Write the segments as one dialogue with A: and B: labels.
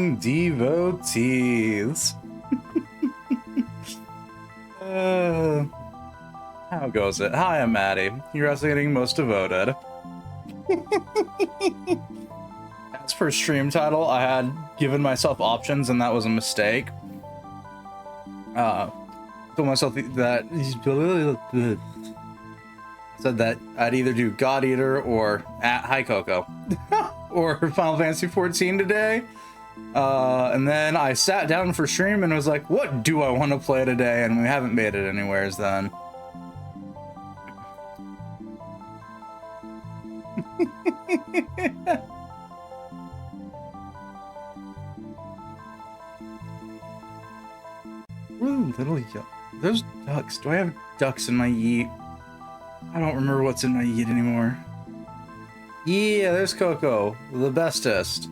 A: wrestling devotees. How goes it? Hi, I'm Maddie. You're wrestling most devoted. As for stream title, I had given myself options, and that was a mistake. Told myself that said that I'd either do God Eater or Hi Coco or Final Fantasy 14 today. And then I sat down for stream and was like, what do I want to play today? And we haven't made it anywheres then. Ooh, little those ducks. Do I have ducks in my yeet? I don't remember what's in my yeet anymore. Yeah, there's Coco, the bestest.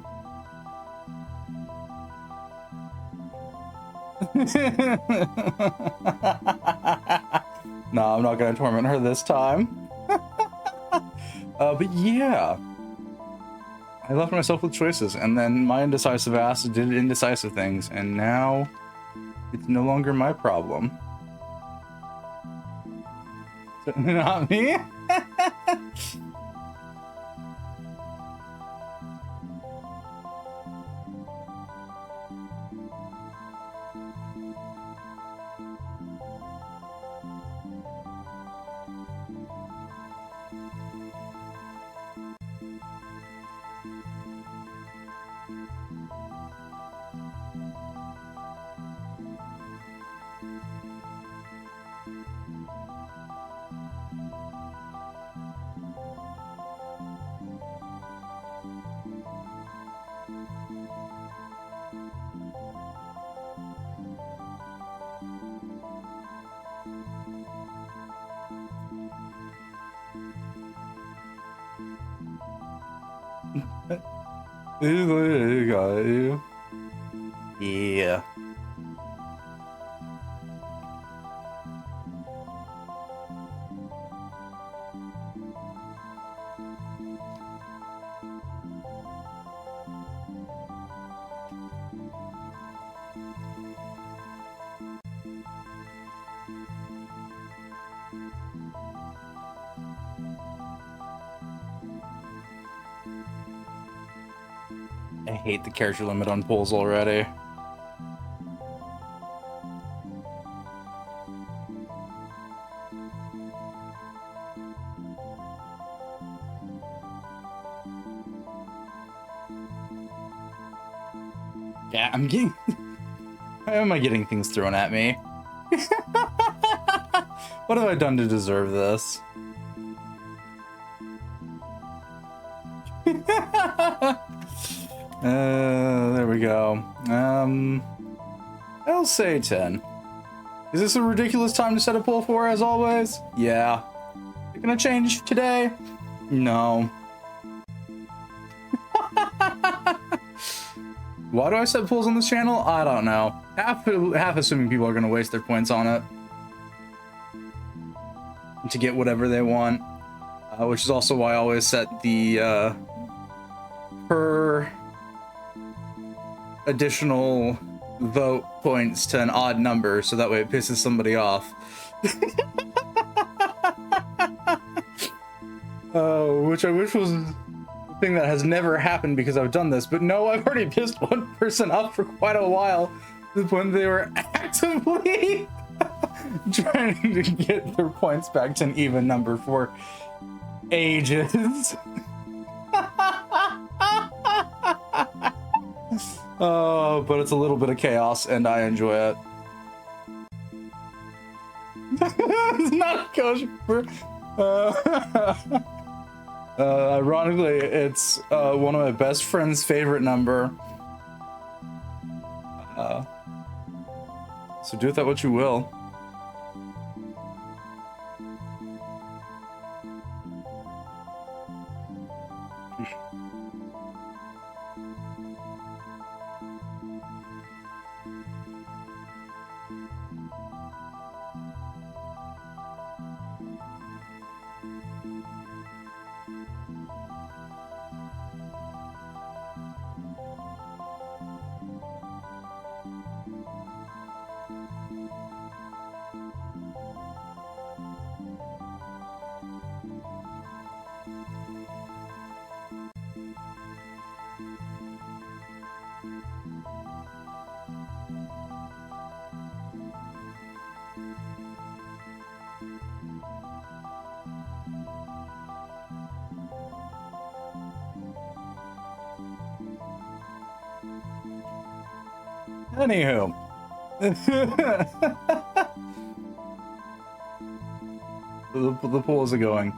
A: No, I'm not gonna torment her this time. But yeah, I left myself with choices, and then my indecisive ass did indecisive things, and now it's no longer my problem. Not me. Got you. Yeah. I hate the character limit on polls already. Yeah, I'm getting... How am I getting things thrown at me? What have I done to deserve this? There we go. I'll say 10. Is this a ridiculous time to set a poll for, as always? Yeah. It gonna change today? No. Why do I set polls on this channel? I don't know. Half assuming people are gonna waste their points on it to get whatever they want, which is also why I always set the per additional vote points to an odd number, so that way it pisses somebody off. Which I wish was a thing that has never happened because I've done this, but no, I've already pissed one person off for quite a while, to the point they were actively trying to get their points back to an even number for ages. Oh, but it's a little bit of chaos, and I enjoy it. It's not a kosher. Ironically, it's one of my best friend's favorite number. So do with that what you will. Anywho. The polls are going.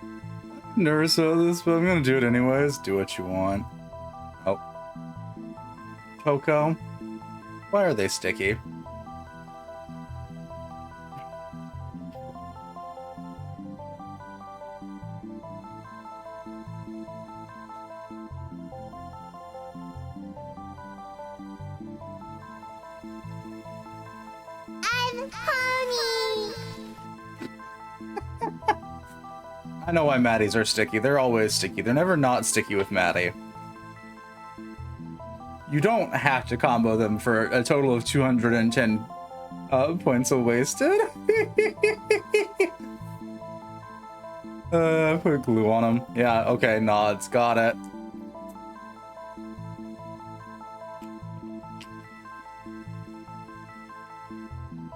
A: I'm nervous about this, but I'm gonna do it anyways. Do what you want. Oh. Coco. Why are they sticky? I know why Maddies are sticky. They're always sticky. They're never not sticky with Maddie. You don't have to combo them for a total of 210 points of wasted. Put glue on them. Yeah, okay, nods. Got it.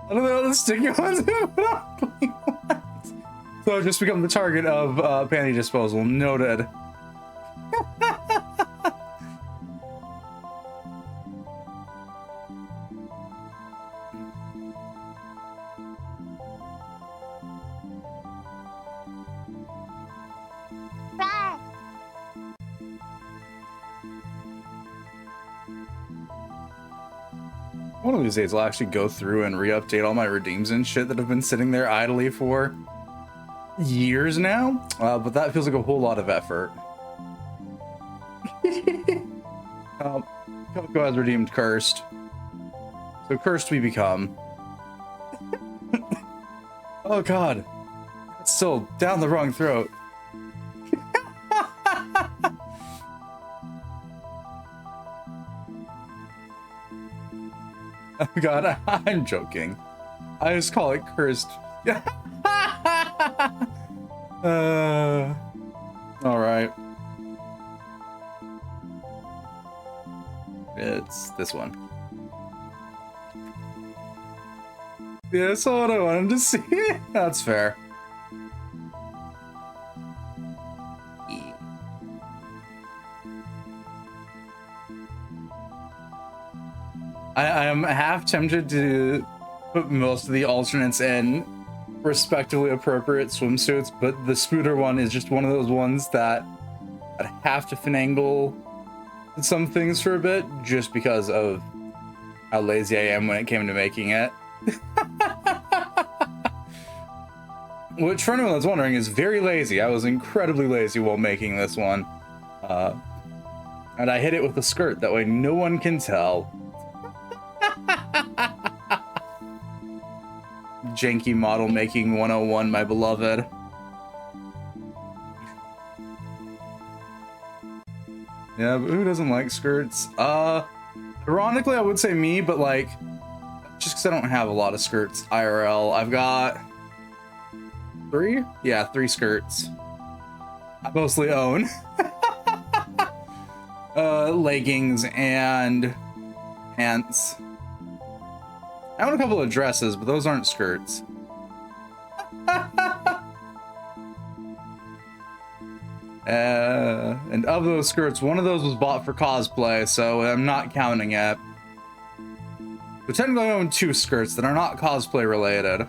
A: I don't know the sticky ones. So I've just become the target of panty disposal. Noted. One of these days I'll actually go through and re-update all my redeems and shit that have been sitting there idly for years now, but that feels like a whole lot of effort. Coco has redeemed Cursed. So Cursed we become. Oh god. It's still down the wrong throat. Oh god, I'm joking. I just call it Cursed. Alright. It's this one. Yeah, that's all I wanted to see. That's fair. I am half tempted to put most of the alternates in respectively appropriate swimsuits, but the Spooter one is just one of those ones that I'd have to finagle some things for a bit just because of how lazy I am when it came to making it. Which, for anyone that's wondering, is very lazy. I was incredibly lazy while making this one. And I hit it with a skirt, that way no one can tell. Janky model making 101, my beloved. Yeah, but who doesn't like skirts? Ironically, I would say me, but like, just because I don't have a lot of skirts IRL. I've got 3? Yeah, 3 skirts. I mostly own leggings and pants. I own a couple of dresses, but those aren't skirts. And of those skirts, one of those was bought for cosplay, so I'm not counting it. But technically I own 2 skirts that are not cosplay related.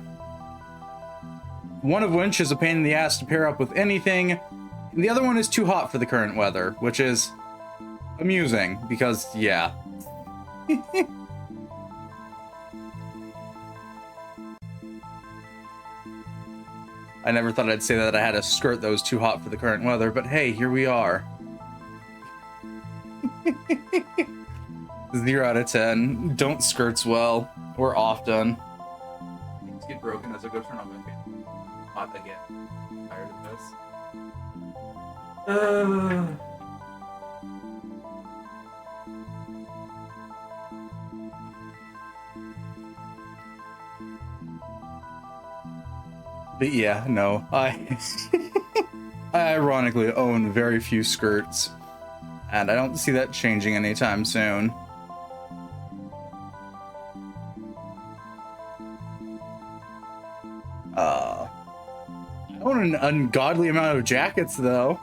A: One of which is a pain in the ass to pair up with anything, and the other one is too hot for the current weather, which is amusing, because, yeah. I never thought I'd say that I had a skirt that was too hot for the current weather, but hey, here we are. 0 out of 10. Don't skirts well, or often. Things get broken as I go turn on my fan. Hot again. Tired of this. But yeah, no, I ironically own very few skirts, and I don't see that changing anytime soon. I own an ungodly amount of jackets, though.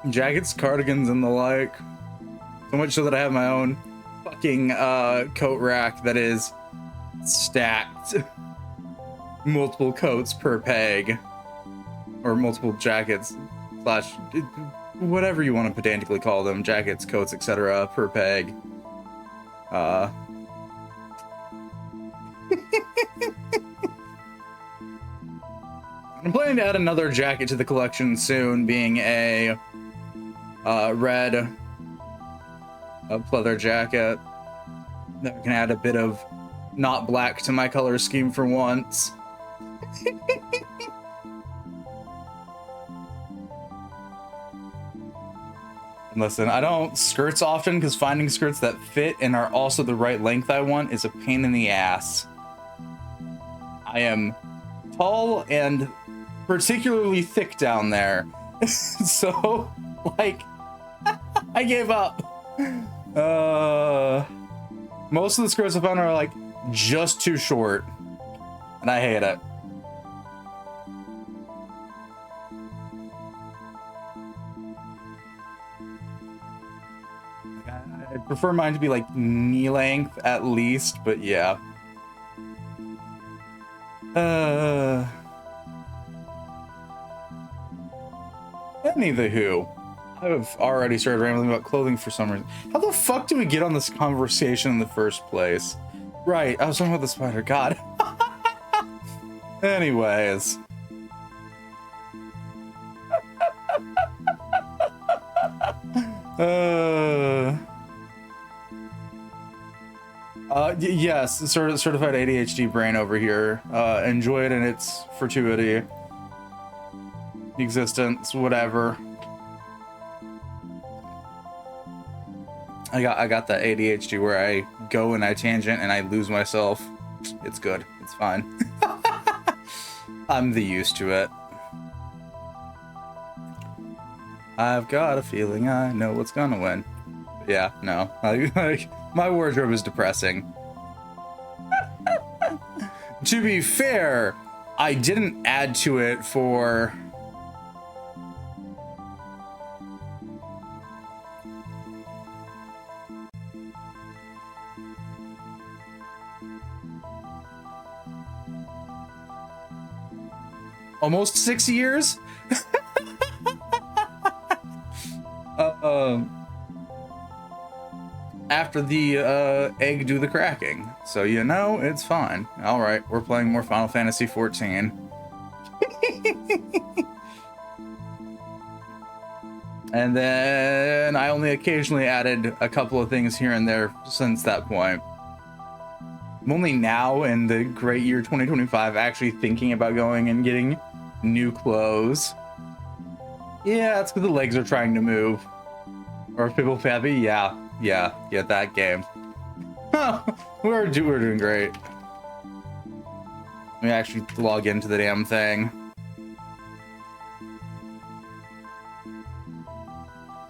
A: Jackets, cardigans, and the like. So much so that I have my own fucking coat rack that is stacked. Multiple coats per peg. Or multiple jackets slash whatever you want to pedantically call them. Jackets, coats, etc. per peg. I'm planning to add another jacket to the collection soon, being a red pleather jacket that can add a bit of not black to my color scheme for once. Listen, I don't skirts often because finding skirts that fit and are also the right length I want is a pain in the ass. I am tall and particularly thick down there. So, like, I gave up. Most of the skirts I found are like just too short, and I hate it. I prefer mine to be like knee length at least, but yeah. Anywho, I've already started rambling about clothing for some reason. How the fuck do we get on this conversation in the first place? Right, I was talking about the spider. God. Anyways. Yes, certified ADHD brain over here. Enjoy it in its fortuity, existence, whatever. I got that ADHD where I go and I tangent and I lose myself. It's good. It's fine. I'm used to it. I've got a feeling I know what's gonna win. Yeah, no. Like, my wardrobe is depressing. To be fair, I didn't add to it for... almost 6 years? After the egg do the cracking. So, you know, it's fine. Alright, we're playing more Final Fantasy XIV. And then I only occasionally added a couple of things here and there since that point. I'm only now in the great year 2025 actually thinking about going and getting new clothes. Yeah, it's because the legs are trying to move. Or if people happy, yeah, that game. We're doing great. Let me actually log into the damn thing.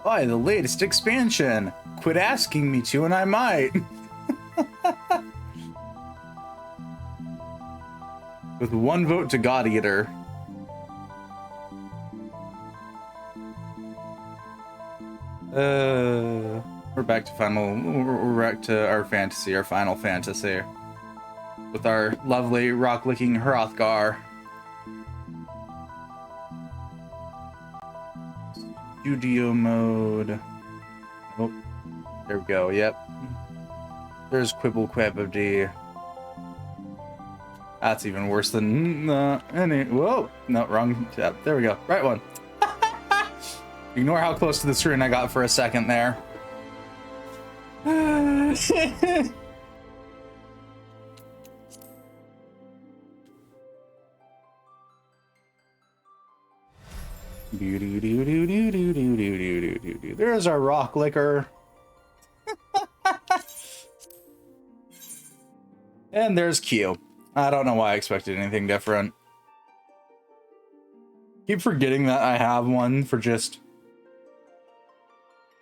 A: Buy the latest expansion. Quit asking me to and I might. With 1 vote to God Eater. We're back to our fantasy, our Final Fantasy. With our lovely rock-licking Hrothgar. Studio mode. Oh, there we go, yep. There's Quibble Quabbity. That's even worse than any. Whoa, no, wrong tab. There we go, right one. Ignore how close to the screen I got for a second there. There's our rock liquor. And there's Q. I don't know why I expected anything different. Keep forgetting that I have one for just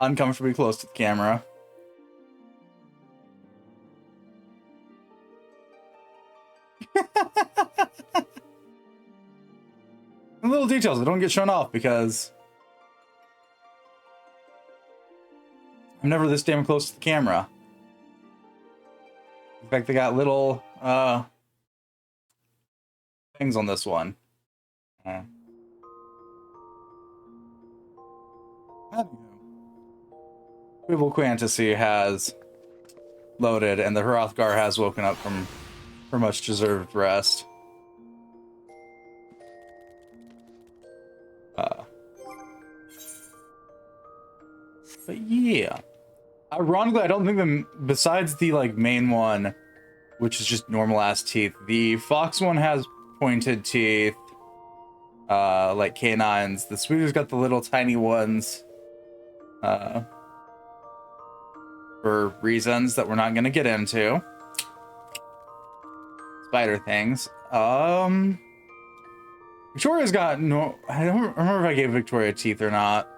A: uncomfortably close to the camera. Little details that don't get shown off because I'm never this damn close to the camera. In fact, they got little things on this one. Weevil Quantasy has loaded, and the Hrothgar has woken up from much deserved rest. But yeah, ironically, I don't think besides the like main one, which is just normal ass teeth, the fox one has pointed teeth, like canines. The Swedish got the little tiny ones, for reasons that we're not gonna get into. Spider things. Victoria's got no. I don't remember if I gave Victoria teeth or not.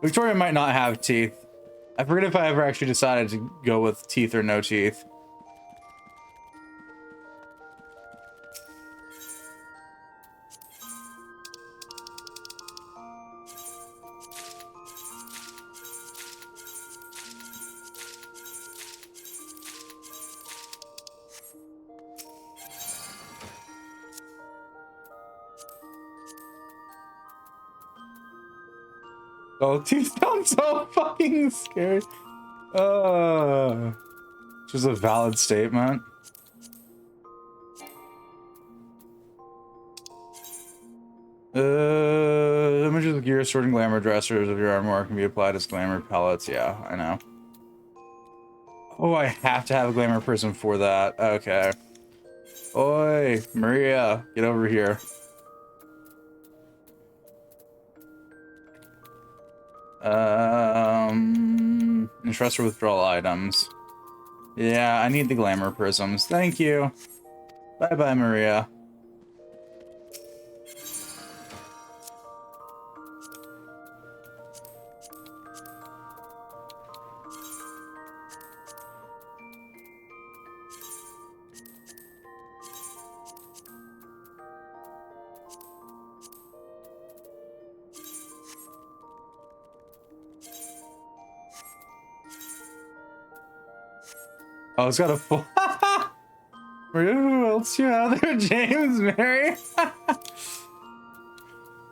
A: Victoria might not have teeth. I forget if I ever actually decided to go with teeth or no teeth. Oh, teeth sound so fucking scary. Which is a valid statement. Images of gear, sorting glamour dressers of your armor can be applied as glamour pellets. Yeah, I know. Oh, I have to have a glamour prism for that. Okay. Oi, Maria, get over here. Entrust withdrawal items. Yeah, I need the glamour prisms. Thank you. Bye-bye, Maria. Oh, it's got a full. Who else you have there, James? Mary?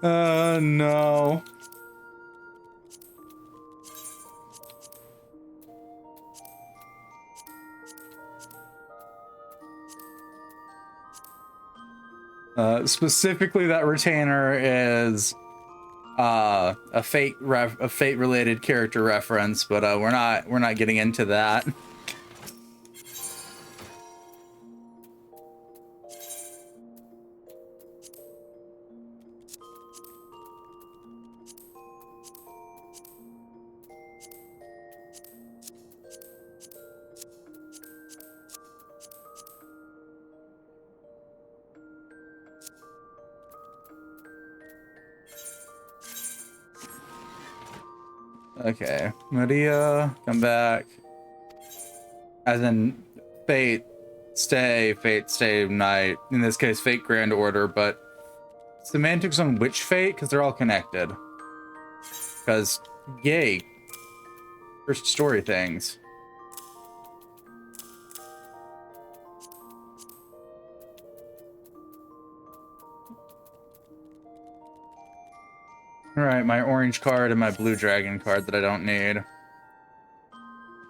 A: No. Specifically, that retainer is a fate related character reference, but we're not getting into that. Okay, Maria, come back. As in, fate, stay night. In this case, fate grand order, but semantics on which fate, because they're all connected. Because, yay, first story things. Alright, my orange card and my blue dragon card that I don't need.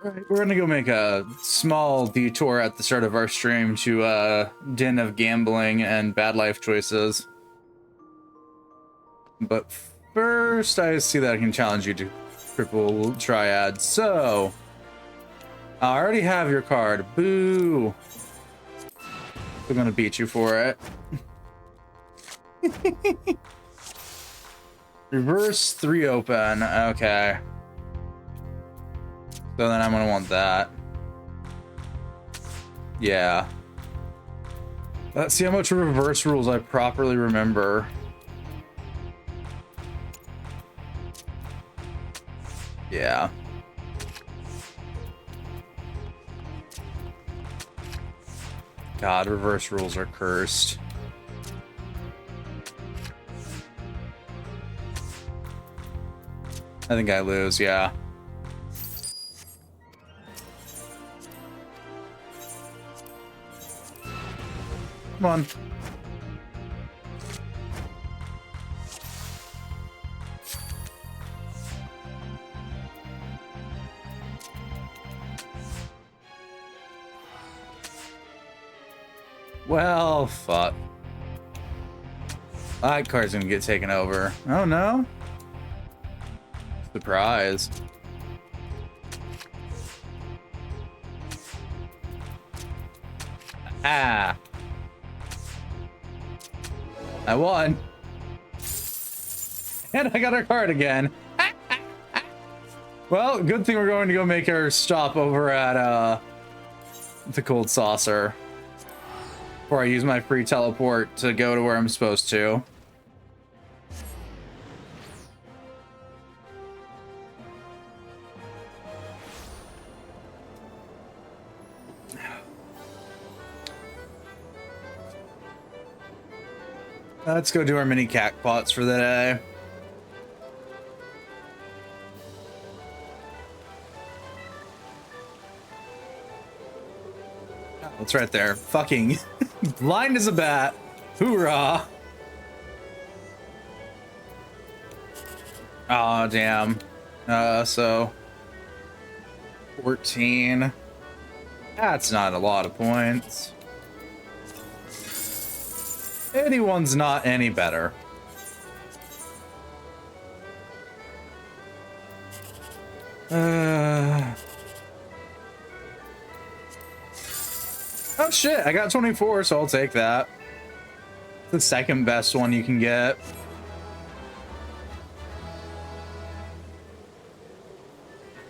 A: Alright, we're gonna go make a small detour at the start of our stream to a den of gambling and bad life choices. But first, I see that I can challenge you to triple triad. So, I already have your card. Boo! I'm gonna beat you for it. Reverse 3 open. Okay. So then I'm gonna want that. Yeah. Let's see how much reverse rules I properly remember. Yeah. God, reverse rules are cursed. I think I lose, yeah. Come on. Well, fuck. That card's gonna get taken over. Oh no. Surprise. Ah. I won. And I got our card again. Well, good thing we're going to go make our stop over at the Cold Saucer before I use my free teleport to go to where I'm supposed to. Let's go do our mini cactpots for the day. Oh, it's right there. Fucking blind as a bat. Hoorah. Oh, damn. So 14. That's not a lot of points. Anyone's not any better. Oh shit, I got 24, so I'll take that. The second best one you can get.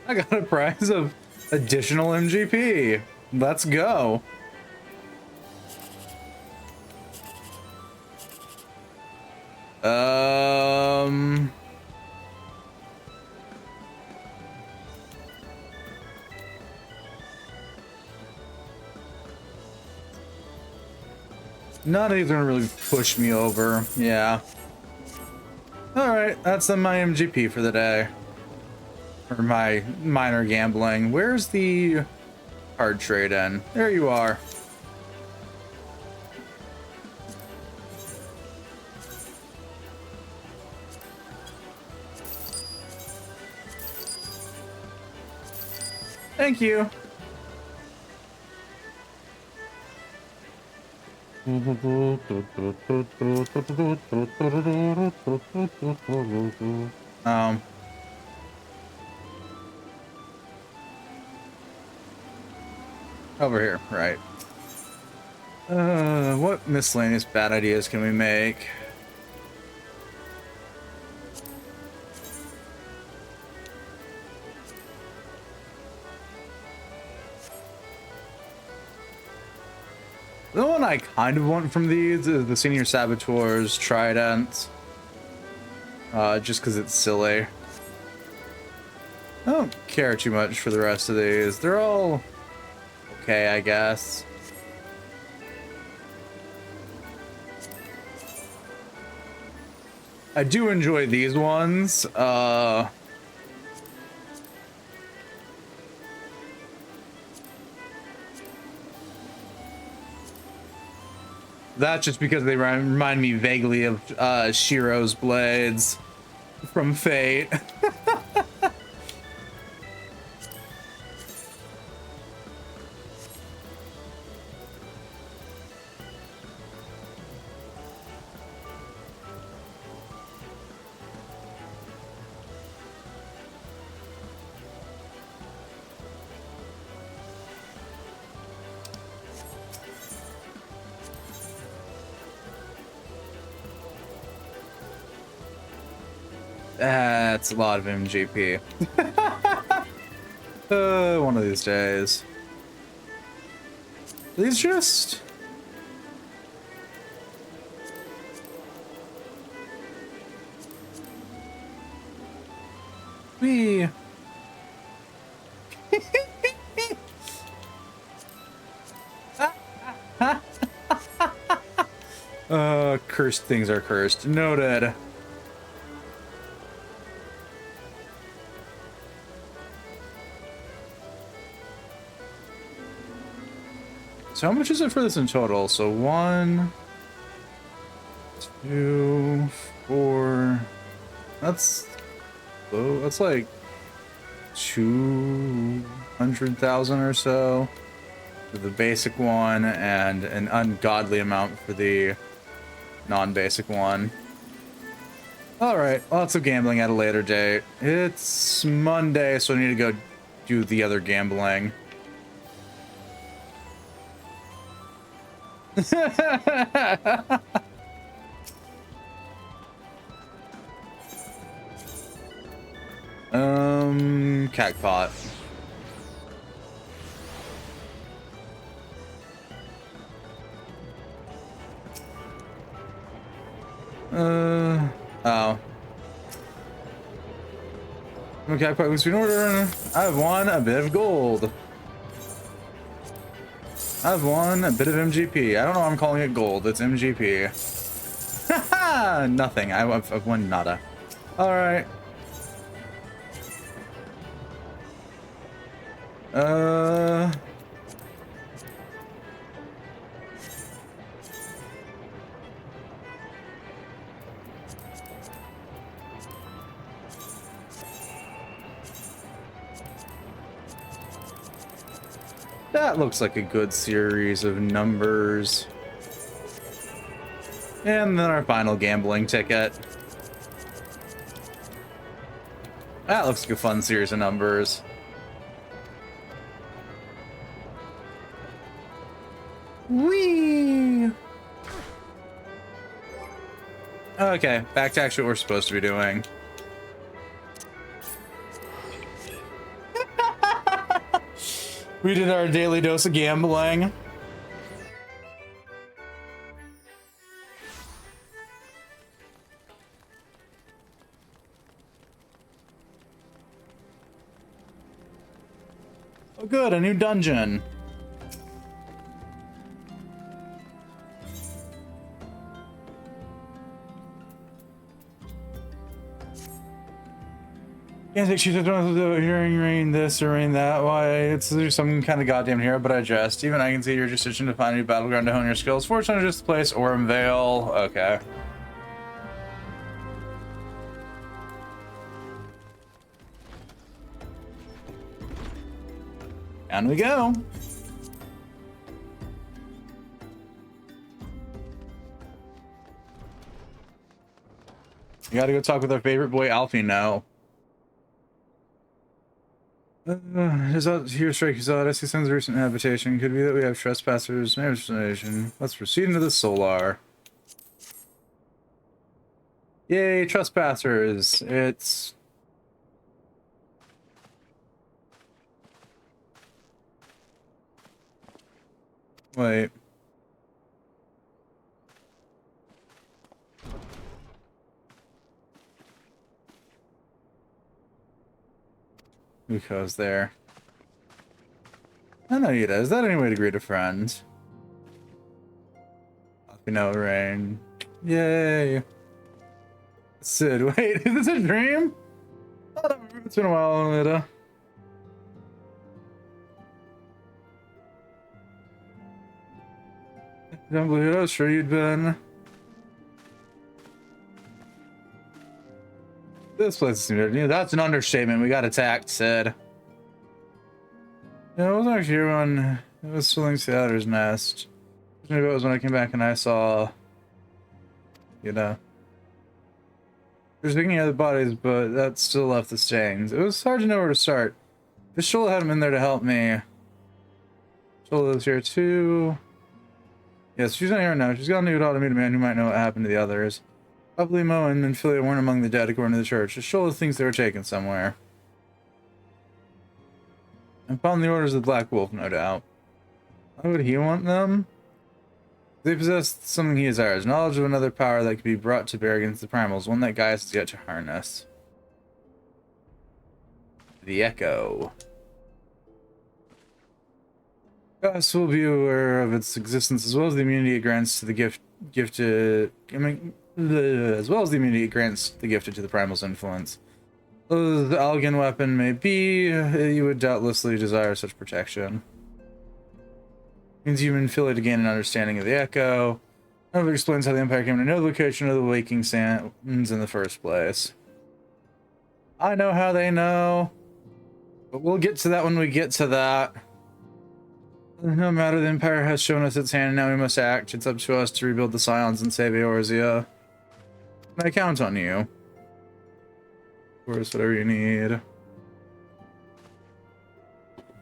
A: I got a prize of additional MGP. Let's go. None of these are gonna really push me over. Yeah. Alright, that's my MGP for the day. Or my minor gambling. Where's the card trade in? There you are. Thank you. Over here, right. What miscellaneous bad ideas can we make? The one I kind of want from these is the Senior Saboteur's Trident. Just because it's silly. I don't care too much for the rest of these. They're all okay, I guess. I do enjoy these ones. That's just because they remind me vaguely of Shiro's blades from Fate. That's a lot of MGP. One of these days. These just... We... Cursed things are cursed. Noted. So how much is it for this in total? So 1, 2, 4. That's low. That's like 200,000 or so for the basic one, and an ungodly amount for the non-basic one. Alright, lots of gambling at a later date. It's Monday, so I need to go do the other gambling. Cagpot. Oh. Okay, was in order. I've won a bit of gold. I've won a bit of MGP. I don't know why I'm calling it gold. It's MGP. Haha! Nothing. I've won nada. Alright. That looks like a good series of numbers. And then our final gambling ticket. That looks like a fun series of numbers. Whee! Okay, back to actually what we're supposed to be doing. We did our daily dose of gambling. Oh good, a new dungeon. Can't think she's hearing rain this or rain that. Why, it's some kind of goddamn hero, but I jest. Even I can see your decision to find a new battleground to hone your skills. Fortunately, just the place, Orem Vale. Okay. Down we go. We gotta go talk with our favorite boy, Alfie, now. Is that here strike is out? I see signs of recent habitation. Could be that we have trespassers. Nation. Let's proceed into the solar. Yay, trespassers! It's wait. Because there. I know you does. Is that any way to greet a friend? You know, rain. Yay. Sid, wait, is this a dream? Oh, it's been a while, Lita. I don't believe it. I was sure you'd been. This place is new. That's an understatement. We got attacked, Sid. Yeah, I wasn't actually here when it was filling the Adder's nest. Maybe it was when I came back and I saw, you know. There's picking other bodies, but that still left the stains. It was hard to know where to start. If Shola hadn't been there to help me. Shola lives here too. Yes, she's not here now. She's got a new daughter to meet a man who might know what happened to the others. Probably Mo and Philia weren't among the dead according to the church. Shola thinks they were taken somewhere. And found the orders of the Black Wolf, no doubt. Why would he want them? They possess something he desires. Knowledge of another power that could be brought to bear against the primals. One that Gaius has yet to harness. The Echo. Gaius will be aware of its existence as well as the immunity it grants to the gifted. As well as the immunity it grants the gifted to the primal's influence. Though the Algan weapon may be, you would doubtlessly desire such protection. Means human failure to gain an understanding of the echo. None of it explains how the Empire came to know the location of the waking sands in the first place. I know how they know, but we'll get to that when we get to that. No matter, the Empire has shown us its hand, and now we must act. It's up to us to rebuild the Scions and save Eorzea. I count on you. Of course, whatever you need.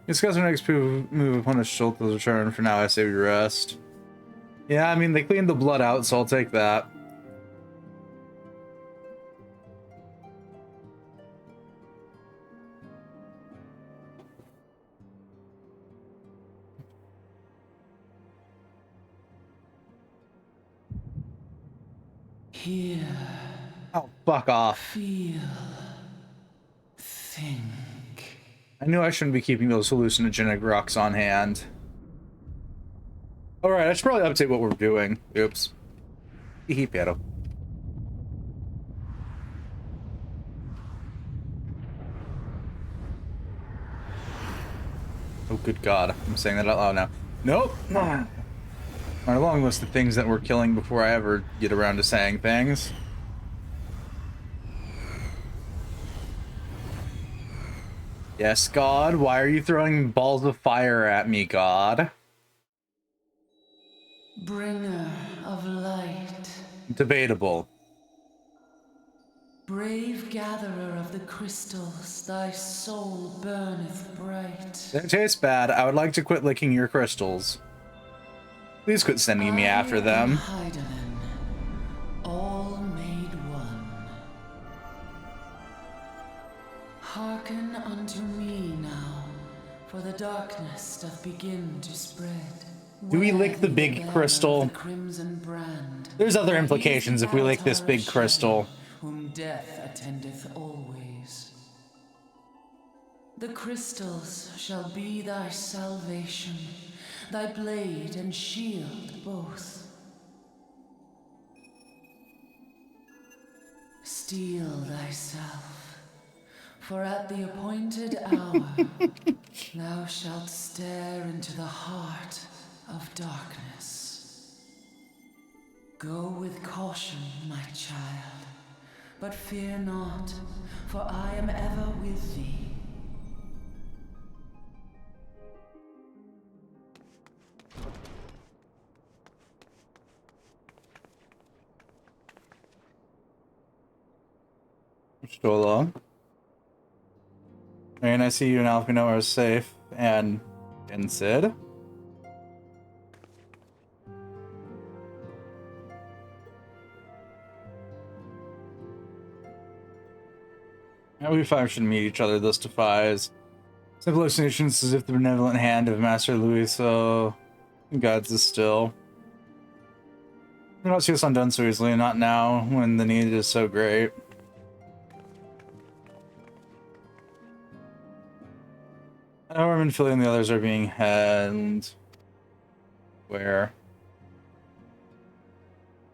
A: Discuss our next move upon a Schultz's return. For now, I say we rest. Yeah, I mean, they cleaned the blood out, so I'll take that.
B: Hear.
A: Oh, fuck off.
B: Feel. Think.
A: I knew I shouldn't be keeping those hallucinogenic rocks on hand. Alright, I should probably update what we're doing. Oops. Hee pero. Oh, good God. I'm saying that out loud now. Nope. On a long list of things that we're killing before I ever get around to saying things. Yes, God. Why are you throwing balls of fire at me, God?
B: Bringer of light.
A: Debatable.
B: Brave gatherer of the crystals, thy soul burneth bright.
A: That tastes bad. I would like to quit licking your crystals. Please quit sending me after them.
B: Heidelin, all made one. Hearken unto me now, for the darkness doth begin to spread.
A: Do we lick the big crystal?
B: The crimson brand.
A: There's other implications if we lick this big crystal.
B: Whom death attendeth always. The crystals shall be thy salvation, thy blade and shield both. Steel thyself, for at the appointed hour thou shalt stare into the heart of darkness. Go with caution, my child, but fear not, for I am ever with thee.
A: Let's go along. And I see you now. If we know we're safe. And Sid. Now we five should meet each other. This defies simple explanations as if the benevolent hand of Master Louis guides us still. We don't see us undone so easily, not now when the need is so great. Orm and Philly and the others are being headed. Where?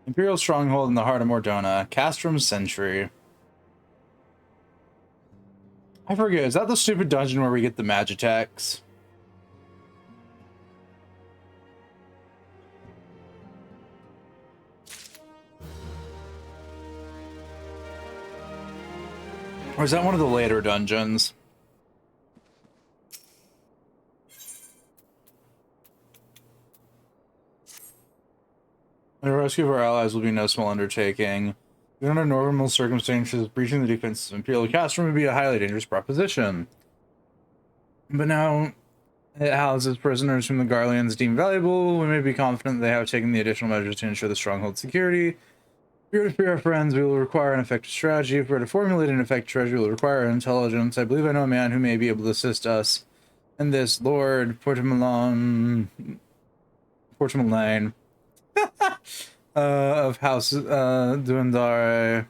A: Imperial stronghold in the heart of Mordona. Castrum Sentry. I forget, is that the stupid dungeon where we get the Magitex? Or is that one of the later dungeons? The rescue of our allies will be no small undertaking. Even under normal circumstances, breaching the defenses of Imperial Castrum would be a highly dangerous proposition. But now it houses prisoners whom the Garleans deem valuable. We may be confident they have taken the additional measures to ensure the stronghold's security. If we are to free our friends, we will require an effective strategy. If we are to formulate an effective strategy, we will require intelligence. I believe I know a man who may be able to assist us in this, Lord Portamalain. Of House Duendare.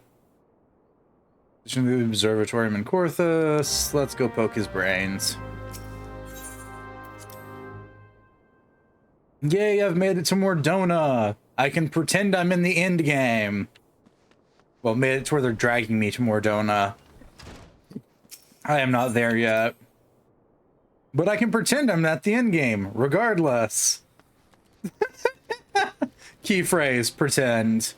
A: The Observatorium in Corthus. Let's go poke his brains. Yay, I've made it to Mordona. I can pretend I'm in the end game. Well, made it to where they're dragging me to Mordona. I am not there yet. But I can pretend I'm at the end game, regardless. Key phrase, pretend.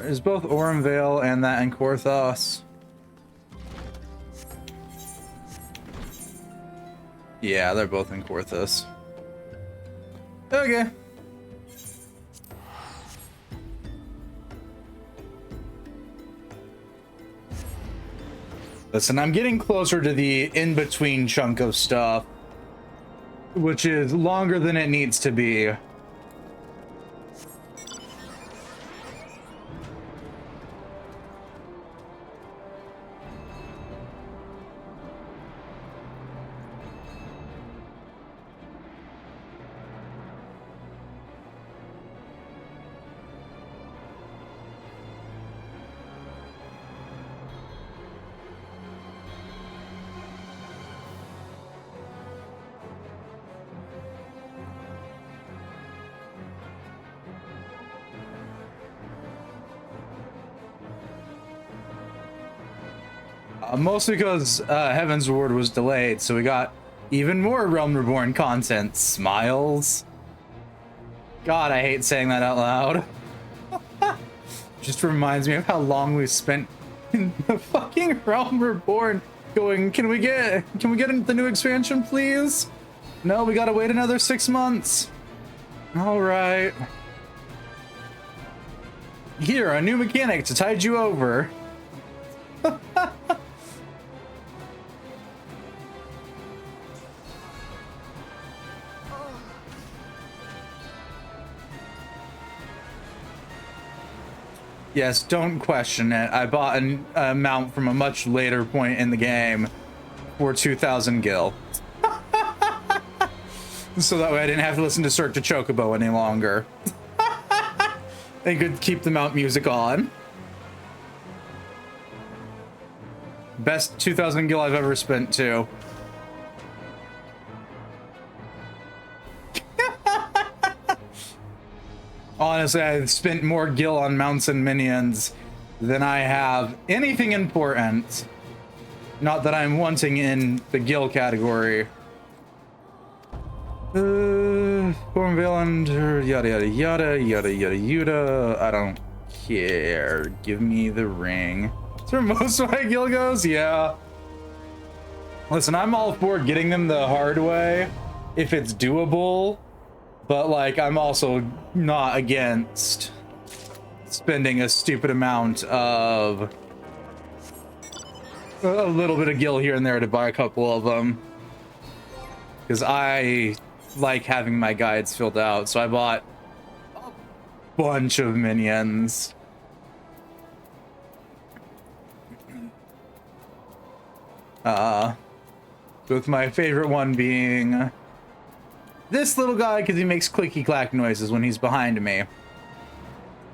A: Is both Orimvale and that in Korthos? Yeah, they're both in Korthos. Okay. Listen, I'm getting closer to the in-between chunk of stuff, which is longer than it needs to be. Mostly because Heaven's Ward was delayed, so we got even more Realm Reborn content. Smiles. God, I hate saying that out loud. Just reminds me of how long we spent in the fucking Realm Reborn going, can we get the new expansion, please? No, we gotta wait another 6 months. All right. Here, a new mechanic to tide you over. Yes, don't question it. I bought a mount from a much later point in the game for 2,000 gil. So that way I didn't have to listen to Cirque de Chocobo any longer. They could keep the mount music on. Best 2,000 gil I've ever spent too. Honestly, I've spent more gil on mounts and minions than I have anything important. Not that I'm wanting in the gil category. Stormvale and yada yada yada yada yada yada. I don't care. Give me the ring. That's where most of my gil goes? Yeah. Listen, I'm all for getting them the hard way if it's doable. But, like, I'm also not against spending a stupid amount of a little bit of gil here and there to buy a couple of them. Because I like having my guides filled out, so I bought a bunch of minions. With my favorite one being this little guy, because he makes clicky clack noises when he's behind me.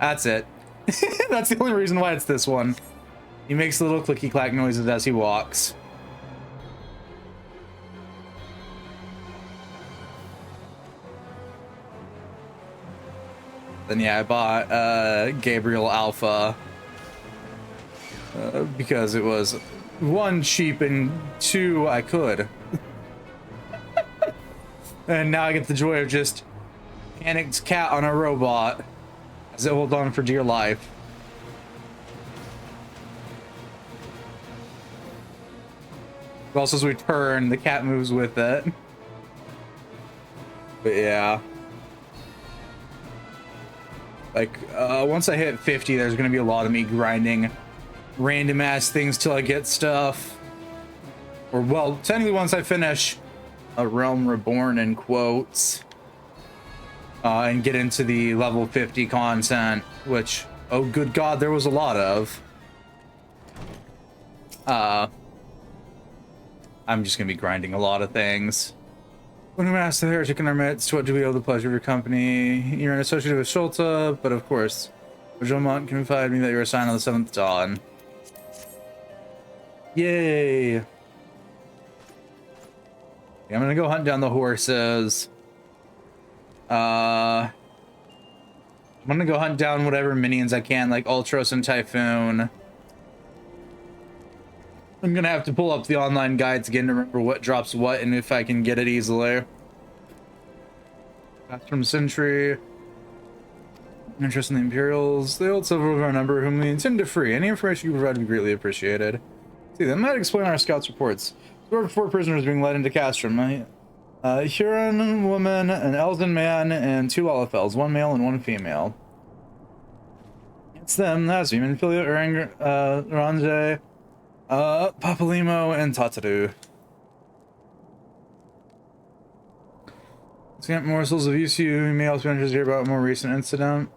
A: That's it. That's the only reason why it's this one. He makes little clicky clack noises as he walks. Then yeah, I bought Gabriel Alpha because it was 1, cheap, and 2, I could. And now I get the joy of just panicked cat on a robot as it holds on for dear life. But also as we turn, the cat moves with it. But yeah. Like, once I hit 50, there's gonna be a lot of me grinding random ass things till I get stuff. Or, well, technically once I finish a Realm Reborn in quotes, and get into the level 50 content, which, oh good god, there was a lot of. I'm just gonna be grinding a lot of things. When we ask the heretic in our midst, to what do we owe the pleasure of your company? You're an associate with Shulta, but of course, Jomont confided me that you're assigned on the 7th dawn. Yay! I'm gonna go hunt down the horses. I'm gonna go hunt down whatever minions I can, like Ultros and Typhoon. I'm gonna have to pull up the online guides again to remember what drops what and if I can get it easily. From Sentry. Interest in the Imperials. They hold several of our number whom we intend to free. Any information you provide would be greatly appreciated. See, that might explain our scouts' reports. There were 4 prisoners being led into Castrum. A Huron woman, an Elven man, and 2 Olafels, 1 male and 1 female. It's them, that's Human Filia, Range, Papalimo, and Tataru. Let's get morsels of use. You may also be interested to hear about a more recent incident.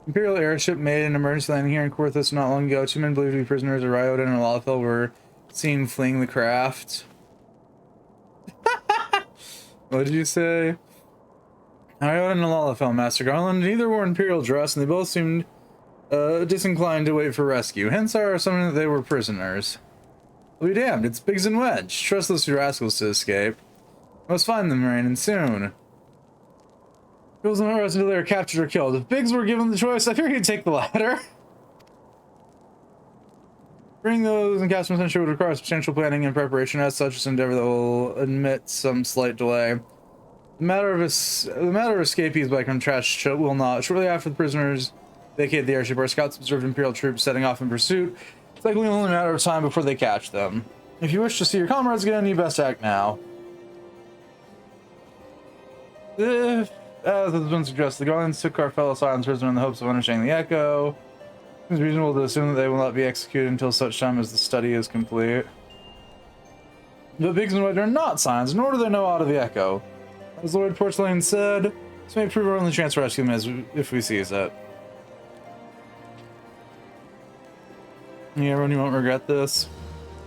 A: Imperial airship made an emergency landing here in Corthus not long ago. 2 men believed to be prisoners of Ryota and Olafel were seen fleeing the craft. What did you say? Ryota and Olafel, Master Garland. Neither wore Imperial dress, and they both seemed disinclined to wait for rescue. Hence our assumption that they were prisoners. Well, be damned, it's Biggs and Wedge. Trust those 2 rascals to escape. I must find them, Rain, and soon. Girls don't rest until they are captured or killed. If Biggs were given the choice, I figured he'd take the latter. Bring those in Castrum Century would require substantial planning and preparation. As such, an endeavor that will admit some slight delay. The matter of escapees, by contrast, will not. Shortly after the prisoners vacated the airship, our scouts observed Imperial troops setting off in pursuit. It's likely only a matter of time before they catch them. If you wish to see your comrades again, you best act now. If, as has been suggested, the Garlands took our fellow Silence prisoner in the hopes of understanding the Echo. It's reasonable to assume that they will not be executed until such time as the study is complete. But Biggs and Wedge are not Silence, nor do they know aught of the Echo. As Lord Porcelain said, this may prove our only chance to rescue them if we seize it. Yeah, everyone, you won't regret this.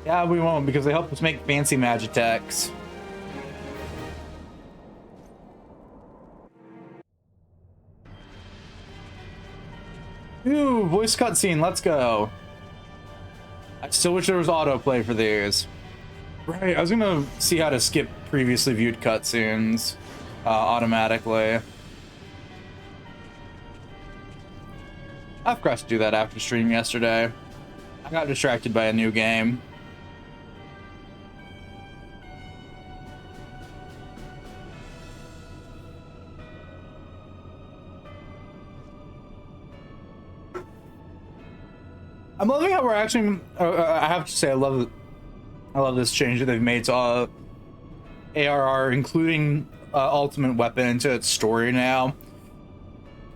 A: Yeah, we won't, because they help us make fancy Magitechs. Ooh, voice cutscene, let's go. I still wish there was autoplay for these. Right, I was gonna see how to skip previously viewed cutscenes automatically. I forgot to do that after stream yesterday. I got distracted by a new game. I'm loving how we're actually. I have to say, I love this change that they've made to ARR, including Ultimate Weapon into its story now.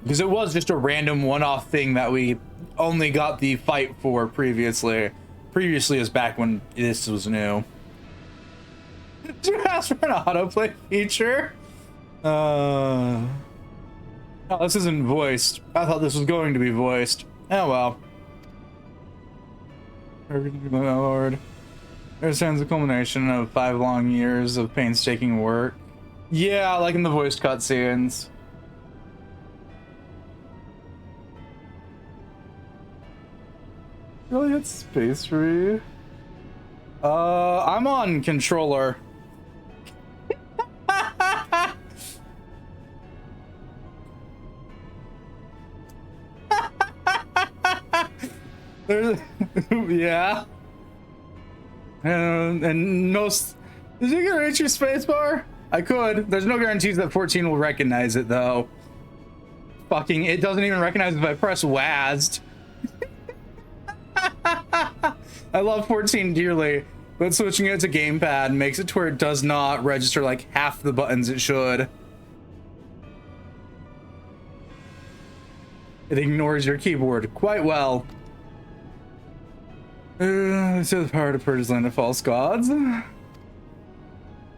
A: Because it was just a random one-off thing that we only got the fight for previously. Previously is back when this was new. Did you ask for an autoplay feature? No, this isn't voiced. I thought this was going to be voiced. Oh well. My lord. There stands the culmination of 5 long years of painstaking work. Yeah, like in the voiced cutscenes. Really, it's space free. I'm on controller. Yeah. And no. Did you get reach your spacebar? I could. There's no guarantees that 14 will recognize it though. Fucking, it doesn't even recognize if I press WASD. I love 14 dearly, but switching it to gamepad makes it to where it does not register like half the buttons it should. It ignores your keyboard quite well. So the power to purge land of false gods. So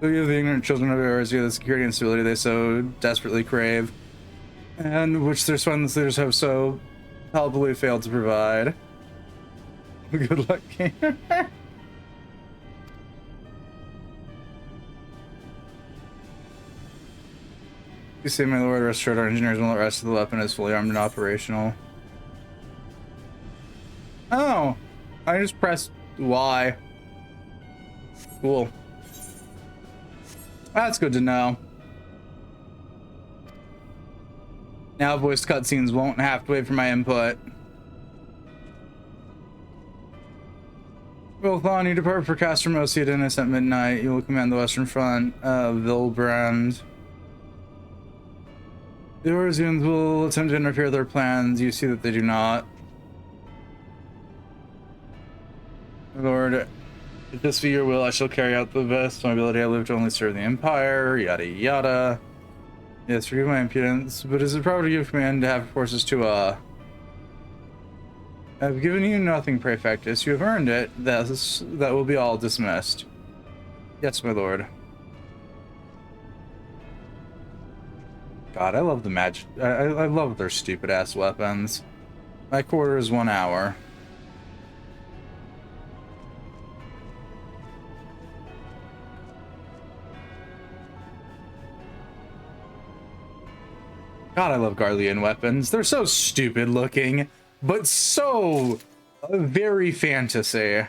A: you have the ignorant children of ours, you have the security and stability they so desperately crave, and which their spineless leaders have so palpably failed to provide. Good luck, gamer. You say, my lord, rest assured our engineers will not rest till the weapon is fully armed and operational. Oh, I just pressed Y. Cool. That's good to know. Now voice cutscenes won't have to wait for my input. Well, Thawne, you depart for Castor Mosi at innocent midnight. You will command the western front of Vilbrand. The Orzians will attempt to interfere with their plans. You see that they do not. Lord, if this be your will, I shall carry out the best of my ability. I live to only serve the Empire, yada yada. Yes, forgive my impudence, but is it proper to give command to have forces to, I've given you nothing, Praefectus. You have earned it. That will be all dismissed. Yes, my lord. God, I love the magic. I love their stupid-ass weapons. My quarter is 1 hour. God, I love Garlean weapons. They're so stupid looking, but so very fantasy.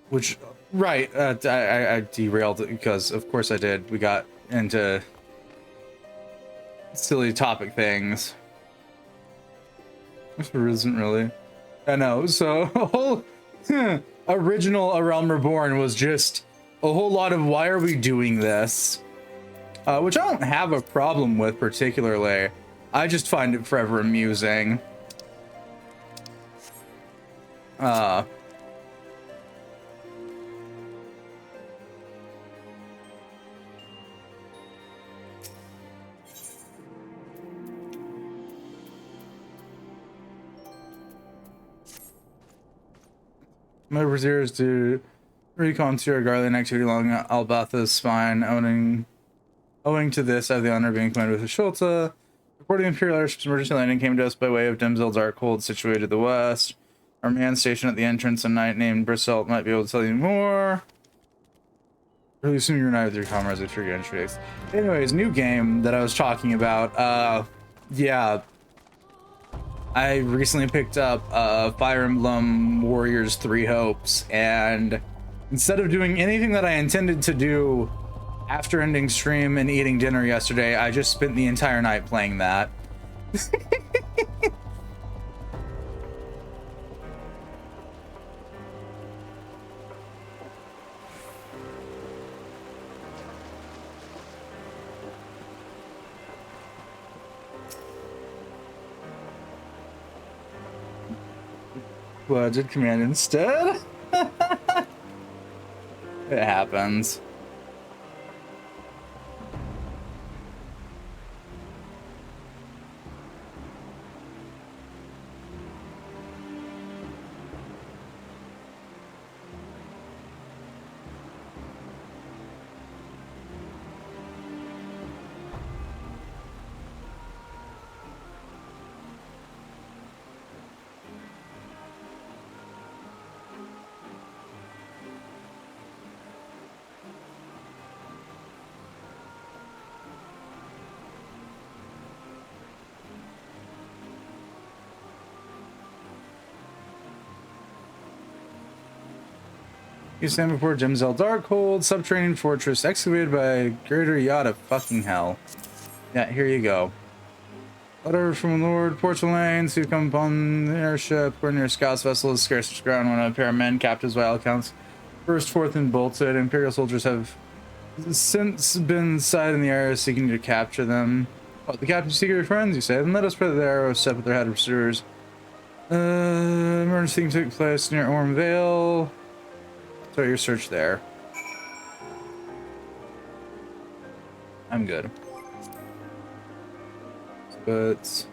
A: Which, right, I derailed it because, of course I did. We got into silly topic things. Which isn't really. I know, so a whole original A Realm Reborn was just a whole lot of why are we doing this? Which I don't have a problem with particularly. I just find it forever amusing. My brazier is to recon to your Garlean activity along Albatha's spine. Owing to this, I have the honor of being commanded with a Shulta. Reporting Imperial Airship's emergency landing came to us by way of Dimzel's Arkhold, situated to the west. Our man stationed at the entrance, a knight named Brisselt, might be able to tell you more. Really soon you're not with your comrades at your entries. Anyways, new game that I was talking about. Yeah. I recently picked up Fire Emblem Warriors 3 Hopes, and instead of doing anything that I intended to do after ending stream and eating dinner yesterday, I just spent the entire night playing that. Well, I did command instead. It happens. You stand before Dimzel Darkhold, subterranean fortress excavated by greater yacht of fucking hell. Yeah, here you go. Letter from Lord Portulanes, who come upon the airship or near Scout's vessel is scarce ground when a pair of men, captives by all accounts, burst forth and bolted. Imperial soldiers have since been sighted in the area seeking to capture them. What, the captain's secret friends, you say? Then let us pray that the arrows set with their head of pursuers. Emergency took place near Orm Vale. Start your search there. I'm good. But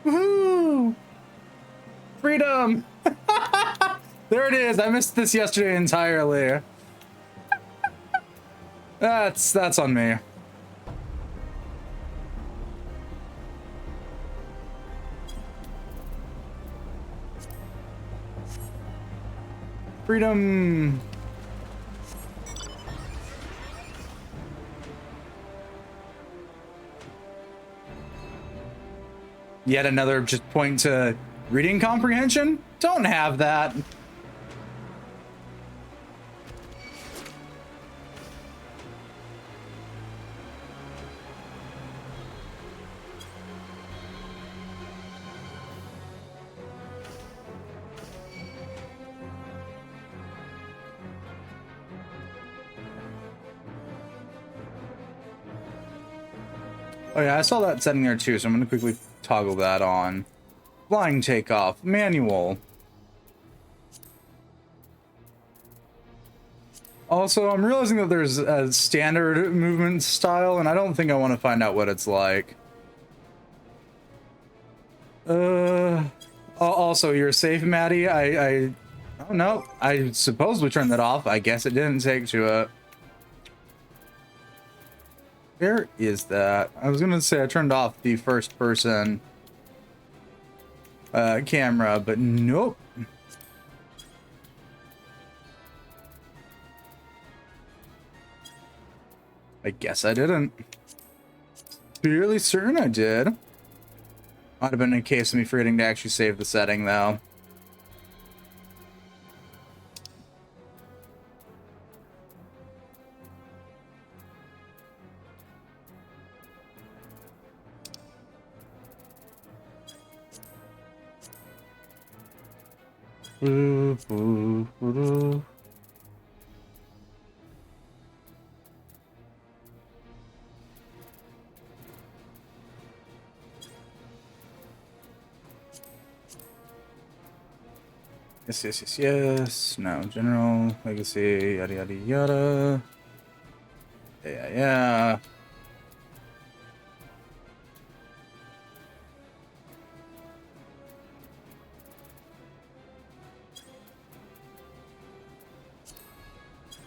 A: woohoo! Freedom! There it is. I missed this yesterday entirely. That's on me. Freedom. Yet another just point to reading comprehension. Don't have that. Oh yeah, I saw that setting there too, so I'm gonna quickly toggle that on. Flying takeoff, manual. Also, I'm realizing that there's a standard movement style, and I don't think I want to find out what it's like. Also, you're safe, Maddie. I don't know. I suppose we turned that off. I guess it didn't take to it. Where is that? I was gonna say I turned off the first person camera, but nope. I guess I didn't. Fairly certain I did. Might have been a case of me forgetting to actually save the setting, though. Yes. No, general, legacy, yada, yada, yada. Yeah.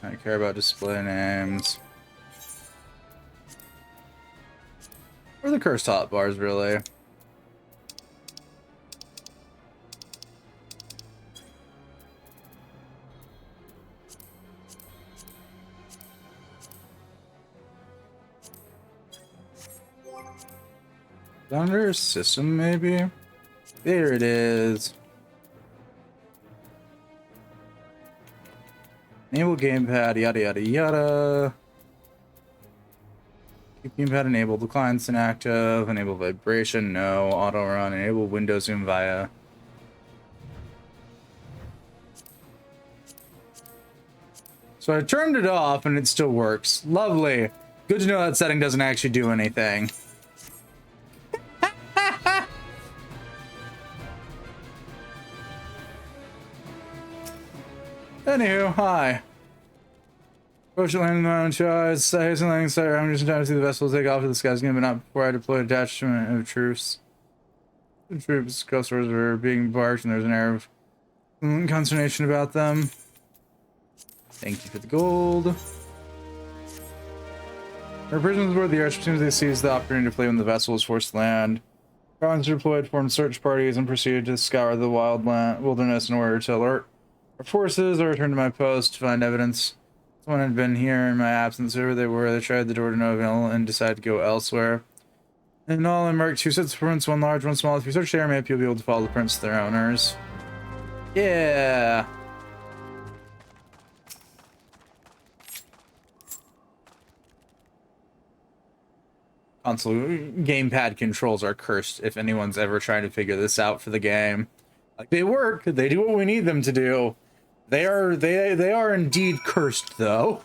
A: I don't care about display names. Or the cursed hotbars, really. Under system, maybe? There it is. Enable gamepad, yada yada yada. Keep gamepad enabled, declines inactive, enable vibration, no, auto run, enable window zoom via. So I turned it off and it still works. Lovely. Good to know that setting doesn't actually do anything. Anywho, hi. Ocean landing on shores, sails and landing site. I'm just trying to see the vessel take off to the skies again, but not before I deploy a detachment of troops. The troops, customers are being embarked, and there's an air of consternation about them. Thank you for the gold. Our prisoners aboard the airship seems they seized the opportunity to flee when the vessel was forced to land. Guards deployed, formed search parties, and proceeded to scour the wilderness in order to alert our forces. I returned to my post to find evidence. Someone had been here in my absence. Whoever they were, they tried the door to no avail and decided to go elsewhere. In all, I marked 2 sets of prints, 1 large, 1 small. If you search the air map, you'll be able to follow the prints to their owners. Yeah. Console gamepad controls are cursed if anyone's ever trying to figure this out for the game. Like, they work, they do what we need them to do. They are indeed cursed, though.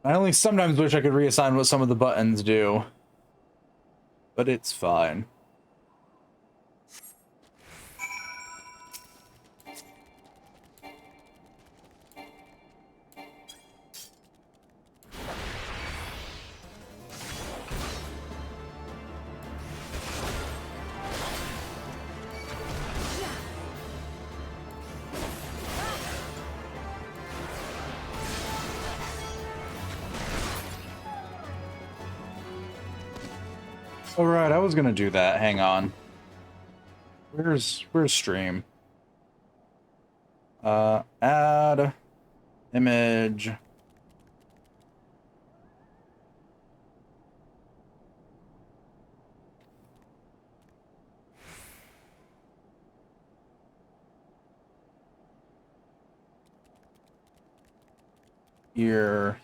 A: I only sometimes wish I could reassign what some of the buttons do. But it's fine. All right, I was gonna do that. Hang on. Where's stream? Add image. Here.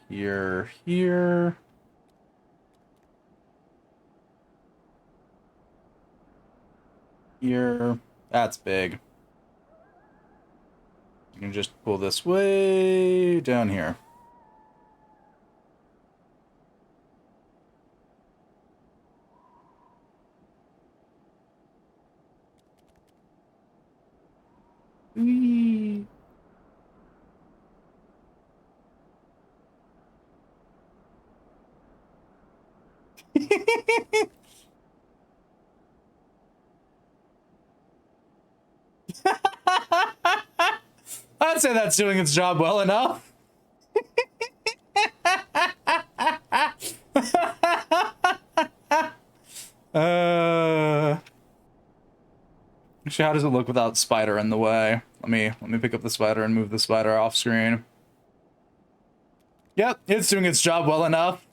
A: Here. That's big. You can just pull this way down here. Whee. I'd say that's doing its job well enough. Actually, how does it look without spider in the way? Let me pick up the spider and move the spider off screen. Yep, it's doing its job well enough.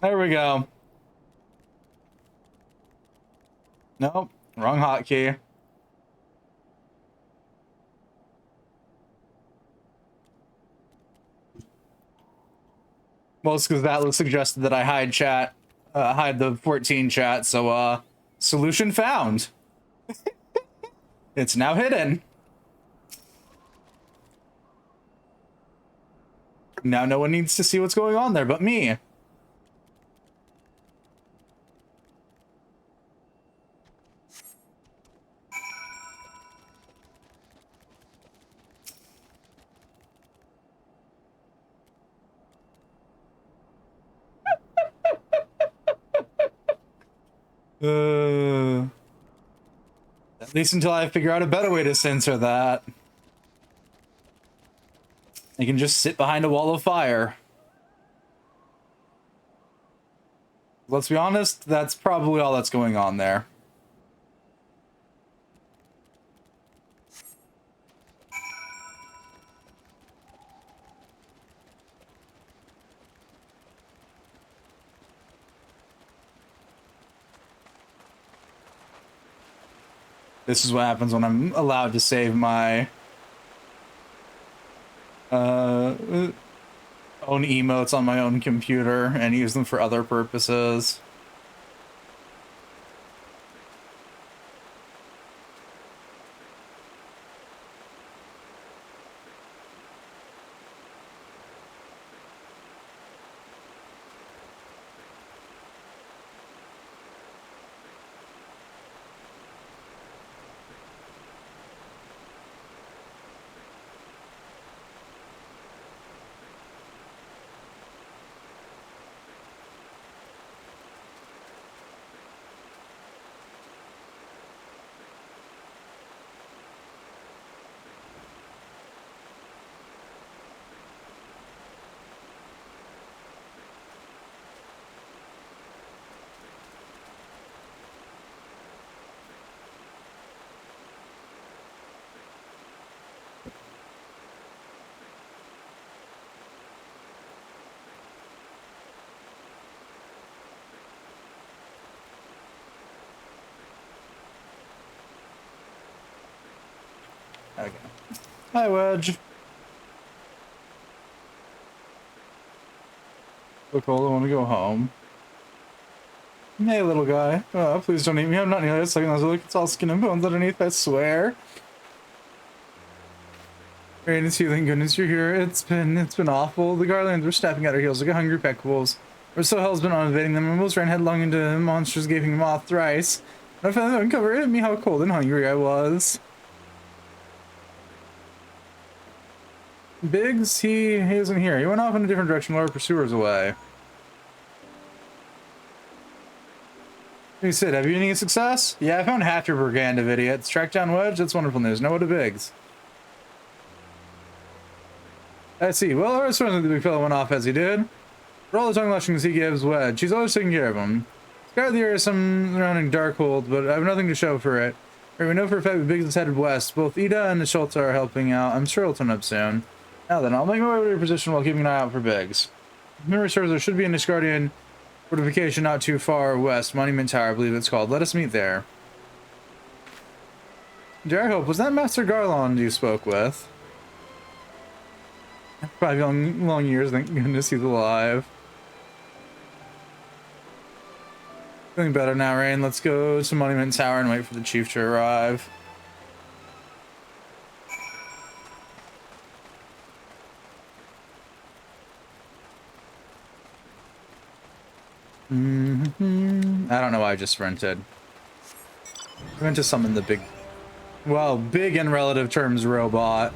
A: There we go. Nope, wrong hotkey. Well, it's because that suggested that I hide chat, hide the 14 chat, so, solution found. It's now hidden. Now no one needs to see what's going on there but me. At least until I figure out a better way to censor that. I can just sit behind a wall of fire. Let's be honest, that's probably all that's going on there. This is what happens when I'm allowed to save my own emotes on my own computer and use them for other purposes. Okay. Hi, Wedge. Look, old, I want to go home. Hey, little guy. Oh, please don't eat me. I'm not nearly a second. Look, it's all skin and bones underneath, I swear. Great, it's you. Thank goodness you're here. It's been awful. The Garlands were snapping at our heels like a hungry peck of wolves. Or so hell's been on invading them, and almost ran headlong into monsters gaping moth thrice. I found them uncovered me how cold and hungry I was. Biggs, he isn't here. He went off in a different direction, lured pursuers away. He said, have you any success? Yeah, I found half your brigand of idiots. Tracked down Wedge? That's wonderful news. No, what to Biggs. I see. Well, I was surprised the big fellow went off as he did. For all the tongue lashings he gives Wedge, she's always taking care of him. Scoured the area some surrounding Darkhold, but I have nothing to show for it. We know for a fact that Biggs is headed west. Both Ida and the Schultz are helping out. I'm sure he'll turn up soon. Now then, I'll make my way to your position while keeping an eye out for Biggs. Memory serves, there should be an Niscardian fortification not too far west. Monument Tower, I believe it's called. Let us meet there. Dear, I hope, was that Master Garland you spoke with? 5 long years, thank goodness he's alive. Feeling better now, Rain. Let's go to Monument Tower and wait for the chief to arrive. I don't know why I just sprinted. I meant to summon the big, well, big in relative terms robot.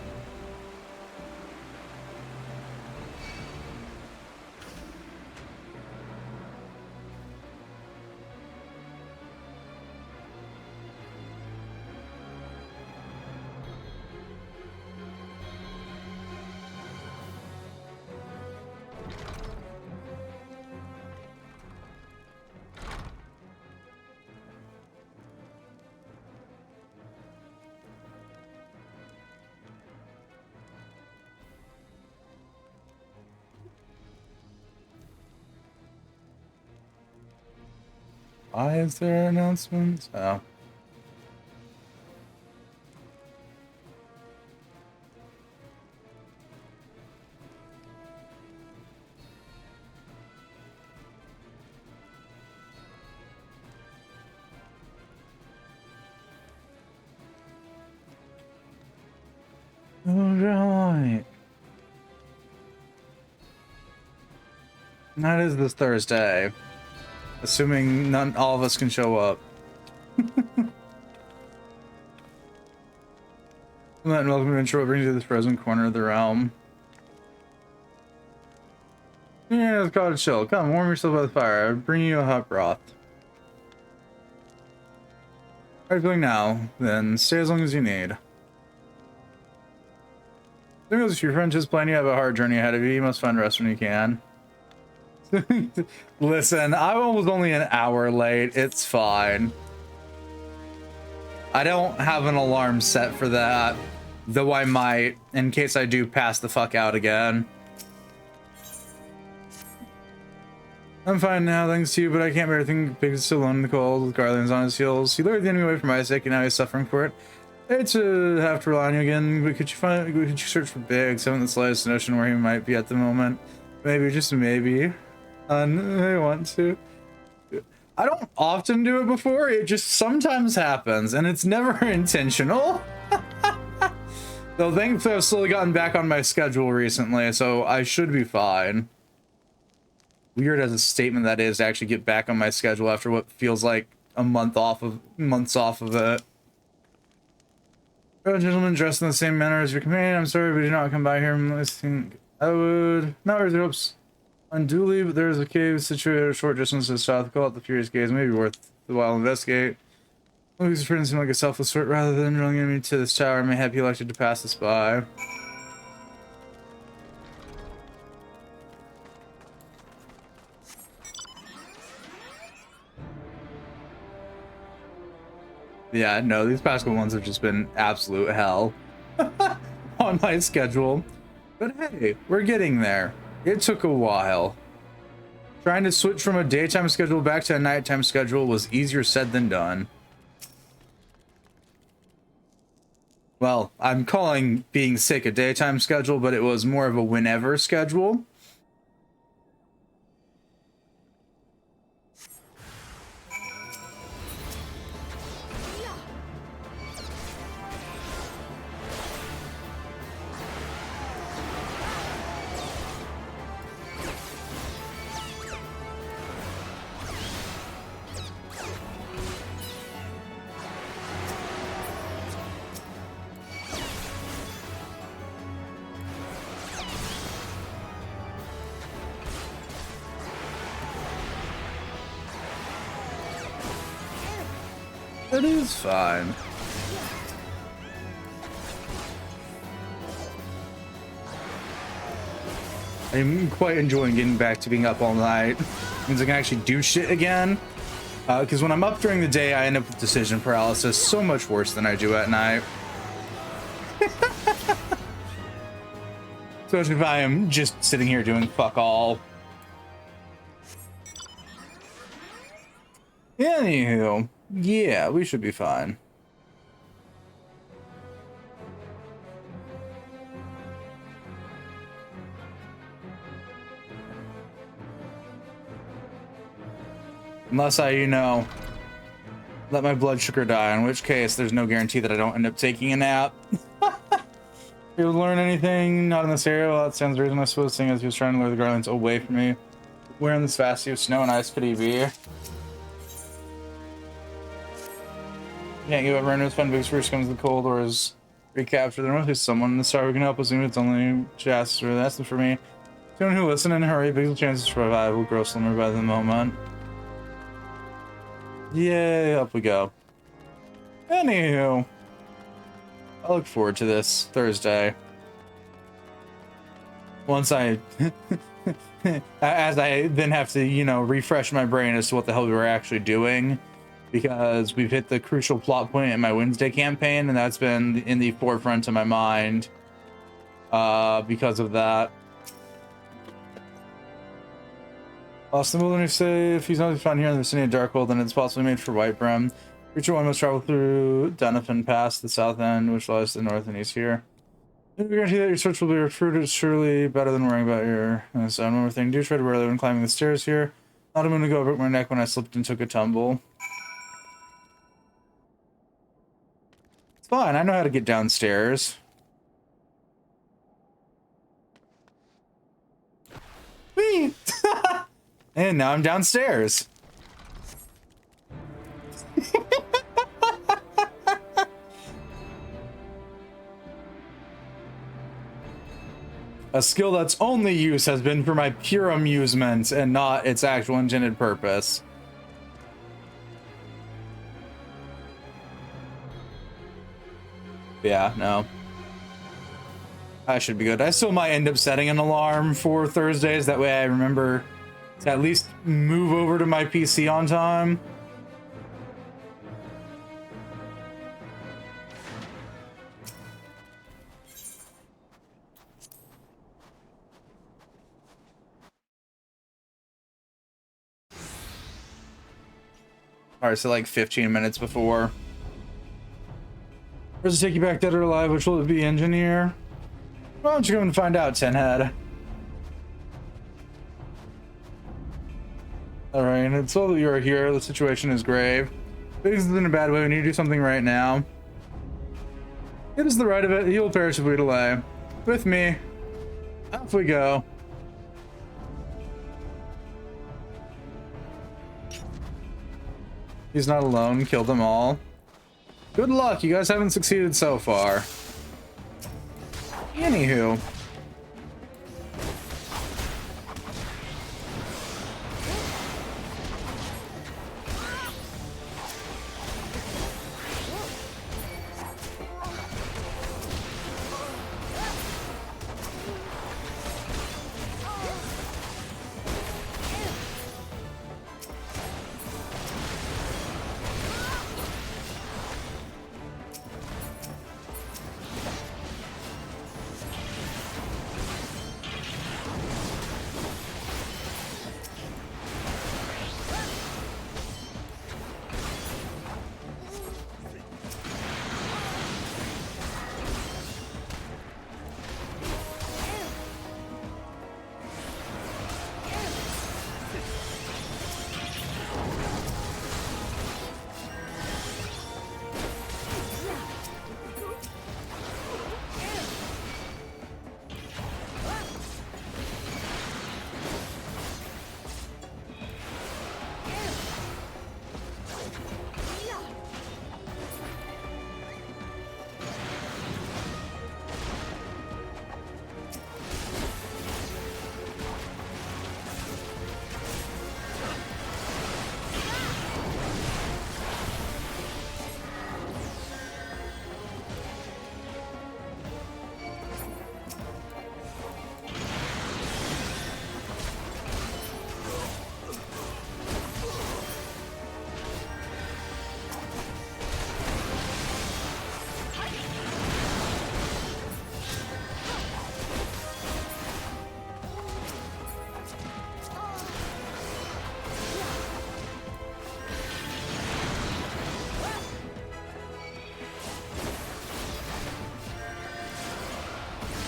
A: Why is there announcements? Oh. All right. That is this Thursday. Assuming all of us can show up. Welcome to Adventure will bring you to this frozen corner of the realm. Yeah, it's called chill. Come, warm yourself by the fire. I'll bring you a hot broth. How are you feeling now? Then stay as long as you need. I think if your friend just plan, you have a hard journey ahead of you. You must find rest when you can. Listen, I was only an hour late. It's fine. I don't have an alarm set for that, though I might, in case I do pass the fuck out again. I'm fine now, thanks to you, but I can't bear thinking Biggs is still alone in the cold with Garlands on his heels. He lured the enemy away from Isaac, and now he's suffering for it. I hate to have to rely on you again, but could you search for Biggs? I haven't the slightest notion where he might be at the moment. Maybe, just maybe. I want to. I don't often do it before, it just sometimes happens, and it's never intentional. Though thankfully I've slowly gotten back on my schedule recently, so I should be fine. Weird as a statement that is to actually get back on my schedule after what feels like a months off of it. Oh, gentlemen dressed in the same manner as your companion, I'm sorry, but do not come by here. I would not raise your hopes unduly, but there is a cave situated a short distance to the south. Call it the Furious Gaze. Maybe worth the while investigate. Looks friend seem like a selfless sort. Rather than drawing enemy to this tower, may have you elected to pass us by. Yeah, no, these past couple ones have just been absolute hell on my schedule. But hey, we're getting there. It took a while. Trying to switch from a daytime schedule back to a nighttime schedule was easier said than done. Well, I'm calling being sick a daytime schedule, but it was more of a whenever schedule. It is fine. I'm quite enjoying getting back to being up all night. Means I can actually do shit again. Because when I'm up during the day, I end up with decision paralysis so much worse than I do at night. Especially if I am just sitting here doing fuck all. Anywho, yeah, we should be fine. Unless I, you know, let my blood sugar die, in which case there's no guarantee that I don't end up taking a nap. You learn anything? Not in this area? Well, that sounds reasonable, I suppose, seeing as he was trying to lure the garlands away from me. Where in this vast sea of snow and ice could he be? Can't give up running with fun, big first comes the cold, or is recaptured. There must be someone in the star who can help us, even if it's only just or that's for me. Someone who listen and hurry, big chances for revival grow slimmer by the moment. Yay, up we go. Anywho, I look forward to this Thursday. Once I, as I then have to, you know, refresh my brain as to what the hell we were actually doing, because we've hit the crucial plot point in my Wednesday campaign, and that's been in the forefront of my mind because of that. Lost in the wilderness, say if he's not found here in the vicinity of Darkhold, then it's possibly made for Whitebrim. Creature one must travel through Dunafin Pass, the south end, which lies to the north and east here. I guarantee that your search will be recruited surely better than worrying about your sound. One more thing, do try to wear when climbing the stairs here. Not a moment ago, I broke my neck when I slipped and took a tumble. It's fine, I know how to get downstairs. Whee! And now I'm downstairs. A skill that's only use has been for my pure amusement and not its actual intended purpose. Yeah, no. I should be good. I still might end up setting an alarm for Thursdays. That way I remember to at least move over to my PC on time. Alright, so like 15 minutes before. Where does it take you back, dead or alive? Which will it be, engineer? Why don't you go and find out, Tenhead? Alright, and it's all that you are here. The situation is grave. This is in a bad way. We need to do something right now. It is the right of it. He will perish if we delay. With me. Off we go. He's not alone. Killed them all. Good luck. You guys haven't succeeded so far. Anywho.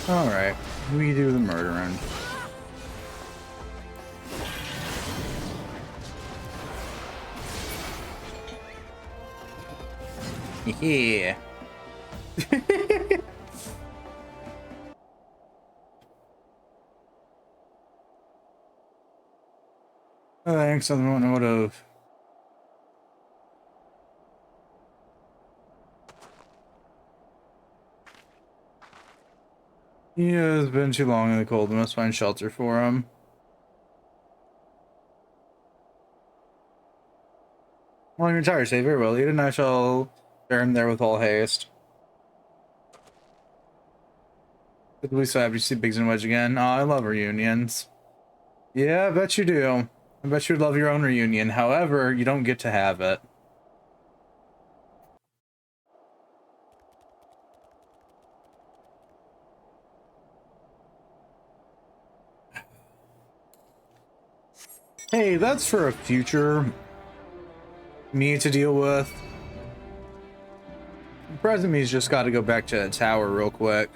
A: Alright, we do the murdering. Yeah. Thanks, I don't know what of. Yeah, it's been too long in the cold. We must find shelter for him. Well, you're tired, say very well. Eat and I shall bear him there with all haste. At least I have to see Biggs and Wedge again. Oh, I love reunions. Yeah, I bet you do. I bet you'd love your own reunion. However, you don't get to have it. Hey, that's for a future me to deal with. Present me's just got to go back to the tower real quick.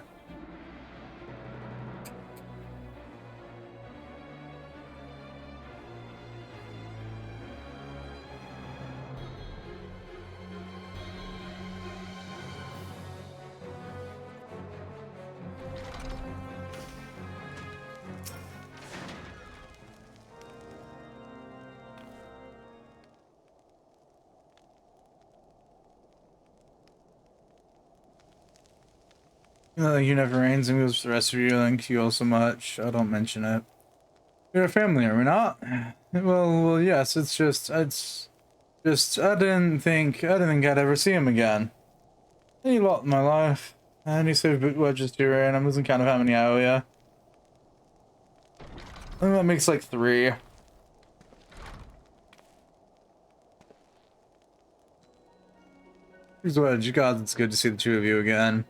A: You never rains and goes for the rest of you. Thank you all so much. I don't mention it. We're a family, are we not? Well, yes. It's just I didn't think I'd ever see him again. Any lot in my life, and he saved Wedges too, right? I'm losing count of how many I owe ya. I think that makes like 3. Here's Wedge. God, it's good to see the 2 of you again.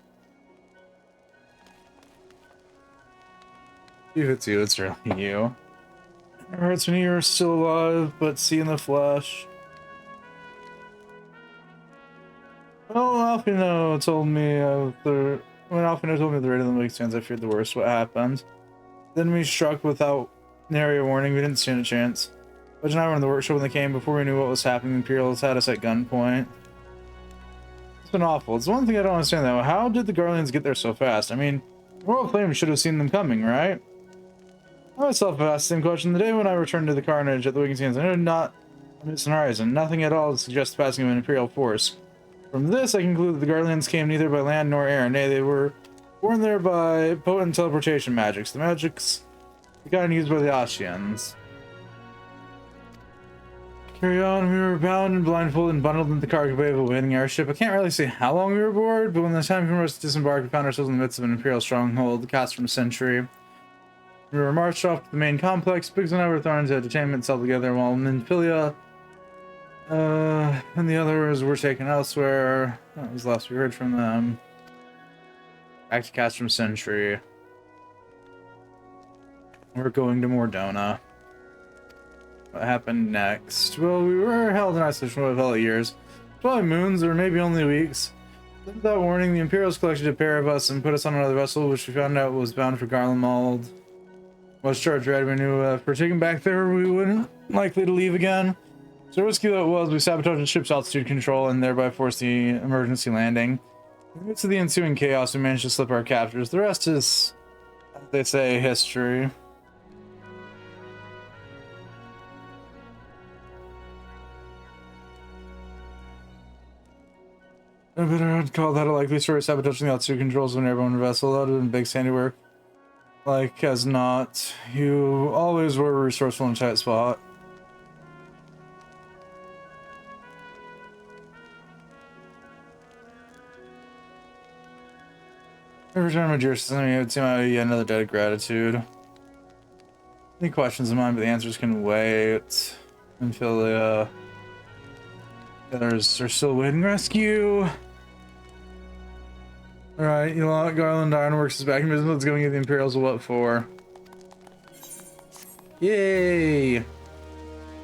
A: If it's you, it's really you. It hurts when you're still alive, but see in the flesh. Well, Alfino told me when Alfino told me the rate of the movie stands, I feared the worst. What happened? Then we struck without nary a warning. We didn't stand a chance. Budge and I were in the workshop when they came. Before we knew what was happening, the Imperials had us at gunpoint. It's been awful. It's the one thing I don't understand though. How did the Garleans get there so fast? I mean, Royal Flame should have seen them coming, right? I myself asked the same question the day when I returned to the carnage at the Wicked Sands. I did not miss an horizon. Nothing at all to suggest the passing of an Imperial force. From this, I conclude that the Garleans came neither by land nor air. Nay, they were born there by potent teleportation magics. The magics the kind used by the Ashians. Carry on, we were bound and blindfolded and bundled into the cargo bay of a waiting airship. I can't really say how long we were aboard, but when the time came for us to disembark, we found ourselves in the midst of an Imperial stronghold, cast from a century. We were marched off to the main complex. Biggs and I were thrown into entertainment cell together, while Minfilia and the others were taken elsewhere. That was the last we heard from them. Back to Castrum Century. We're going to Mordona. What happened next? Well, we were held in isolation for about years. Probably moons, or maybe only weeks. Without warning, the Imperials collected a pair of us and put us on another vessel, which we found out was bound for Garlemald. Was charged red. We knew if we're taken back there, we wouldn't likely to leave again. So risky though it was, we sabotaged the ship's altitude control and thereby forced the emergency landing. In the midst of the ensuing chaos, we managed to slip our captors. The rest is, as they say, history. I'd call that a likely story. Sabotaging the altitude controls of an airborne vessel. That would have been big sandy work. Like as not, you always were resourceful in a tight spot. Every time I drew something, it would seem I owe you another debt of gratitude. Any questions in mind, but the answers can wait until the others are still waiting rescue. Alright, you know what? Garland Ironworks is back in business. Let's go and get the Imperials what for. Yay!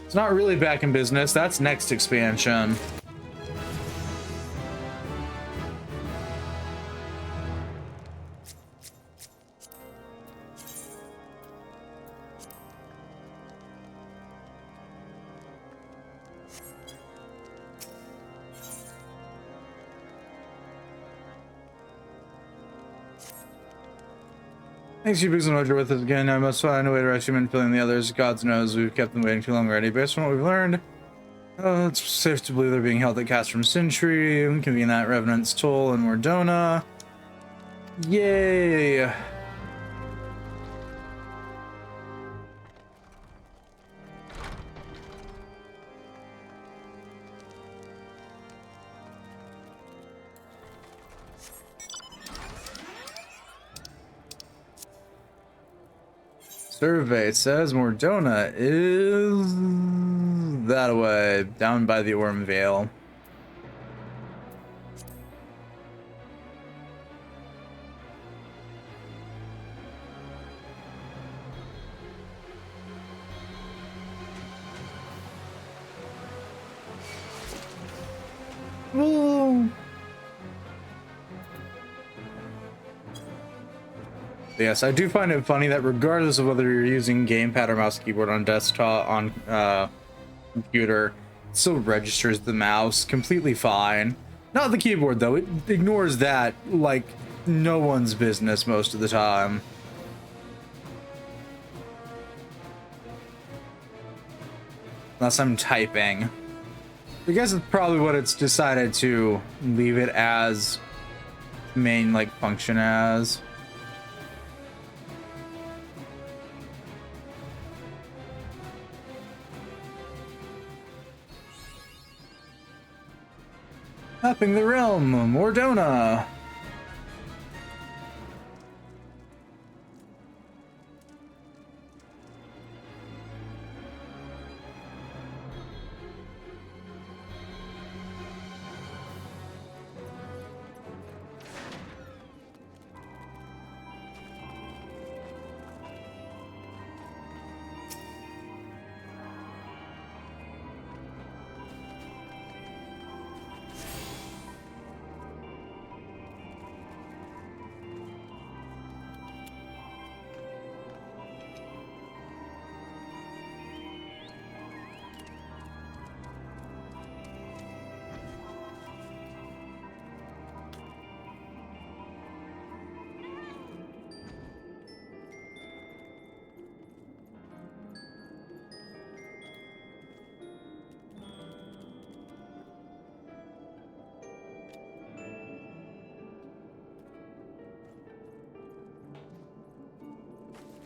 A: It's not really back in business. That's next expansion. Thanks, you being so much with us again. I must find a way to rescue men, filling the others. God knows we've kept them waiting too long already. Based on what we've learned, it's safe to believe they're being held at Castrum Sentry, convene that Revenant's Toll in Mordona. Yay! Survey says Mordona is that way, down by the Orm Vale. Whoa. Yes, I do find it funny that regardless of whether you're using gamepad or mouse keyboard on desktop, on computer, it still registers the mouse completely fine. Not the keyboard though, it ignores that like no one's business most of the time. Unless I'm typing. I guess it's probably what it's decided to leave it as main like function as. Mapping the realm, Mordona.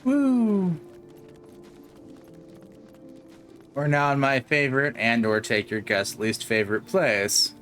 A: Woo! We're now in my favorite and or take your guess least favorite place.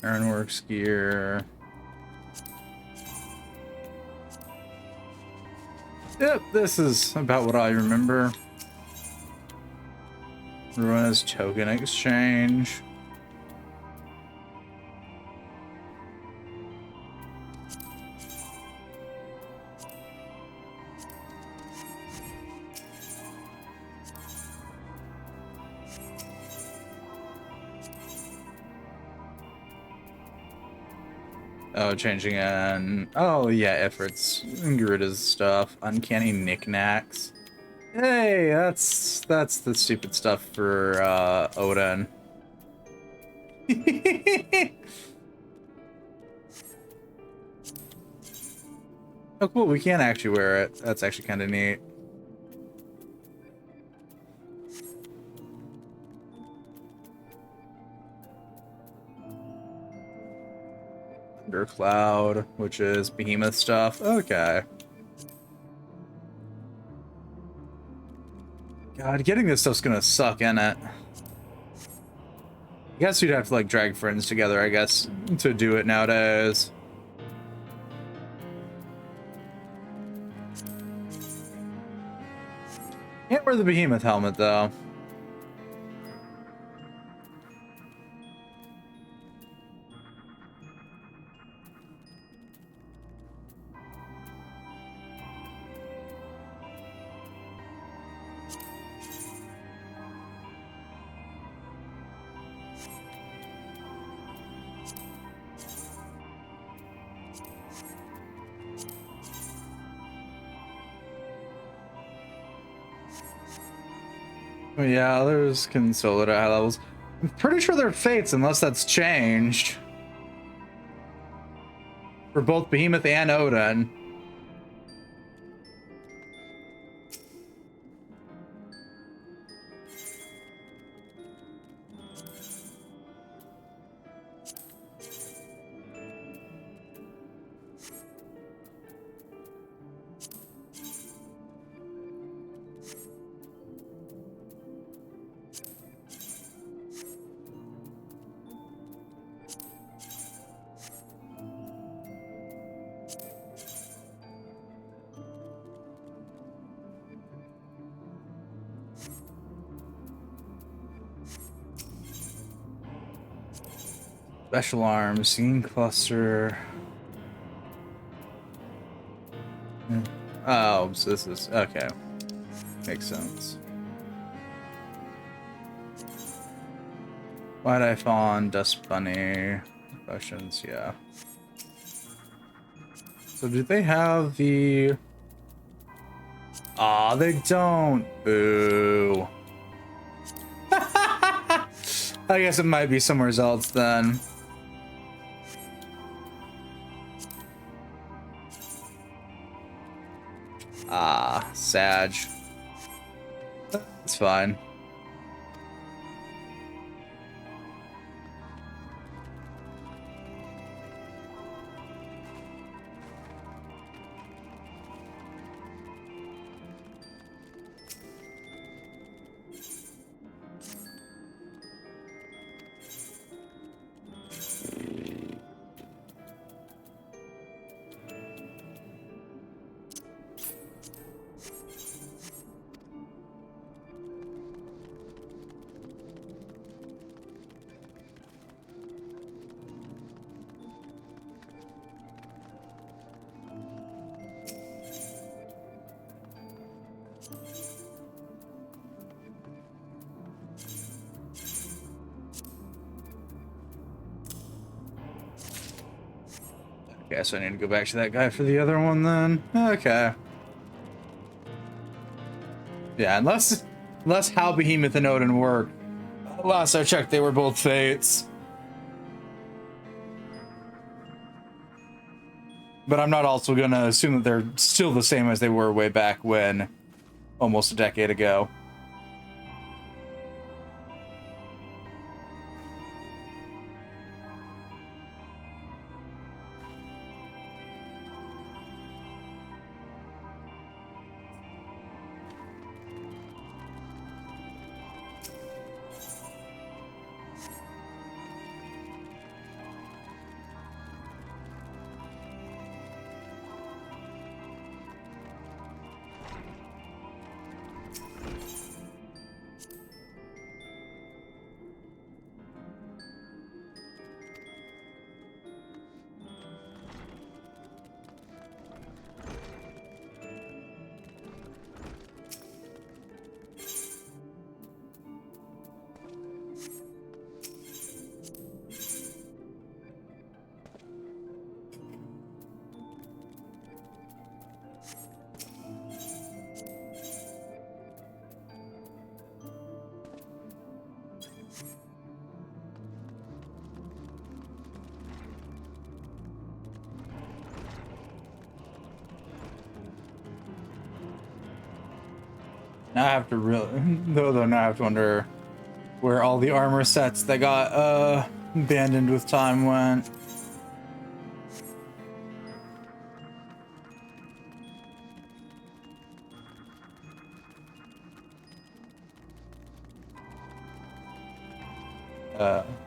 A: Ironworks gear. Yep, this is about what I remember. Ruina's token exchange. Oh, changing in. Oh, yeah, efforts. Garuda's stuff. Uncanny knickknacks. Hey, that's the stupid stuff for Odin. Oh, cool. We can actually wear it. That's actually kind of neat. Cloud, which is behemoth stuff. Okay. God, getting this stuff's gonna suck, innit? I guess you'd have to like drag friends together, I guess, to do it nowadays. Can't wear the behemoth helmet though. Yeah, others can solo at high levels. I'm pretty sure they're fates unless that's changed. For both Behemoth and Odin. Special arms, scene cluster. Oh, so this is okay. Makes sense. Wide-Eye Fawn, Dust Bunny, questions, yeah. So do they have the... Aw, they don't. Boo. I guess it might be somewhere else then. Ah, Sag. It's fine. Okay, so I need to go back to that guy for the other one then. Okay. Yeah, unless how Behemoth and Odin work. Last I checked, they were both fates. But I'm not also gonna assume that they're still the same as they were way back when, almost a decade ago. Now I have to really, though now I have to wonder where all the armor sets that got abandoned with time went.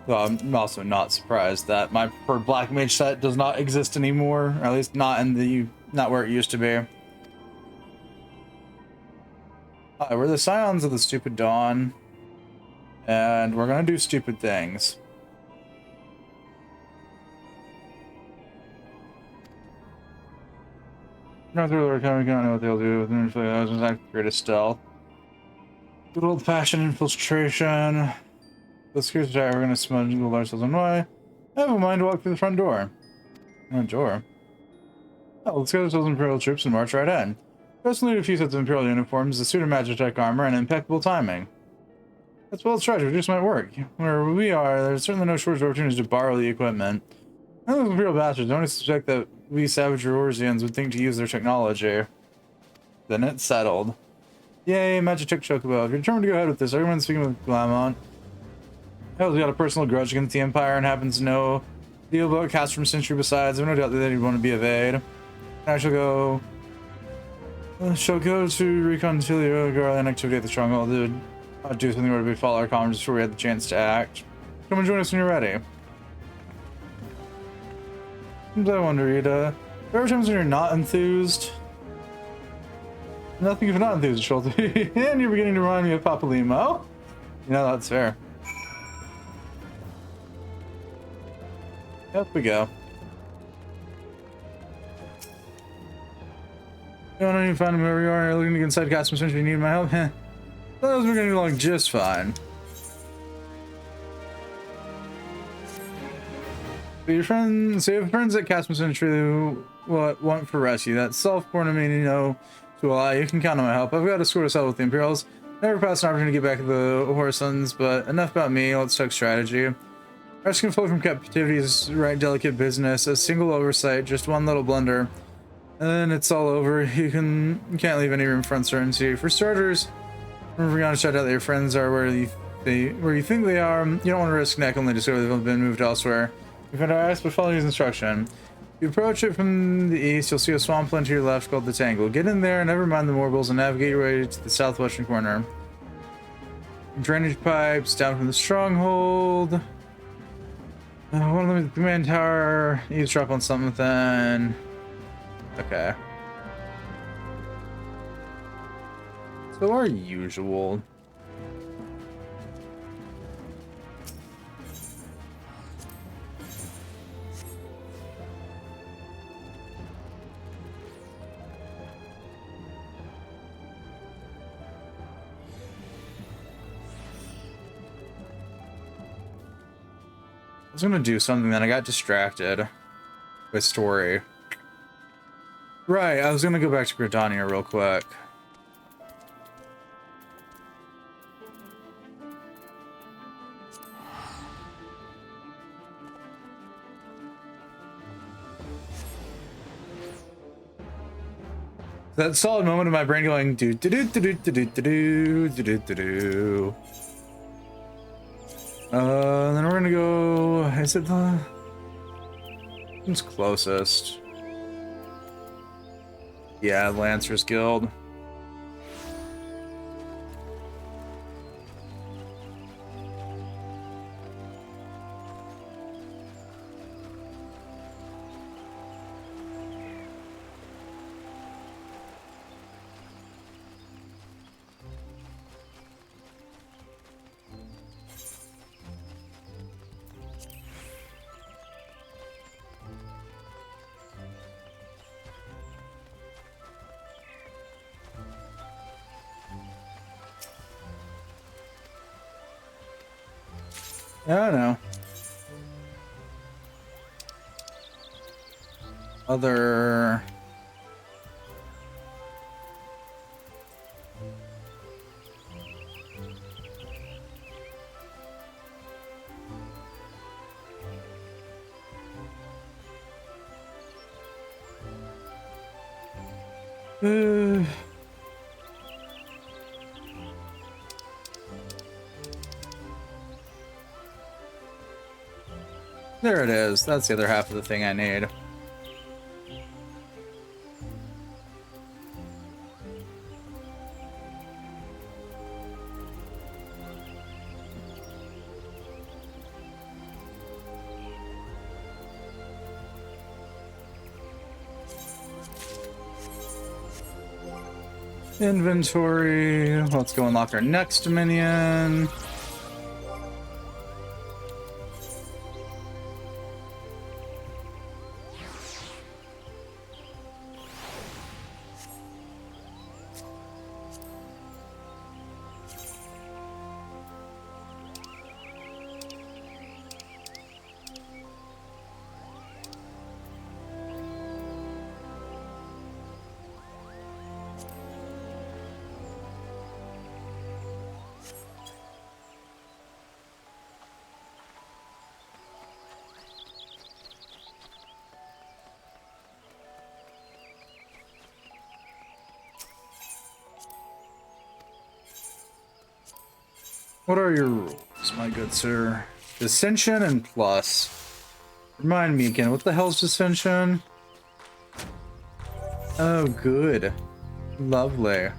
A: Well, I'm also not surprised that my Black Mage set does not exist anymore, or at least not where it used to be. We're the Scions of the Stupid Dawn, and we're gonna do stupid things. North Ruler coming, don't know what they'll do. That was like greatest stealth. Good old fashioned infiltration. The security tower, we're gonna smuggle ourselves on way. I have a mind to walk through the front door. Door. Oh, let's get ourselves Imperial troops and march right in. Just need a few sets of Imperial uniforms, a suit of Magitech armor, and impeccable timing. That's well strategy. It just might work. Where we are, there's certainly no shortage of opportunities to borrow the equipment. None of those imperial bastards don't suspect that we savage Eorzeans would think to use their technology. Then it's settled. Yay, Magitek Chocobo. If you're determined to go ahead with this, I recommend speaking with Glamont. Hell's got a personal grudge against the Empire and happens to know deal about cast from Century besides. I've no doubt that he'd want to be evade. I shall go to recon Tilio activity at the Stronghold. Dude, I'll do something where we follow our comms before we had the chance to act. Come and join us when you're ready. I wonder, Ida. There are times when you're not enthused. Nothing if you're not enthused, Schulte. And you're beginning to remind me of Papa Limo. You know, that's fair. Up we go. You want to find where we are? You're looking to get inside Cosmos Century. You need my help? Heh. Those we're getting along just fine. But your friends, so you have friends at Cosmos Century who want for rescue. That's self-born, I mean, you know, to allow you can count on my help. I've got to sort us out with the Imperials. Never passed an opportunity to get back to the Horsons, but enough about me. Let's talk strategy. Rescuing flow from captivity is right delicate business. A single oversight, just one little blunder, and then it's all over. You can't leave any room for uncertainty. For starters, remember to shout out that your friends are where you think they are. You don't want to risk neck only to discover they've been moved elsewhere. You find our eyes, but follow his instruction. If you approach it from the east, you'll see a swampland to your left called the Tangle. Get in there, never mind the Morgles, and navigate your way to the southwestern corner. Drainage pipes down from the stronghold. One of the command tower. Eavesdrop on something. Okay. So our usual. I was gonna do something, then I got distracted with story. Right, I was gonna go back to Gridania real quick. That solid moment of my brain going do do do do do do do do do do do. Then we're gonna go. Is it the? Who's closest? Yeah, Lancers Guild. I know. Other... There it is. That's the other half of the thing I need. Inventory. Let's go unlock our next minion. What are your rules, my good sir? Dissension and plus. Remind me again, what the hell's dissension? Oh, good. Lovely.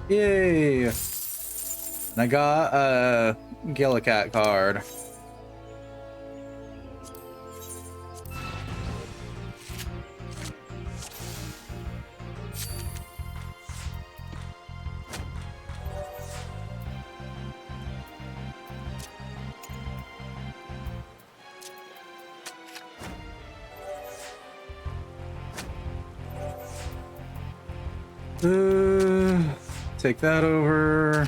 A: Yay! And I got a Gillicat card. Take that over.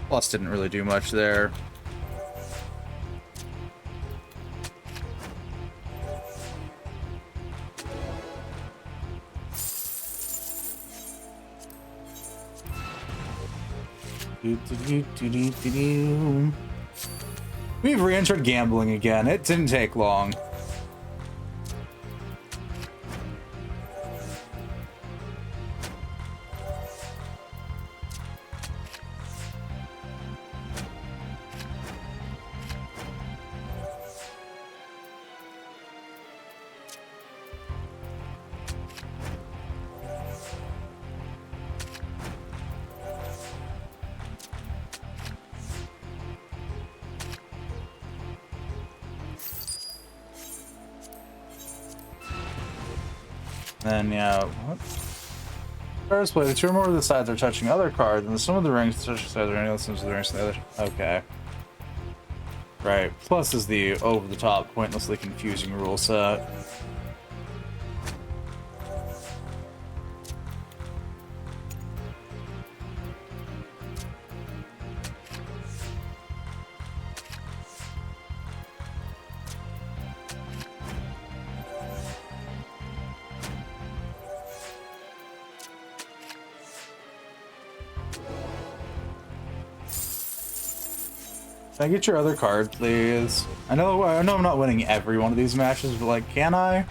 A: Plus didn't really do much there. We've re-entered gambling again. It didn't take long. Then, yeah, what? First play, the two or more of the sides are touching other cards, and the sum of the rings touching sides are any of the sums of the rings of the other. Okay. Right. Plus is the over-the-top, pointlessly confusing rule set. Can I get your other card, please? I know I'm not winning every one of these matches, but like, can I?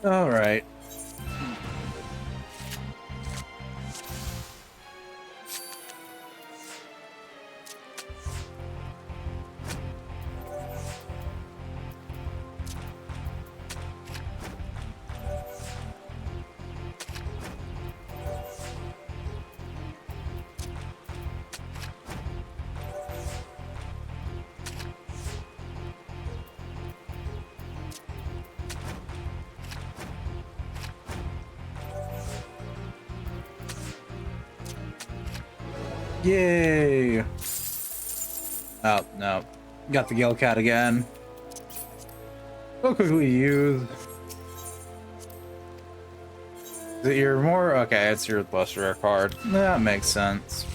A: All right. Yay! Oh, no. Got the Gillicat again. So quickly use. Is it your more? Okay, it's your less rare card. That makes sense.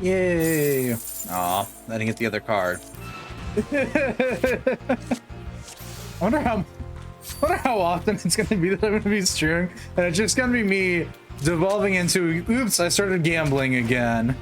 A: Yay! Aw, I didn't get the other card. I wonder how often it's gonna be that I'm gonna be streaming, and it's just gonna be me devolving into, oops, I started gambling again.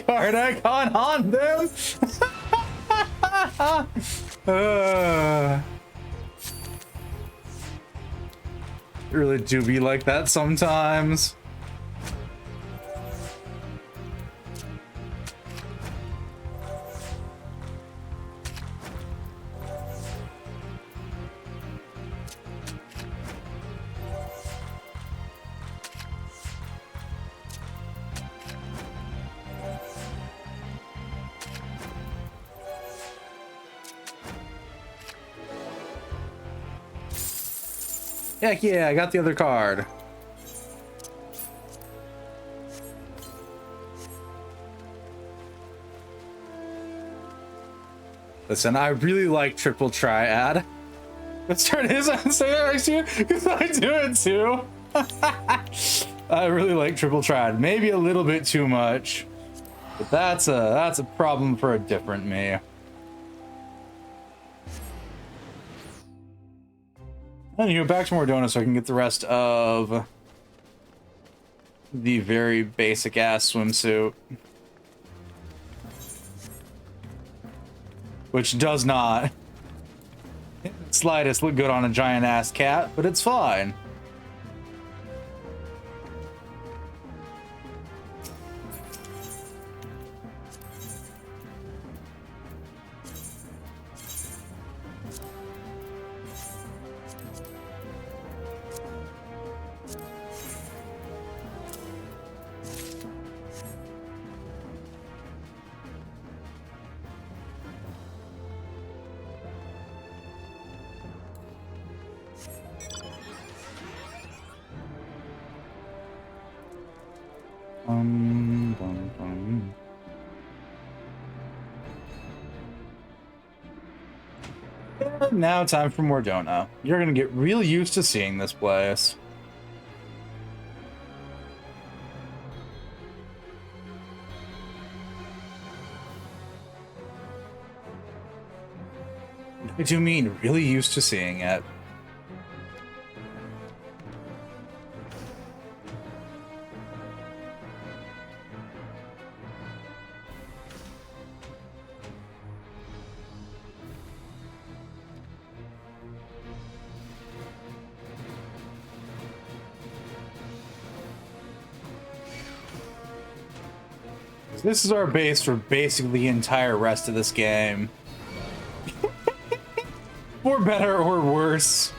A: Card icon on them. It really do be like that sometimes. Heck yeah, I got the other card. Listen, I really like triple triad. Let's turn his on say that next to you, because I do it too. I really like triple triad. Maybe a little bit too much, but that's a problem for a different me. Anyway, back to more donuts so I can get the rest of the very basic ass swimsuit. Which does not slightest look good on a giant ass cat, but it's fine. Now time for more donut. You're gonna get real used to seeing this place. I do mean really used to seeing it. This is our base for basically the entire rest of this game. For better or worse.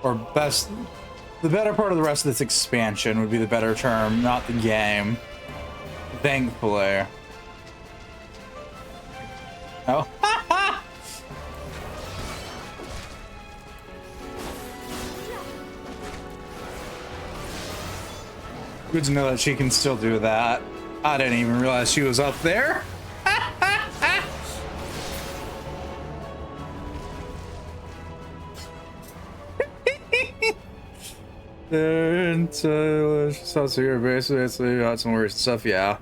A: Or best, the better part of the rest of this expansion would be the better term, not the game. Thankfully. Oh. Good to know that she can still do that. I didn't even realize she was up there. So you're basically got some weird stuff, yeah.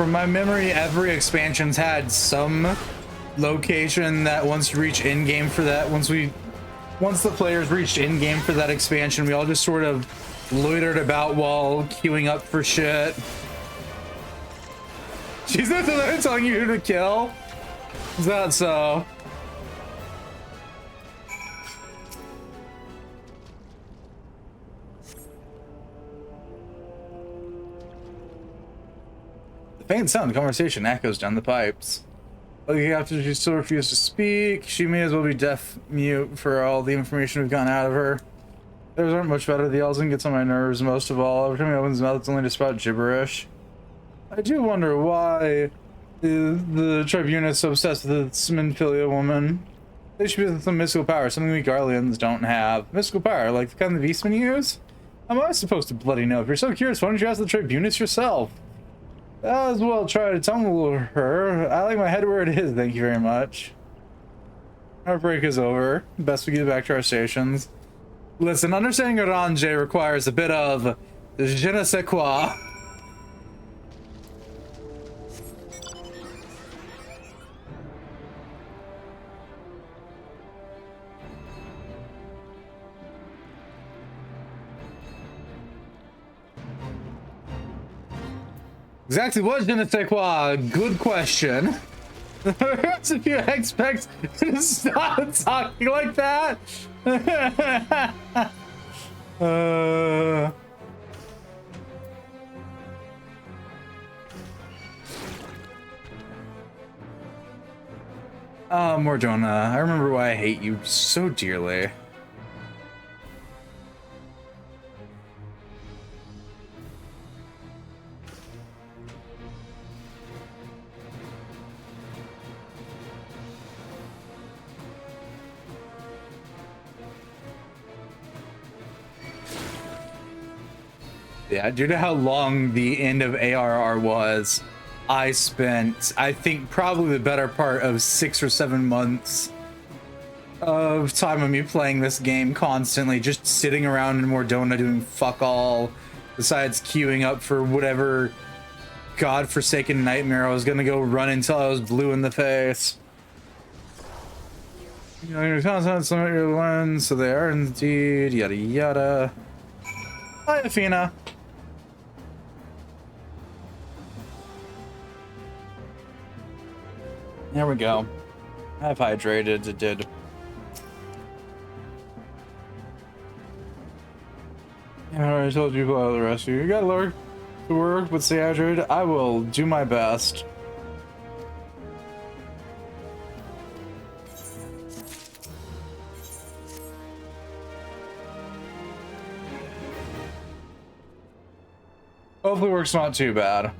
A: From my memory, every expansion's had some location that once you reach in-game for that, once the players reached in-game for that expansion, we all just sort of loitered about while queuing up for shit. She's not telling you who to kill? Is that so? The faint sound of conversation echoes down the pipes. Looking after she still refused to speak, she may as well be deaf mute for all the information we've gotten out of her. Those aren't much better. The yelling gets on my nerves most of all. Every time he opens his mouth, it's only just about gibberish. I do wonder why the Tribune is so obsessed with this Minfilia woman. They should be with some mystical power, something we Garleans don't have. Mystical power, like the kind the Beastmen use? How am I supposed to bloody know? If you're so curious, why don't you ask the Tribunus yourself? As well try to tumble her. I like my head where it is, thank you very much. Our break is over. Best we get back to our stations. Listen, understanding Orange requires a bit of je ne sais quoi. Exactly what je ne sais quoi? Good question. If you expect to stop talking like that. Mordona, I remember why I hate you so dearly. Yeah, due to how long the end of ARR was, I spent, I think, probably the better part of 6 or 7 months of time of me playing this game constantly, just sitting around in Mordona doing fuck all, besides queuing up for whatever godforsaken nightmare I was gonna go run until I was blue in the face. You know, your contents limit your lens, so they are indeed, yada yada. Hi, Athena. There we go. I've hydrated, it did. Yeah, I already told you about the rest of you. You gotta learn to work, but stay hydrated. I will do my best. Hopefully work's not too bad.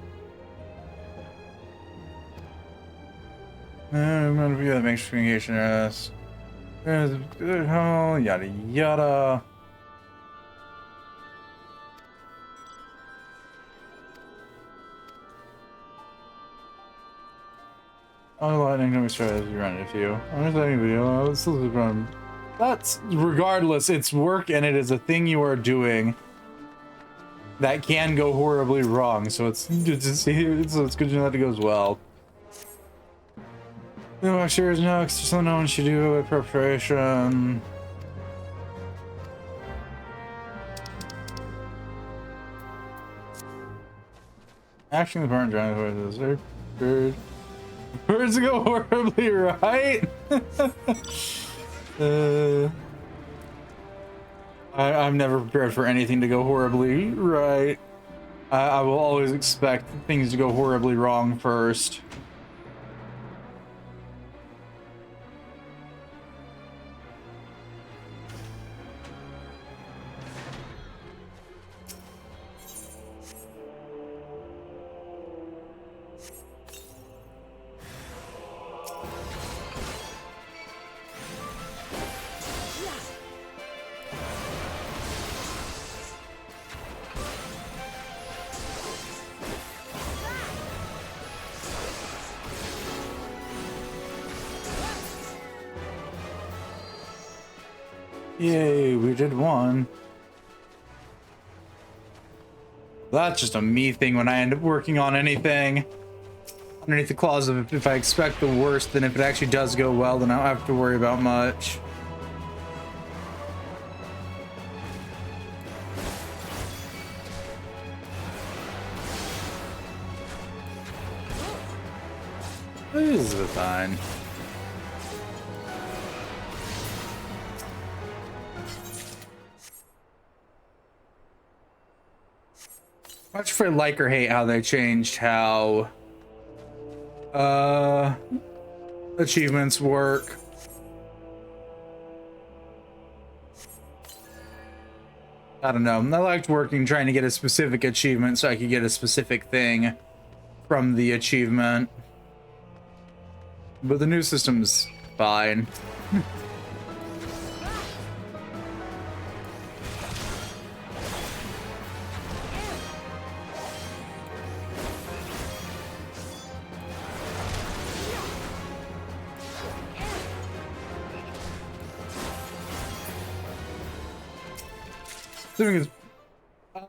A: I'm gonna be that makes communication as yada yada. Oh, lightning can be started as you run it if you. I'm just video. That's regardless, it's work and it is a thing you are doing that can go horribly wrong. So it's good to see. So it's good to know that it goes well. No, sure is next. So no one should do a preparation. Actually, the burn giant horses are bird. Birds go horribly right. I'm never prepared for anything to go horribly right. I will always expect things to go horribly wrong first. Yay, we did one. That's just a me thing when I end up working on anything. underneath the clause of if I expect the worst, then if it actually does go well, then I don't have to worry about much. This is fine. Much for like or hate how they changed how achievements work. I don't know. I liked trying to get a specific achievement so I could get a specific thing from the achievement. But the new system's fine.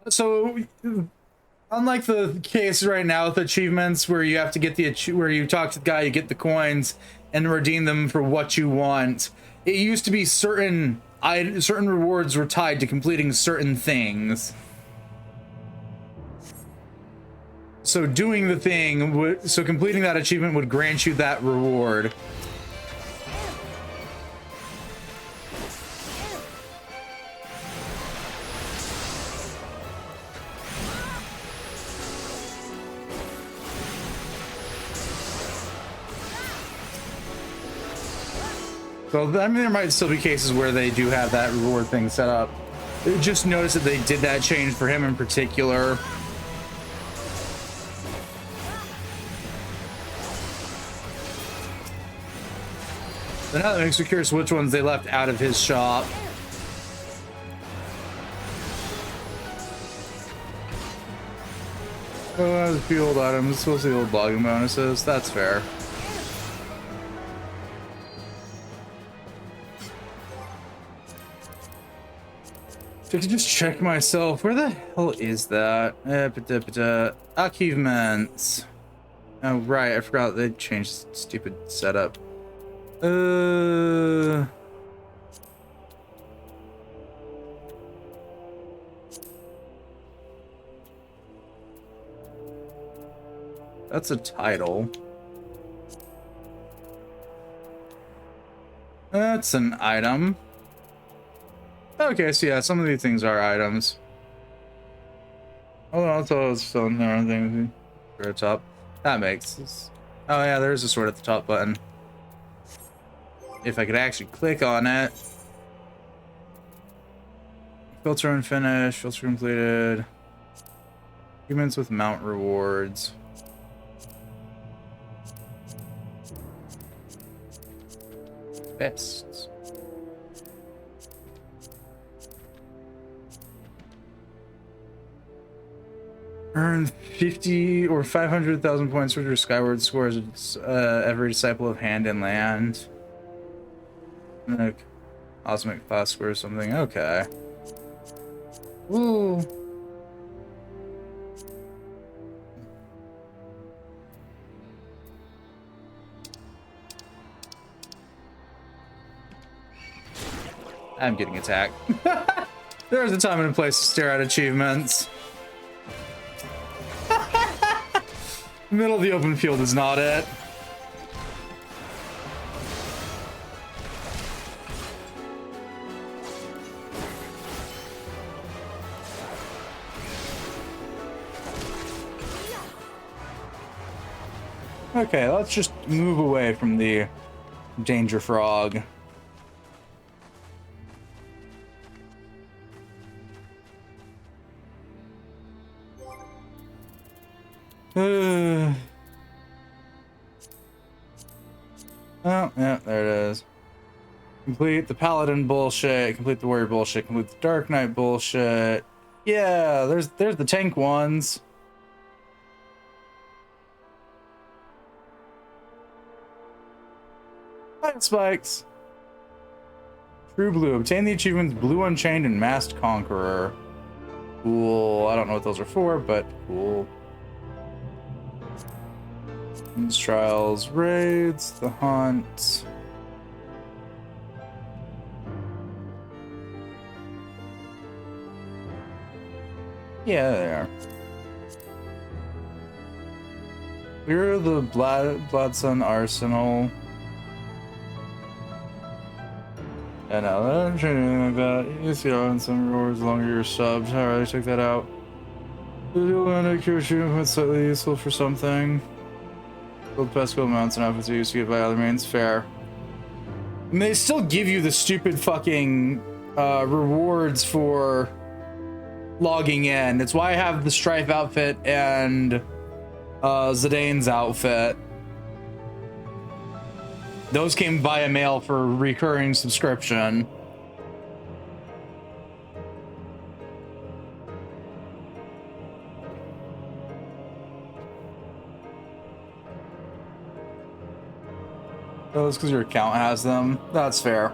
A: So, unlike the case right now with achievements where you have to get where you talk to the guy, you get the coins and redeem them for what you want, it used to be certain rewards were tied to completing certain things. So doing the thing so completing that achievement would grant you that reward. So, I mean, there might still be cases where they do have that reward thing set up. Just notice that they did that change for him in particular. So now that makes me curious which ones they left out of his shop. Oh, that's field items. Supposed to be old logging bonuses. That's fair. I could just check myself. Where the hell is that? Achievements. Oh, right. I forgot they changed the stupid setup. That's a title. That's an item. Okay, so yeah, some of these things are items. Oh, I thought it was still in there. Things at the top. That makes sense. Oh yeah, there's a sword at the top button. If I could actually click on it. Filter and finish. Filter completed. Humans with mount rewards. Bests. Earn 50 or 500,000 points for your skyward scores. Every disciple of hand and land. Like, cosmic class score or something. Okay. Ooh. I'm getting attacked. There's a time and a place to stare at achievements. Middle of the open field is not it. Okay, let's just move away from the danger frog. Oh, yeah, there it is. Complete the paladin bullshit, complete the warrior bullshit, complete the dark knight bullshit. Yeah, there's the tank ones. Hi, Spikes. True Blue. Obtain the achievements Blue Unchained and Masked Conqueror. Cool. I don't know what those are for, but cool. These trials, raids, the hunt. Yeah, they are. Clear the Bloodsun Arsenal. And now that I'm training like that, you see on some rewards longer your subs. Alright, check that out. You'll end up shooting with slightly useful for something. Build pesco mounts and outfits are used to get by other means. Fair. And they still give you the stupid fucking rewards for logging in. It's why I have the Strife outfit and Zidane's outfit. Those came via mail for recurring subscription. Oh, it's because your account has them. That's fair.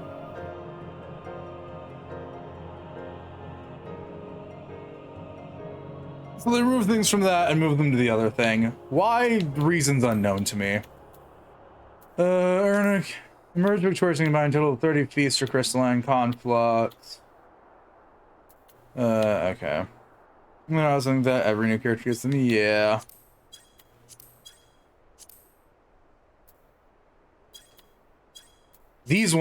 A: So they remove things from that and move them to the other thing. Why? Reasons unknown to me. Emerge victorious and combine total of 30 feasts or crystalline conflux. Okay. I was thinking that every new character gets them. Yeah. These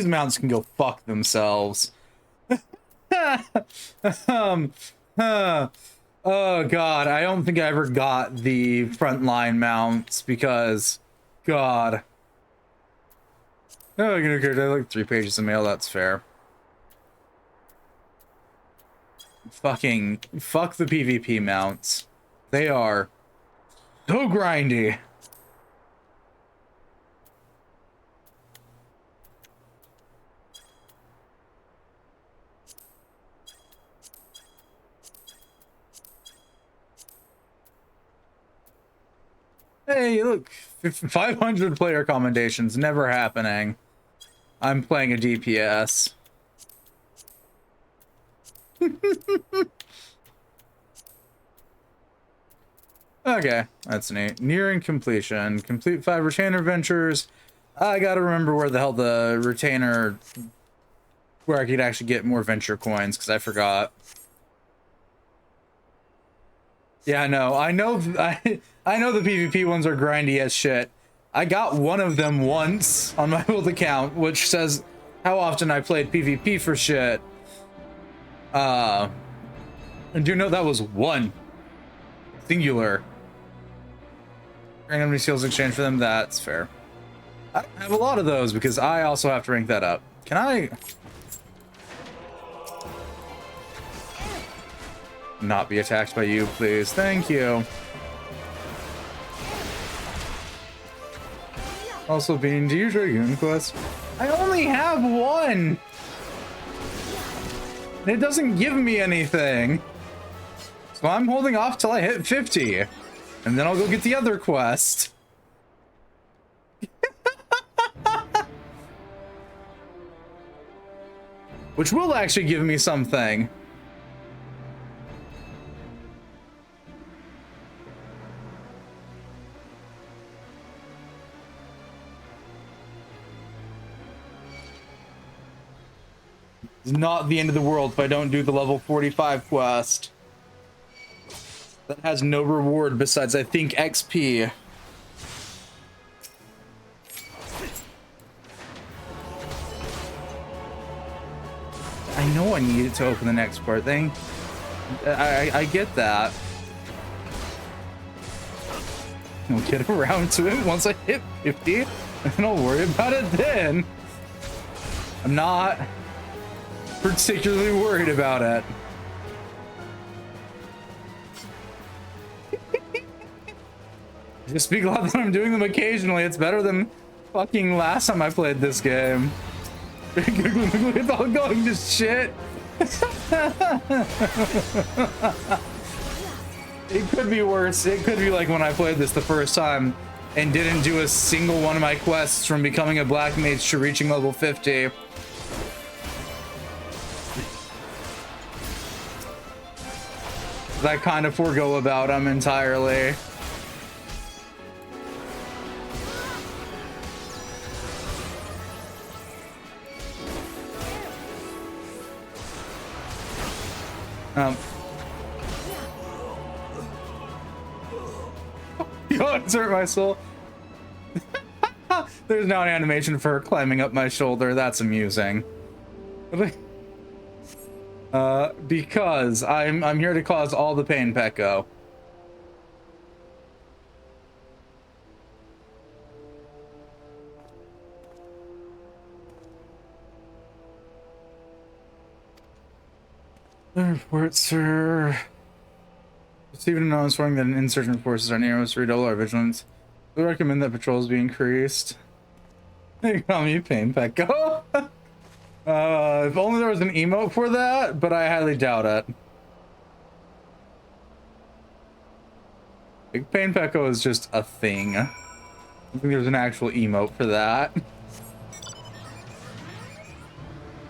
A: mounts can go fuck themselves. Oh god, I don't think I ever got the frontline mounts because, god. Oh, you know, like 3 pages of mail, that's fair. Fuck the PvP mounts. They are so grindy. Hey, look, 500 player commendations, never happening. I'm playing a DPS. Okay, that's neat. Nearing completion. Complete 5 retainer ventures. I gotta remember where the hell the retainer... where I could actually get more venture coins, because I forgot. Yeah, no, I know the PvP ones are grindy as shit. I got one of them once on my old account, which says how often I played PvP for shit. And do you know that was one. Singular. Randomly skills exchange for them, that's fair. I have a lot of those because I also have to rank that up. Can I... not be attacked by you, please? Thank you. Also, Bean, do you Dragoon quest? I only have one! It doesn't give me anything. So I'm holding off till I hit 50. And then I'll go get the other quest. Which will actually give me something. It's not the end of the world if I don't do the level 45 quest. That has no reward besides, I think, XP. I know I need it to open the next part thing. I get that. I'll get around to it once I hit 50, and I'll worry about it then. I'm not particularly worried about it. Just be glad that I'm doing them occasionally. It's better than fucking last time I played this game. It's all going to shit. It could be worse. It could be like when I played this the first time and didn't do a single one of my quests from becoming a black mage to reaching level 50. I kind of forego about them entirely. Um, you always hurt my soul. There's now an animation for her climbing up my shoulder. That's amusing. Because I'm here to cause all the pain, Pecco. Report, sir. Receiving an anonymous warning that an insurgent forces are near us. Redouble our vigilance. We recommend that patrols be increased. They call me Pain Pecco. If only there was an emote for that, but I highly doubt it. Like, Pain Pecco is just a thing. I don't think there's an actual emote for that.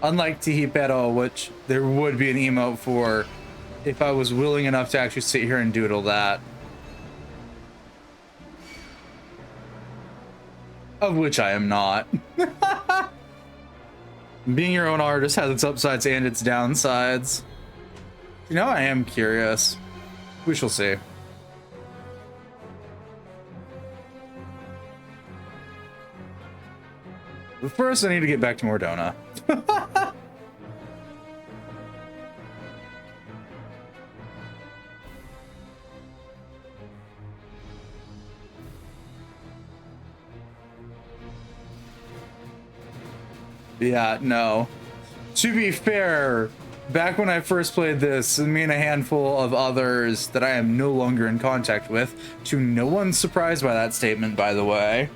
A: Unlike Tihipero, which there would be an emote for if I was willing enough to actually sit here and doodle that. Of which I am not. Being your own artist has its upsides and its downsides. You know, I am curious. We shall see. But first, I need to get back to Mordona. Yeah, no. To be fair, back when I first played this, me and a handful of others that I am no longer in contact with, to no one's surprise by that statement, by the way,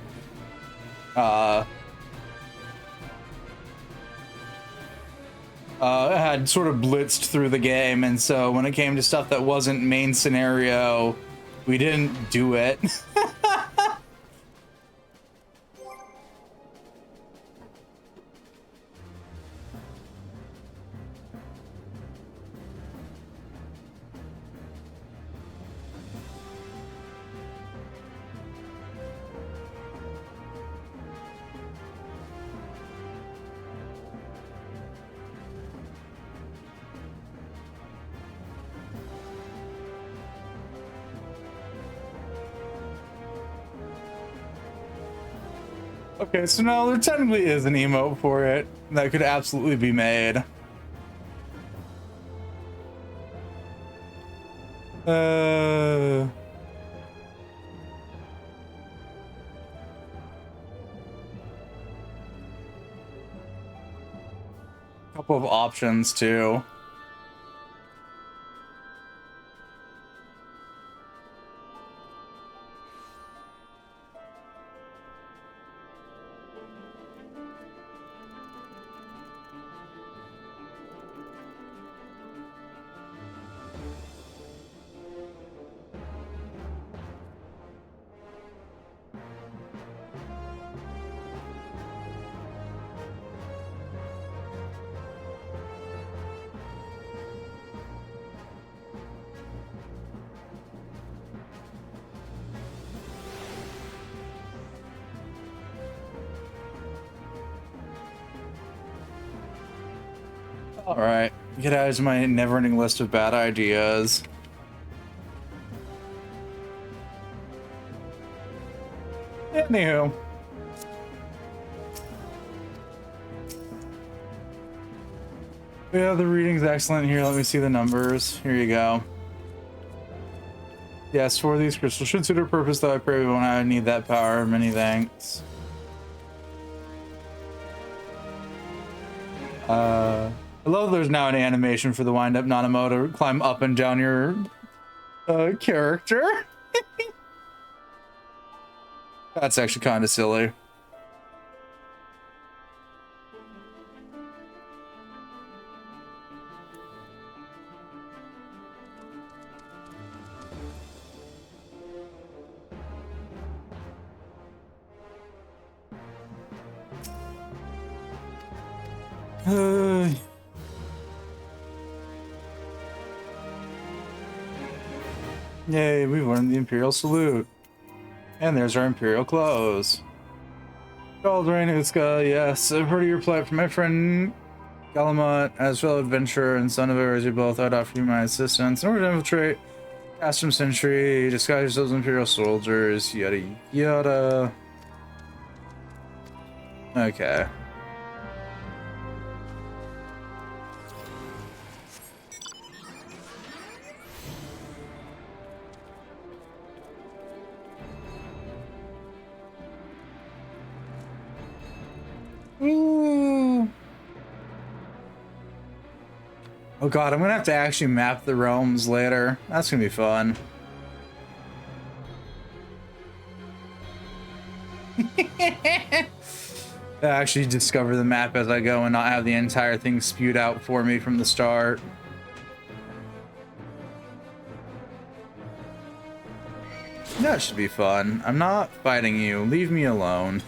A: had sort of blitzed through the game, and so when it came to stuff that wasn't main scenario, we didn't do it. Okay, so now there technically is an emote for it that could absolutely be made. Couple of options too. All right, get out of my never-ending list of bad ideas. Anywho. Yeah, the reading's excellent. Here, let me see the numbers. Here you go. Yes, for these crystals should suit our purpose, though I pray we won't need that power. Many thanks. I love there's now an animation for the wind-up Nanamo to climb up and down your character. That's actually kind of silly. Yay, we've learned the Imperial Salute. And there's our Imperial clothes. Gold Rain Uska, yes, I've heard of your plight from my friend Galamut, as fellow adventurer and son of Ares, you both, I'd offer you my assistance in order to infiltrate Castrum Sentry, disguise yourselves as Imperial soldiers, yada yada. Okay. Ooh. Oh god, I'm gonna have to actually map the realms later. That's gonna be fun. I actually discover the map as I go and not have the entire thing spewed out for me from the start. That should be fun. I'm not fighting you. Leave me alone.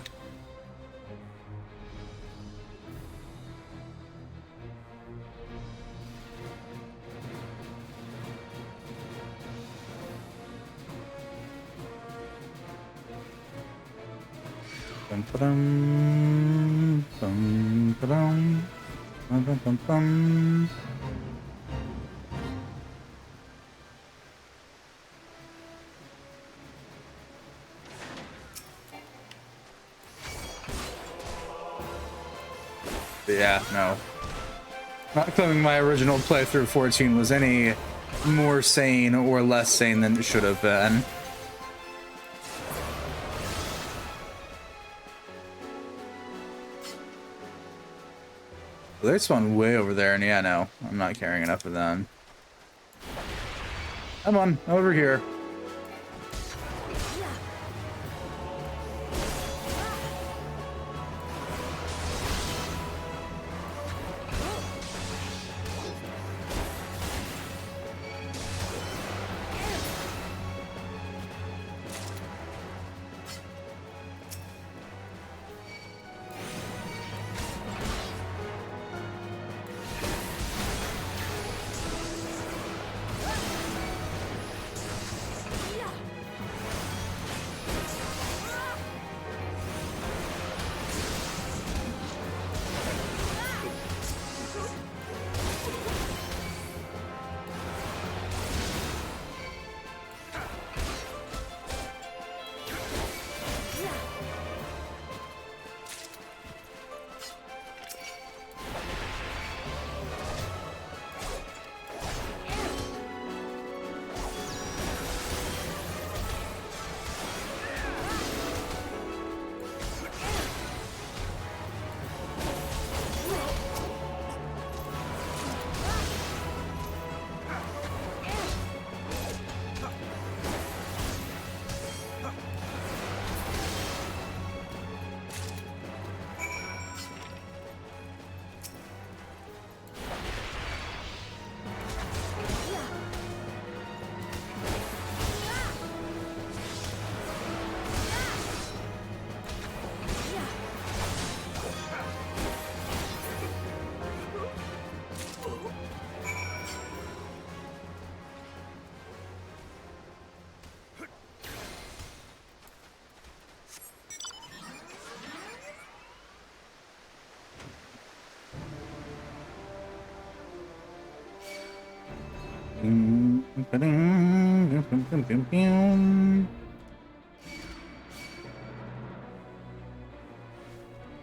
A: Bum, ba-dum, bum, ba-dum, bum, bum, bum, bum. Yeah, no. Not claiming my original playthrough 14 was any more sane or less sane than it should have been. They spawn way over there, and yeah, no, I'm not carrying enough of them. Come on, over here.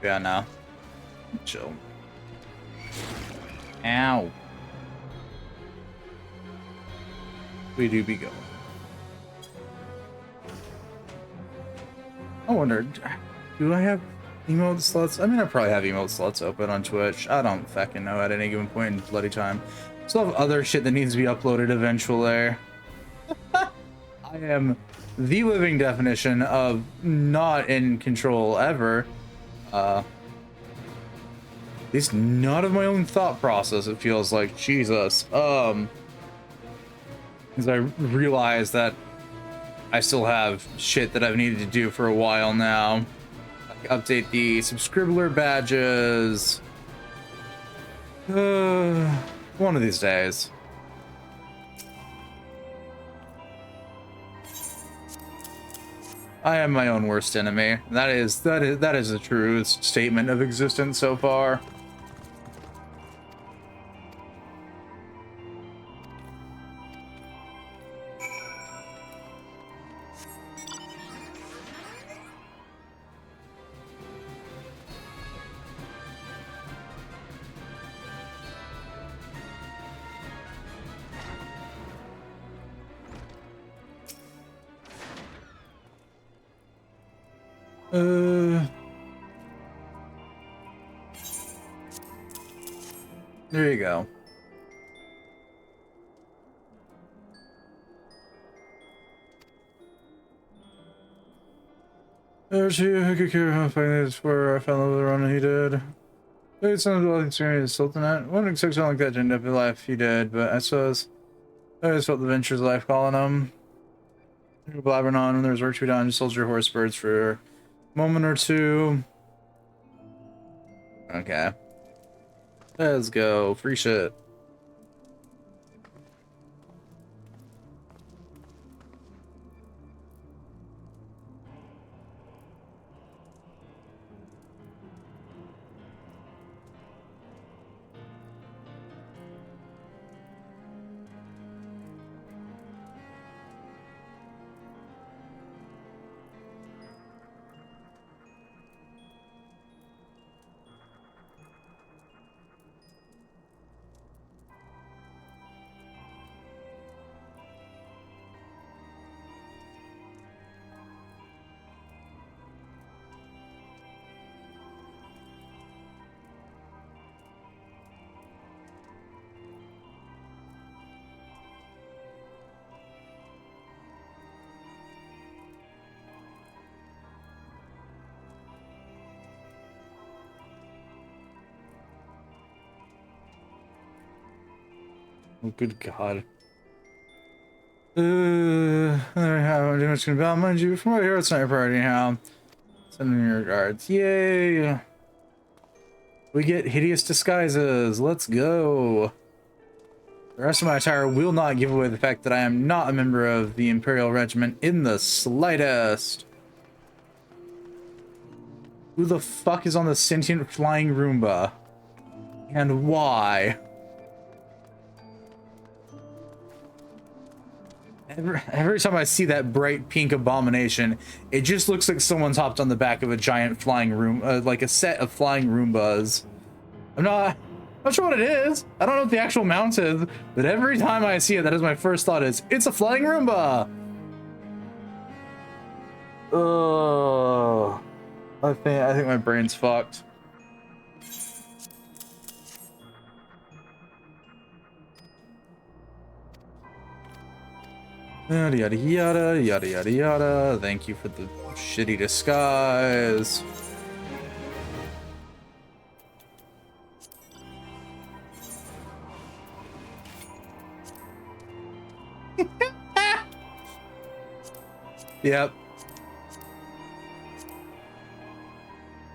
A: Yeah, no. Chill. Ow. We do be going. I wondered, do I have emote slots? I mean, I probably have emote slots open on Twitch. I don't fucking know at any given point in bloody time. Still have other shit that needs to be uploaded eventually. I am the living definition of not in control ever. At least not of my own thought process, it feels like. Jesus. Because I realize that I still have shit that I've needed to do for a while now. Like update the subscriber badges. One of these days. I am my own worst enemy. That is a true statement of existence so far. There you go. There's you who could care how fighting this where I found the run he did. It sounds well experienced Sultanate. Wouldn't expect something like that to end up in life he did, but I suppose I always felt the venture's life calling him. Blabbering on when there's work to be done, just hold your horse birds for a moment or two. Okay. Let's go. Free shit. Oh, good God. There I have too much about, mind you. From over here, it's not your priority now. Sending your regards. Yay! We get hideous disguises. Let's go. The rest of my attire will not give away the fact that I am not a member of the Imperial Regiment in the slightest. Who the fuck is on the sentient flying Roomba? And why? Every time I see that bright pink abomination, it just looks like someone's hopped on the back of a giant flying room, like a set of flying Roombas. I'm not sure what it is. I don't know what the actual mount is, but every time I see it, that is my first thought is, it's a flying Roomba! Ugh. I think my brain's fucked. Yada yada yada yada yada yada. Thank you for the shitty disguise. Yep.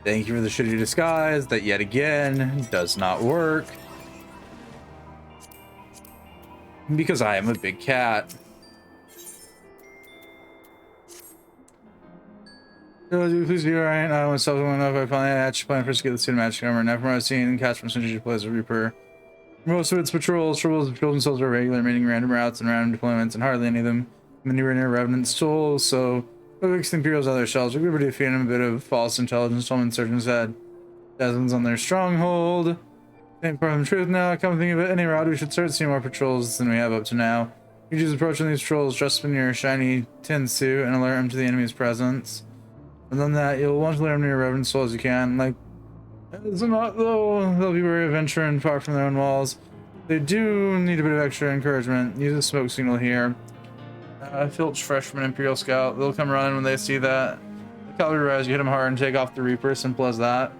A: Thank you for the shitty disguise that yet again does not work. Because I am a big cat. Please be alright. I want something enough. I finally hatched plan for us to get the cinematic camera. Now from what I've seen, cats from Synergy plays a Reaper. Most of its patrols build themselves are regular, meaning random routes and random deployments, and hardly any of them maneuver near Revenant's tools, so what makes the Imperials out of their shells? We were defeating a bit of false intelligence. Some insurgents had dozens on their stronghold. Ain't part of the truth now. Come to think of it, any route we should start seeing more patrols than we have up to now. You just approaching these patrols dressed in your shiny tin suit and alert them to the enemy's presence. And then that you'll want to learn near Reverend Soul as you can. Like, it's not though. They'll be wary of venturing far from their own walls. They do need a bit of extra encouragement. Use a smoke signal here. Filch fresh from an Imperial Scout. They'll come running when they see that. The cavalry rise, you hit them hard and take off the Reaper. Simple as that.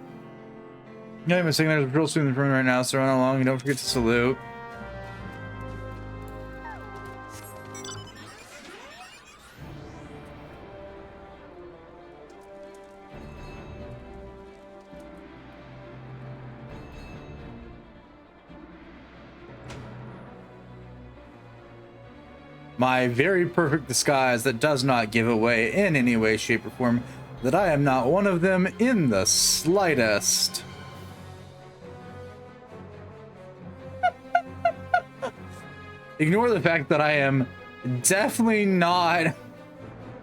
A: Yeah, I'm saying there's a patrol suit in the room right now, so run along and don't forget to salute. My very perfect disguise that does not give away in any way, shape, or form that I am not one of them in the slightest. Ignore the fact that I am definitely not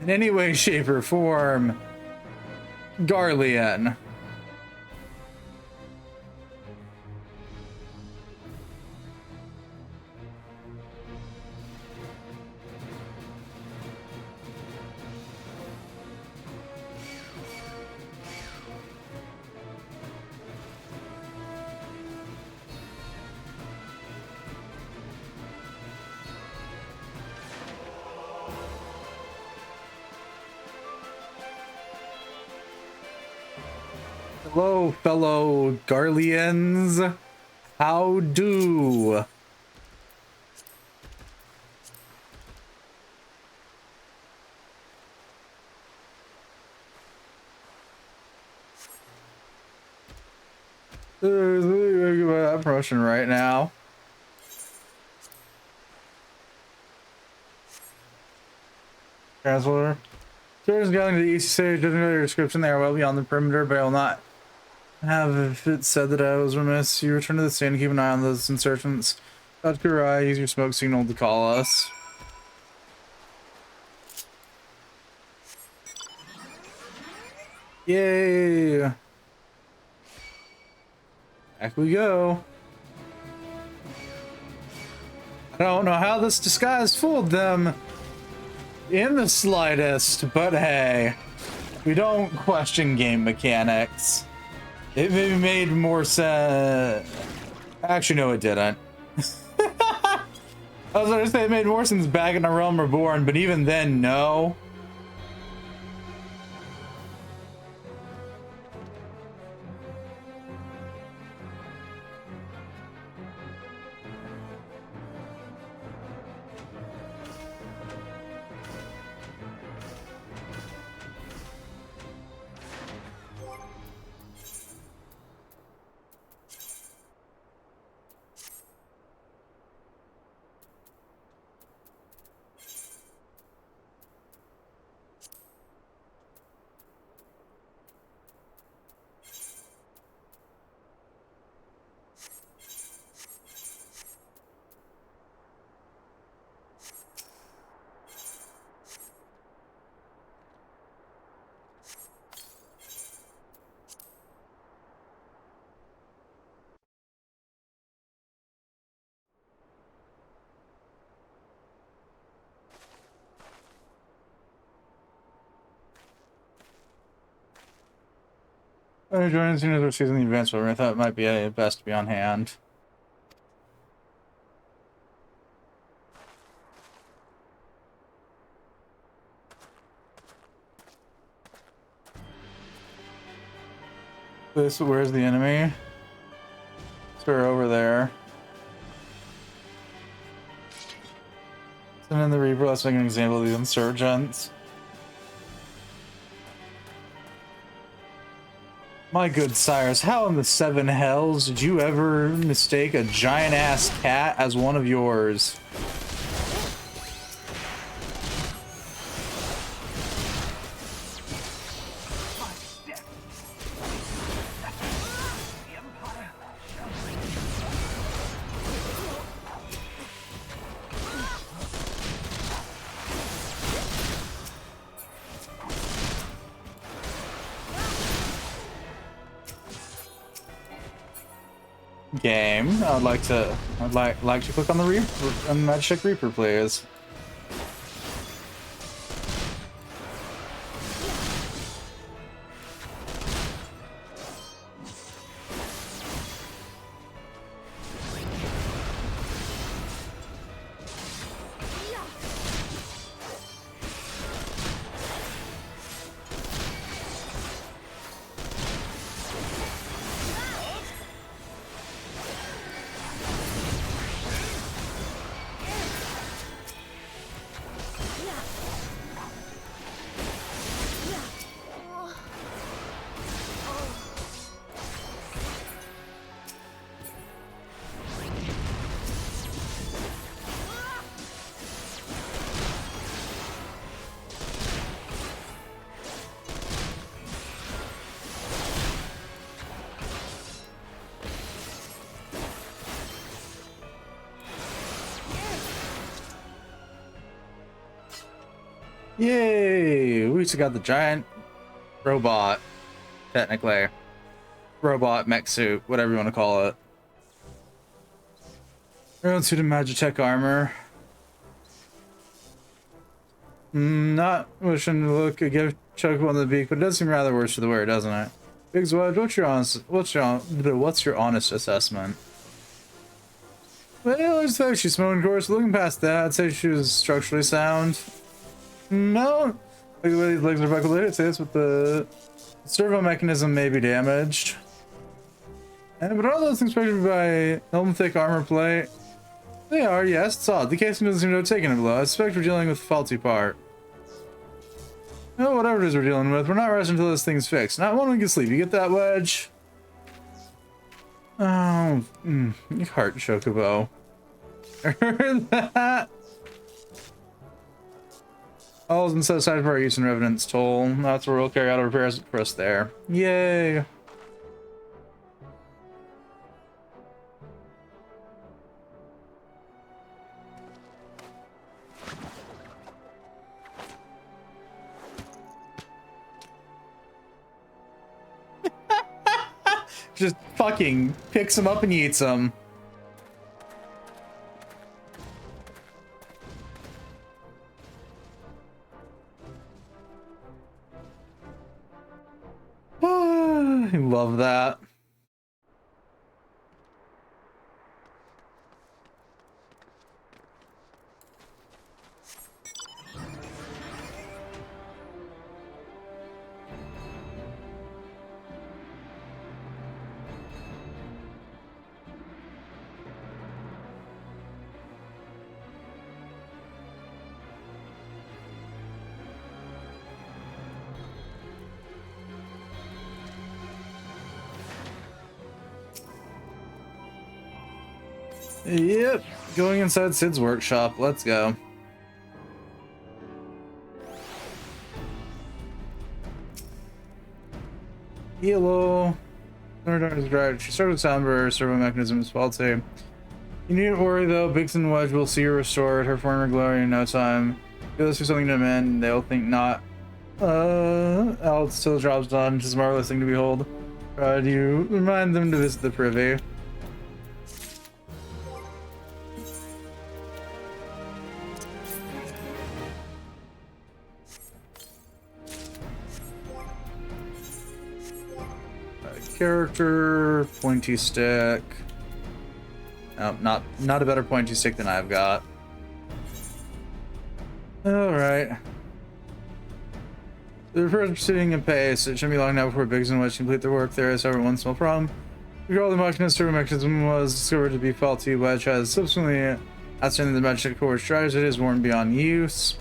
A: in any way, shape, or form Garlean. Hello, fellow Garleans. How do? That promotion right now. Chancellor. Servers gathering to the east stage, doesn't know your description. They are well beyond the perimeter, but I will not have if it said that I was remiss. You return to the stand, keep an eye on those insurgents. Dr. Rai, use your smoke signal to call us. Yay! Back we go. I don't know how this disguise fooled them in the slightest, but hey, we don't question game mechanics. It maybe made more sense. Actually, no, it didn't. I was going to say it made more sense back in the Realm Reborn, but even then, no. I joined as soon as we're seeing the events, but I thought it might be best to be on hand. Where's the enemy? They're over there. Send in the Reaper, let's make an example of these insurgents. My good sires, how in the seven hells did you ever mistake a giant-ass cat as one of yours? Game. I'd like to click on the Reaper, on Magic Reaper, please. Yay! We just got the giant robot, technically. Robot mech suit, whatever you want to call it. Everyone suited Magitech armor. Not wishing to look a gift choke on the beak, but it does seem rather worse for the wearer, doesn't it? Biggs, what's your honest assessment? Well, I'd say she's smoking course. Looking past that, I'd say she was structurally sound. No, like the way these legs are buckled in, I'd say that's what the servo mechanism may be damaged. But all those things protected by elm thick armor plate. They are, yes, it's odd. The casing doesn't seem to have taken a blow. I suspect we're dealing with a faulty part. Oh, whatever it is we're dealing with, we're not resting until this thing's fixed. Not one we can sleep. You get that, Wedge? Oh, you heart chocobo. Heard that? All's been set aside for our use in Revenant's Toll. That's where we'll carry out our repairs for us there. Yay! Just fucking picks him up and eats him. I love that. Yep, going inside Sid's workshop. Let's go. Hello. Thunderdark is dry. She started somber. Servo mechanism is faulty. You needn't worry though. Biggs and Wedge will see her restored. Her former glory in no time. Do this for something to men. They'll think not. Else till the job's done. It's a marvelous thing to behold. Do you remind them to visit the privy? Character, pointy stick. Oh, not a better pointy stick than I've got. Alright. The repairs are proceeding in pace. It shouldn't be long now before Biggs and Wedge complete their work. There is, however, one small problem. The all the mechanism was discovered to be faulty. Wedge has subsequently ascertained that the magic core drives it is worn beyond use.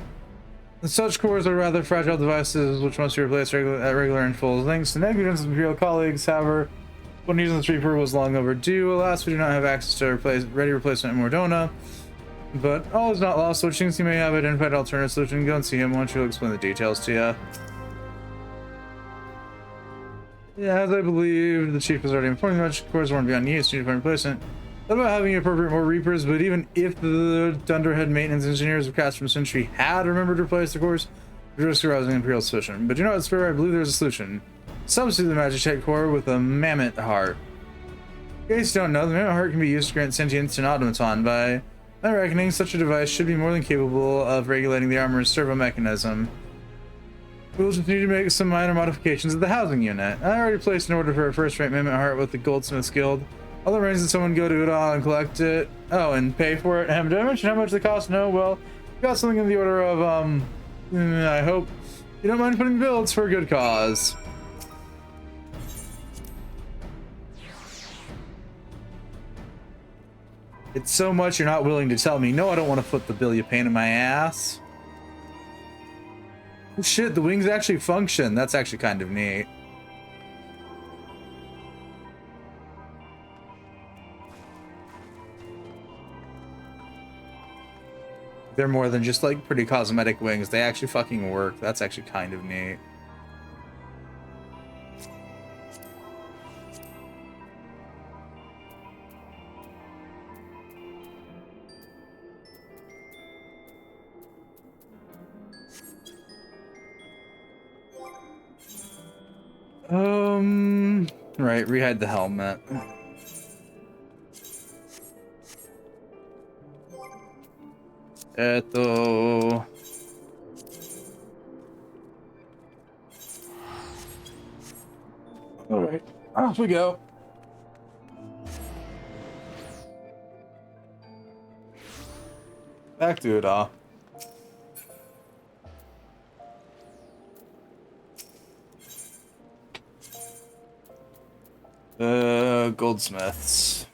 A: And such cores are rather fragile devices which must be replaced at regular intervals. Thanks to negligence of Imperial colleagues, however, when using the Reaper was long overdue. Alas, we do not have access to ready replacement in Mordona. But all is not lost, which thinks he may have identified an alternate solution. Go and see him. Why don't you explain the details to you? Yeah, as I believe, the chief has already informed me that cores weren't beyond use. Need to find replacement. Thought about having appropriate more Reapers, but even if the Dunderhead maintenance engineers of Cast from Century had remembered to replace the cores, we're just arousing Imperial suspicion. But you know what's fair? I believe there's a solution. Substitute the Magitech core with a Mammoth Heart. In case you don't know, the Mammoth Heart can be used to grant sentience to an automaton. By my reckoning, such a device should be more than capable of regulating the armor's servo mechanism. We'll just need to make some minor modifications of the housing unit. I already placed an order for a first-rate Mammoth Heart with the Goldsmith's Guild. All that remains is someone go to Udall and collect it. Oh, and pay for it. Did I mention how much the cost? No, well, we got something in the order of, I hope you don't mind putting the bill. It's for a good cause. It's so much you're not willing to tell me. No, I don't want to foot the bill, you pain in my ass. Oh shit, the wings actually function. That's actually kind of neat. They're more than just like pretty cosmetic wings. They actually fucking work. That's actually kind of neat. Right, rehide the helmet. Alright, off we go. Back to it all. goldsmiths.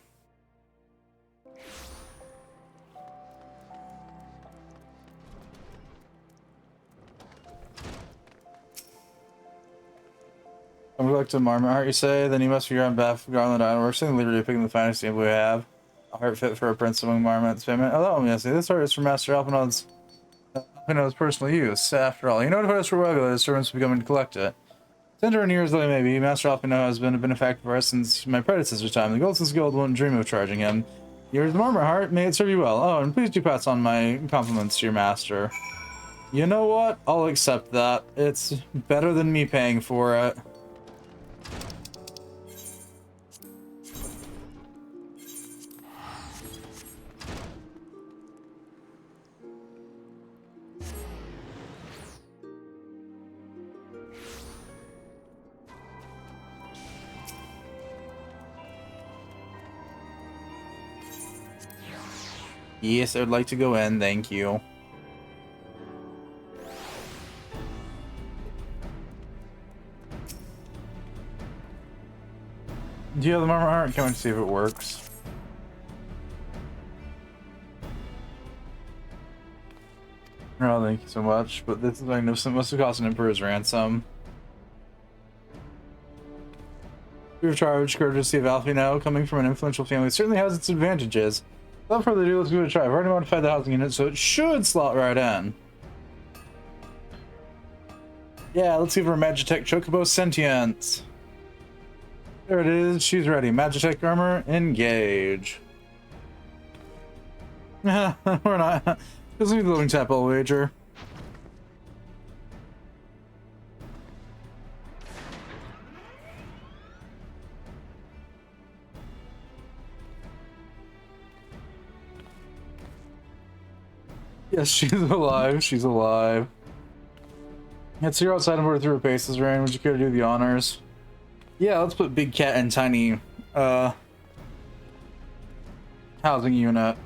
A: I'm going to Marmot Heart, you say? Then you must be on Beth Garland Ironworks. We're literally picking the finest sample we have. A heart fit for a prince among Marmot's payment. Oh, that one, yes. This heart is for Master Alpinod's personal use. After all, you notified us for a while ago that his servants will be coming to collect it. Tender in years though he may be, Master Alpinod has been a benefactor for us since my predecessor's time. The Goldsmith's Guild wouldn't dream of charging him. Here's the Marmot Heart. May it serve you well. Oh, and please do pass on my compliments to your master. You know what? I'll accept that. It's better than me paying for it. Yes, I would like to go in, thank you. Do you have the Marmot Heart? Come and see if it works. Oh, thank you so much, but this is magnificent. Must have cost an emperor's ransom. Your charge, courtesy of Alfino, coming from an influential family, certainly has its advantages. Without further ado, let's give it a try. I've already modified the housing unit, so it should slot right in. Yeah, let's give her Magitech Chocobo Sentience. There it is. She's ready. Magitech armor, engage. We're not. Just leave the living tap, I'll wager. Yes, she's alive. She's alive. It's here outside of her through a paces, Rain. Would you care to do the honors? Yeah, let's put Big Cat and Tiny housing unit.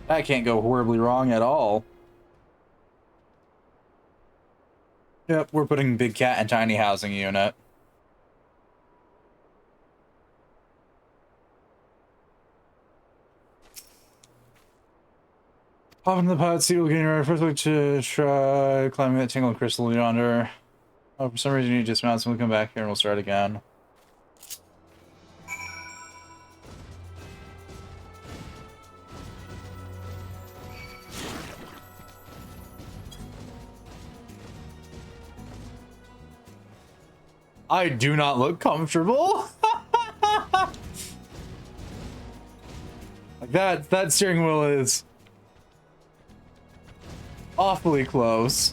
A: That can't go horribly wrong at all. Yep, we're putting Big Cat and Tiny housing unit. Pop into the pod, see what we can hear. First, like to try climbing that tangled crystal yonder. Oh, for some reason you dismount, so we'll come back here and we'll start again. I do not look comfortable. Like that steering wheel is awfully close.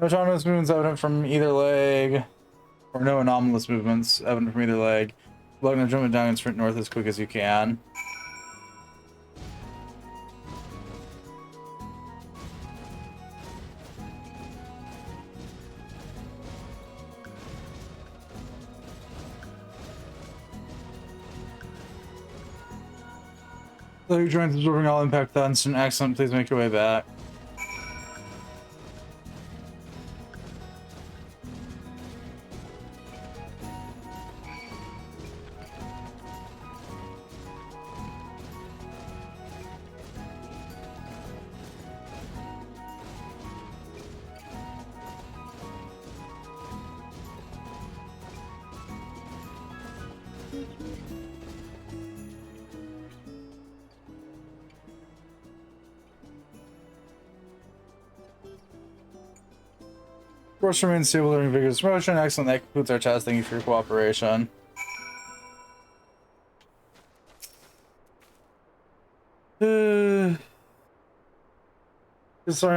A: No autonomous movements evident from either leg, or no anomalous movements evident from either leg. Lug and jump down and sprint north as quick as you can. So your joints absorbing all impact with instant. Excellent. Please make your way back. Force remains stable during vigorous motion. Excellent. That concludes our test. Thank you for your cooperation. Sorry,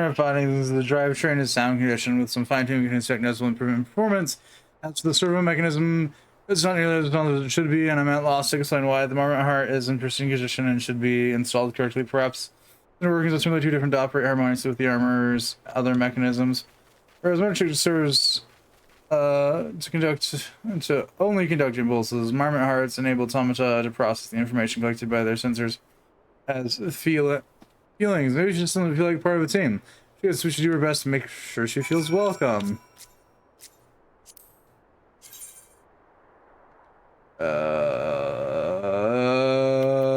A: I'm findings. The drivetrain is sound condition with some fine-tuning you can expect noticeable improvement in performance. As for the servo mechanism, it's not nearly as well as it should be, and I'm at loss to explain why. The Marmot Heart is in pristine condition and should be installed correctly. Perhaps the workings are simply too different to operate harmoniously with the armor's other mechanisms. Whereas Magitech serves to only conduct impulses, Marmot Hearts enable automata to process the information collected by their sensors as feelings. Maybe she just doesn't feel like part of a team. Yes, we should do our best to make sure she feels welcome.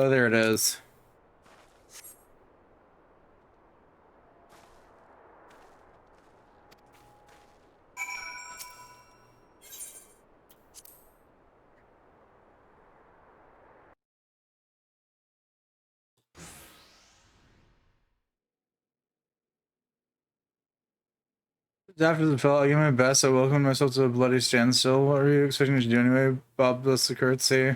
A: There it is. After the fight, I gave my best. I welcomed myself to a bloody standstill. What were you expecting to do anyway? Bob bless the curtsy.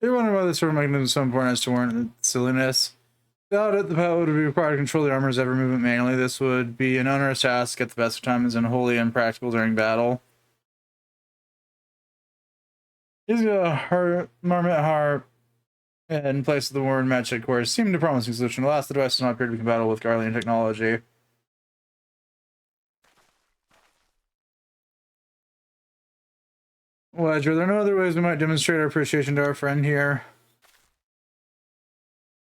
A: You wonder why this sort of mechanism is so important as to warrant silliness. Without it, the pilot would be required to control the armor's every movement manually. This would be an onerous task at the best of times and wholly impractical during battle. He's a marmot harp in place of the worn magic course seemed a promising solution. Alas, the device does not appear to be compatible with Garlean technology. Ledger, are there no other ways we might demonstrate our appreciation to our friend here?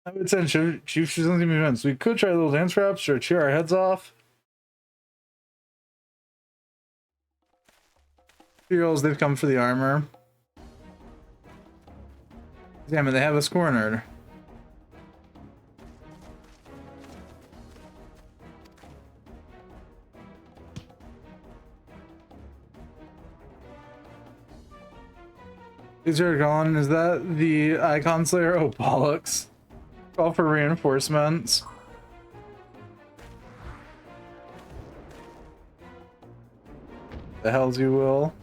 A: I would send Chief she's on the events. We could try a little dance perhaps or cheer our heads off. Girls, they've come for the armor. Damn it, they have us cornered. These are gone. Is that the Icon Slayer? Oh, bollocks. Call for reinforcements. The hells you will.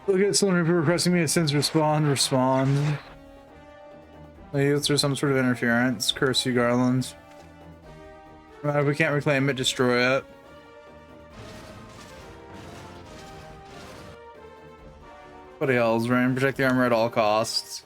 A: Look at someone repressing me. It says respond. Maybe it's through some sort of interference. Curse you, Garland. If we can't reclaim it, destroy it. What else, right? Protect the armor at all costs.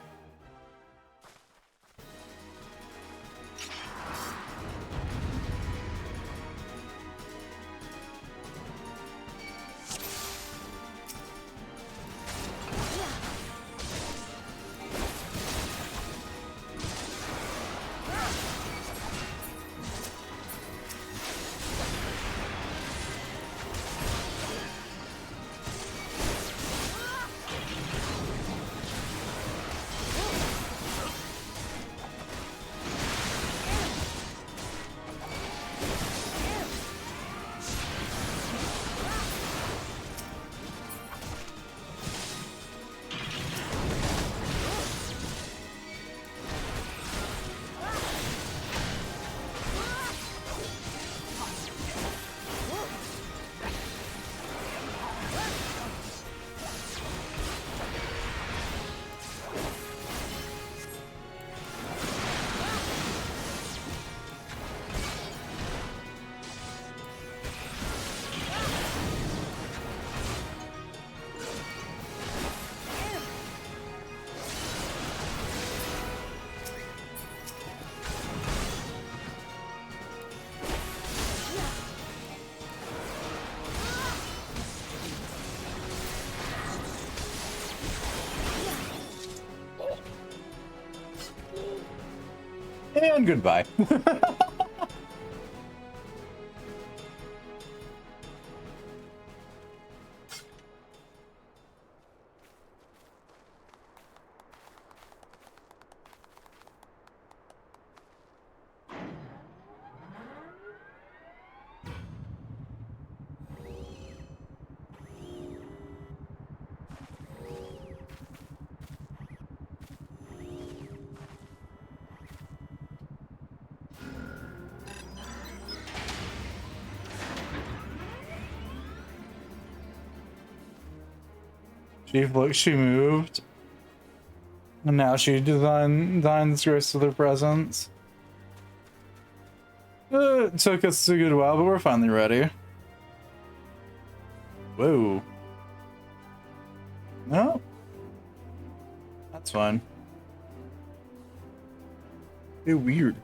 A: And goodbye. She moved. And now she designed the grace of their presence. It took us a good while, but we're finally ready. Whoa. No. That's fine. It's weird.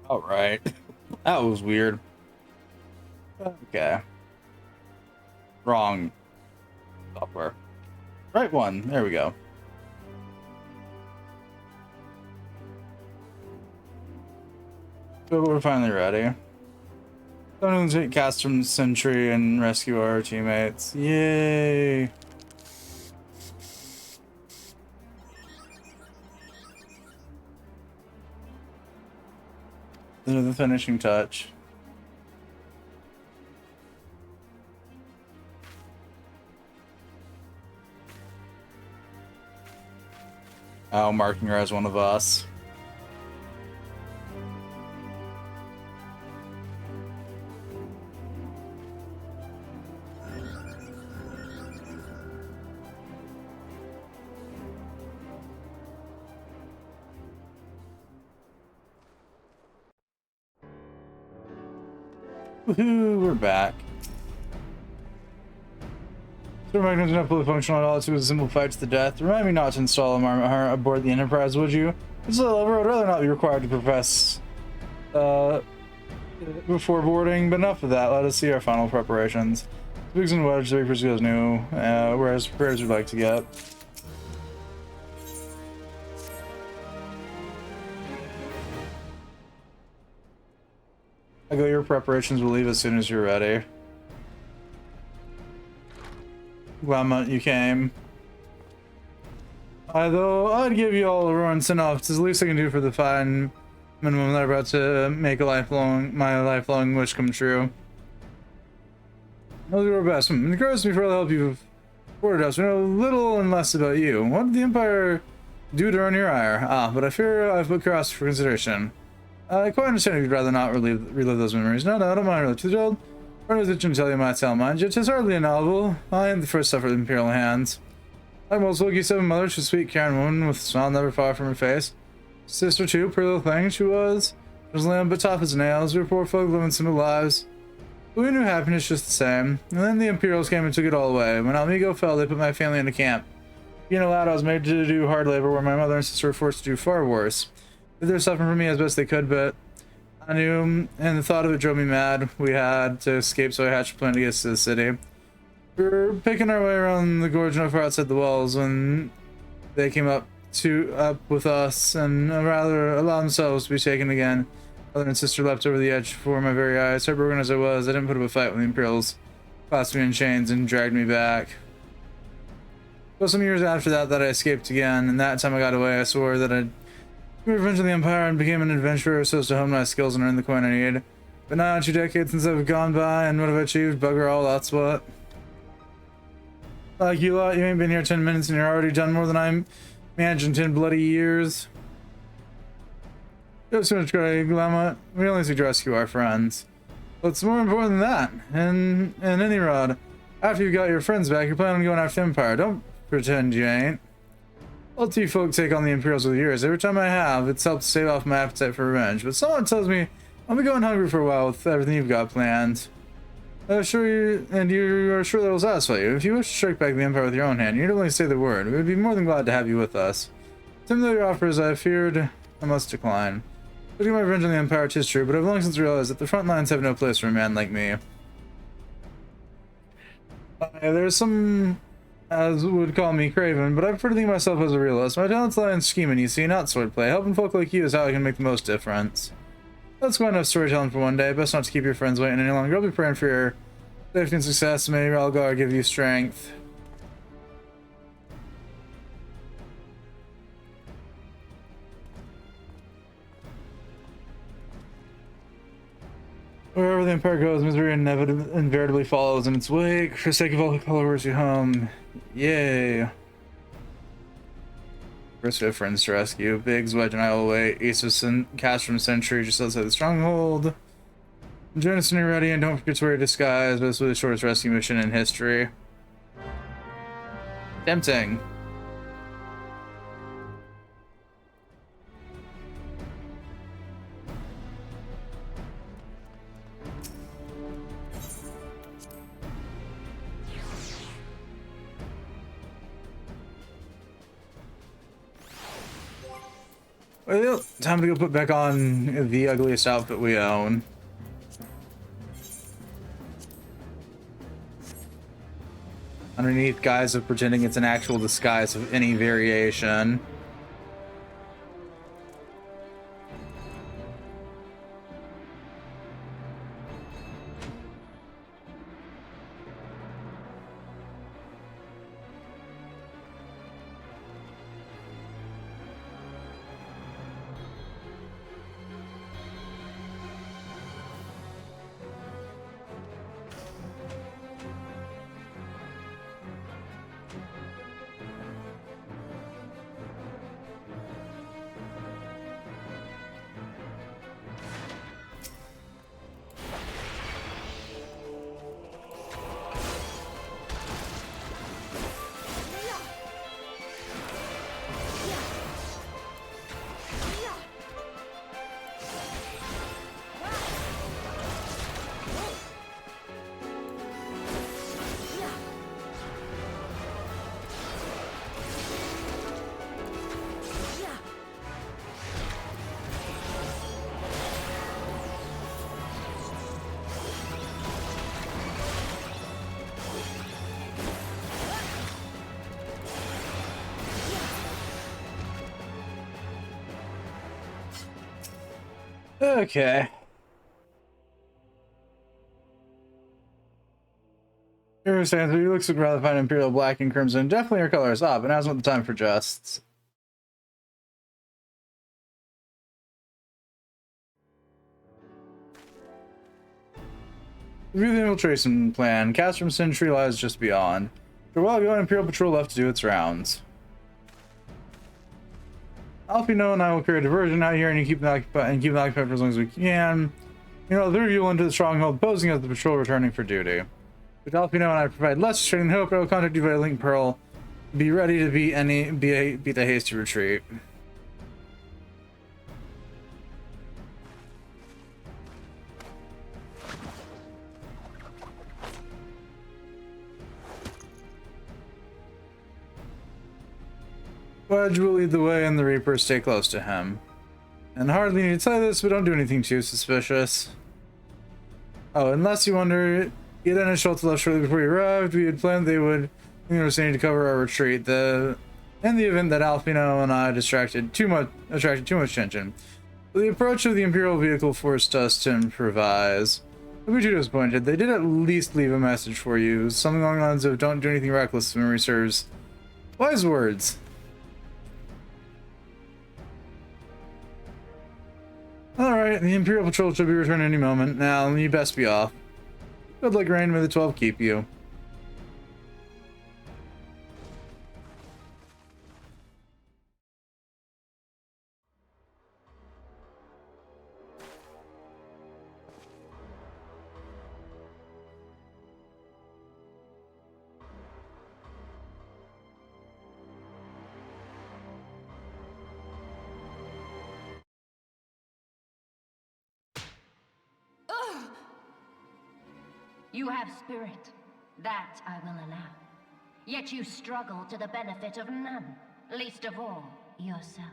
A: All right. That was weird. Okay. Wrong software. Right one. There we go. So we're finally ready. Someone's take cast from Sentry and rescue our teammates. Yay! This is the finishing touch. Oh, marking her as one of us. Woohoo, we're back. So Magnum's not fully functional at all. It was a simple fight to the death. Remind me not to install a marmot heart aboard the Enterprise, would you? It's a little over. I'd rather not be required to profess before boarding, but enough of that. Let us see our final preparations. Biggs and Wedge, the Reapers goes new, whereas prepared would like to get. I go, your preparations will leave as soon as you're ready. Well, you came. Though I'd give you all a roaring send-off. It's the least I can do for the fine minimum that I'm about to make my lifelong wish come true. I'll do our best. The grows before I'll help you boarded us. We know little and less about you. What did the Empire do to earn your ire? Ah, but I fear I've put cross for consideration. I quite understand if you'd rather not relive those memories. No, I don't mind really. Too old. I was itching to tell you my tale, mind you. 'Tis hardly a novel. I am the first suffered Imperial hands. Like most Wookiee 7 mother, she's a sweet, caring woman with a smile never far from her face. Sister too, pretty little thing she was. She was limb but tough as nails. We were poor folk living simple lives. But we knew happiness just the same. And then the Imperials came and took it all away. When Almigo fell, they put my family into camp. Being a lad, I was made to do hard labor where my mother and sister were forced to do far worse. They were suffering from me as best they could, but I knew, and the thought of it drove me mad. We had to escape, so I hatched a plan to get us to the city. We were picking our way around the gorge not far outside the walls when they came up with us and rather allowed themselves to be taken again. Mother and sister leapt over the edge before my very eyes. Heartbroken as I was, I didn't put up a fight when the Imperials clasped me in chains and dragged me back. It was some years after that I escaped again, and that time I got away, I swore that I'd revenge of the Empire and became an adventurer so as to hone my skills and earn the coin I need. But now 2 decades since I've gone by, and what have I achieved? Bugger all, that's what. Like you lot, you ain't been here 10 minutes and you're already done more than I'm managed in 10 bloody years. You have so much credit, Glamour. We only seek to rescue our friends. What's more important than that? And any rod, after you've got your friends back, you're planning on going after the Empire. Don't pretend you ain't. All you folk take on the Imperials with years. Every time I have, it's helped stave off my appetite for revenge. But someone tells me I'll be going hungry for a while with everything you've got planned. You are sure that will satisfy you. If you wish to strike back the Empire with your own hand, you need only say the word. We would be more than glad to have you with us. Some of your offers I feared I must decline. Looking my revenge on the Empire, 'tis true, but I've long since realized that the front lines have no place for a man like me. There's some as would call me craven, but I prefer to think of myself as a realist. My talents lie in scheming, you see, not swordplay. Helping folk like you is how I can make the most difference. That's quite enough storytelling for one day. Best not to keep your friends waiting any longer. I'll be praying for your safety and success. May Ralgar give you strength. Wherever the Empire goes, misery invariably follows in its wake. For the sake of all who call you home. Yay. First we have friends to rescue. Biggs, Wedge, and I will wait. East of Castrum Sentry, just outside the stronghold. Join us when you're ready, and don't forget to wear your disguise. This will be the shortest rescue mission in history. Tempting. Well, time to go put back on the ugliest outfit we own. Underneath guise of pretending it's an actual disguise of any variation. Okay. You understand, so you look rather fine Imperial black and crimson. Definitely your colors up, but now's not the time for jests. Review the infiltration plan. Castrum Sentry lies just beyond. For a while, the Imperial Patrol left to do its rounds. Alfino and I will create a diversion out here and keep them occupied for as long as we can. You know, the review will enter the stronghold, posing as the patrol returning for duty. But Alfino and I provide less training hope. I will contact you via Link Pearl. Be ready to beat the hasty retreat. Wedge will lead the way and the Reapers stay close to him. And hardly need to tell you this, but don't do anything too suspicious. Oh, unless you wonder, he had Schultz left shortly before you arrived. We had planned they would need to cover our retreat. In the event that Alfino and I attracted too much attention. The approach of the Imperial vehicle forced us to improvise. Don't be too disappointed. They did at least leave a message for you. Something along the lines of don't do anything reckless if memory serves. Wise words. Alright, the Imperial Patrol should be returning any moment. Now, you best be off. Good luck, Rain. May the 12 keep you.
C: You have spirit. That I will allow. Yet you struggle to the benefit of none, least of all, yourself.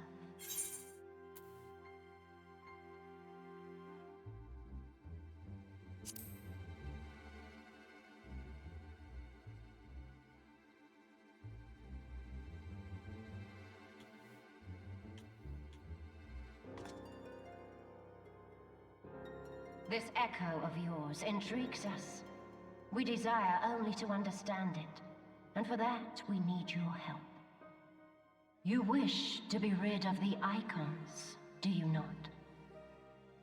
C: This echo of yours intrigues us. We desire only to understand it, and for that we need your help. You wish to be rid of the icons, do you not?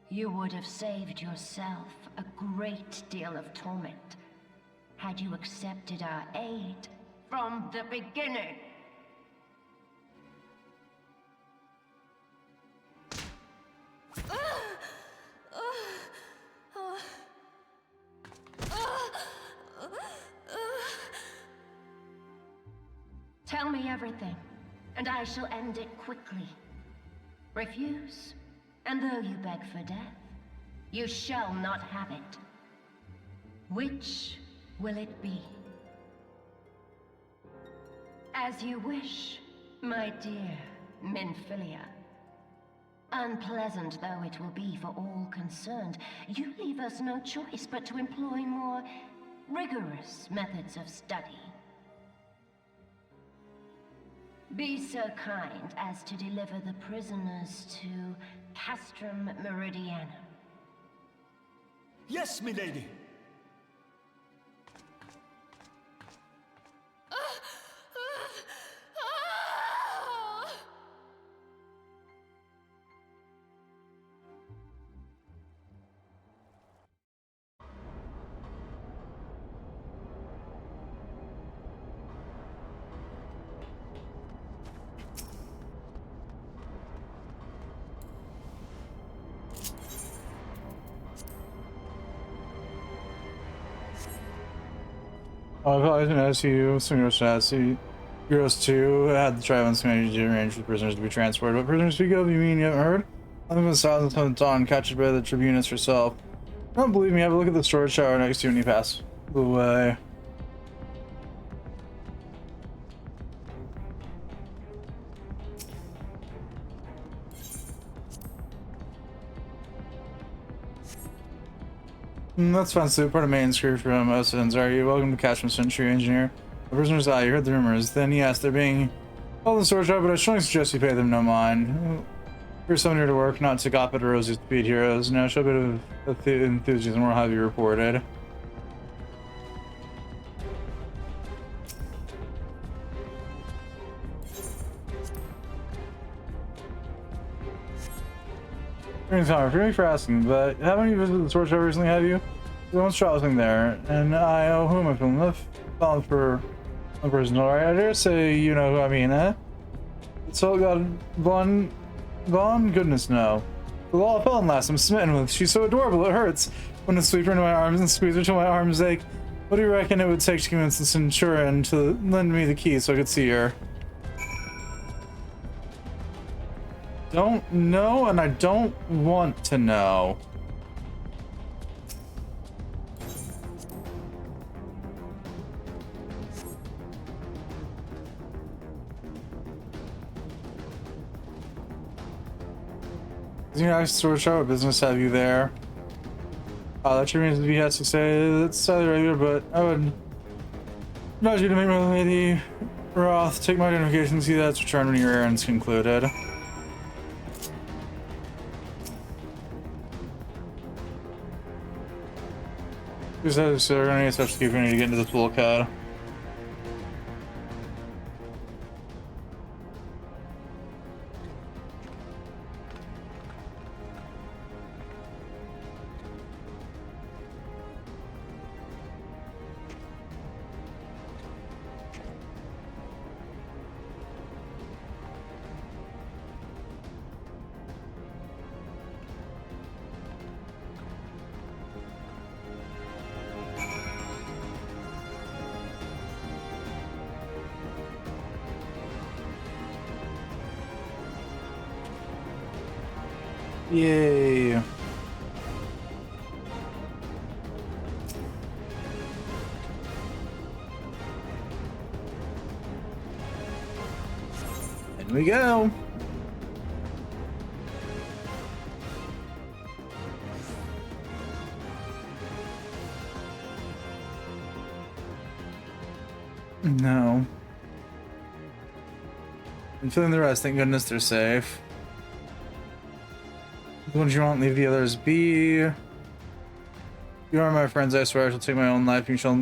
C: You would have saved yourself a great deal of torment had you accepted our aid from the beginning. Tell me everything, and I shall end it quickly. Refuse, and though you beg for death, you shall not have it. Which will it be? As you wish, my dear Minfilia. Unpleasant though it will be for all concerned, you leave us no choice but to employ more rigorous methods of study. Be so kind as to deliver the prisoners to Castrum Meridianum.
D: Yes, milady.
A: Oh, I was gonna ask you, Heroes 2 had the Trivalence community to arrange for the prisoners to be transported. What prisoners speak of? You mean you haven't heard? I think it was silence on the dawn, captured by the Tribunus herself. Don't believe me, have a look at the storage tower next to you when you pass the way. That's fine, Sue. Part of main script from Osins. Are you welcome to Cashman Century Engineer? The prisoners you heard the rumors. Then yes, they're being held in storage, but I strongly suggest you pay them no mind. Here's someone here to work, not to gop at rosy speed heroes. Now show a bit of enthusiasm, we'll have you reported. Forgive me for asking, but haven't you visited the storage tower recently, have you? We once shot something there, and I owe who am I feeling left? Falling for a person, alright? I dare say you know who I mean, eh? It's all got Von? Goodness no. The law fell in last I'm smitten with. She's so adorable, it hurts. When to sweep her into my arms and squeeze her till my arms ache. What do you reckon it would take to convince the Centurion to lend me the key so I could see her? Don't know, and I don't want to know. You know, storage tower business have you there? That sure means he has to say that's slightly regular, but I would advise you to make my lady Roth take my identification, see that's returned when your errand's concluded. So we're gonna need such keep we need to get into the tool code. Yay. In we go. No. I'm feeling the rest, thank goodness they're safe. The ones you want, leave the others be. You are my friends, I swear I shall take my own life. You shall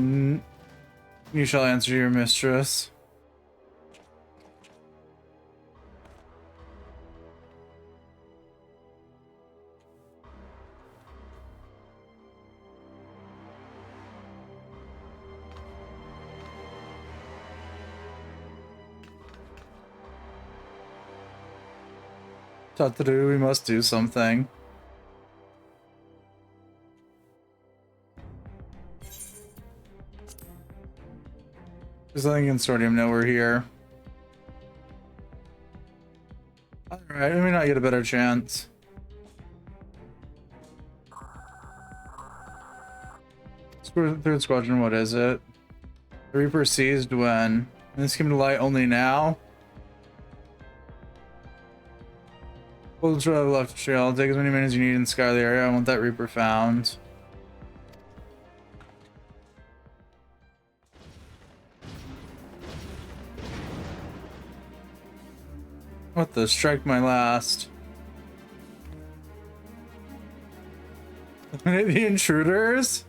A: answer your mistress. What to do, we must do something. There's nothing consortium know we're here. Alright, we may not get a better chance. Third squadron, what is it? The Reaper seized when? And this came to light only now? We'll try the left trail. Take as many minutes as you need and scour the area. I want that Reaper found. What the? Strike my last. The intruders?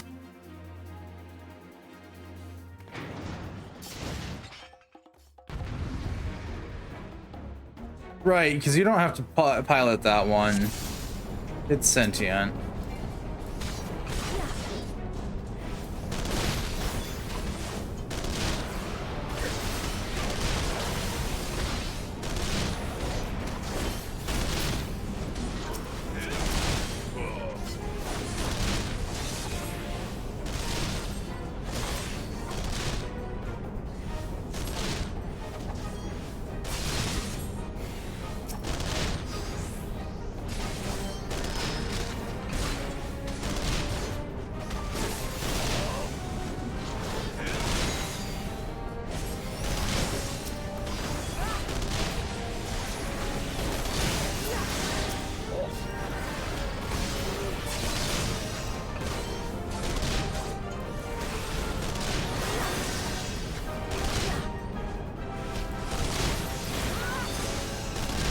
A: Right, because you don't have to pilot that one. It's sentient.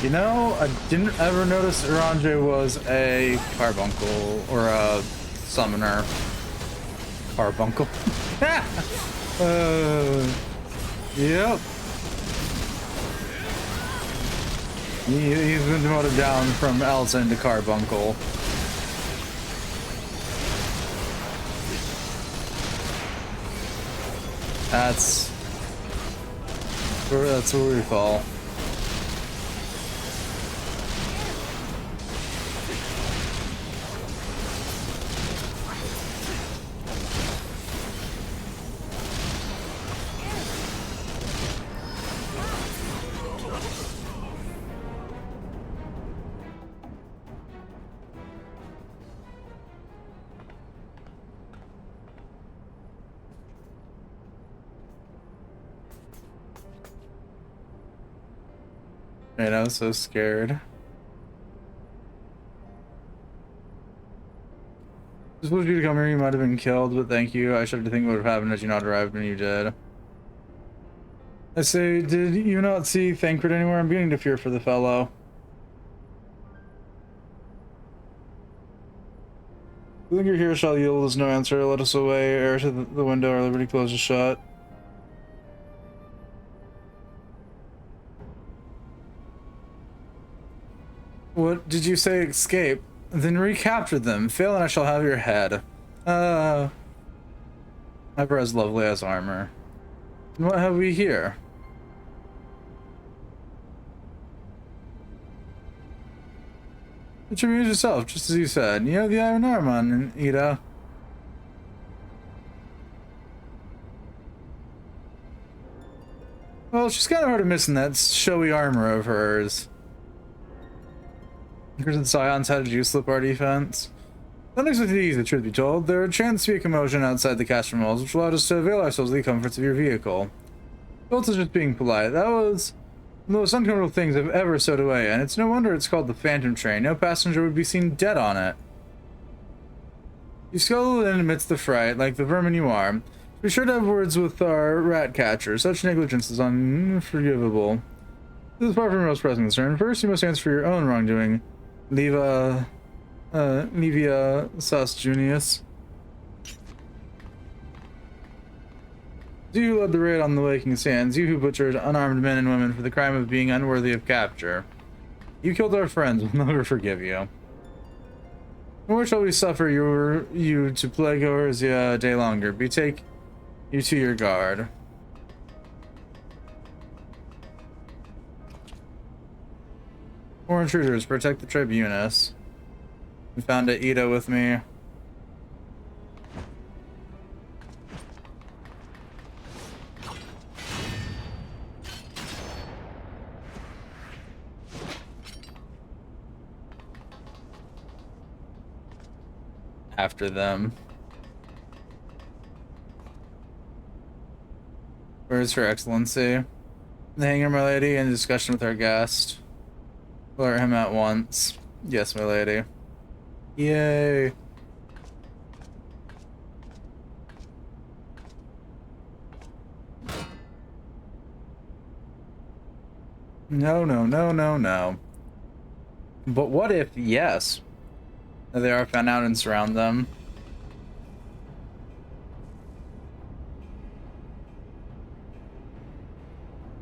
A: You know, I didn't ever notice Orange was a carbuncle or a summoner. Carbuncle. Yep. He's been demoted down from Elsa into carbuncle. That's where we fall. Man, I was so scared. Just wanted you to come here, you might have been killed, but thank you. I shudder to think what would have happened had you not arrived when you did. I say, did you not see Thancred anywhere? I'm beginning to fear for the fellow. I think you're here shall yield us no answer. Let us away, ere to the window, our liberty closes shut. What did you say? Escape? Then recapture them. Fail and I shall have your head. Ever as lovely as armor. And what have we here? Introduce yourself, just as you said. You have the Iron Armor on, Ida. Well, she's kind of hard of missing that showy armor of hers. Crimson Scions, how did you slip our defense? Not exactly easy, the truth be told. There chanced to be a commotion outside the castrum walls, which allowed us to avail ourselves of the comforts of your vehicle. Both is just being polite. That was the most uncomfortable things I've ever stowed away, and it's no wonder it's called the Phantom Train. No passenger would be seen dead on it. You scuttled in amidst the fright, like the vermin you are. Be sure to have words with our rat catcher. Such negligence is unforgivable. This is far from your most pressing concern. First, you must answer for your own wrongdoing. Livia Sas Junius. You who led the raid on the Waking Sands, you who butchered unarmed men and women for the crime of being unworthy of capture. You killed our friends, we'll never forgive you. Nor shall we suffer you to plague Orzia a day longer. Betake you to your guard. More intruders, protect the tribunus. We found a Ida with me. After them. Where's Her Excellency? The hangar, my lady, in discussion with our guest. Alert him at once. Yes, my lady. Yay. No, no, no, no, no. But what if, yes, they are found out and surround them?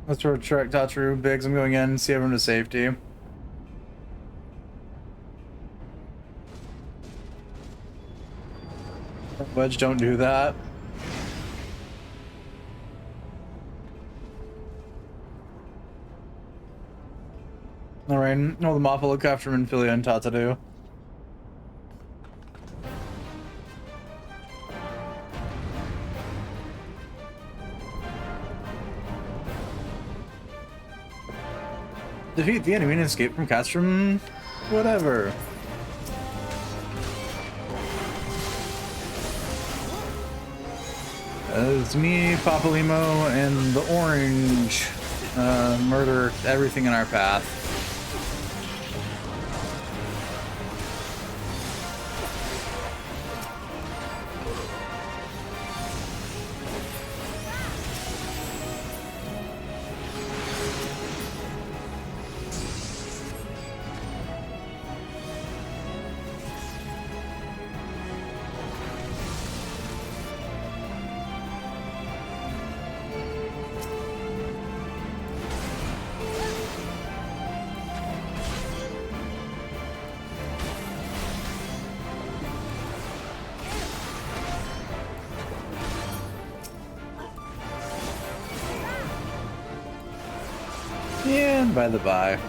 A: Let's retract Tatru. Biggs, I'm going in, see everyone to safety. Wedge, don't do that. Alright, no, the Mafia look after Minfilia and Tatadu. Defeat the enemy and escape from Castrum. Whatever. It's me, Papalimo, and the orange murder everything in our path. And by the by.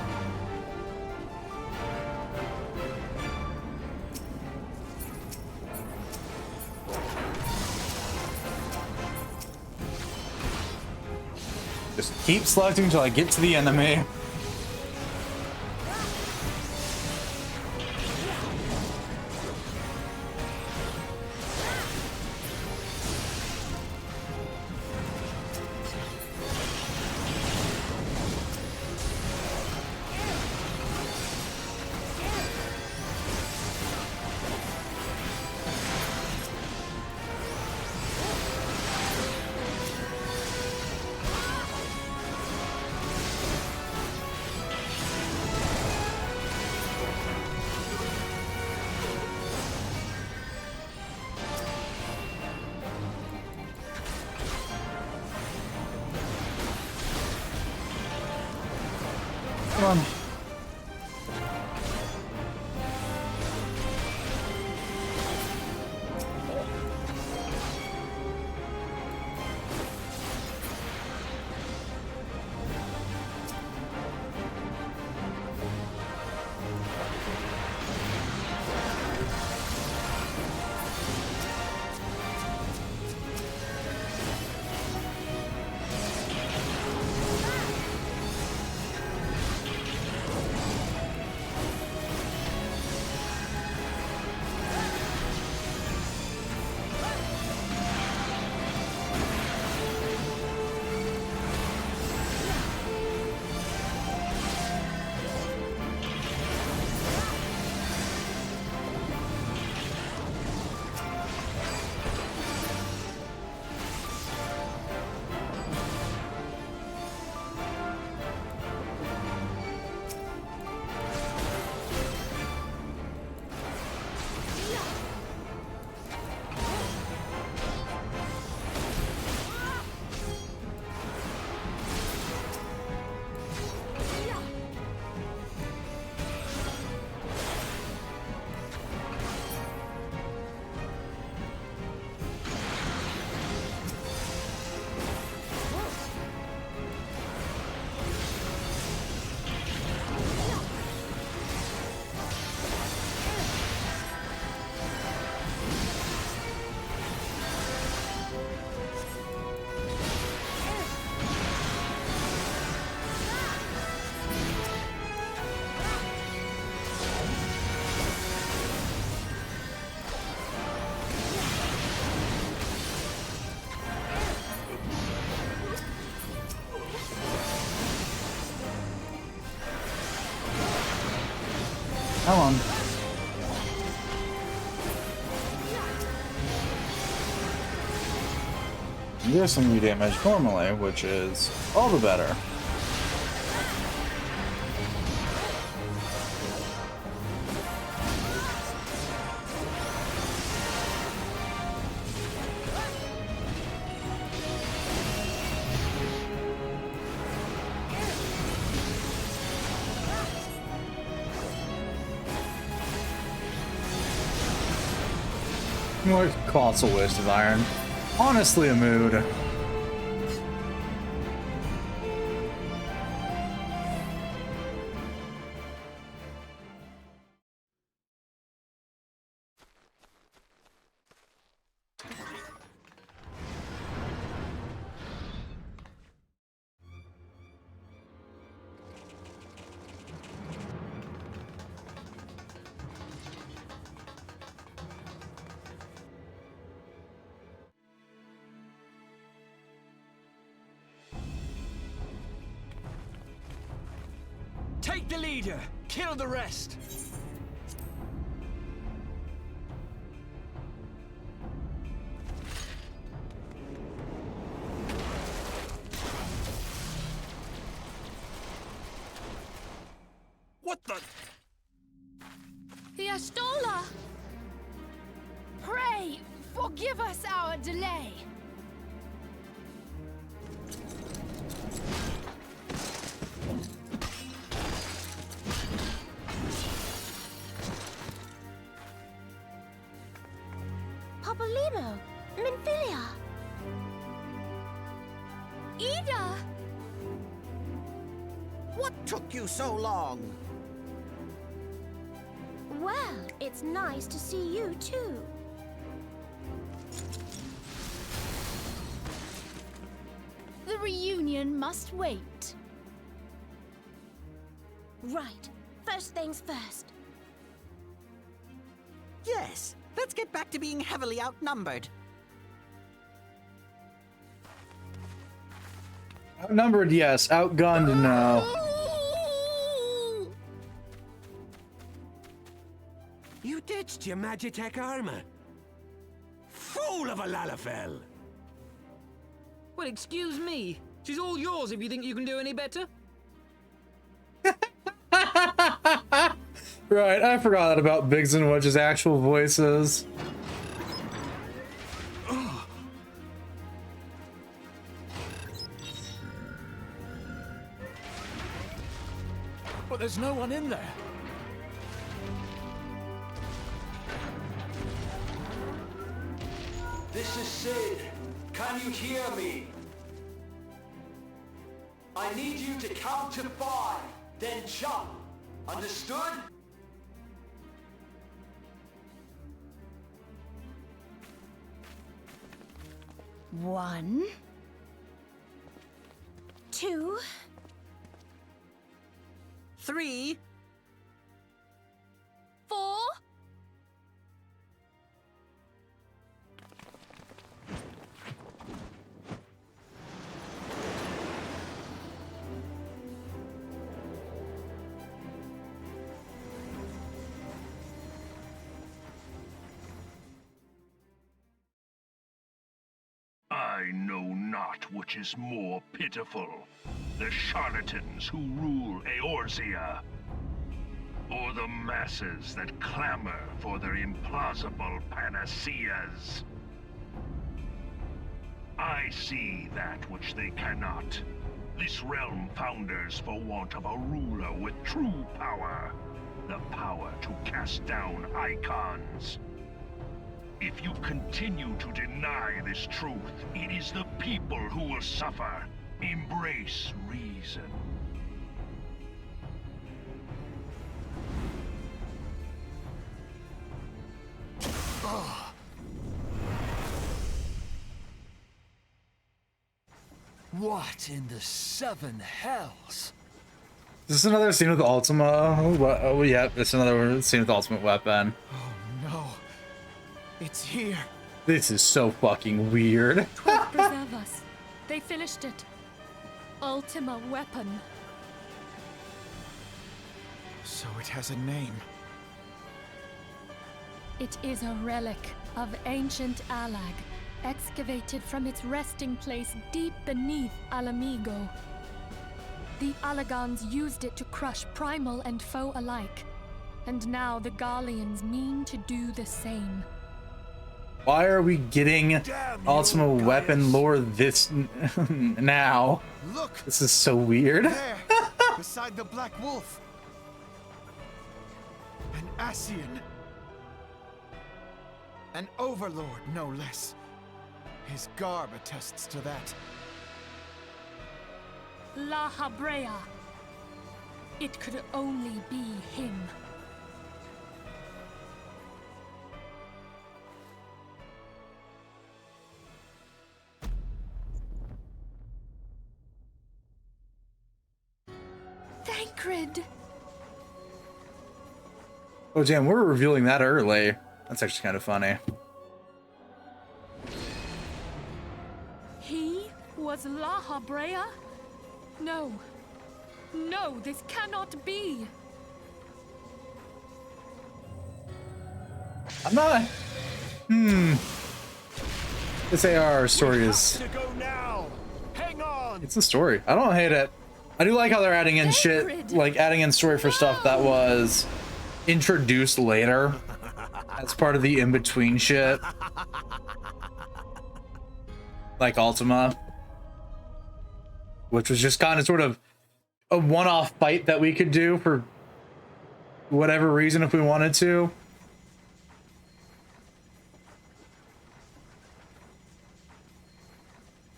A: Just keep selecting until I get to the enemy. Come on. Come on. There's some new damage normally, which is all the better. More colossal waste of iron. Honestly, a mood.
D: Take the leader, kill the rest. What the?
E: The Astola! Pray, forgive us our delay.
F: Papolimo, Minfilia.
E: Ida!
G: What took you so long?
F: Well, it's nice to see you too.
E: The reunion must wait.
F: Right. First things first.
G: Yes, let's get back to being heavily outnumbered.
A: Outnumbered, yes. Outgunned, no.
D: You ditched your Magitech armor. Fool of a Lalafell!
H: Well, excuse me. She's all yours if you think you can do any better.
A: Right, I forgot about Biggs and Wedge's actual voices.
D: But there's no one in there.
I: This is Sid. Can you hear me? I need you to count to 5, then jump. Understood?
F: One. 2.
G: 3.
E: 4.
J: I know not which is more pitiful, the charlatans who rule Eorzea, or the masses that clamor for their implausible panaceas. I see that which they cannot. This realm founders for want of a ruler with true power, the power to cast down icons. If you continue to deny this truth, it is the people who will suffer. Embrace reason.
D: What in the 7 hells?
A: Is this another scene with Ultima? Oh, yeah, it's another scene with Ultimate Weapon.
D: Oh no. It's here.
A: This is so fucking weird.
E: Preserve us. They finished it. Ultima weapon.
D: So it has a name.
E: It is a relic of ancient Alag, excavated from its resting place deep beneath Alamigo. The Alagans used it to crush primal and foe alike, and now the Garleans mean to do the same.
A: Why are we getting ultimate weapon lore this now?
K: Look,
A: this is so weird.
K: There, beside the Black Wolf. An Ascian. An overlord, no less. His garb attests to that.
E: La Habrea. It could only be him. Thancred!
A: Oh damn, we're revealing that early. That's actually kind of funny.
E: He was La Habrea? No. No, this cannot be.
A: I'm not. This AR story is. It's a story. I don't hate it. I do like how they're adding in shit, like adding in story for stuff that was introduced later as part of the in-between shit. Like Ultima. Which was just kind of sort of a one-off fight that we could do for whatever reason if we wanted to.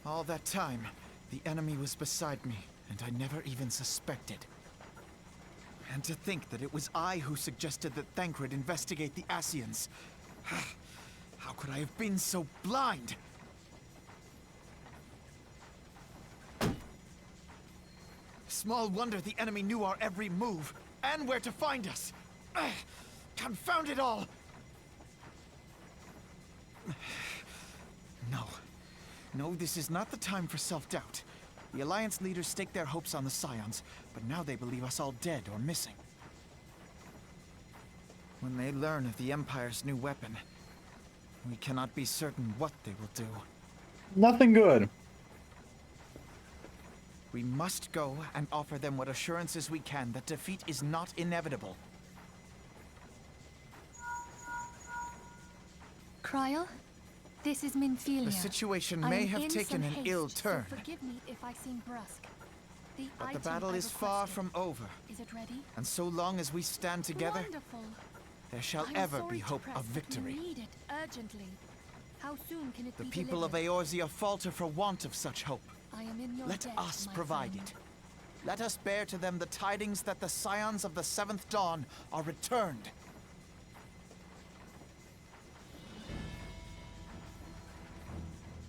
K: All that time, the enemy was beside me, and I never even suspected. And to think that it was I who suggested that Thancred investigate the Ascians. How could I have been so blind? Small wonder the enemy knew our every move, and where to find us. Confound it all! No. No, this is not the time for self-doubt. The Alliance leaders staked their hopes on the Scions, but now they believe us all dead or missing. When they learn of the Empire's new weapon, we cannot be certain what they will do.
A: Nothing good.
K: We must go and offer them what assurances we can that defeat is not inevitable.
E: Cryle, this is Minfilia.
K: The situation may have taken an ill turn.
E: So forgive me if I seem brusque.
K: But the battle is far from over.
E: Is it ready?
K: And so long as we stand together,
E: Wonderful.
K: there shall ever be hope of victory.
E: We need it urgently. How soon can it
K: The
E: be
K: people of
E: delivered?
K: Eorzea falter for want of such hope.
E: I am in your
K: Let
E: debt,
K: us
E: my
K: provide
E: friend.
K: it. Let us bear to them the tidings that the Scions of the Seventh Dawn are returned.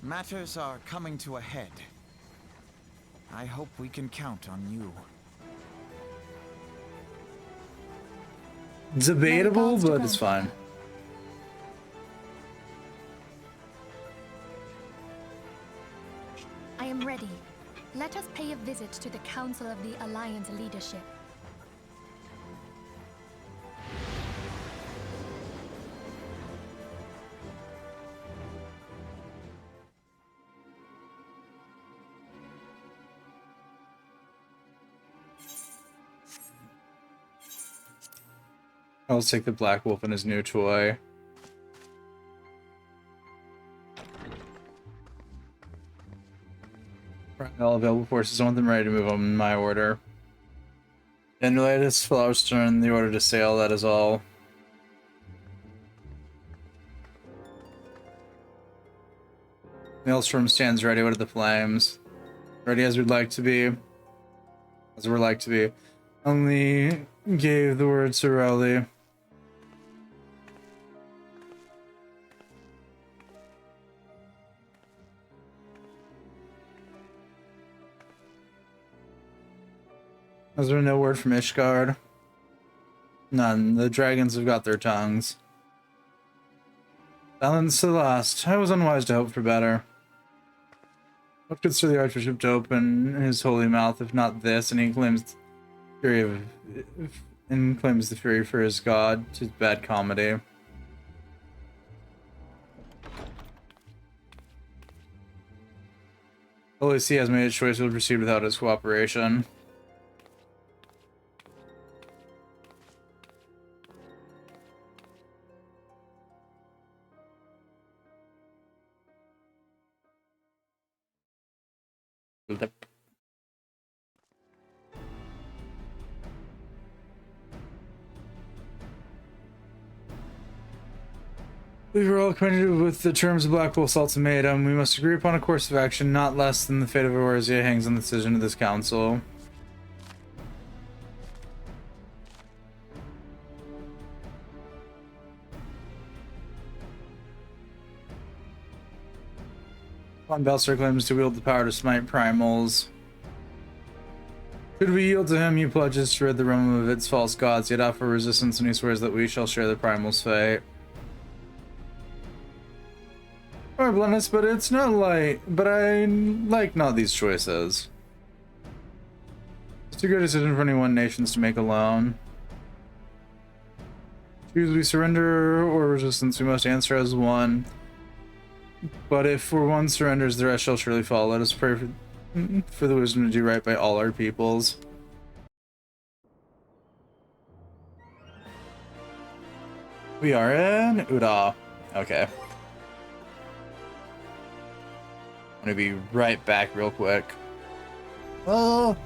K: Matters are coming to a head. I hope we can count on you.
A: Debatable, but it's fine.
E: I am ready. Let us pay a visit to the Council of the Alliance leadership.
A: I'll take the Black Wolf and his new toy. All available forces, I want them ready to move on in my order. And latest flowers turn the order to sail, that is all. Maelstrom stands ready, what are the flames? Ready as we'd like to be. As we're like to be. Only gave the word to Rowley. Is there no word from Ishgard? None. The dragons have got their tongues. Balance to the last. I was unwise to hope for better. What could stir the Archbishop to open his holy mouth if not this? And he claims the fury for his god. 'Tis bad comedy. LAC has made its choice. We'll proceed without its cooperation. We were all acquainted with the terms of Black Wolf's ultimatum. We must agree upon a course of action not less than the fate of Eorzea hangs on the decision of this council. Von Belser claims to wield the power to smite primals. Should we yield to him, he pledges to rid the realm of its false gods, yet offer resistance, and he swears that we shall share the primal's fate. Or bluntness, but it's not light. But I like not these choices. It's a good decision for any one nations to make alone. Choose we surrender or resistance, we must answer as one. But if for one surrenders, the rest shall surely fall. Let us pray for the wisdom to do right by all our peoples. We are in Uda. Okay. I'm gonna be right back real quick. Oh.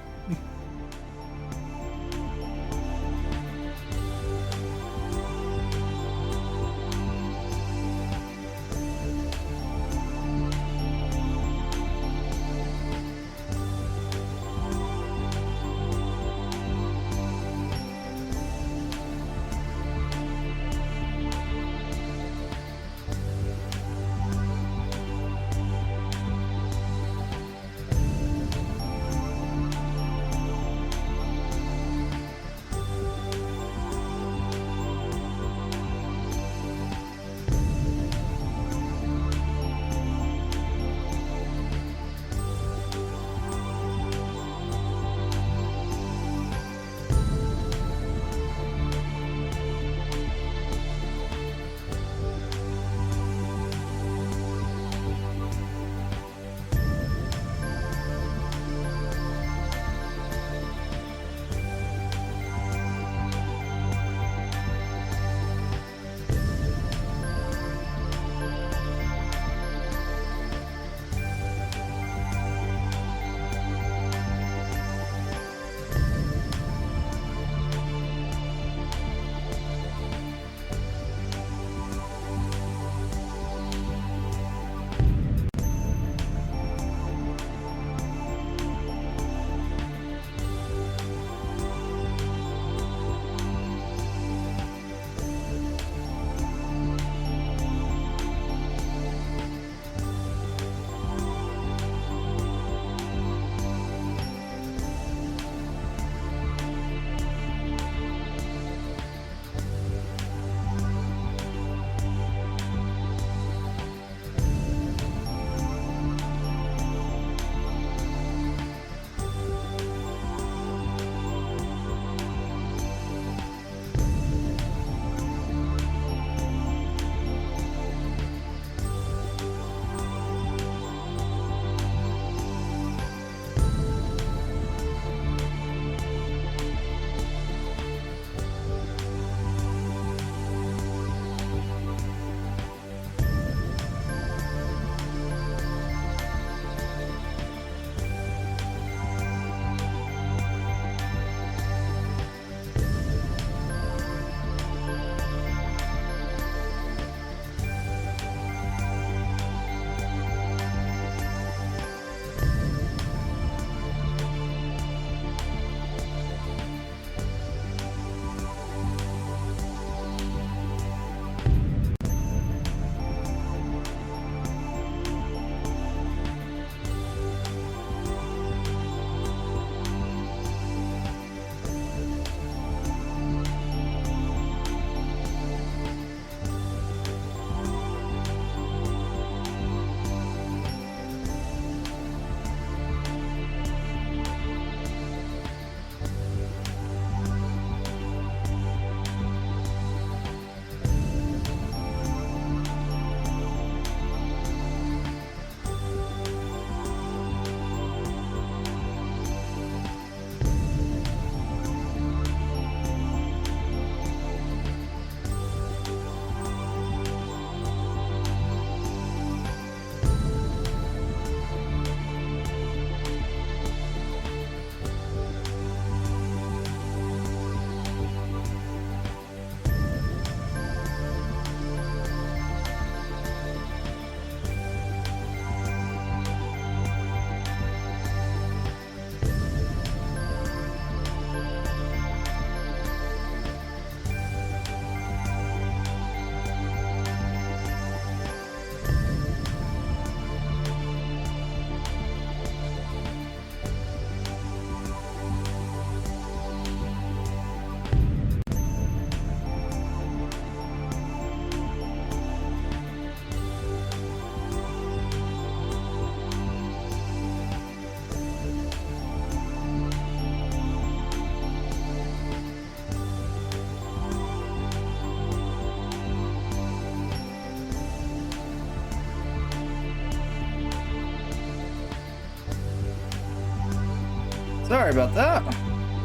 A: Sorry about that.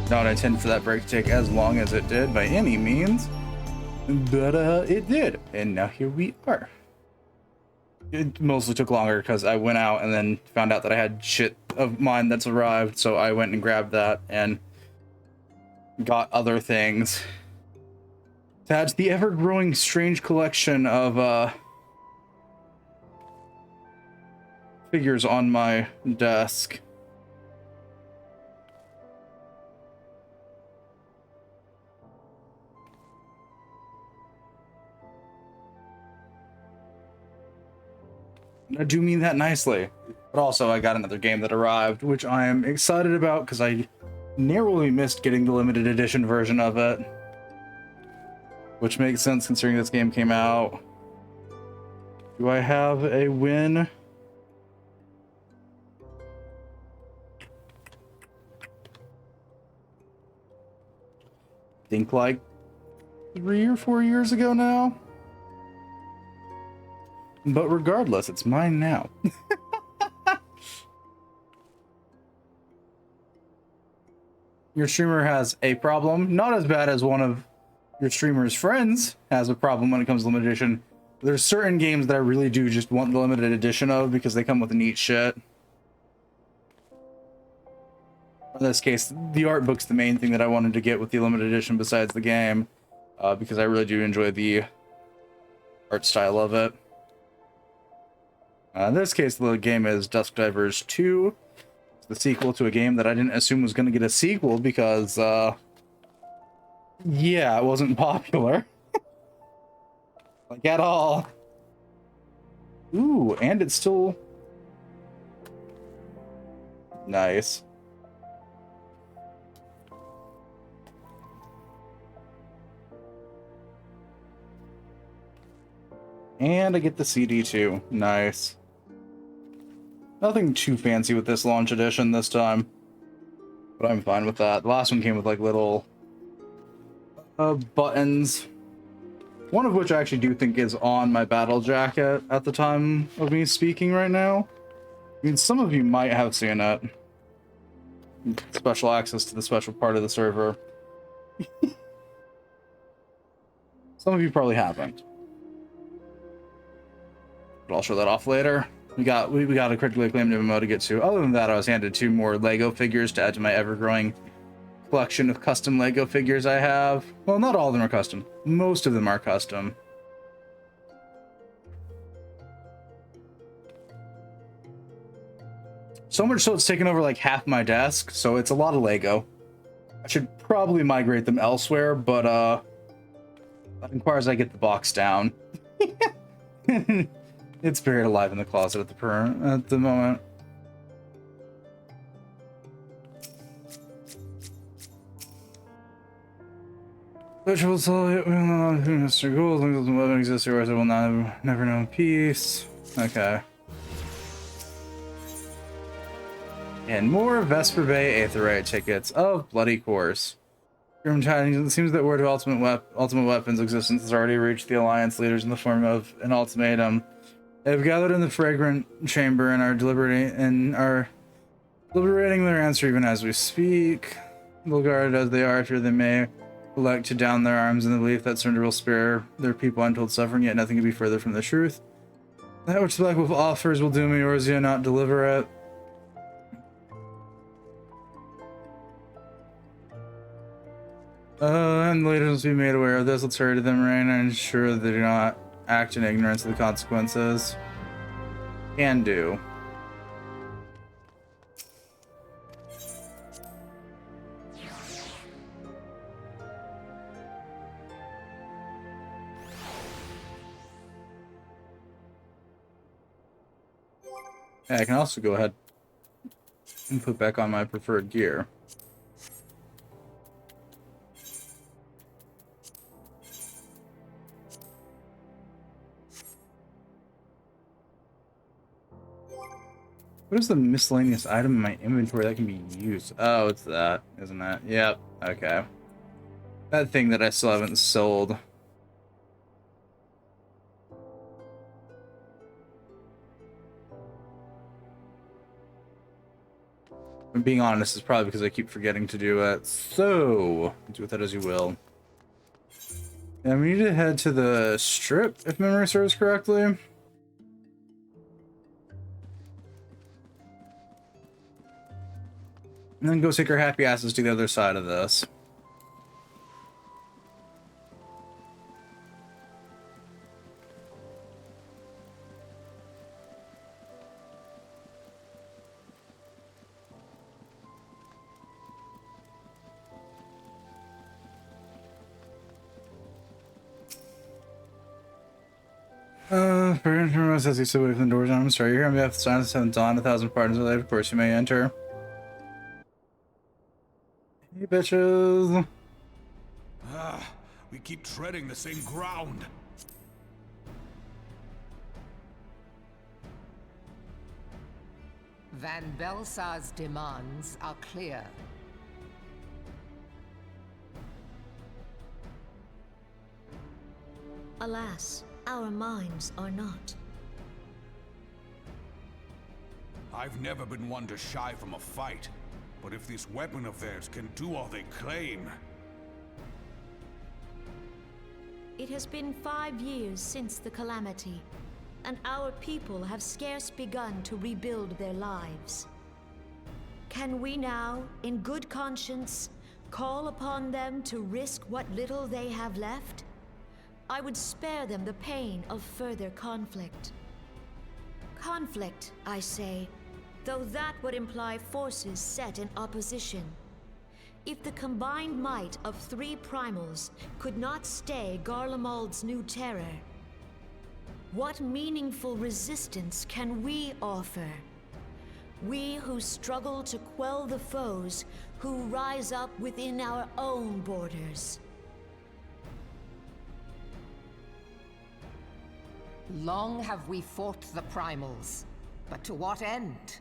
A: Don't intend for that break to take as long as it did by any means, but it did, and now here we are. It mostly took longer because I went out and then found out that I had shit of mine that's arrived, so I went and grabbed that and got other things to add to the ever-growing strange collection of figures on my desk. I do mean that nicely. But also, I got another game that arrived, which I am excited about because I narrowly missed getting the limited edition version of it. Which makes sense considering this game came out. Do I have a win? Think like 3 or 4 years ago now. But regardless, it's mine now. Your streamer has a problem, not as bad as one of your streamer's friends has a problem when it comes to limited edition. There's certain games that I really do just want the limited edition of because they come with neat shit. In this case, the art book's the main thing that I wanted to get with the limited edition besides the game, because I really do enjoy the art style of it. In this case, the game is Dusk Divers 2. It's the sequel to a game that I didn't assume was going to get a sequel because, yeah, it wasn't popular. Like, at all. Ooh, and it's still... nice. And I get the CD too. Nice. Nothing too fancy with this launch edition this time, but I'm fine with that. The last one came with like little buttons, one of which I actually do think is on my battle jacket at the time of me speaking right now. I mean, some of you might have seen it. Special access to the special part of the server. Some of you probably haven't. But I'll show that off later. We got a critically acclaimed MMO to get to. Other than that, I was handed 2 more Lego figures to add to my ever-growing collection of custom Lego figures I have. Well, not all of them are custom. Most of them are custom. So much so it's taken over like half my desk, so it's a lot of Lego. I should probably migrate them elsewhere, but that requires I get the box down. It's buried alive in the closet at the moment. Which will tell you, Mr. Gould, weapon exists here, will never know peace. Okay. And more Vesper Bay Aetherite tickets of bloody course. It seems that word of ultimate weapon's existence has already reached the Alliance leaders in the form of an ultimatum. They have gathered in the fragrant chamber and are deliberating their answer even as we speak. Guarded as they are, they may elect to down their arms in the belief that surrender will spare their people untold suffering, yet nothing can be further from the truth. That which the Black Wolf offers will do me, or is he not deliver it? And the leaders must be made aware of this. Let's hurry to them right and ensure they do not act in ignorance of the consequences. Can do. Yeah, I can also go ahead and put back on my preferred gear. What is the miscellaneous item in my inventory that can be used? Oh, it's that, isn't it? Yep. Okay. That thing that I still haven't sold. I'm being honest, it's probably because I keep forgetting to do it. So, do with that as you will. And we need to head to the strip, if memory serves correctly. And then go take our happy asses to the other side of this. As you sit away from the doors, I'm sorry, you're on behalf of the silence and dawn, 1,000 pardons of life, of course you may enter. Hey, bitches.
D: We keep treading the same ground.
L: Van Belsar's demands are clear.
F: Alas, our minds are not.
D: I've never been one to shy from a fight, but if this weapon of theirs can do all they claim...
F: It has been 5 years since the calamity, and our people have scarce begun to rebuild their lives. Can we now, in good conscience, call upon them to risk what little they have left? I would spare them the pain of further conflict. Conflict, I say, though that would imply forces set in opposition. If the combined might of 3 primals could not stay Garlemald's new terror, what meaningful resistance can we offer? We who struggle to quell the foes who rise up within our own borders.
L: Long have we fought the primals, but to what end?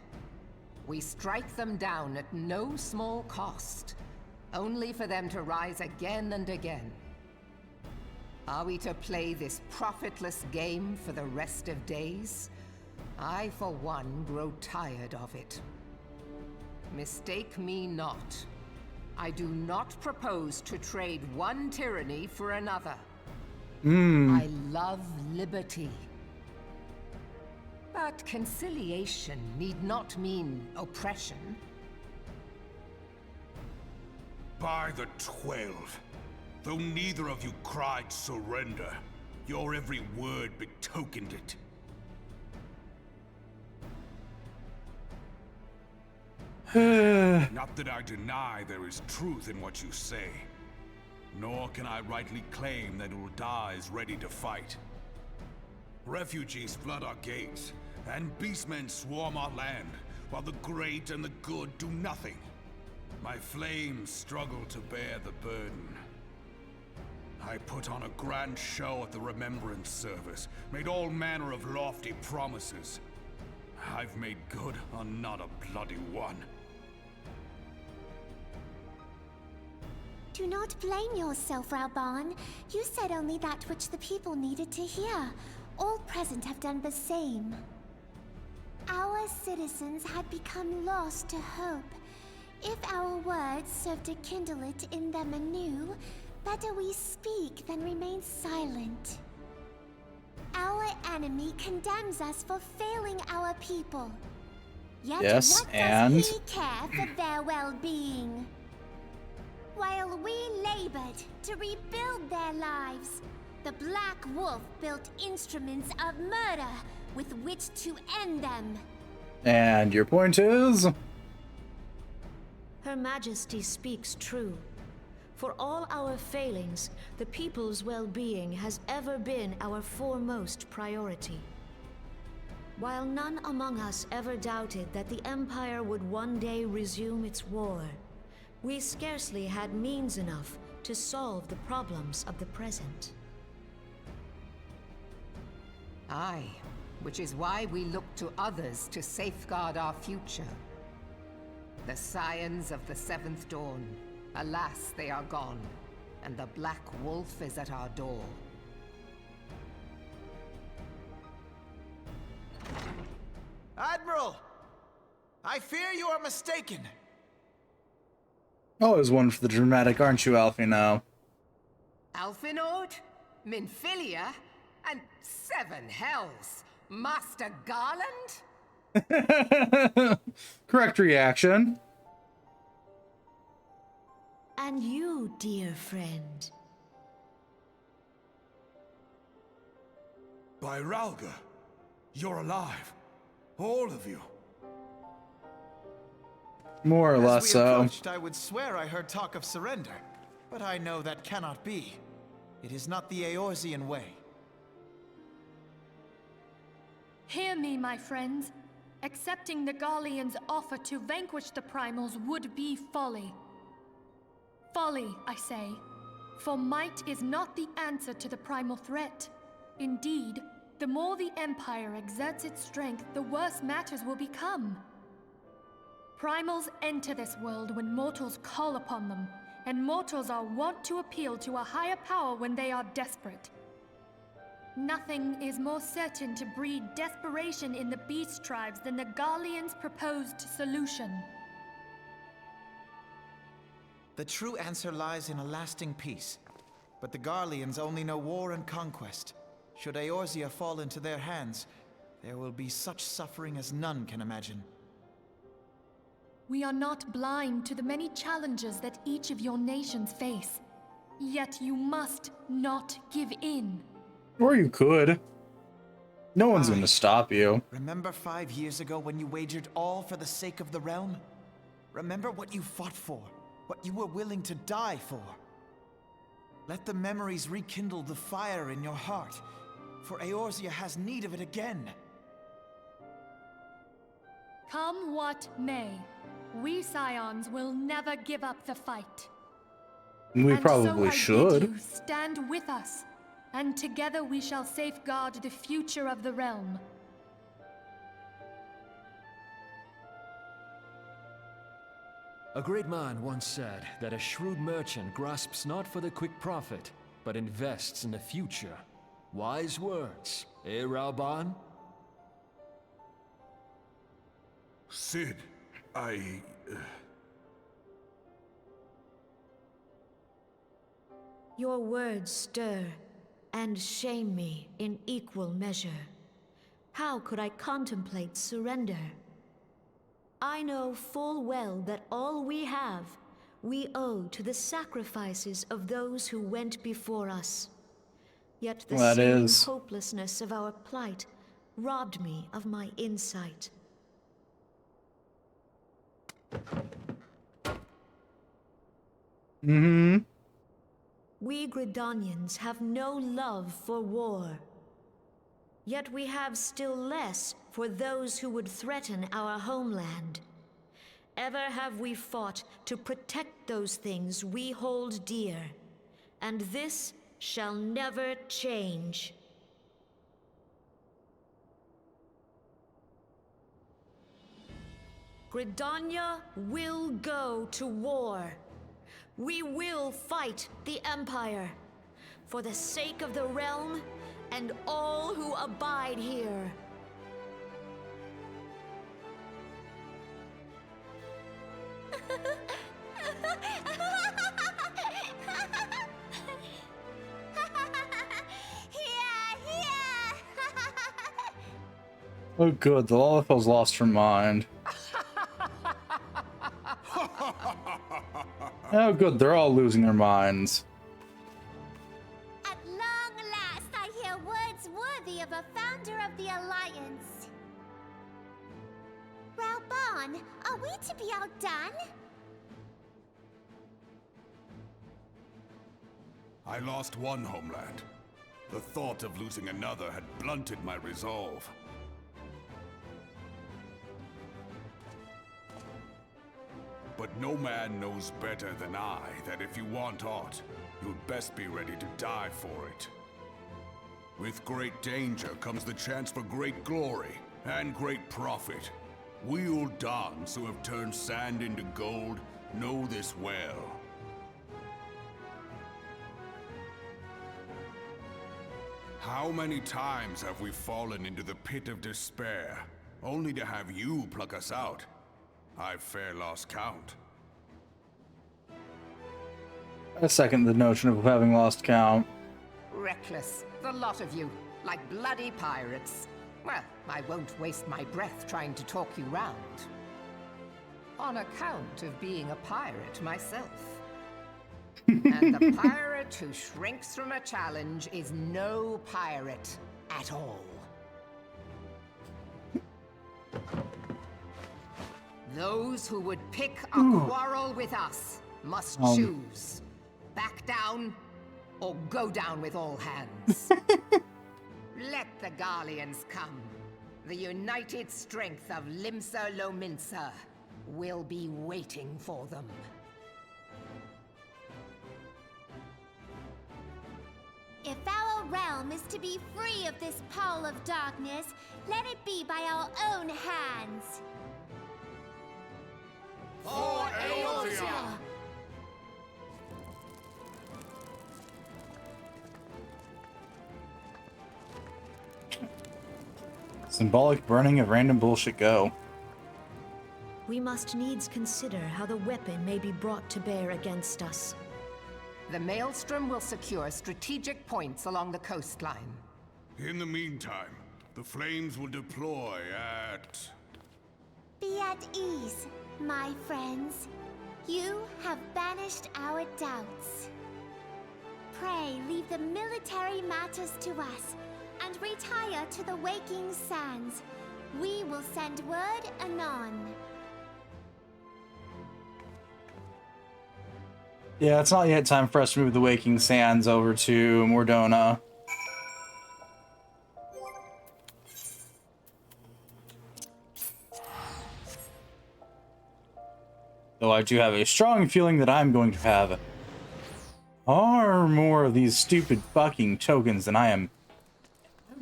L: We strike them down at no small cost, only for them to rise again and again. Are we to play this profitless game for the rest of days? I, for one, grow tired of it. Mistake me not. I do not propose to trade one tyranny for another. I love liberty. But conciliation need not mean oppression.
D: By the 12, though neither of you cried surrender, your every word betokened it. Not that I deny there is truth in what you say, nor can I rightly claim that Ul'dah is ready to fight. Refugees flood our gates, and beastmen swarm our land, while the great and the good do nothing. My flames struggle to bear the burden. I put on a grand show at the Remembrance Service, made all manner of lofty promises. I've made good on not a bloody one.
F: Do not blame yourself, Rauban. You said only that which the people needed to hear. All present have done the same. Our citizens had become lost to hope. If our words serve to kindle it in them anew, better we speak than remain silent. Our enemy condemns us for failing our people. Yet
A: Yes,
F: what
A: and
F: does he care for their well-being? While we labored to rebuild their lives, the Black Wolf built instruments of murder with which to end them.
A: And your point is?
F: Her Majesty speaks true. For all our failings, the people's well-being has ever been our foremost priority. While none among us ever doubted that the Empire would one day resume its war, we scarcely had means enough to solve the problems of the present.
L: Aye, which is why we look to others to safeguard our future. The Scions of the Seventh Dawn, alas, they are gone, and the Black Wolf is at our door.
K: Admiral! I fear you are mistaken.
A: Always one for the dramatic, aren't you, Alfie, now?
L: Alphinode, Minfilia, and 7 hells. Master Garland?
A: Correct reaction.
F: And you, dear friend.
D: By Ralga, you're alive. All of you.
A: More or less
K: As we
A: so.
K: approached, I would swear I heard talk of surrender, but I know that cannot be. It is not the Eorzean way.
E: Hear me, my friends. Accepting the Garlean's offer to vanquish the Primals would be folly. Folly, I say. For might is not the answer to the Primal threat. Indeed, the more the Empire exerts its strength, the worse matters will become. Primals enter this world when mortals call upon them, and mortals are wont to appeal to a higher power when they are desperate. Nothing is more certain to breed desperation in the beast tribes than the Garlean's proposed solution.
K: The true answer lies in a lasting peace. But the Garleans only know war and conquest. Should Eorzea fall into their hands, there will be such suffering as none can imagine.
E: We are not blind to the many challenges that each of your nations face. Yet you must not give in.
A: Or you could. No one's gonna stop you.
K: Remember 5 years ago when you wagered all for the sake of the realm? Remember what you fought for, what you were willing to die for. Let the memories rekindle the fire in your heart, for Eorzea has need of it again.
E: Come what may, we Scions will never give up the fight.
A: We
E: And
A: probably
E: so I
A: should.
E: bid you stand with us, and together we shall safeguard the future of the realm.
M: A great man once said that a shrewd merchant grasps not for the quick profit, but invests in the future. Wise words, eh, Ralban?
D: Sid,
F: Your words stir and shame me in equal measure. How could I contemplate surrender? I know full well that all we have, we owe to the sacrifices of those who went before us. Yet the seeming hopelessness of our plight robbed me of my insight. We Gridanians have no love for war. Yet we have still less for those who would threaten our homeland. Ever have we fought to protect those things we hold dear, and this shall never change. Gridania will go to war. We will fight the Empire for the sake of the realm and all who abide here.
A: Oh good, the Lalafell's lost her mind. Oh good, they're all losing their minds.
N: At long last, I hear words worthy of a founder of the Alliance. Ralban, are we to be outdone?
D: I lost one homeland. The thought of losing another had blunted my resolve. But no man knows better than I that if you want aught, you'd best be ready to die for it. With great danger comes the chance for great glory and great profit. We Uldans who have turned sand into gold know this well. How many times have we fallen into the pit of despair, only to have you pluck us out? I've fair lost count.
A: I second the notion of having lost count.
L: Reckless, the lot of you, like bloody pirates. Well, I won't waste my breath trying to talk you round. On account of being a pirate myself. And the pirate who shrinks from a challenge is no pirate at all. Those who would pick a quarrel with us must choose. Back down, or go down with all hands. Let the Garleans come. The united strength of Limsa Lominsa will be waiting for them.
N: If our realm is to be free of this pall of darkness, let it be by our own hands.
D: For Eorzea!
A: Symbolic burning of random bullshit go.
F: We must needs consider how the weapon may be brought to bear against us.
L: The Maelstrom will secure strategic points along the coastline.
D: In the meantime, the flames will deploy at...
N: Be at ease, my friends. You have banished our doubts. Pray leave the military matters to us, and retire to the waking sands. We will send word anon.
A: Yeah, it's not yet time for us to move the Waking Sands over to Mordona. Though I do have a strong feeling that I'm going to have far more of these stupid fucking tokens than I am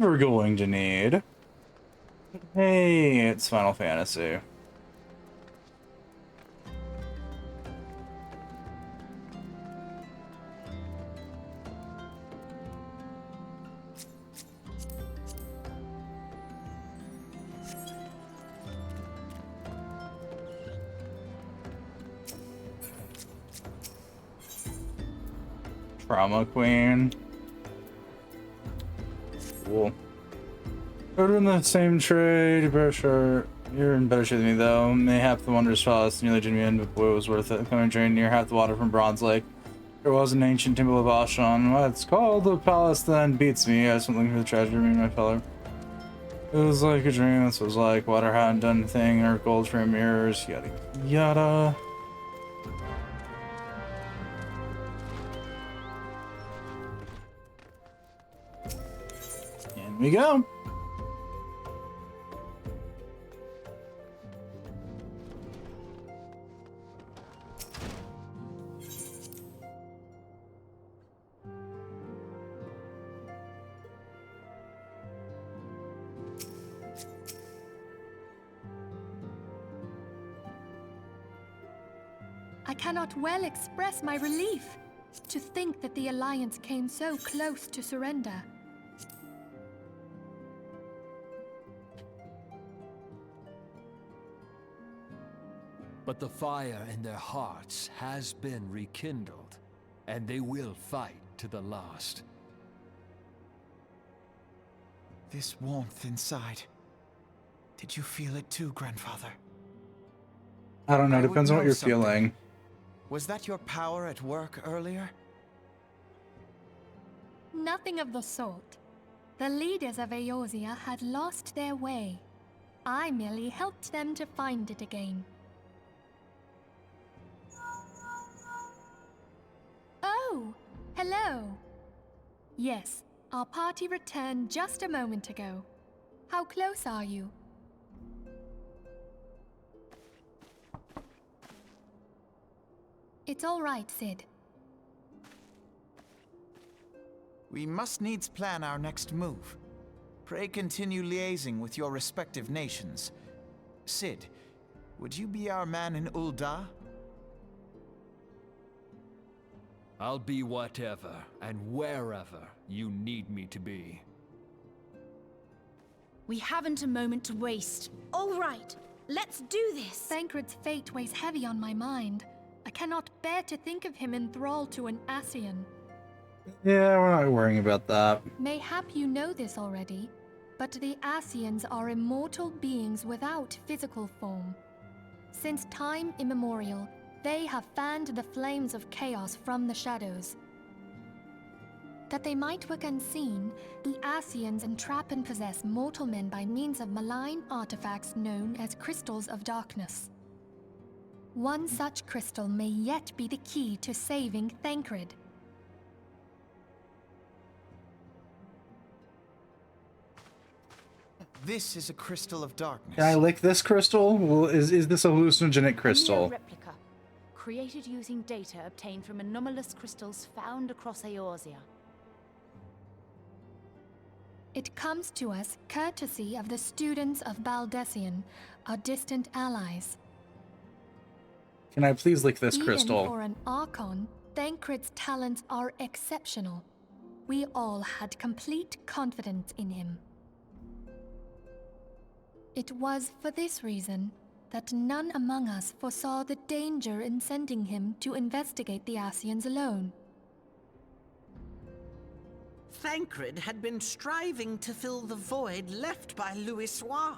A: ever going to need. Hey, it's Final Fantasy. Trauma Queen. Cool. We're in the same trade. You're in better shape than me, though. Mayhap the Wondrous Palace nearly did me in, but boy, it was worth it. Coming drain near half the water from Bronze Lake. There was an ancient temple of Ashan. What it's called? The palace then beats me. I just went looking for the treasure, me and my fellow. It was like a dream. This was like water hadn't done anything. Or gold frame mirrors. Yada yada. In we go.
E: I cannot well express my relief to think that the Alliance came so close to surrender.
M: But the fire in their hearts has been rekindled, and they will fight to the last.
K: This warmth inside. Did you feel it too, Grandfather?
A: I don't know. Depends on what you're feeling.
K: Was that your power at work earlier?
E: Nothing of the sort. The leaders of Eorzea had lost their way. I merely helped them to find it again. Oh, hello. Yes, our party returned just a moment ago. How close are you? It's all right, Sid.
K: We must needs plan our next move. Pray continue liaising with your respective nations. Sid, would you be our man in Ul'dah?
M: I'll be whatever and wherever you need me to be.
O: We haven't a moment to waste. All right, let's do this.
E: Thancred's fate weighs heavy on my mind. I cannot bear to think of him in thrall to an Ascian.
A: Yeah, we're not worrying about that.
E: Mayhap you know this already, but the Ascians are immortal beings without physical form. Since time immemorial, they have fanned the flames of chaos from the shadows. That they might work unseen, the Ascians entrap and possess mortal men by means of malign artifacts known as crystals of darkness. One such crystal may yet be the key to saving Thancred.
K: This is a crystal of darkness.
A: Can I lick this crystal? Well, is this a hallucinogenic
O: A
A: crystal?
O: replica, created using data obtained from anomalous crystals found across Eorzea.
E: It comes to us courtesy of the students of Baldessian, our distant allies.
A: Can I please lick this crystal?
E: Even for an Archon, Thancred's talents are exceptional. We all had complete confidence in him. It was for this reason that none among us foresaw the danger in sending him to investigate the Ascians alone.
G: Thancred had been striving to fill the void left by Louisoix.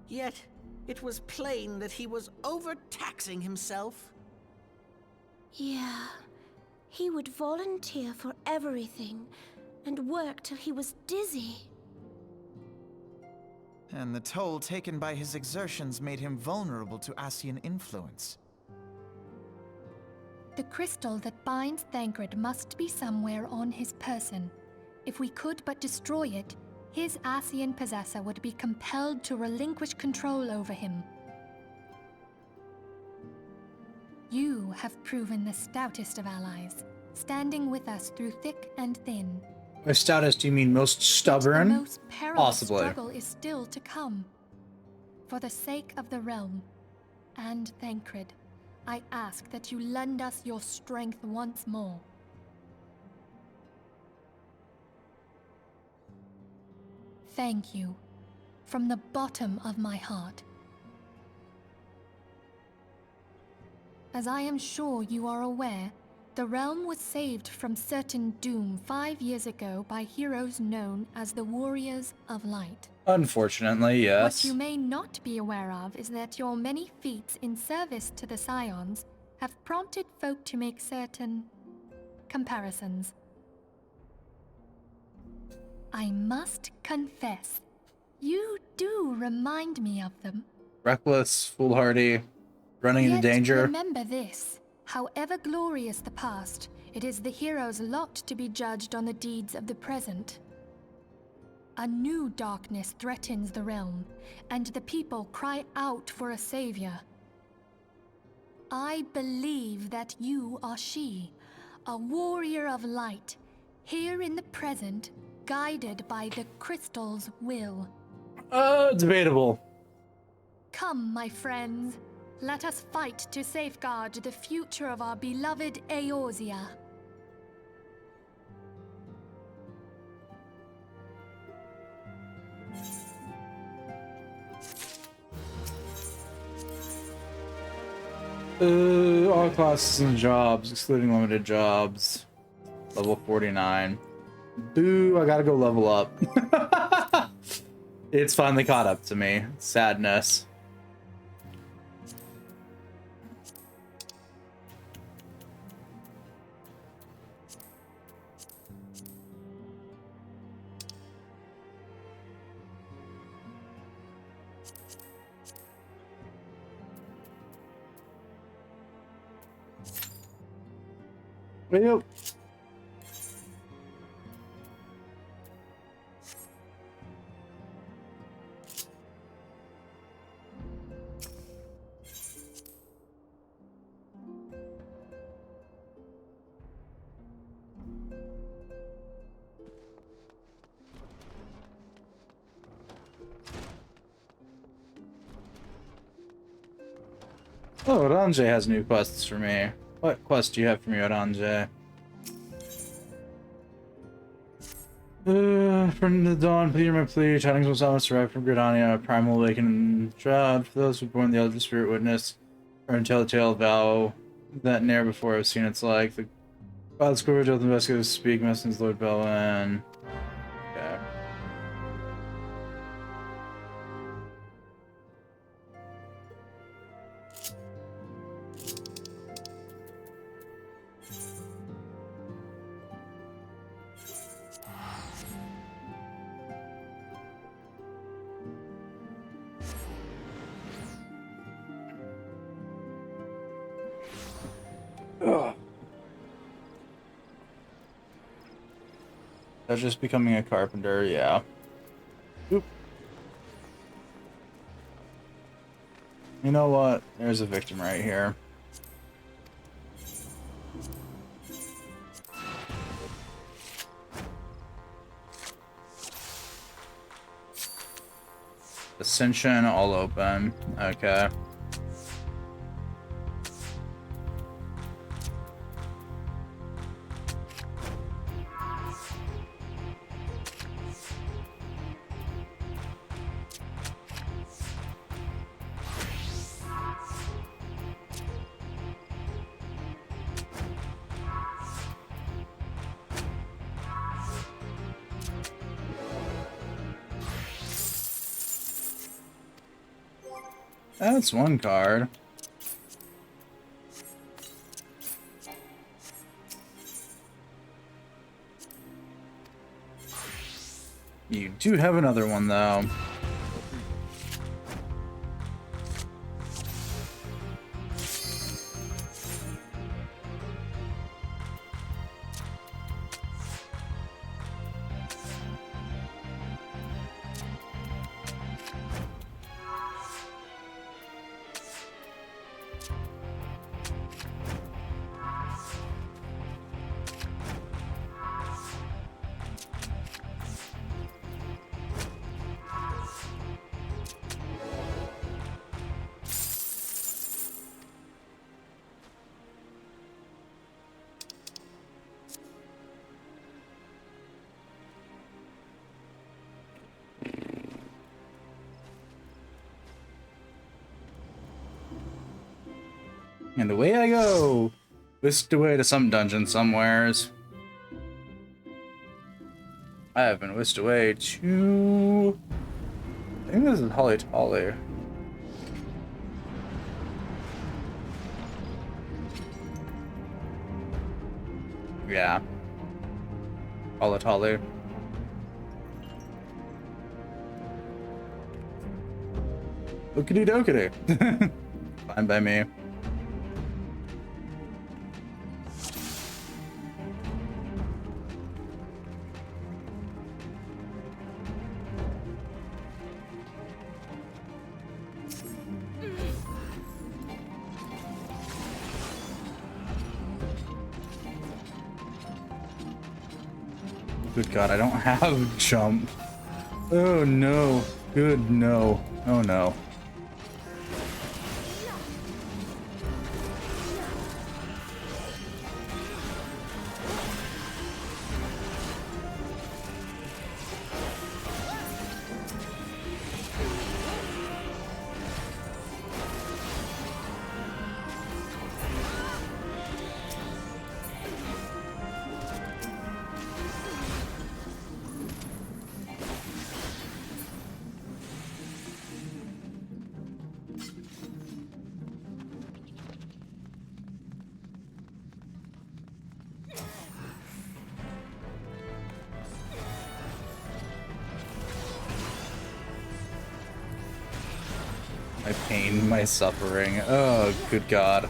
G: Yet, it was plain that he was overtaxing himself.
N: Yeah, he would volunteer for everything and work till he was dizzy.
K: And the toll taken by his exertions made him vulnerable to Ascian influence.
E: The crystal that binds Thancred must be somewhere on his person. If we could but destroy it, his Ascian possessor would be compelled to relinquish control over him. You have proven the stoutest of allies, standing with us through thick and thin.
A: By stoutest, you mean most stubborn?
E: The most perilous
A: Possibly.
E: struggle is still to come. For the sake of the realm and Thancred, I ask that you lend us your strength once more. Thank you, from the bottom of my heart. As I am sure you are aware, the realm was saved from certain doom 5 years ago by heroes known as the Warriors of Light.
A: Unfortunately, yes.
E: What you may not be aware of is that your many feats in service to the Scions have prompted folk to make certain comparisons. I must confess, you do remind me of them.
A: Reckless, foolhardy, running into
E: Yet
A: danger.
E: remember this. However glorious the past, it is the hero's lot to be judged on the deeds of the present. A new darkness threatens the realm, and the people cry out for a savior. I believe that you are she, a warrior of light, here in the present, guided by the crystal's will.
A: Debatable.
E: Come, my friends. Let us fight to safeguard the future of our beloved Eorzea.
A: All classes and jobs, excluding limited jobs. Level 49. Boo, I gotta go level up. It's finally caught up to me. Sadness. Yep. Oh, Oranje has new quests for me. What quest do you have for me, Oranje? From the dawn, plead my plea. Tidings will summons arrive from Gridania, primal awakened shroud. For those who born the elder spirit witness, or telltale vow that near before I've seen it's like the Scourge of the investigators speak, Messens Lord Belwin. Okay. Ugh. That's just becoming a carpenter, yeah. Oop. You know what? There's a victim right here. Ascension, all open. Okay. That's one card. You do have another one, though. And away I go! Whisked away to some dungeon somewheres. I have been whisked away to... I think this is Holly Tolly. Yeah. Holly Tolly. Ookity dokity. Fine by me. Good God, I don't have jump. Oh no. Good no. Oh no. My pain, my suffering. Oh, good God.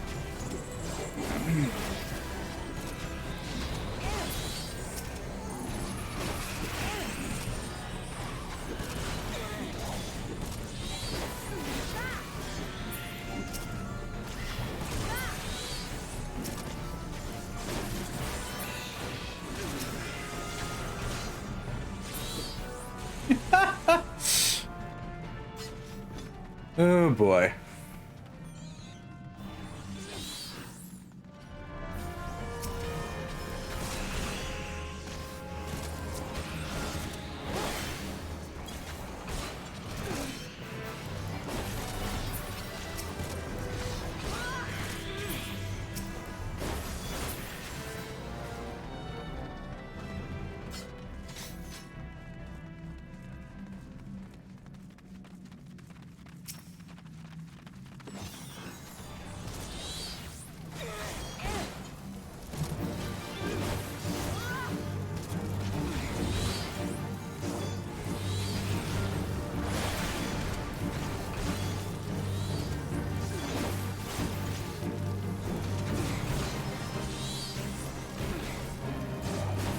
A: Oh boy.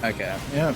A: Okay, yeah.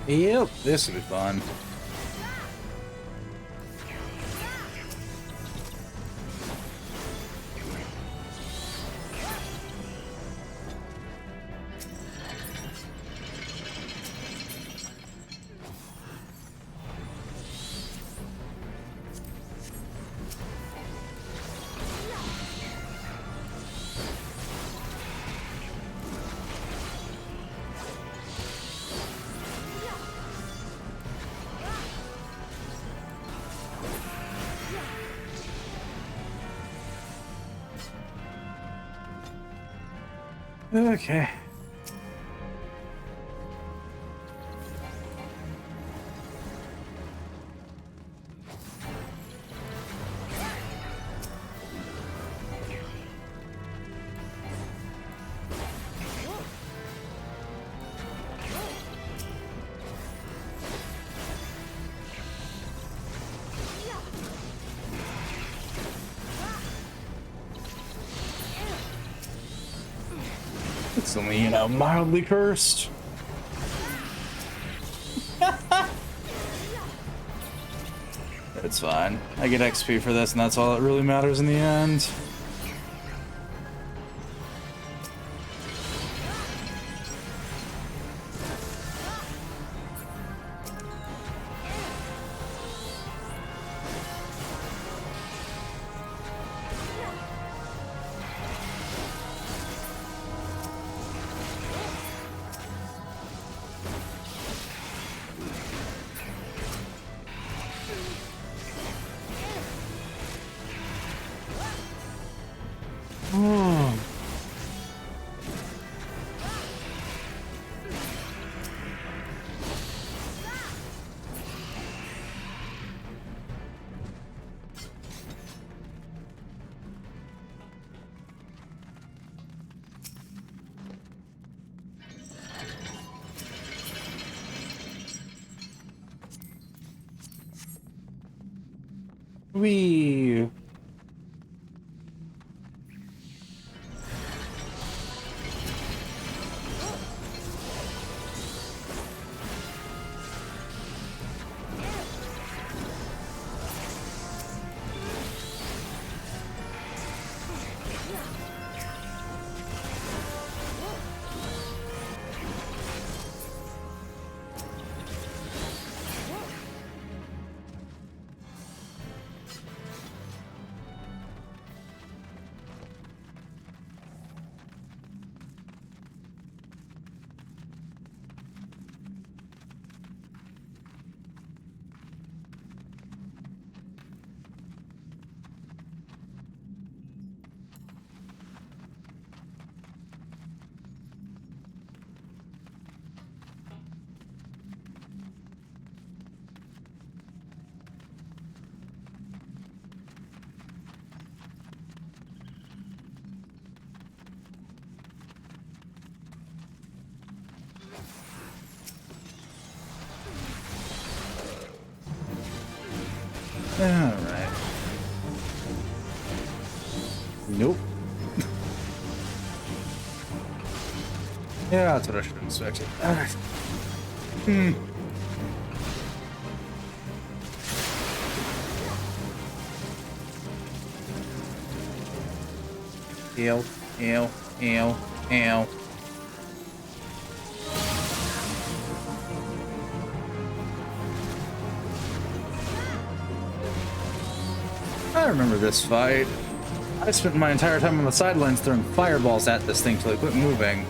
A: Yep, this will be fun. Okay. It's only, you know, mildly cursed. It's fine. I get XP for this, and that's all that really matters in the end. We Alright. Nope. Yeah, that's what I should have expected. Alright. Ew, ew, ew, ew. I remember this fight. I spent my entire time on the sidelines throwing fireballs at this thing till it quit moving.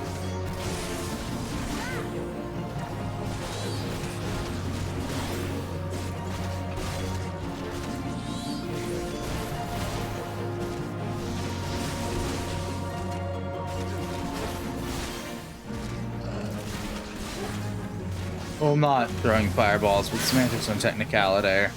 A: Well, not throwing fireballs, but semantics on technicality.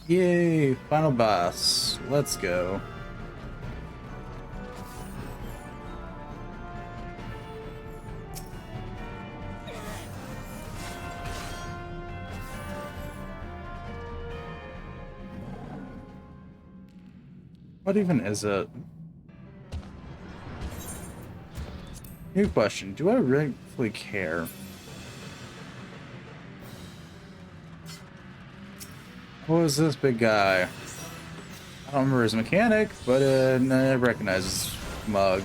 A: Yay, final boss. Let's go. What even is it? New question. Do I really care? What was this big guy? I don't remember his mechanic, but I recognize his mug.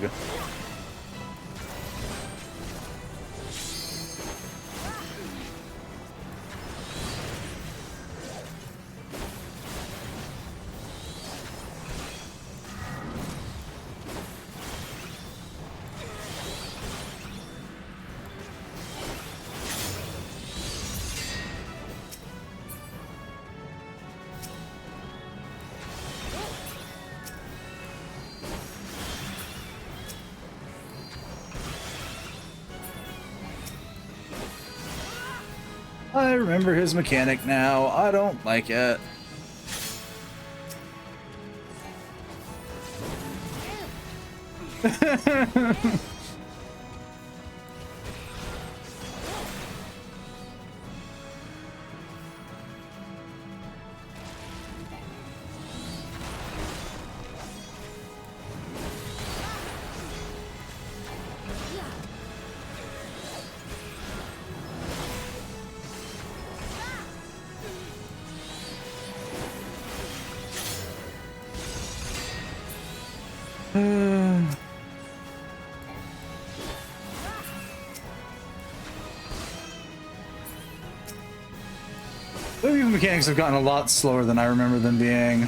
A: I remember his mechanic now. I don't like it. Maybe the mechanics have gotten a lot slower than I remember them being.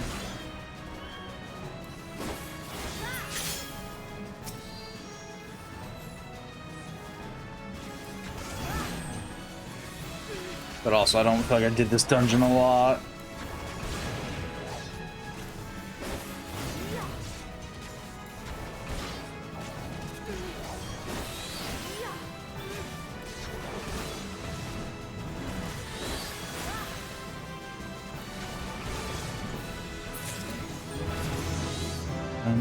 A: But also, I don't feel like I did this dungeon a lot.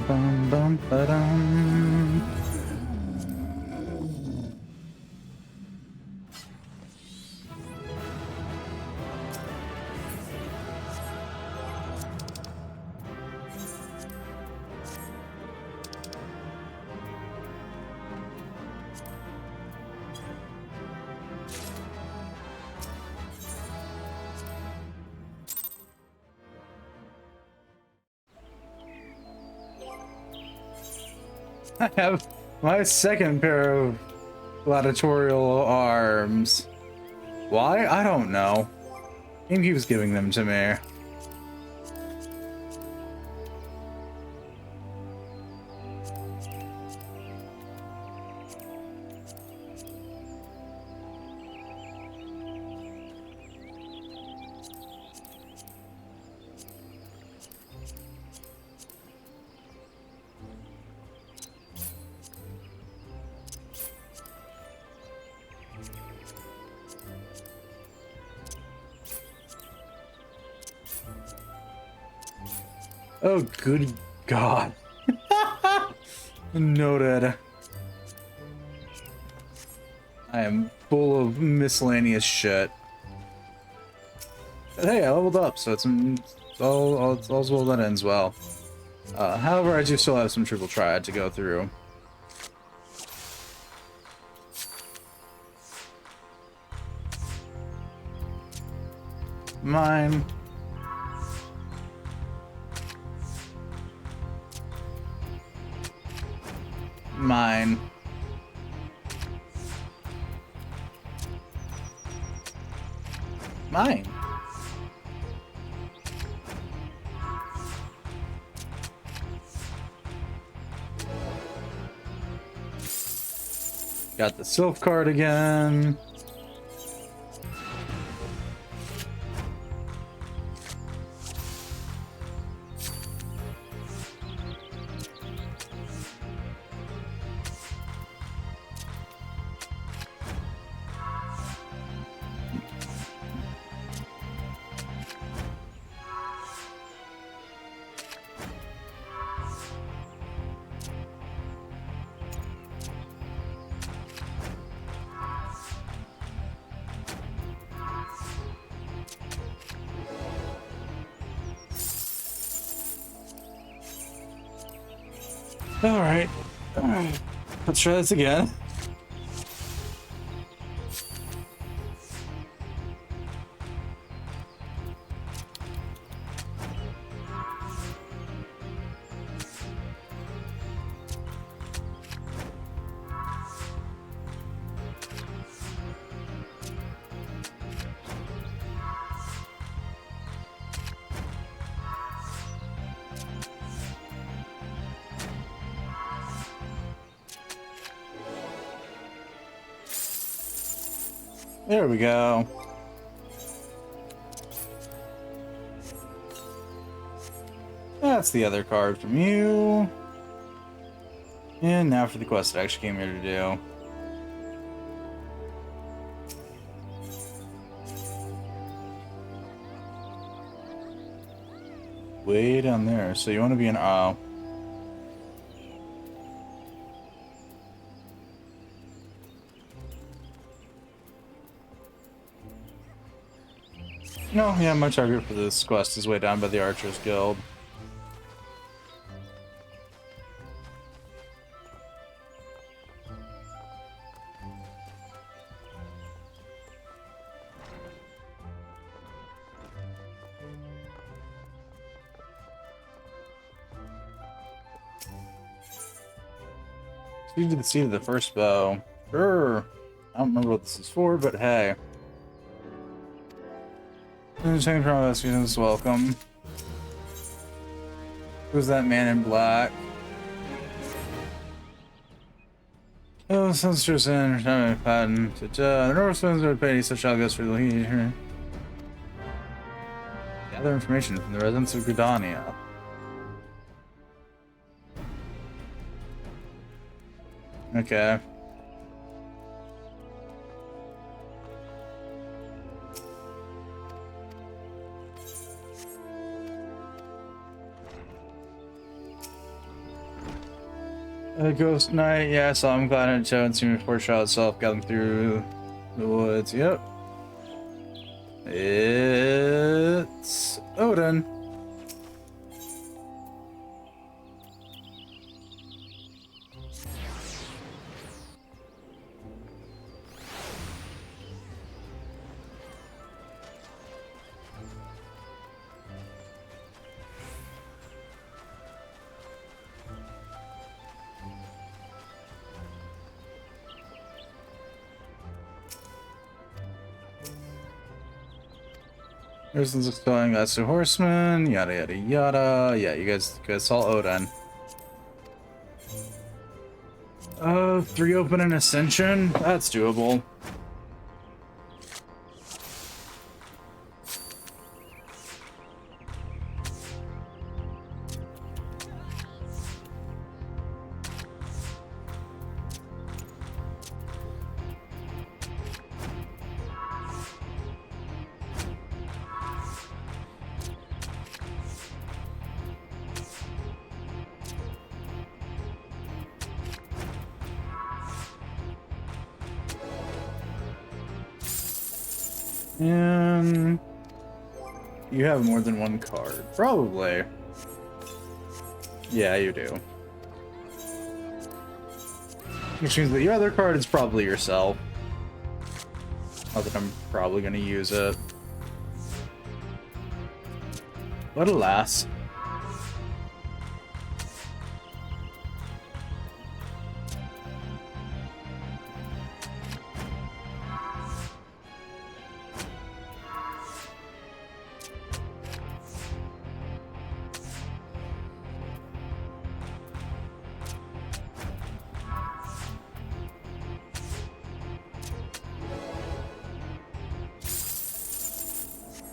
A: Bum, bum, ba-dum. I have my second pair of gladiatorial arms. Why? I don't know. Game keeps giving them to me. Oh, good God. Noted. I am full of miscellaneous shit. But hey, I leveled up, so it's all's well that ends well. However, I do still have some triple triad to go through. Mine. Mine. Mine. Got the Sylph card again. All right. Let's try this again. There we go. That's the other card from you. And now for the quest I actually came here to do. Way down there. So you want to be an O. No, yeah, my target for this quest is way down by the Archers Guild. Speed to the seat of the first bow. Sure. I don't remember what this is for, but hey. Second promise is welcome. Who's that man in black? Oh, senseless and patent. The Northlands are paid such algos for the lead. Gather information from the residents of Gridania. Okay. Ghost Knight, yeah, I saw him glad in tow and seen before it shot itself, got him through the woods. Yep. It's Odin. Person's expelling that's two horsemen, yada yada yada. Yeah, you guys saw Odin. 3 open and ascension? That's doable. And you have more than one card. Probably. Yeah, you do. Which means that your other card is probably yourself. Not that I'm probably going to use it. But alas.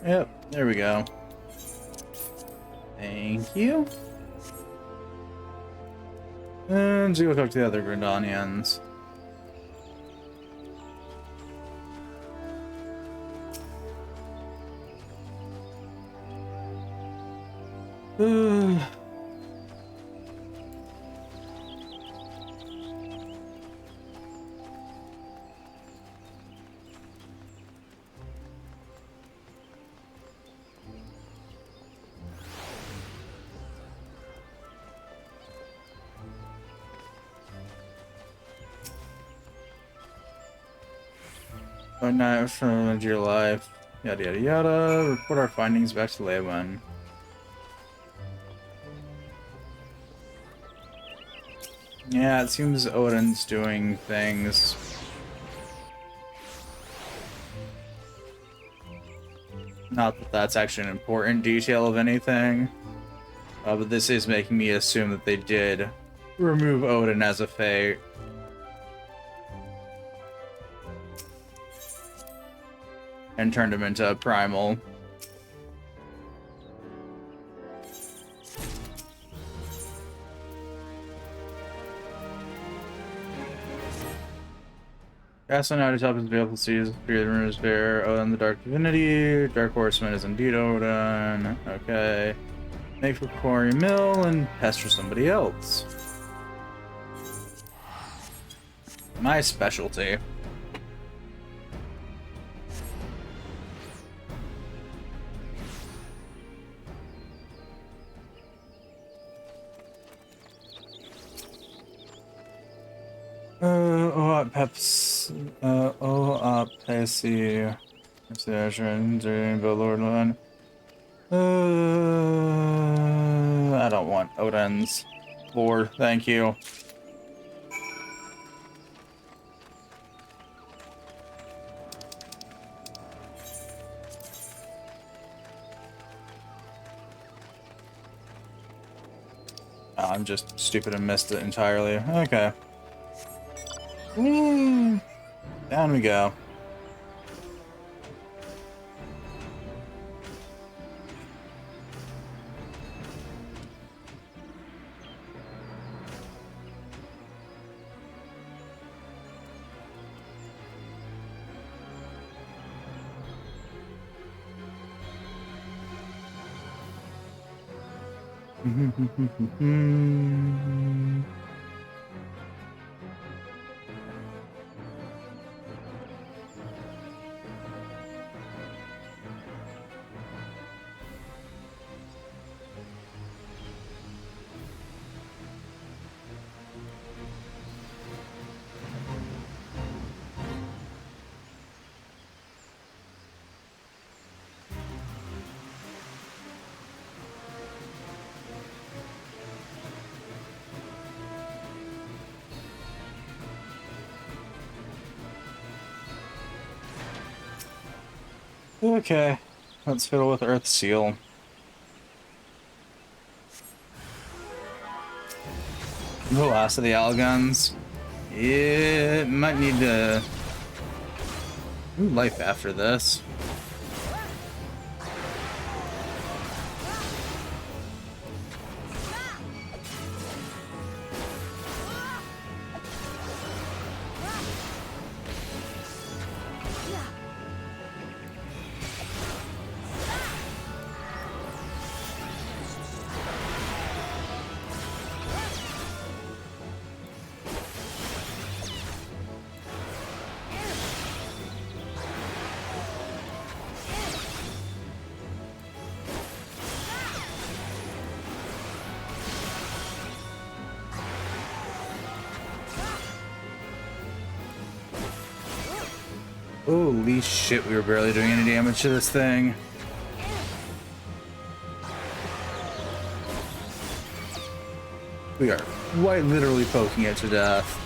A: Yep, there we go. Thank you. And go talk to the other Grandonians. But not from your life. Yada yada yada. Report our findings back to Leyland. Yeah, it seems Odin's doing things. Not that that's actually an important detail of anything. But this is making me assume that they did remove Odin as a fate. And turned him into a primal. Castle now happens to be able to see his fear the rumors bear. Odin the Dark Divinity. Dark Horseman is indeed Odin. Okay. Make for Quarry Mill and pester somebody else. My specialty. Pepsi. Lord. I don't want Odin's lore, thank you. Oh, I'm just stupid and missed it entirely. Okay. Down we go. Okay, let's fiddle with Earth Seal. The last of the Allagons. It might need to do life after this. Holy shit, we were barely doing any damage to this thing. We are quite literally poking it to death.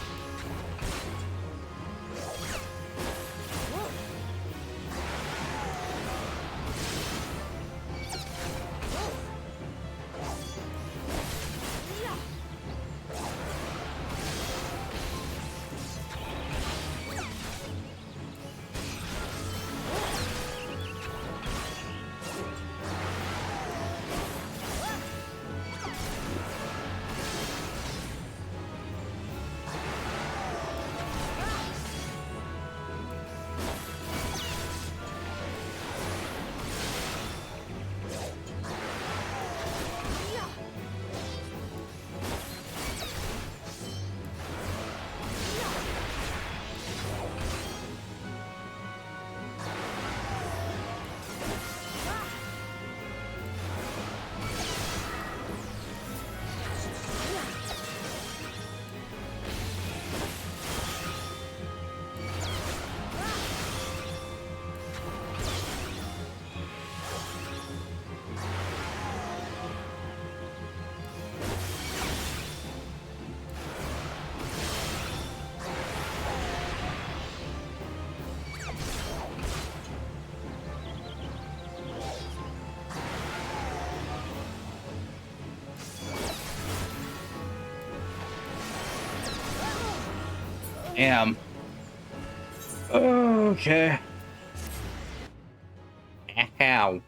A: Damn. Okay. Ow.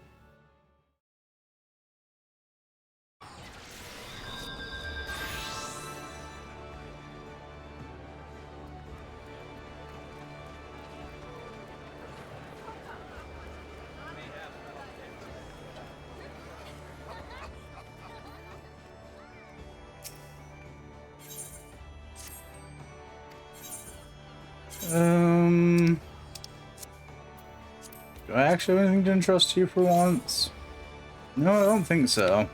A: Do I actually have anything to entrust you for once? No, I don't think so.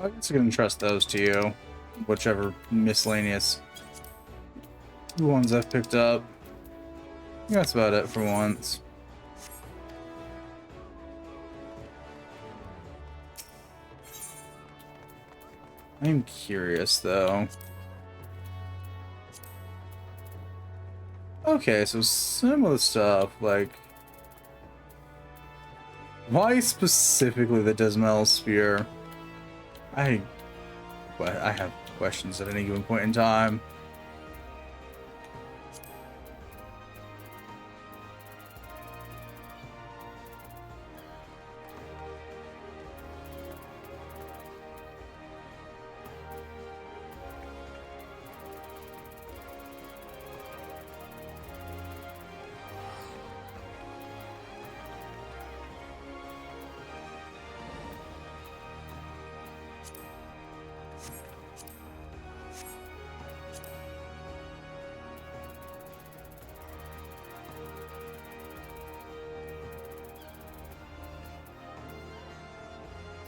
A: I guess I can entrust those to you. Whichever miscellaneous ones I've picked up. That's about it for once. I'm curious though. Okay, so some of the stuff, like... Why specifically the Dismal Sphere? I have questions at any given point in time.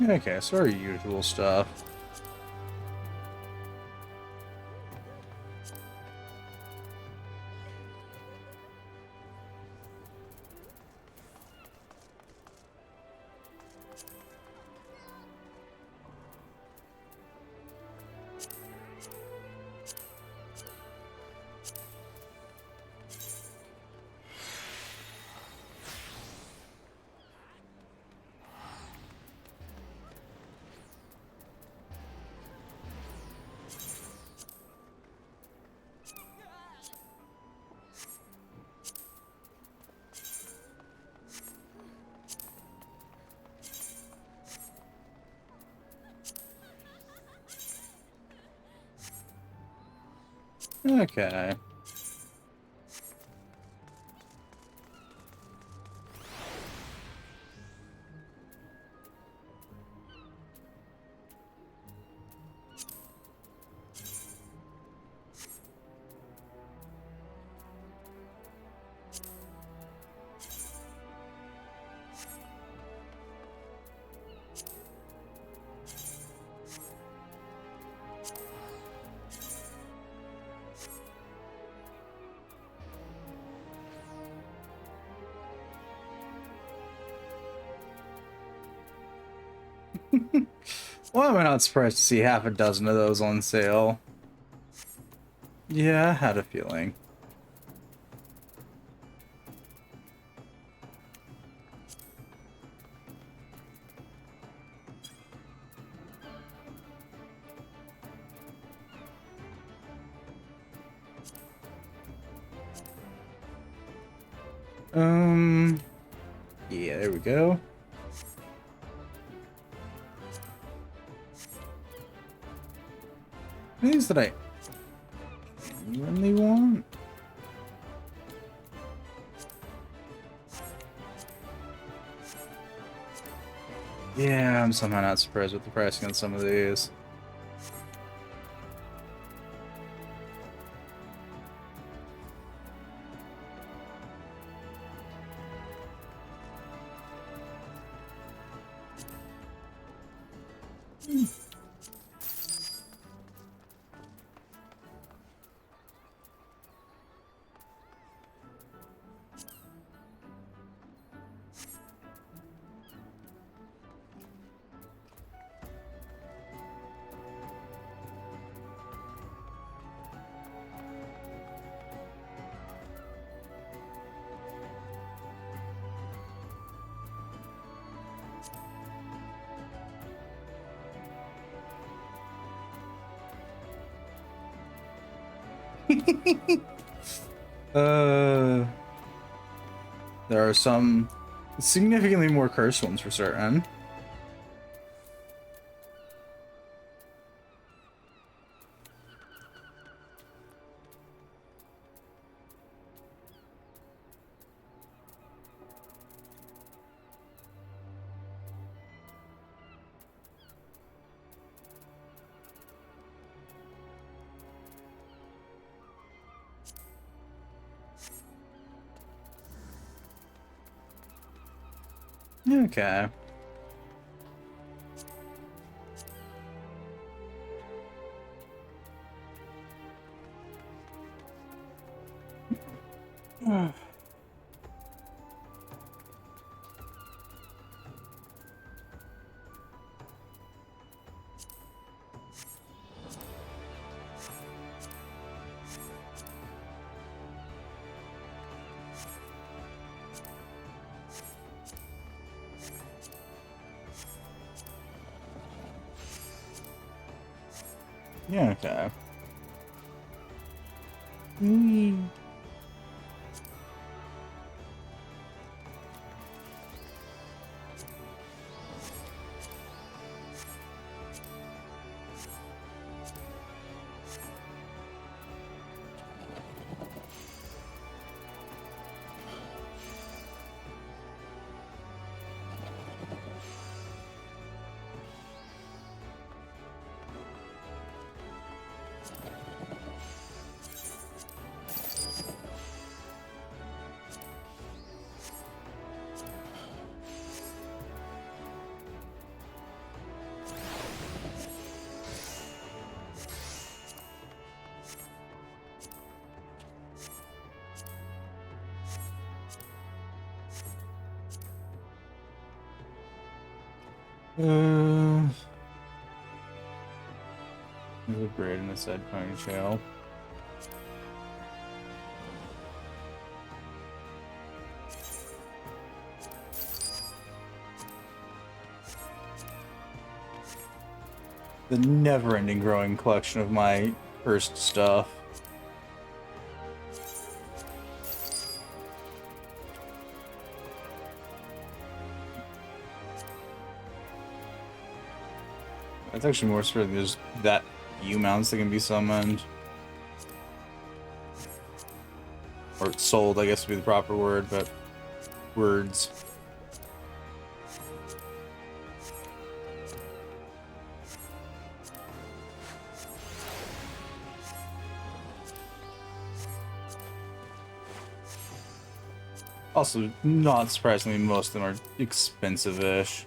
A: Okay, so our usual stuff. Okay. Why am I not surprised to see half a dozen of those on sale? Yeah, I had a feeling. Yeah, there we go. Things that I really want. Yeah, I'm somehow not surprised with the pricing on some of these. There are some significantly more cursed ones for certain. Okay. Yeah, okay. There's a braid in the side ponytail. The never-ending growing collection of my cursed stuff. It's actually more sort of there's that few mounts that can be summoned. Or sold, I guess would be the proper word, but words. Also, not surprisingly, most of them are expensive-ish.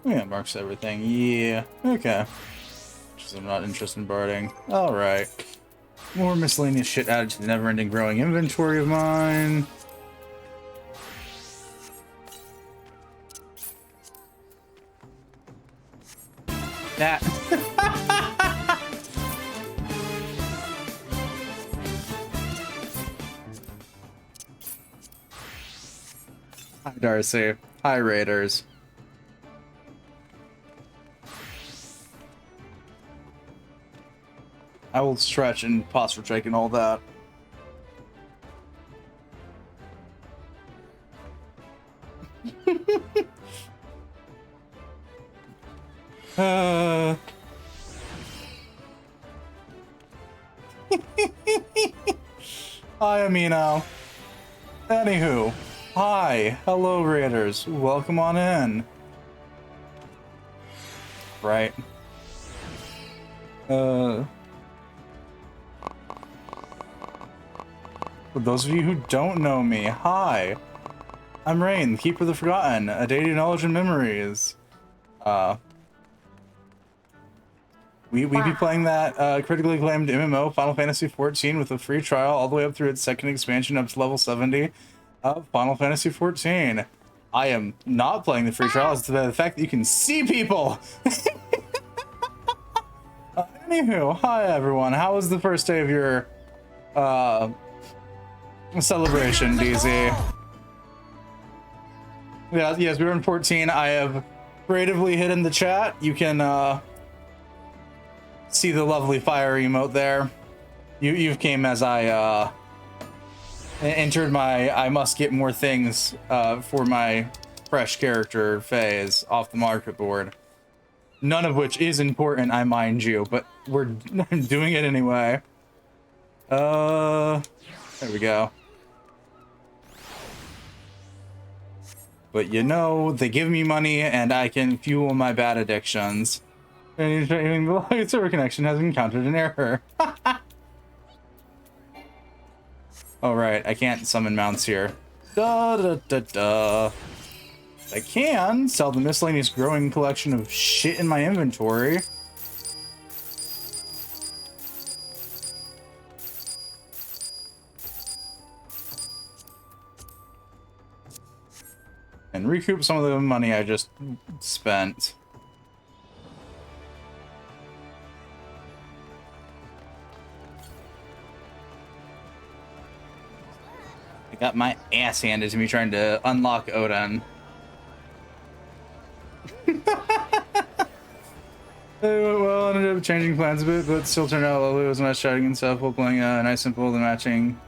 A: Yeah, marks everything. Yeah. Okay. Just I'm not interested in barding. Alright. More miscellaneous shit added to the never-ending growing inventory of mine. That. Hi, Darcy. Hi, Raiders. I will stretch and posture check and all that. Hi, Amino. Anywho, hi, hello, Raiders. Welcome on in. Right. For those of you who don't know me, hi. I'm Rain, the Keeper of the Forgotten, a deity of knowledge and memories. We be playing that critically acclaimed MMO Final Fantasy XIV with a free trial all the way up through its second expansion up to level 70 of Final Fantasy XIV. I am not playing the free trial as to the fact that you can see people. Anywho, hi everyone. How was the first day of your celebration, DZ? Yeah, yes, we were in 14. I have creatively hidden the chat. You can see the lovely fire emote there. You've came as I entered my I must get more things for my fresh character phase off the market board. None of which is important, I mind you, but we're doing it anyway. There we go. But you know, they give me money and I can fuel my bad addictions. And the server connection has encountered an error. Oh right, I can't summon mounts here. Da da da da. I can sell the miscellaneous growing collection of shit in my inventory. And recoup some of the money I just spent. I got my ass handed to me trying to unlock Odin. Well, I ended up changing plans a bit, but still turned out lovely. It was nice chatting and stuff while playing a nice simple and matching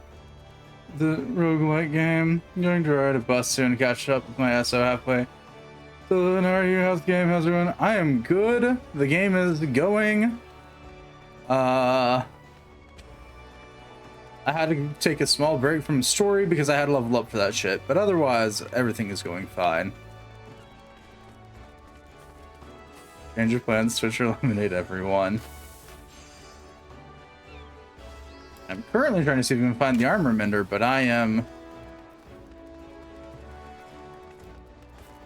A: the roguelike game. I'm going to ride a bus soon to catch up with my SO halfway. So then, how are you? How's the game? How's everyone? I am good. The game is going. I had to take a small break from story because I had to level up for that shit, but otherwise, everything is going fine. Change your plans, switch or eliminate everyone. I'm currently trying to see if we can find the armor mender, but I am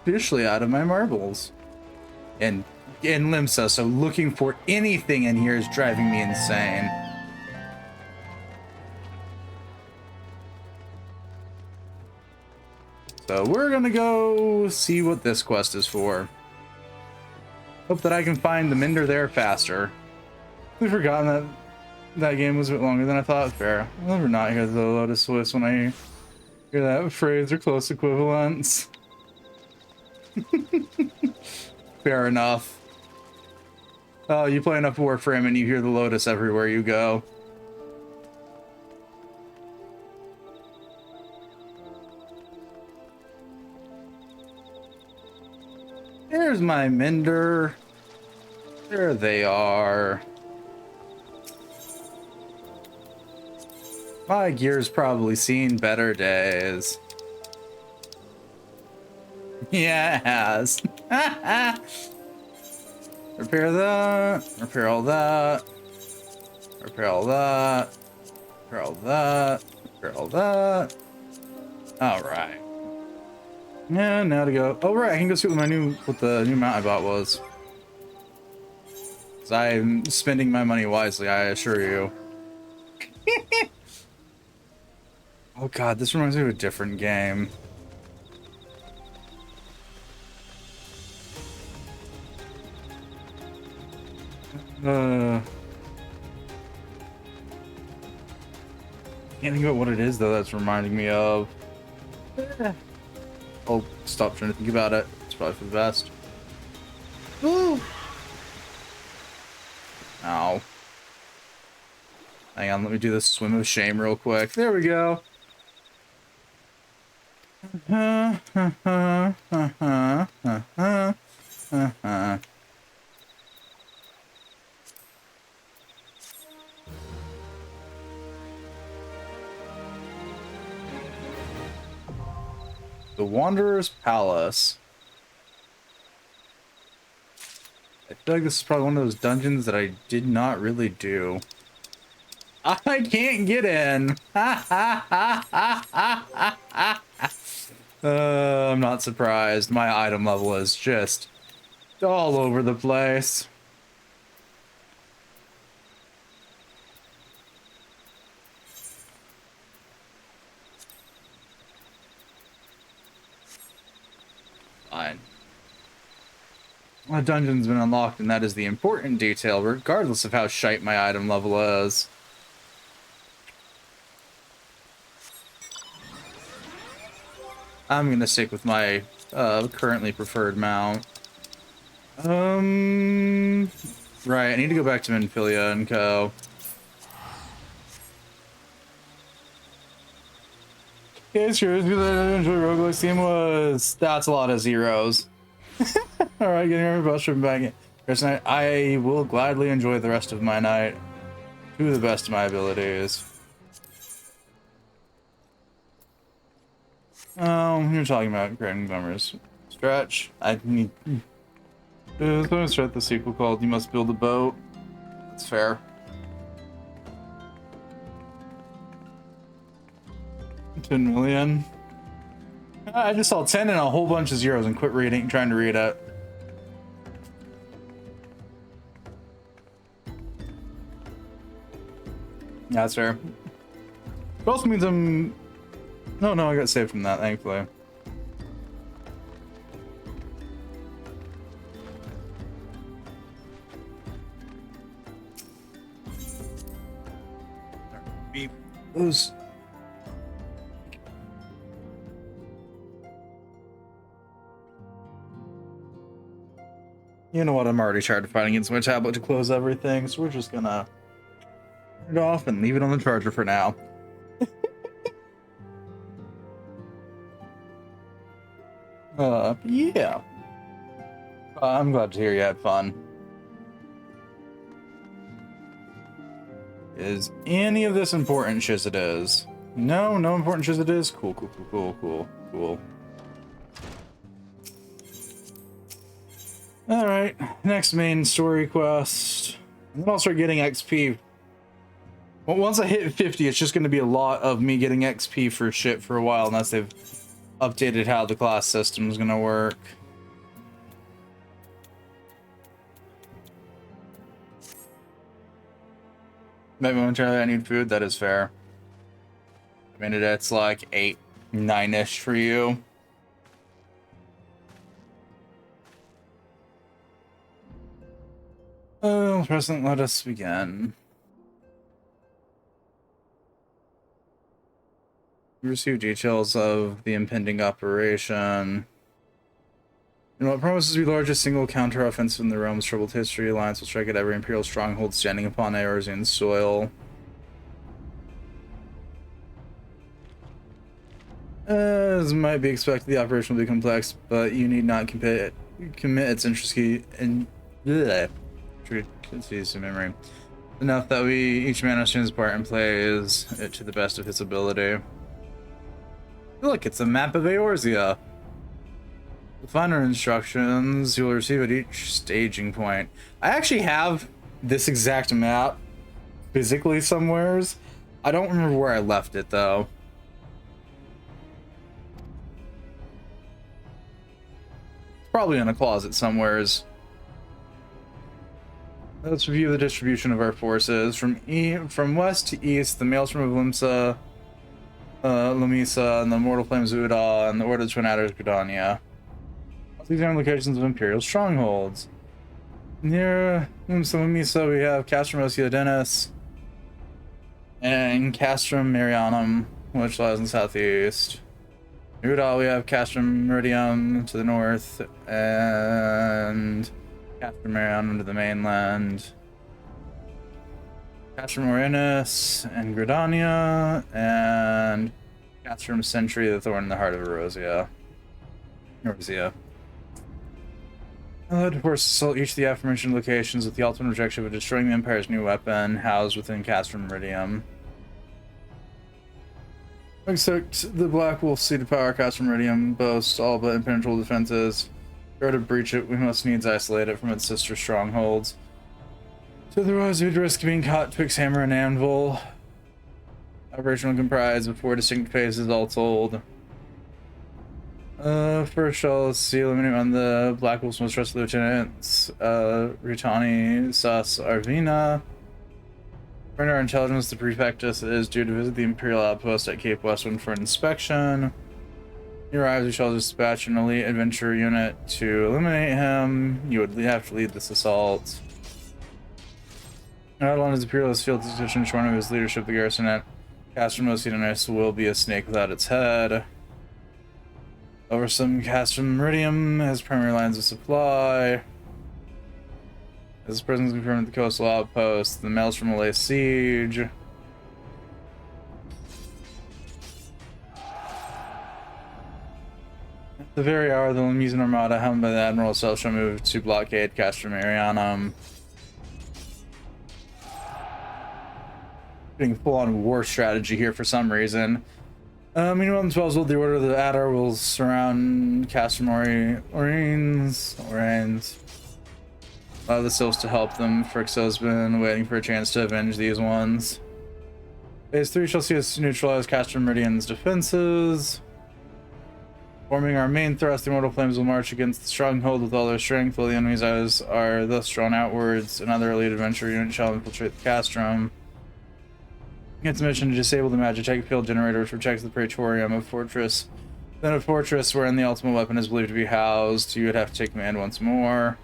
A: officially out of my marbles. And Limsa, so looking for anything in here is driving me insane. So we're gonna go see what this quest is for. Hope that I can find the mender there faster. We've forgotten that that game was a bit longer than I thought. Fair. I'll never not hear the Lotus Swiss when I hear that phrase or close equivalents. Fair enough. Oh, you play enough Warframe and you hear the Lotus everywhere you go. Where's my Minder? There they are. My gear's probably seen better days. Yeah, it has. Repair that. Repair all that. Repair all that. Repair all that. Repair all that. All right. Yeah, now to go. Oh right, I can go see what the new mount I bought was. 'Cause I'm spending my money wisely, I assure you. Oh god, this reminds me of a different game. Can't think about what it is though that's reminding me of. I'll stop trying to think about it. It's probably for the best. Ooh. Ow. Hang on, let me do this swim of shame real quick. There we go. The Wanderer's Palace. I feel like this is probably one of those dungeons that I did not really do. I can't get in. I'm not surprised. My item level is just all over the place. Fine. A dungeon's been unlocked, and that is the important detail, regardless of how shite my item level is. I'm gonna stick with my currently preferred mount. Right, I need to go back to Minfilia and Co. Yeah, sure. Because I enjoy roguelike theme was that's a lot of zeros. All right, getting every bus from back in. Tonight, I will gladly enjoy the rest of my night to the best of my abilities. You're talking about Grand Glimmer's stretch. I need. Let me start the sequel called "You Must Build a Boat." That's fair. 10 million. I just saw 10 and a whole bunch of zeros and quit trying to read it. Yeah, that's fair. It also means I'm... No, I got saved from that, thankfully. Those... You know what? I'm already tired of fighting against my tablet to close everything, so we're just gonna turn it off and leave it on the charger for now. Yeah. I'm glad to hear you had fun. Is any of this important? Shiz it is. No important shiz it is. Cool. Alright, next main story quest. And then I'll start getting XP. Well, once I hit 50, it's just going to be a lot of me getting XP for shit for a while, unless they've updated how the class system is going to work. Maybe momentarily I need food, that is fair. I mean, it's like 8, 9-ish for you. Oh, President, let us begin. We received details of the impending operation. In what promises to be the largest single counter-offensive in the realm's troubled history, Alliance will strike at every Imperial stronghold standing upon Eorzean soil. As might be expected, the operation will be complex, but you need not commit its intricacy and intricacies to memory enough that we each man understands part and plays it to the best of his ability. Look, it's a map of Eorzea. The finer instructions you'll receive at each staging point. I actually have this exact map physically somewheres. I don't remember where I left it though. It's probably in a closet somewheres. Let's review the distribution of our forces. From west to east, the Maelstrom of Lamisa, and the Mortal Flames of Udal, and the Order of Twin Adders Gridania. These are locations of Imperial strongholds. Near Lamisa, we have Castrum Oceodenus and Castrum Marianum, which lies in the southeast. Udal, we have Castrum Meridium to the north, and Castrum Marianum to the mainland. Castrum Orinus and Gridania, and Castrum Sentry, the Thorn in the Heart of Eorzea. The forces assault each of the aforementioned locations with the ultimate objective of destroying the Empire's new weapon housed within Castrum Meridium. Except the Black Wolf seated power Castrum Meridium boasts all but impenetrable defenses. In order to breach it, we must needs isolate it from its sister strongholds. So otherwise, we'd risk being caught twixt hammer and anvil. Operation will comprise of 4 distinct phases, all told. First, I'll see eliminate on the Black Wolf's most trusted lieutenants, Ritani Sas Arvina. According to our intelligence, the Prefectus is due to visit the Imperial outpost at Cape Westwind for inspection. When he arrives, we shall dispatch an elite adventure unit to eliminate him. You would have to lead this assault. Not long as Imperialist field position shorn of his leadership, the garrison at Castrum Oceanus will be a snake without its head. Over some Castrum Meridium has primary lines of supply. As the presence confirmed at the coastal outpost, the Maelstrom will lay siege. At the very hour, the Lamesian Armada, helmed by the Admiral itself, shall move to blockade Castrum Marianum. Getting full-on war strategy here for some reason. Meanwhile, in 12 the Order of the Adar will surround Castrum Orines. Allow the Sylphs to help them. Phrixos been waiting for a chance to avenge these ones. Phase 3 shall see us neutralize Castrum Meridian's defenses. Forming our main thrust, the Immortal Flames will march against the stronghold with all their strength, while the enemy's eyes are thus drawn outwards. Another elite adventure unit shall infiltrate the Castrum. Its mission to disable the Magitech field generator, which protects the Praetorium of Fortress. Then a fortress wherein the ultimate weapon is believed to be housed. You would have to take command once more.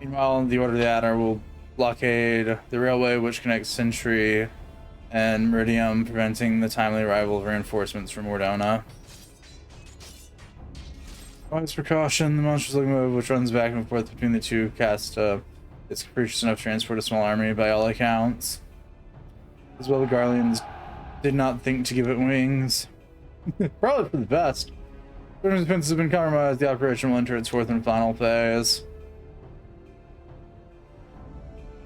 A: Meanwhile, the Order of the Adar will blockade the railway which connects Sentry and Meridium, preventing the timely arrival of reinforcements from Ordona. Wise precaution, the monstrous locomotive which runs back and forth between the two cast is capricious enough to transport a small army by all accounts. As well, the Garleans did not think to give it wings. Probably for the best. When defenses have been compromised, the operation will enter its fourth and final phase.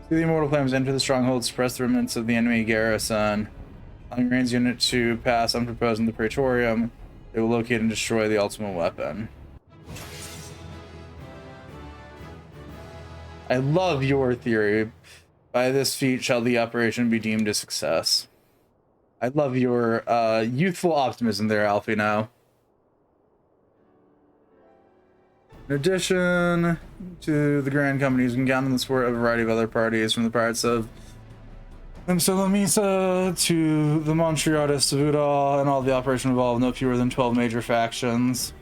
A: See the Immortal Flames enter the stronghold, suppress the remnants of the enemy garrison. Allowing Rain's unit to pass unproposed in the Praetorium, they will locate and destroy the ultimate weapon. I love your theory. By this feat shall the operation be deemed a success. I love your youthful optimism there, Alfino. In addition to the Grand Companies, you can count on the support of a variety of other parties, from the pirates of Lamisa to the Montreatists of Udal, and all the operation involved no fewer than 12 major factions.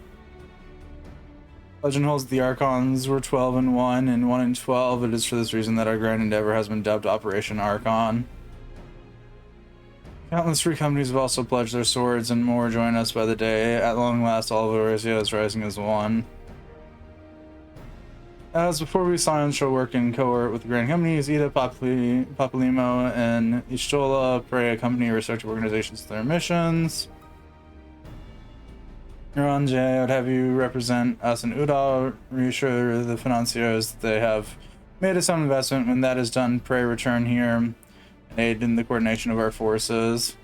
A: Legend holds that the Archons were 12-1 and 1-12. It is for this reason that our grand endeavor has been dubbed Operation Archon. Countless free companies have also pledged their swords, and more join us by the day. At long last, all of Eorzea is rising as one. As before, we Scions shall work in cohort with the Grand Companies. Ida, Papalimo, and Ishtola pray accompany respective organizations to their missions. J, I would have you represent us in Udal, reassure the financiers that they have made a sound investment. When that is done, pray return here and aid in the coordination of our forces.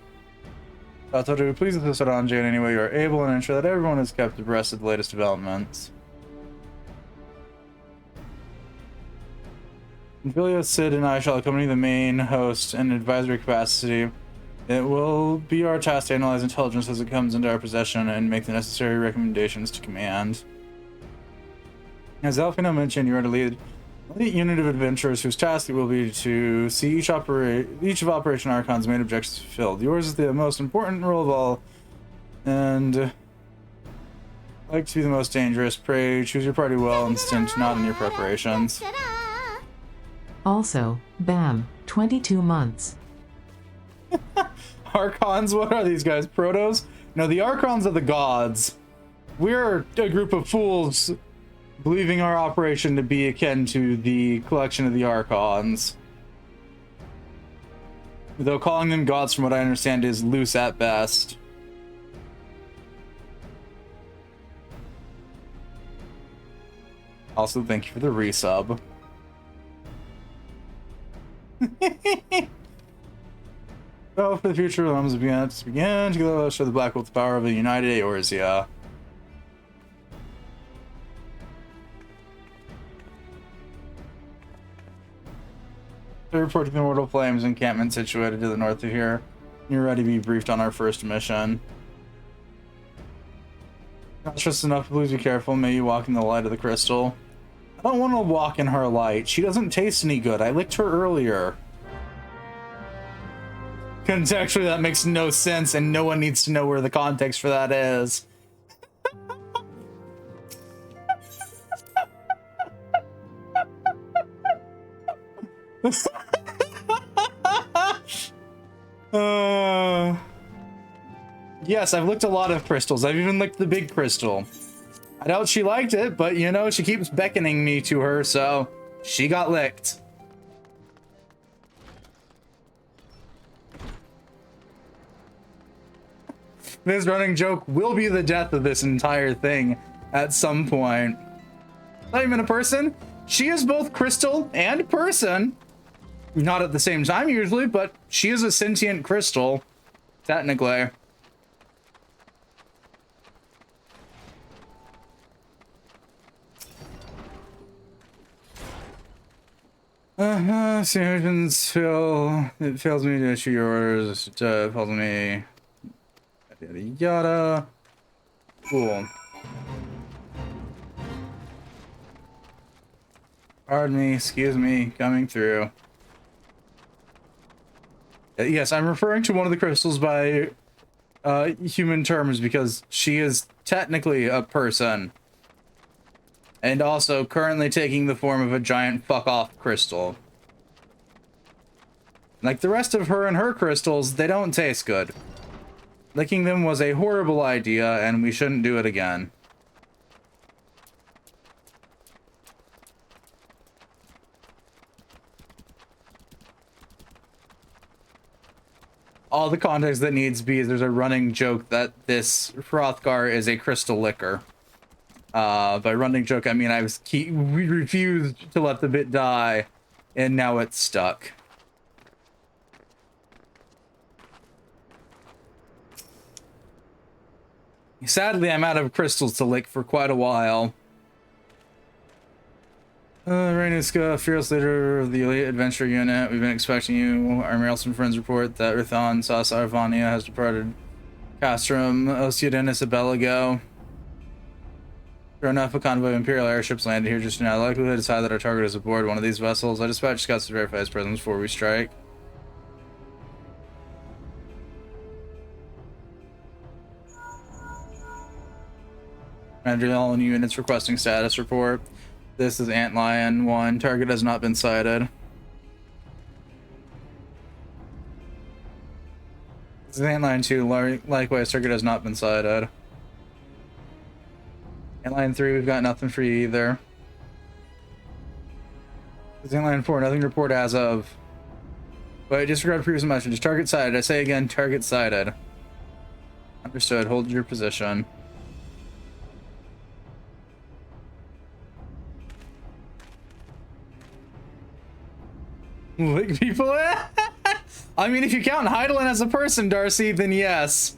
A: Toru, please assist J in any way you are able and ensure that everyone is kept abreast of the latest developments. Vilio, Sid, and I shall accompany the main host in advisory capacity. It will be our task to analyze intelligence as it comes into our possession and make the necessary recommendations to command. As Alfino mentioned, you are to lead a elite unit of adventurers whose task it will be to see each of Operation Archon's main objectives fulfilled. Yours is the most important role of all, and like to be the most dangerous. Pray choose your party well and stint not in your preparations.
P: Also, BAM, 22 months.
A: Archons? What are these guys? Protos? No, the Archons are the gods. We're a group of fools believing our operation to be akin to the collection of the Archons. Though calling them gods, from what I understand, is loose at best. Also, thank you for the resub. Oh, for the future, realms begin to show the Black Wolf the power of a united Eorzea. They report to the Immortal Flames encampment situated to the north of here. You're ready to be briefed on our first mission. Not just enough, please be careful. May you walk in the light of the crystal. I don't want to walk in her light. She doesn't taste any good. I licked her earlier. Contextually, that makes no sense, and no one needs to know where the context for that is. Yes, I've licked a lot of crystals. I've even licked the big crystal. I doubt she liked it, but you know, she keeps beckoning me to her, so she got licked. This running joke will be the death of this entire thing at some point. Not even a person. She is both crystal and person. Not at the same time usually, but she is a sentient crystal, technically. Simulations fail. It fails me to issue your orders. It fails me. Yada yada. Cool. Pardon me, excuse me, coming through. Yes, I'm referring to one of the crystals by human terms because she is technically a person. And also currently taking the form of a giant fuck-off crystal. Like the rest of her and her crystals, they don't taste good. Licking them was a horrible idea, and we shouldn't do it again. All the context that needs to be is there's a running joke that this Hrothgar is a crystal licker. By running joke, I mean we refused to let the bit die, and now it's stuck. Sadly, I'm out of crystals to lick for quite a while. Reynuska, fearless leader of the elite adventure unit. We've been expecting you. Our Marilson friends report that Rithan Sas Arvania has departed Castrum Osiadenis Abelago. Sure enough, a convoy of Imperial airships landed here just now. The likelihood is high that our target is aboard one of these vessels. I dispatched scouts to verify his presence before we strike. Commander, all units requesting status report. This is Antlion 1. Target has not been sighted. This is Antlion 2. Likewise, target has not been sighted. Antlion 3, we've got nothing for you either. This is Antlion 4, nothing to report as of. Wait, disregard previous message. Target sighted. I say again, target sighted. Understood. Hold your position. Lick people? I mean, if you count Heidelin as a person, Darcy, then yes.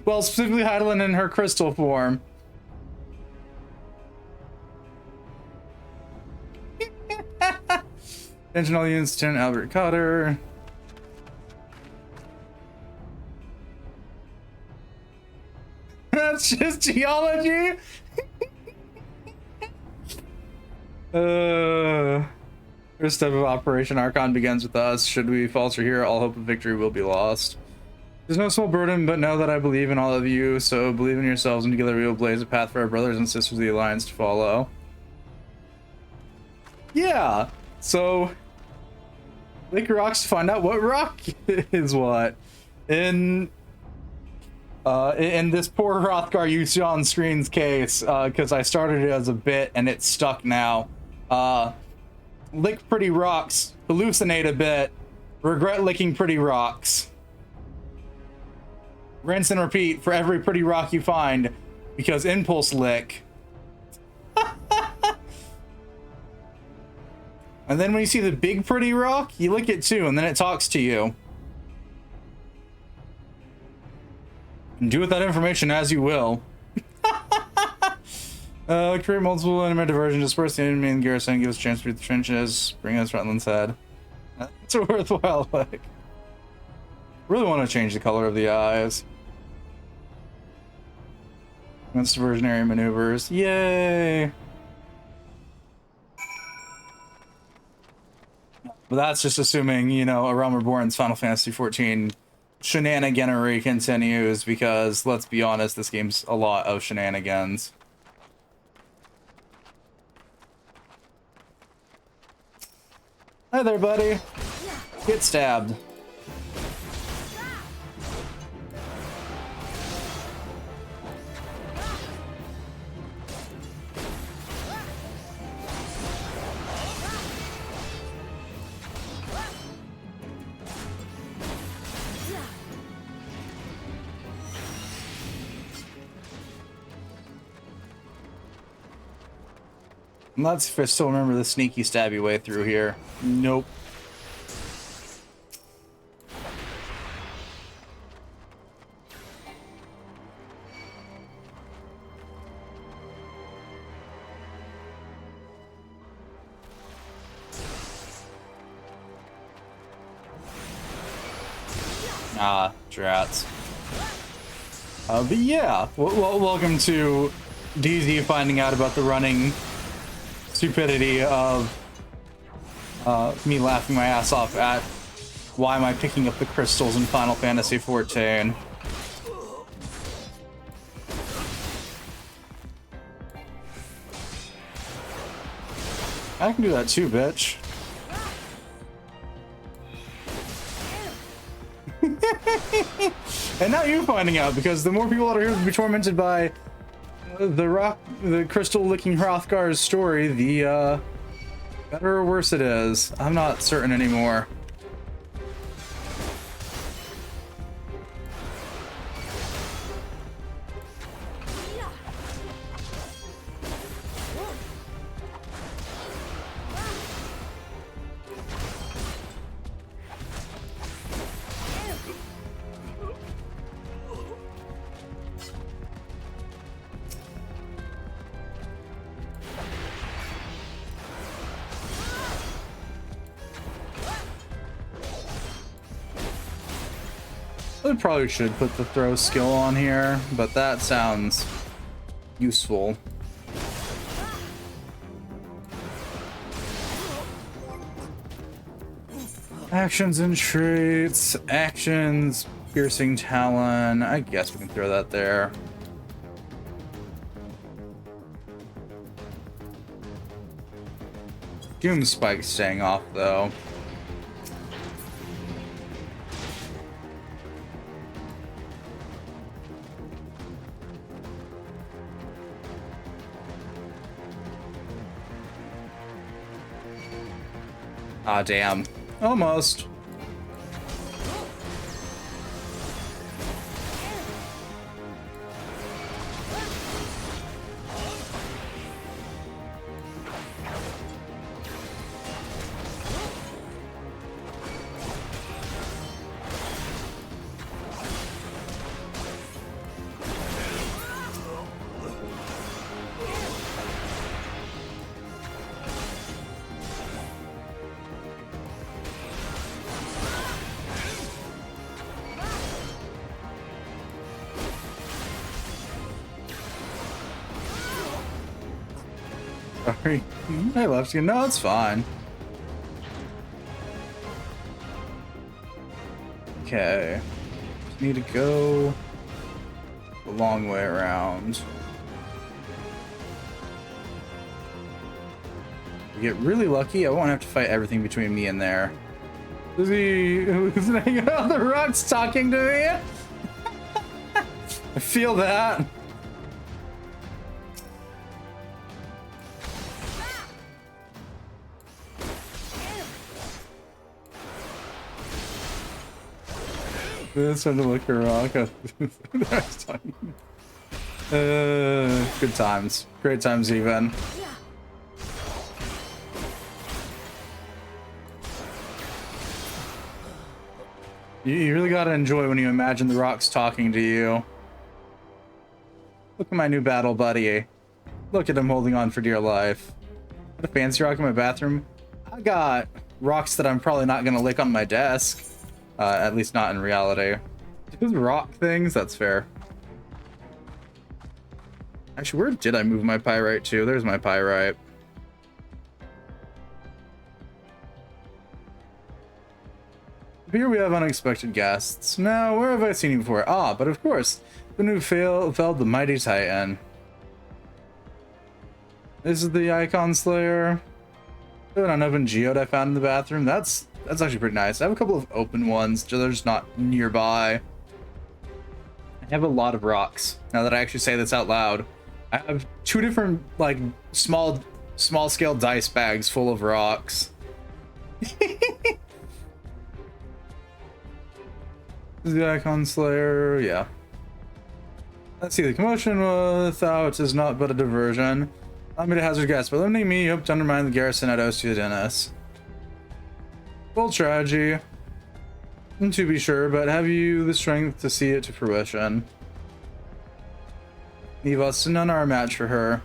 A: Well, specifically Heidelin in her crystal form. Intentional Instant Albert Cotter. That's just geology. First step of Operation Archon begins with us. Should we falter here, all hope of victory will be lost. There's no small burden, but know that I believe in all of you, so believe in yourselves, and together we will blaze a path for our brothers and sisters of the Alliance to follow. Yeah, so lick rocks to find out what rock is what. In this poor Hrothgar you see on screen's case, because I started it as a bit and it's stuck now. Lick pretty rocks, hallucinate a bit, regret licking pretty rocks. Rinse and repeat for every pretty rock you find, because impulse lick. And then when you see the big pretty rock, you lick it too, and then it talks to you. And do with that information as you will. Create multiple enemy diversion, disperse the enemy in garrison, give us a chance to beat the trenches, bring us Rutland's head. That's a worthwhile lick. Really want to change the color of the eyes. Against diversionary maneuvers. Yay! But that's just assuming, you know, A Realm Reborn's Final Fantasy XIV shenaniganery continues, because let's be honest, this game's a lot of shenanigans. Hi there, buddy. Get stabbed. Let's see if I still remember the sneaky stabby way through here. Nope. Ah, drats. But yeah, welcome to DZ finding out about the running stupidity of me laughing my ass off at why am I picking up the crystals in Final Fantasy XIV. I can do that too, bitch. And now you're finding out, because the more people that are here to be tormented by the crystal licking Hrothgar's story, the better or worse it is. I'm not certain anymore. I probably should put the throw skill on here, but that sounds useful. Actions and traits. Actions, piercing talon. I guess we can throw that there. Doom Spike staying off though. Ah, damn. Almost. Hey, I left you. No, it's fine. Okay. Just need to go a long way around. We get really lucky, I won't have to fight everything between me and there. Is he who's hanging out on the rocks talking to me? I feel that. It's time to look a rock. Good times. Great times even. You really gotta enjoy when you imagine the rocks talking to you. Look at my new battle buddy. Look at him holding on for dear life. Got a fancy rock in my bathroom. I got rocks that I'm probably not gonna lick on my desk. At least not in reality. Those rock things, that's fair. Actually, where did I move my pyrite to? There's my pyrite. Here we have unexpected guests. Now, where have I seen you before? Ah, but of course, the new felled the mighty Titan. This is the Icon Slayer. An unopened geode I found in the bathroom. That's actually pretty nice. I have a couple of open ones, they're just not nearby. I have a lot of rocks. Now that I actually say this out loud, I have 2 different like small scale dice bags full of rocks. The Icon Slayer, yeah. Let's see, the commotion without is not but a diversion. Allow me to hazard guess, by eliminating me, you hope to undermine the garrison at Ostia Dennis. Full tragedy, to be sure, but have you the strength to see it to fruition? Evos, none are a match for her.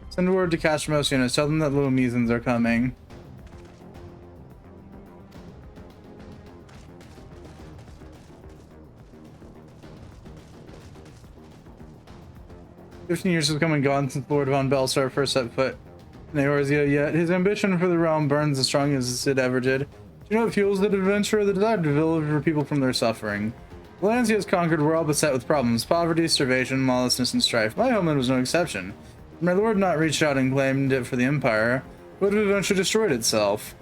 A: Send word to Castros units, tell them that little Mesans are coming. "15 years has come and gone since Lord von Belsar first set foot in Eorzea, yet his ambition for the realm burns as strong as it ever did. Do you know what fuels that adventure? The desire to deliver people from their suffering. The lands he has conquered were all beset with problems: poverty, starvation, lawlessness, and strife. My homeland was no exception. Had my lord not reached out and claimed it for the Empire, it would have eventually destroyed itself.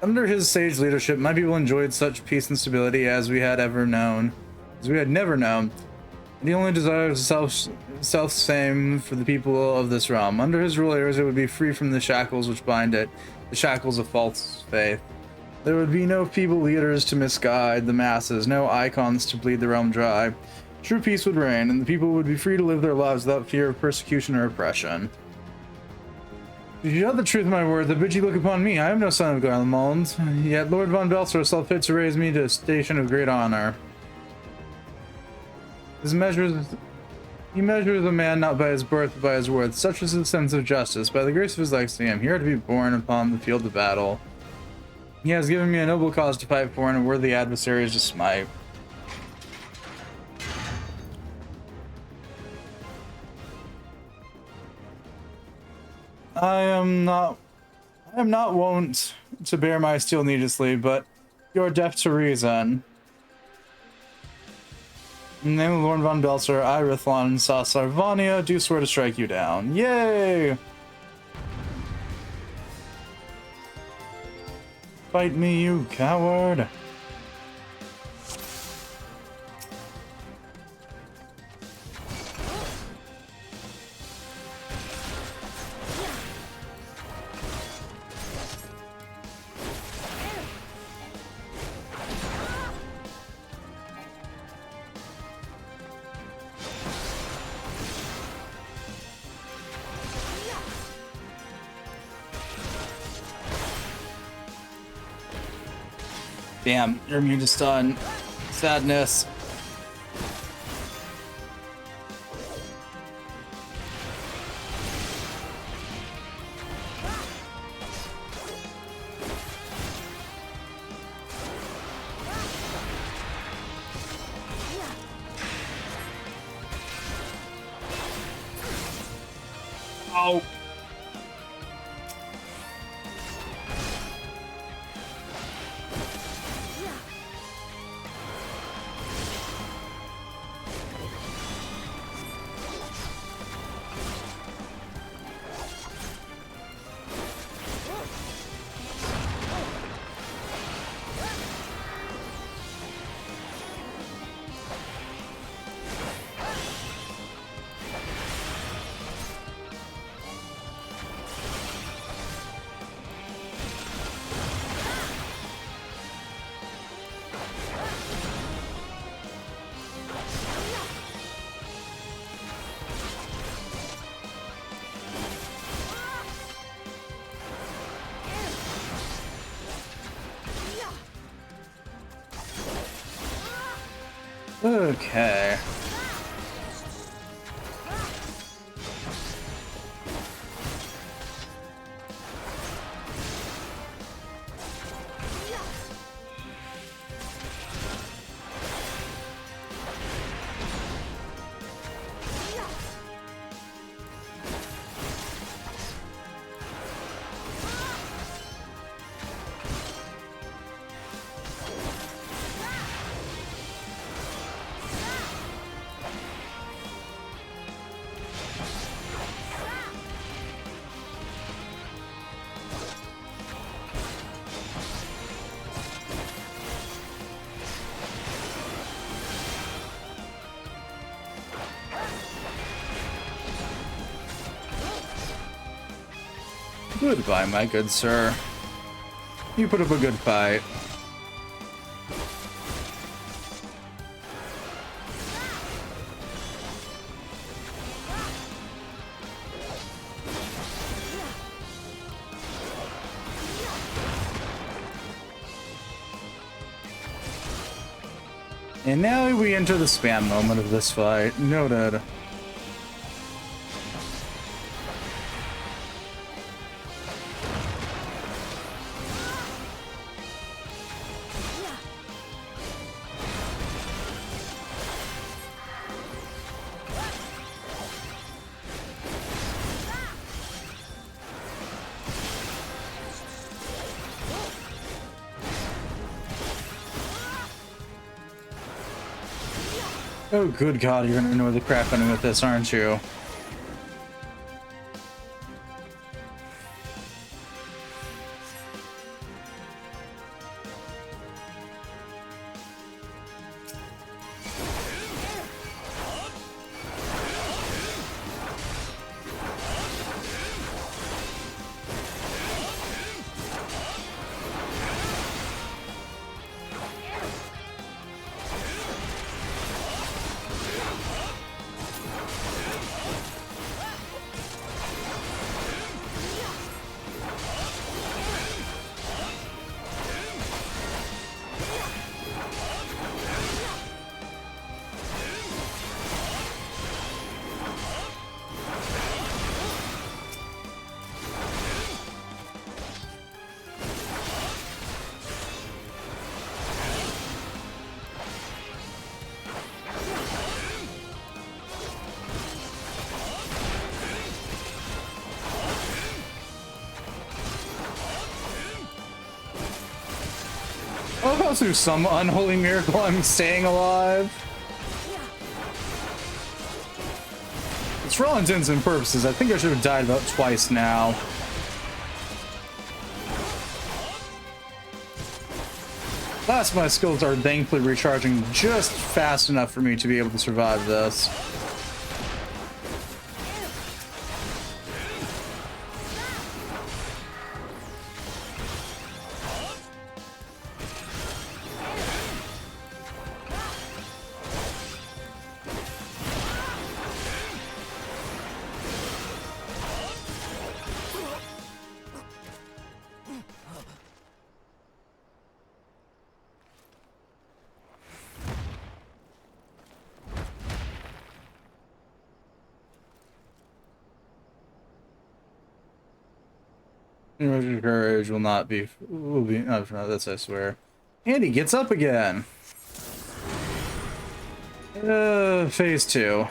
A: Under his sage leadership, my people enjoyed such peace and stability as we had never known. The only desire is self-same for the people of this realm. Under his rule, Eorzea would be free from the shackles which bind it, the shackles of false faith. There would be no feeble leaders to misguide the masses, no icons to bleed the realm dry. True peace would reign, and the people would be free to live their lives without fear of persecution or oppression. If you know the truth of my words, I bid you look upon me. I am no son of Garlemald, yet Lord von Belsar saw fit to raise me to a station of great honor. He measures a man not by his birth, but by his worth. Such is his sense of justice. By the grace of his legacy, I am here to be born upon the field of battle. He has given me a noble cause to fight for and a worthy adversaries to smite. I am not wont to bear my steel needlessly, but you are deaf to reason. In the name of Lord von Belsar, I, Rithlon, and Sarvania, do swear to strike you down. Yay! Fight me, you coward! Damn, you're immune to stun. Sadness. Ow. Okay. Goodbye, my good sir. You put up a good fight. And now we enter the spam moment of this fight. Noted. Oh, good God, you're gonna annoy the crap out of me with this, aren't you? Oh, if I was through some unholy miracle, I'm staying alive. It's for all intents and purposes. I think I should have died about twice now. Last, my skills are thankfully recharging just fast enough for me to be able to survive this. Courage will be no, that's I swear. And he gets up again. Phase 2.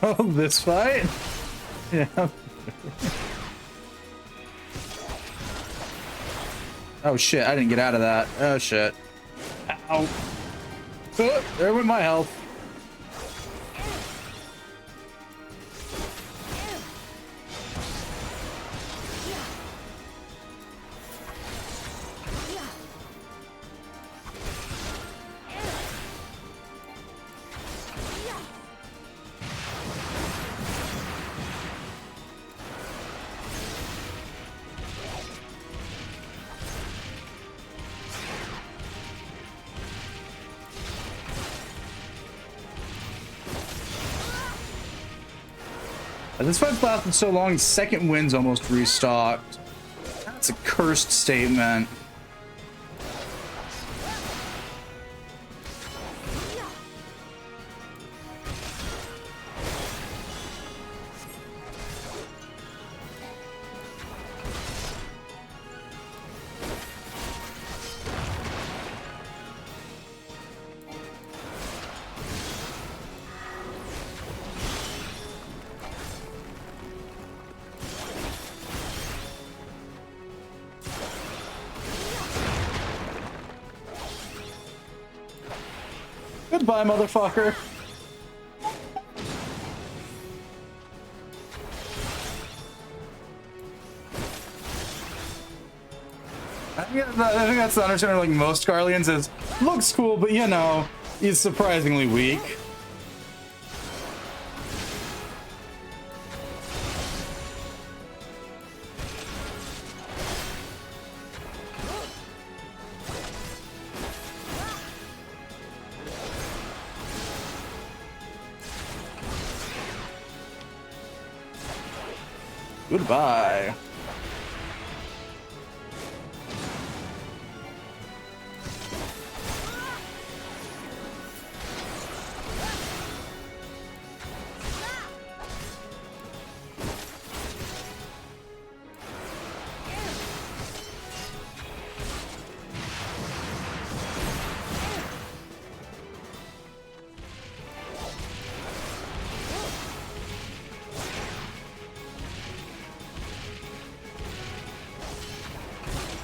A: Oh, this fight? Yeah. Oh shit, I didn't get out of that. Oh shit. Ow. Oh, there went my health. This fight's lasted so long, second wind's almost restocked. It's a cursed statement. Goodbye, motherfucker. I think that's the understanding of like most Guardians is looks cool, but you know, he's surprisingly weak. Goodbye.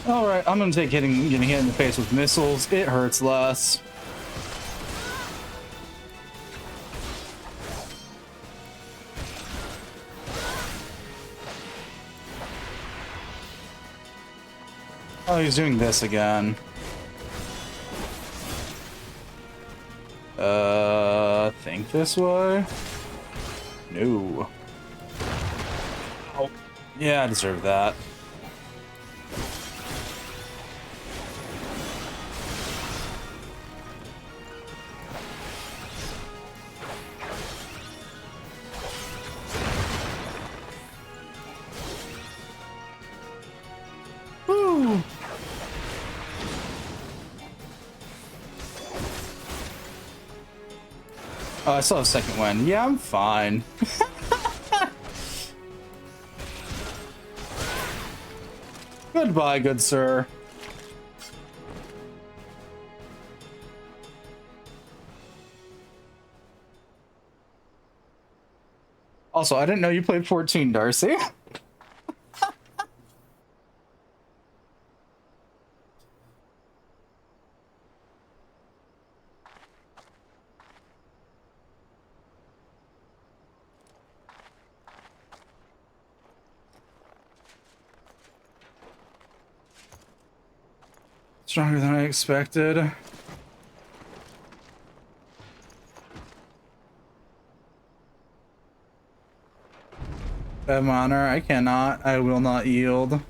A: Alright, I'm gonna take getting hit in the face with missiles. It hurts less. Oh, he's doing this again. Think this way? No. Oh, yeah, I deserve that. Woo! Oh, I still have second wind. Yeah, I'm fine. Goodbye, good sir. Also, I didn't know you played 14, Darcy. Stronger than I expected. Honor, I cannot. I will not yield.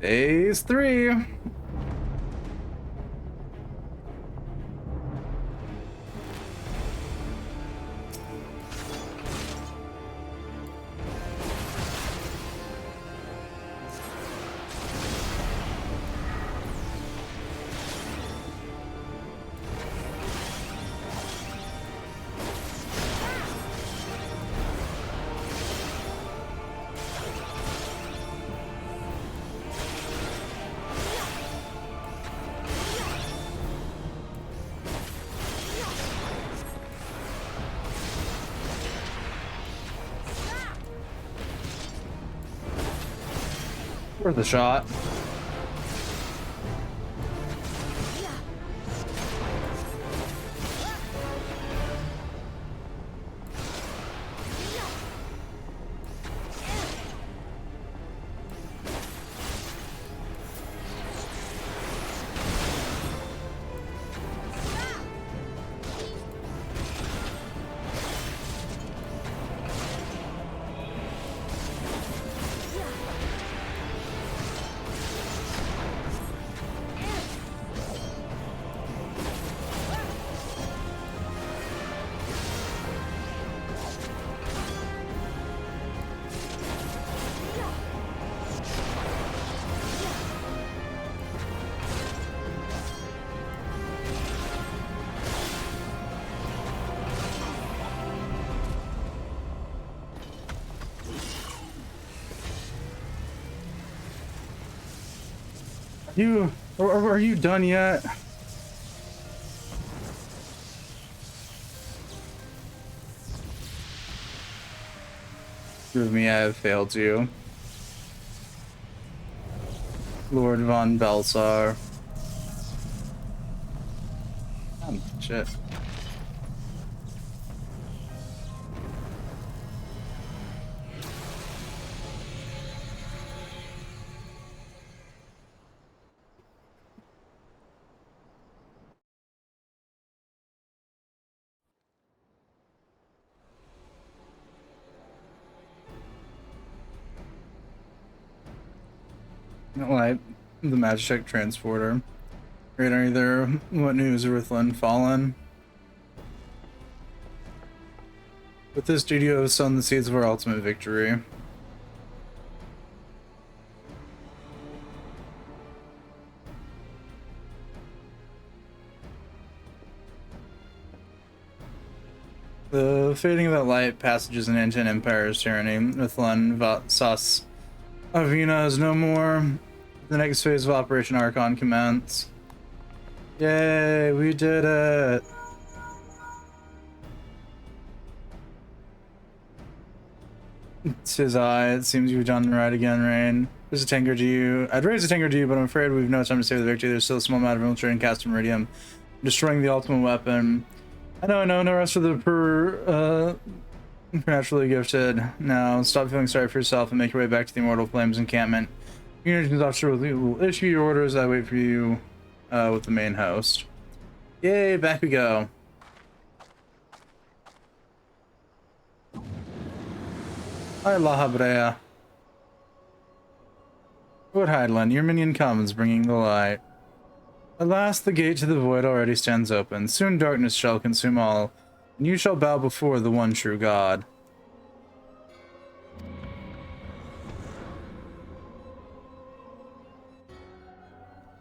A: Phase 3. Worth a shot. Are you done yet? Prove me I have failed you. Lord von Belsar. Oh, shit. Like the Magic Transporter. Right, are you there? What news, Rithlin? Fallen? With this duty you have sown the seeds of our ultimate victory. The fading of that light passages an ancient empire's tyranny. Rithlin Sas Avina is no more. The next phase of Operation Archon commence. Yay, we did it! Tis I. It seems you've done right again, Rain. Raise a tanker to you. I'd raise a tanker to you, but I'm afraid we've no time to save the victory. There's still a small amount of infiltrating Castor Meridium, destroying the ultimate weapon. I know, no rest for the naturally gifted. Now, stop feeling sorry for yourself and make your way back to the Immortal Flames encampment. Communications officer will issue your orders. I wait for you with the main host. Yay, back we go. Hi, La Habrea. Wood Highland, your minion comes, bringing the light. At last, the gate to the void already stands open. Soon darkness shall consume all, and you shall bow before the one true God.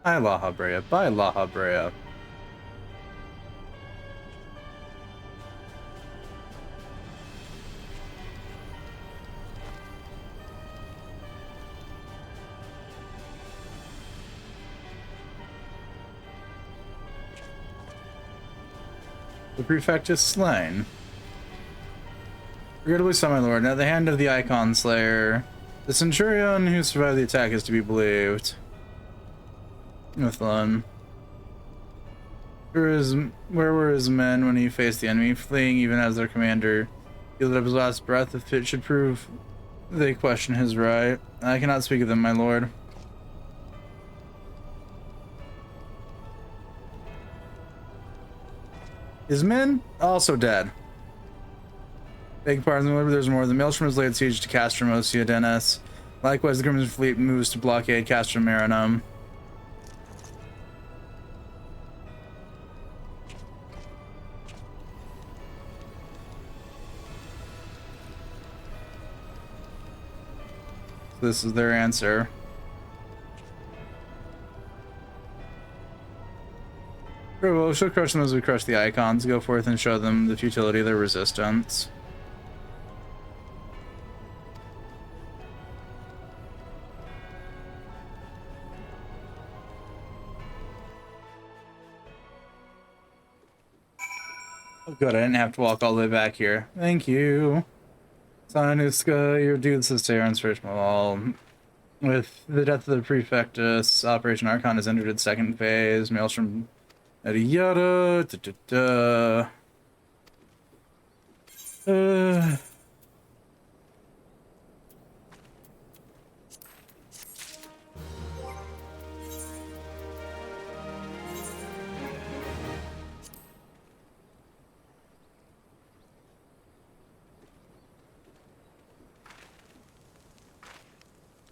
A: Hi, La Habrea. Bye, La Habrea. The prefect is slain. Regrettably so, my lord. At the hand of the Icon Slayer, the Centurion who survived the attack is to be believed. Rithlin. Where were his men when he faced the enemy, fleeing even as their commander yielded up his last breath? If it should prove they question his right, I cannot speak of them, my lord. His men also dead. Beg pardon, there's more. The Maelstrom has laid siege to Castrum Ostia Dennis. Likewise, the Crimson Fleet moves to blockade Castrum Marinum. This is their answer. Very well, we shall crush them as we crush the icons. Go forth and show them the futility of their resistance. Oh good, I didn't have to walk all the way back here. Thank you. Sananuska, your dudes to stay inspirational. All. With the death of the Prefectus, Operation Archon has entered its second phase. Maelstrom yada yada.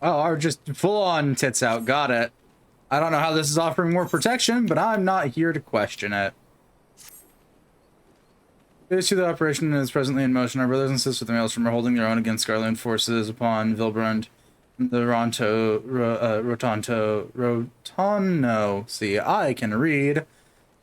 A: Oh, are just full on tits out. Got it. I don't know how this is offering more protection, but I'm not here to question it. Phase 2 of the operation is presently in motion. Our brothers and sisters of the Maelstrom are holding their own against Scarland forces upon Vilbrund. The Rotono. See, I can read.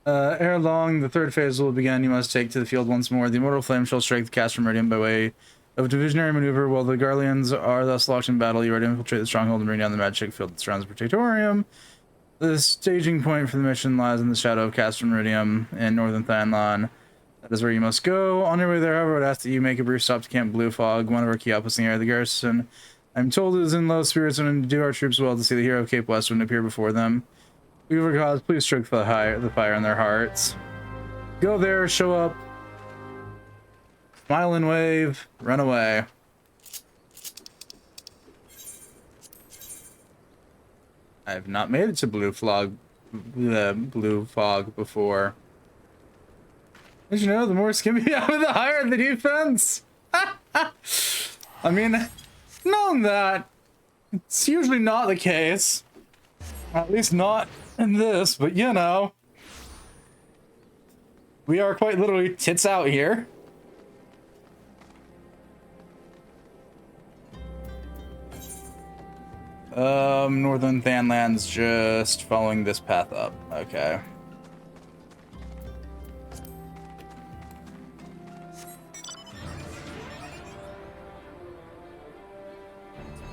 A: Ere long, the third phase will begin. You must take to the field once more. The Immortal Flame shall strike the Castrum Meridian by way of divisionary maneuver. While the Garleans are thus locked in battle, you are to infiltrate the stronghold and bring down the magic field that surrounds the Protectorium. The staging point for the mission lies in the shadow of Castor Meridium in northern Thailand. That is where you must go. On your way there, however, I would ask that you make a brief stop to Camp Blue Fog, one of our key outposts in the area of the garrison. I'm told it is in low spirits and to do our troops well to see the hero of Cape Westwind appear before them. We were gods, please stroke the fire in their hearts. Go there, show up, smile and wave, run away. I have not made it to Blue Fog before. Did you know the more skin you have, the higher the defense? I mean, knowing that, it's usually not the case. At least not in this, but you know. We are quite literally tits out here. Northern Thanland's just following this path up. Okay.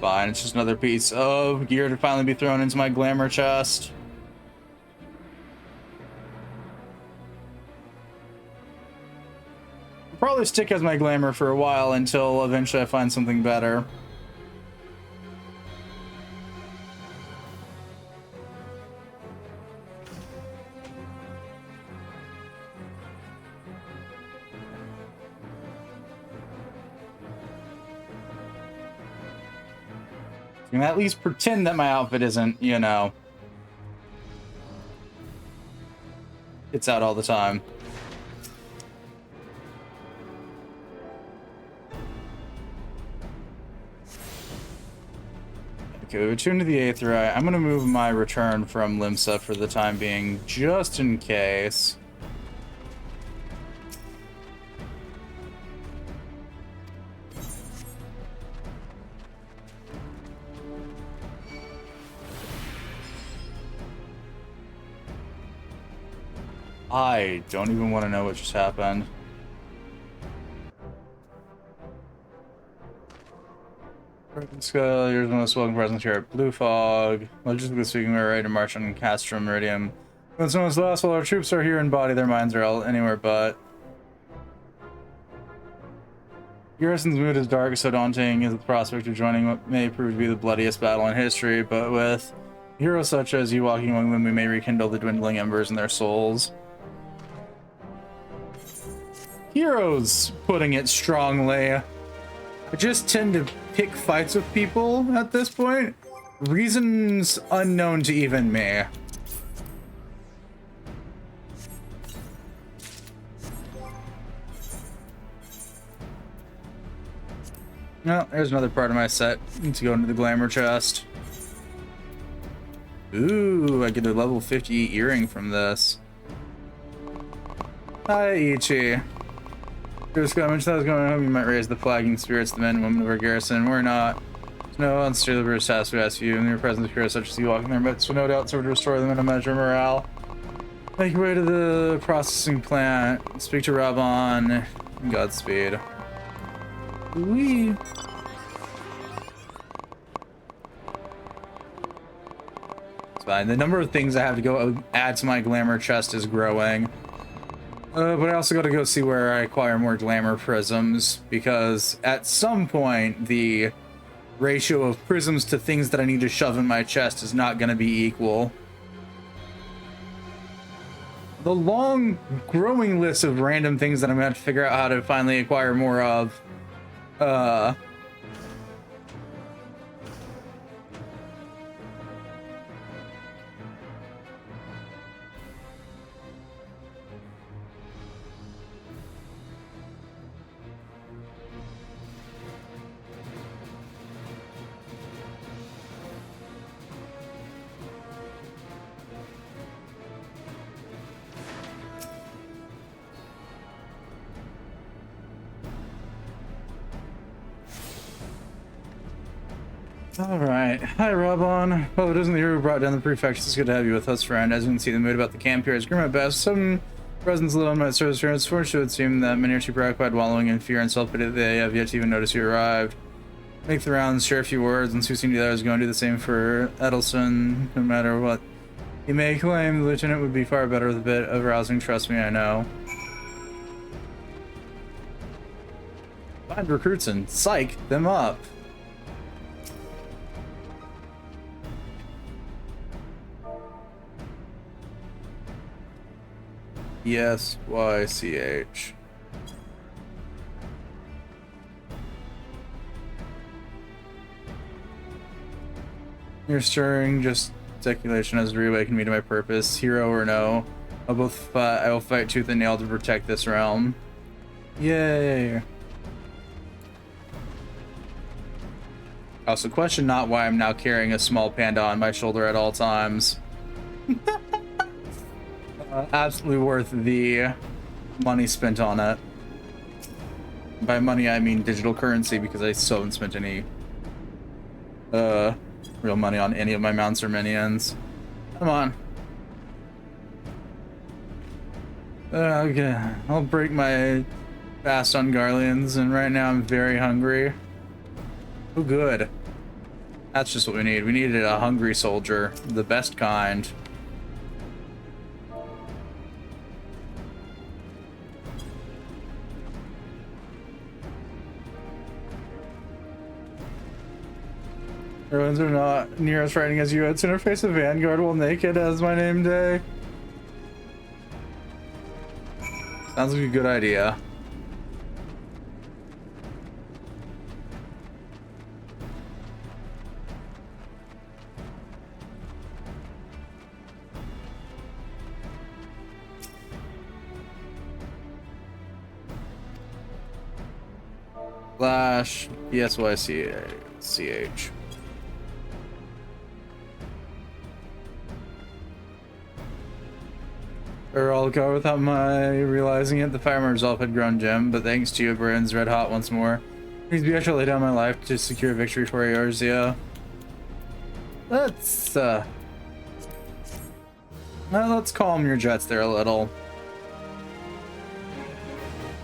A: Fine, it's just another piece of gear to finally be thrown into my glamour chest. I'll probably stick as my glamour for a while until eventually I find something better. I can at least pretend that my outfit isn't, you know, it's out all the time. Okay, we tune to the Aether Eye. I'm going to move my return from Limsa for the time being, just in case. I don't even want to know what just happened. Here's one of the welcome presents here at Blue Fog. Logistically speaking, we're ready to march on Castrum Meridium. When someone's lost, while our troops are here in body, their minds are all anywhere but. Garrison's mood is dark, so daunting is the prospect of joining what may prove to be the bloodiest battle in history, but with heroes such as you walking among them, we may rekindle the dwindling embers in their souls. Heroes, putting it strongly. I just tend to pick fights with people at this point. Reasons unknown to even me. No, there's another part of my set. Need to go into the glamour chest. Ooh, I get a level 50 earring from this. Hi, Ichi. Just gonna mention that I was going home. You might raise the flagging spirits, the men and women of our garrison. We're not. No unsteerable British task we ask you, and your presence of heroes such as you walking their midst will no doubt serve to restore them and measure morale. Make your way to the processing plant. Speak to Rabon. Godspeed. Wee. It's fine. The number of things I have to go add to my glamour chest is growing. But I also got to go see where I acquire more glamour prisms, because at some point the ratio of prisms to things that I need to shove in my chest is not going to be equal. The long growing list of random things that I'm going to have to figure out how to finally acquire more of. Alright. Hi, Robon. Oh, it isn't the hero who brought down the prefects. It's good to have you with us, friend. As you can see, the mood about the camp here is grim at best. Some presence little on my service here. It's fortunate it would seem that many are too preoccupied wallowing in fear and self-pity that they have yet to even notice you arrived. Make the rounds, share a few words, and Susie and the others go and do the same for Edelson, no matter what. You may claim the lieutenant would be far better with a bit of rousing. Trust me, I know. Find recruits and psych them up. SYCH. You're stirring just speculation has reawakened me to my purpose. Hero or no, I will fight tooth and nail to protect this realm. Yay! Also, question not why I'm now carrying a small panda on my shoulder at all times. Absolutely worth the money spent on it. By money, I mean digital currency, because I still haven't spent any real money on any of my mounts or minions. Come on. Okay, I'll break my fast on Garleans, and right now I'm very hungry. Oh, good. That's just what we need. We needed a hungry soldier, the best kind. Ruins are not near us riding as you. I'd sooner face a vanguard while naked as my name day. Sounds like a good idea. Slash SYCH. Or I'll go without my realizing it. The fire resolve had grown dim, but thanks to you, it burns red hot once more. Please be actually lay down my life to secure victory for yours, yeah. Let's calm your jets there a little.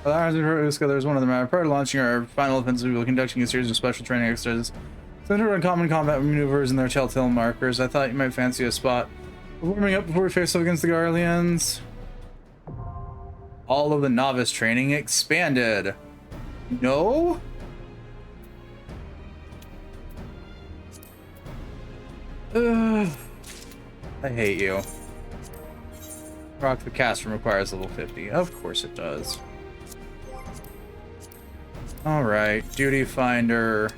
A: There's one of them. Prior to launching our final offensive, we will be conducting a series of special training exercises centered on common combat maneuvers and their telltale markers. I thought you might fancy a spot. We're warming up before we face off against the Garleans. All of the novice training expanded. No? I hate you. Rock the Castrum requires level 50. Of course it does. Alright, Duty Finder.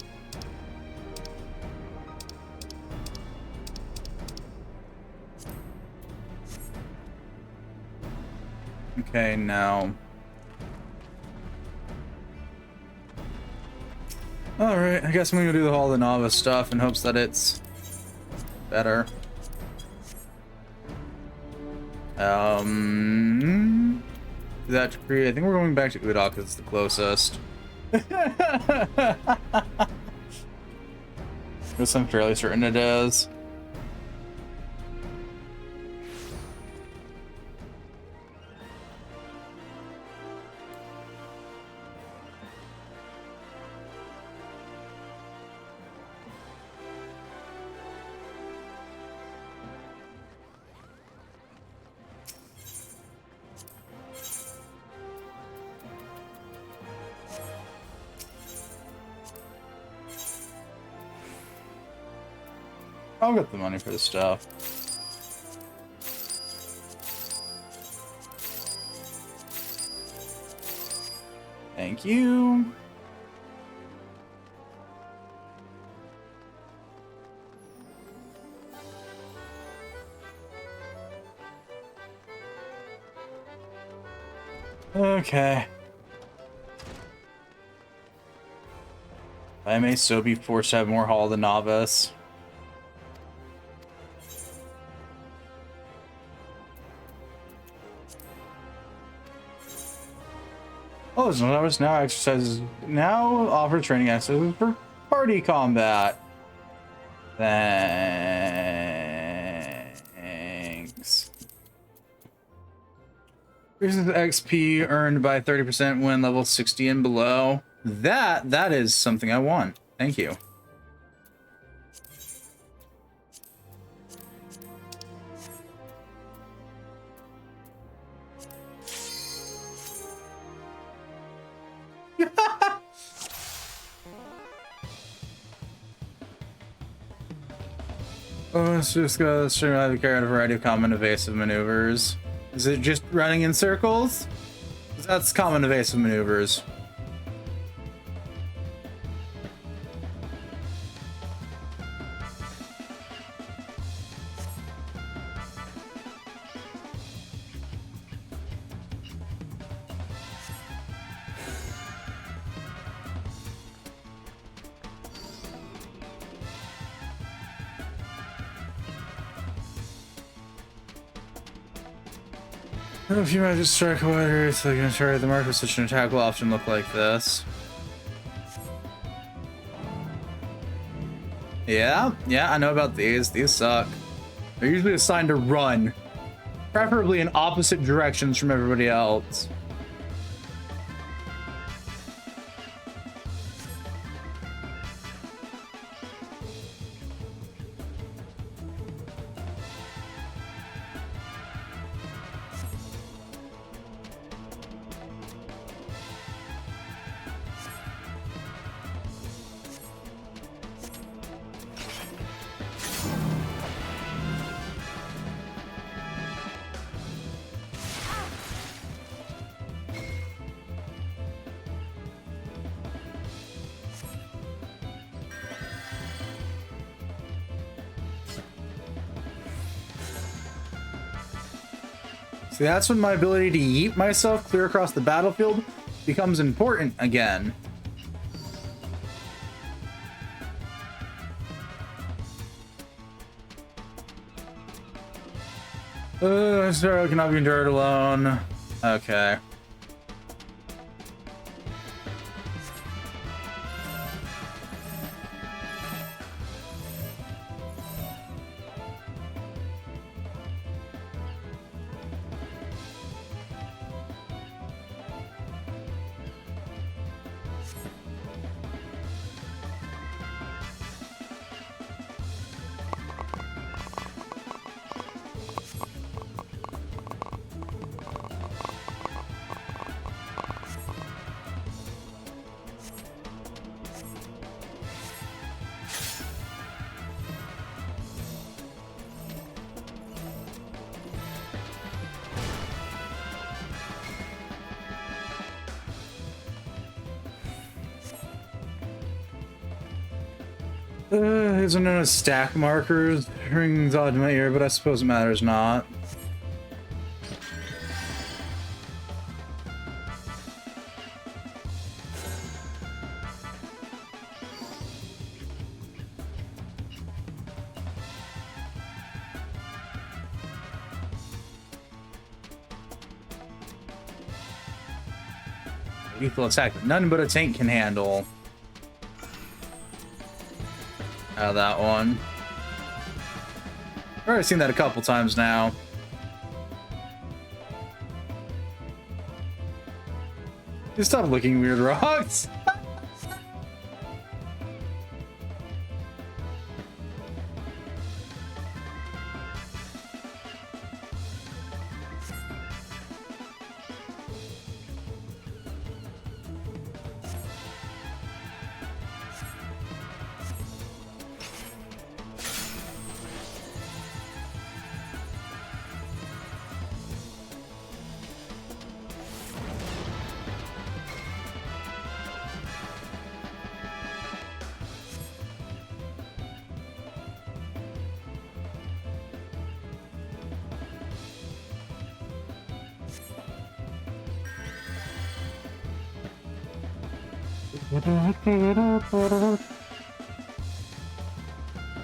A: Okay, now. Alright, I guess I'm gonna do all the novice stuff in hopes that it's better. That degree, I think we're going back to Udok because it's the closest. Guess I'm fairly certain it is. I'll get the money for the stuff. Thank you. Okay. I may so be forced to have more Hall of the Novice. Oh, so novice now exercises now offer training exercises for party combat. Thanks. Increases XP earned by 30% when level 60 and below. That is something I want. Thank you. Oh, it's just gonna streamline the carry out a variety of common evasive maneuvers. Is it just running in circles? 'Cause that's common evasive maneuvers. If you might just strike a wide area so you can ensure the mark of such an attack will often look like this. Yeah, I know about these. These suck. They're usually assigned to run, preferably in opposite directions from everybody else. See, that's when my ability to yeet myself clear across the battlefield becomes important again. Sorry, cannot be endured alone. Okay. These are known as stack markers. Rings odd in my ear, but I suppose it matters not. Lethal attack that none but a tank can handle. That one. I've already seen that a couple times now. Just stop looking weird, rocks.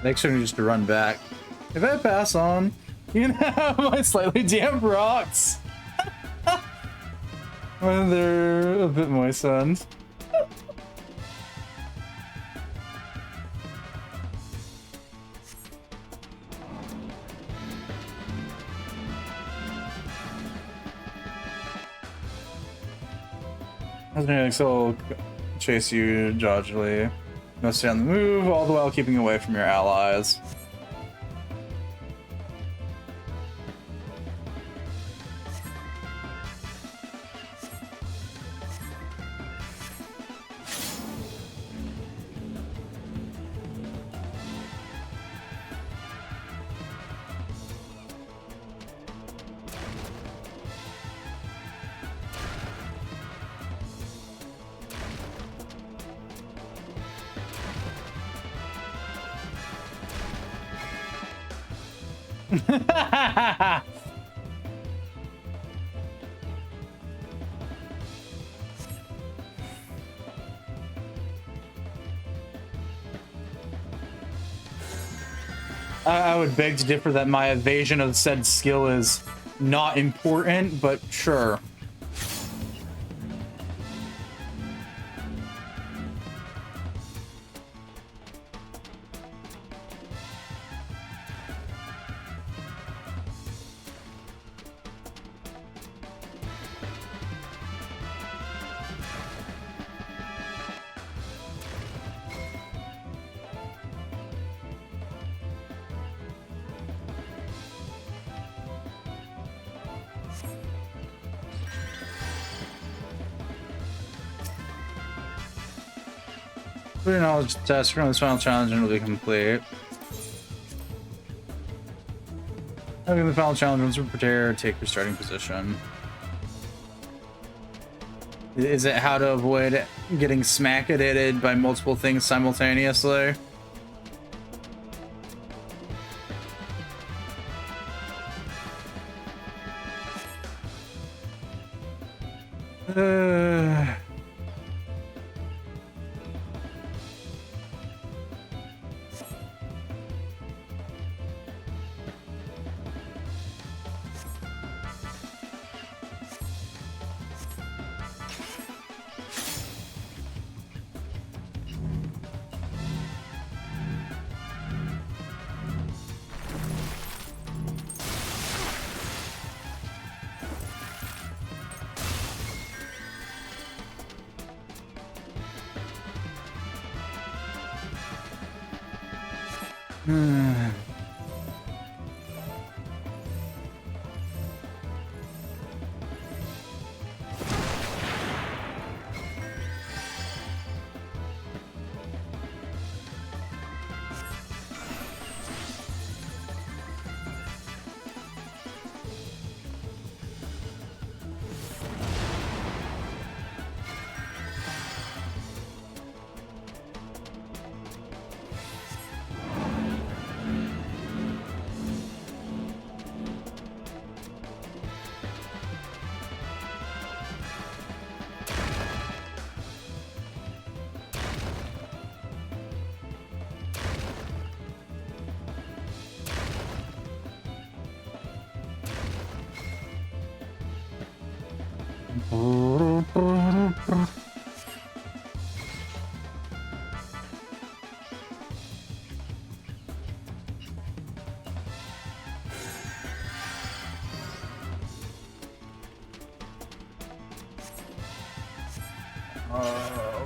A: Next turn just to run back. If I pass on, you can have my slightly damp rocks. When they're a bit moistened. So chase you dodgily. No, stay on the move, all the while keeping away from your allies. I would beg to differ that my evasion of said skill is not important, but sure. Put knowledge test from this final challenge and it'll be complete. Okay, the final challenge, once you prepare, take your starting position. Is it how to avoid getting smack-it by multiple things simultaneously?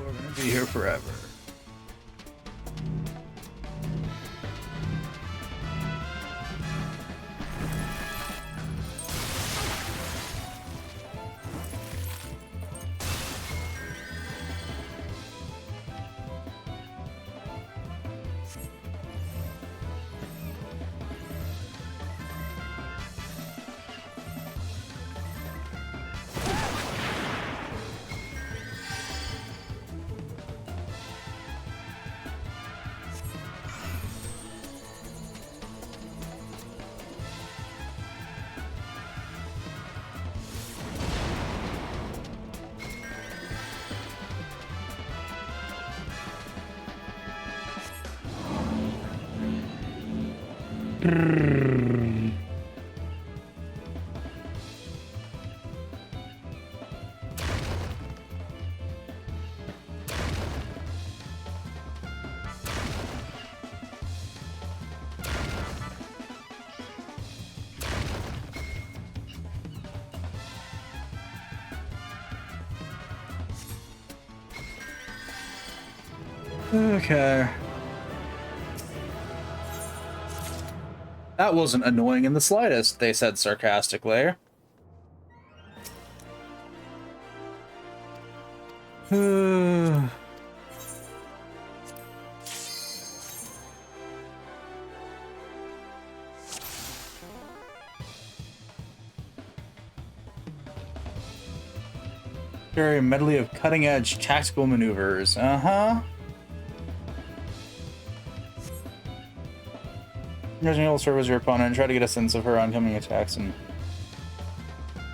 A: We're gonna be here forever. Okay. That wasn't annoying in the slightest, they said sarcastically. Carry a medley of cutting-edge tactical maneuvers. Imagine you'll serve as your opponent and try to get a sense of her oncoming attacks and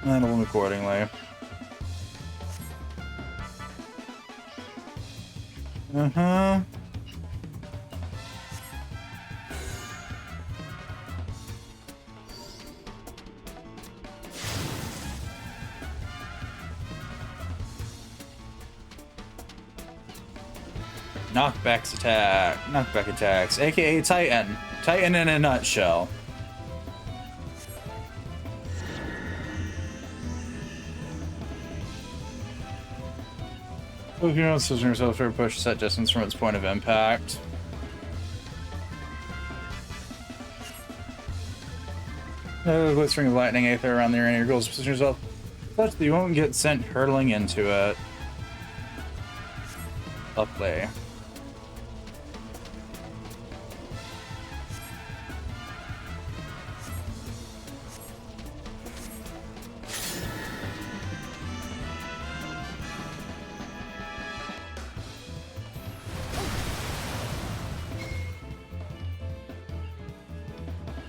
A: handle them accordingly. Uh-huh. Knockback attacks, aka Titan. Titan in a nutshell. Oh, you know, position yourself to push set distance from its point of impact. Blistering of lightning aether around the area of your goals. Position yourself such that you won't get sent hurtling into it. Upplay.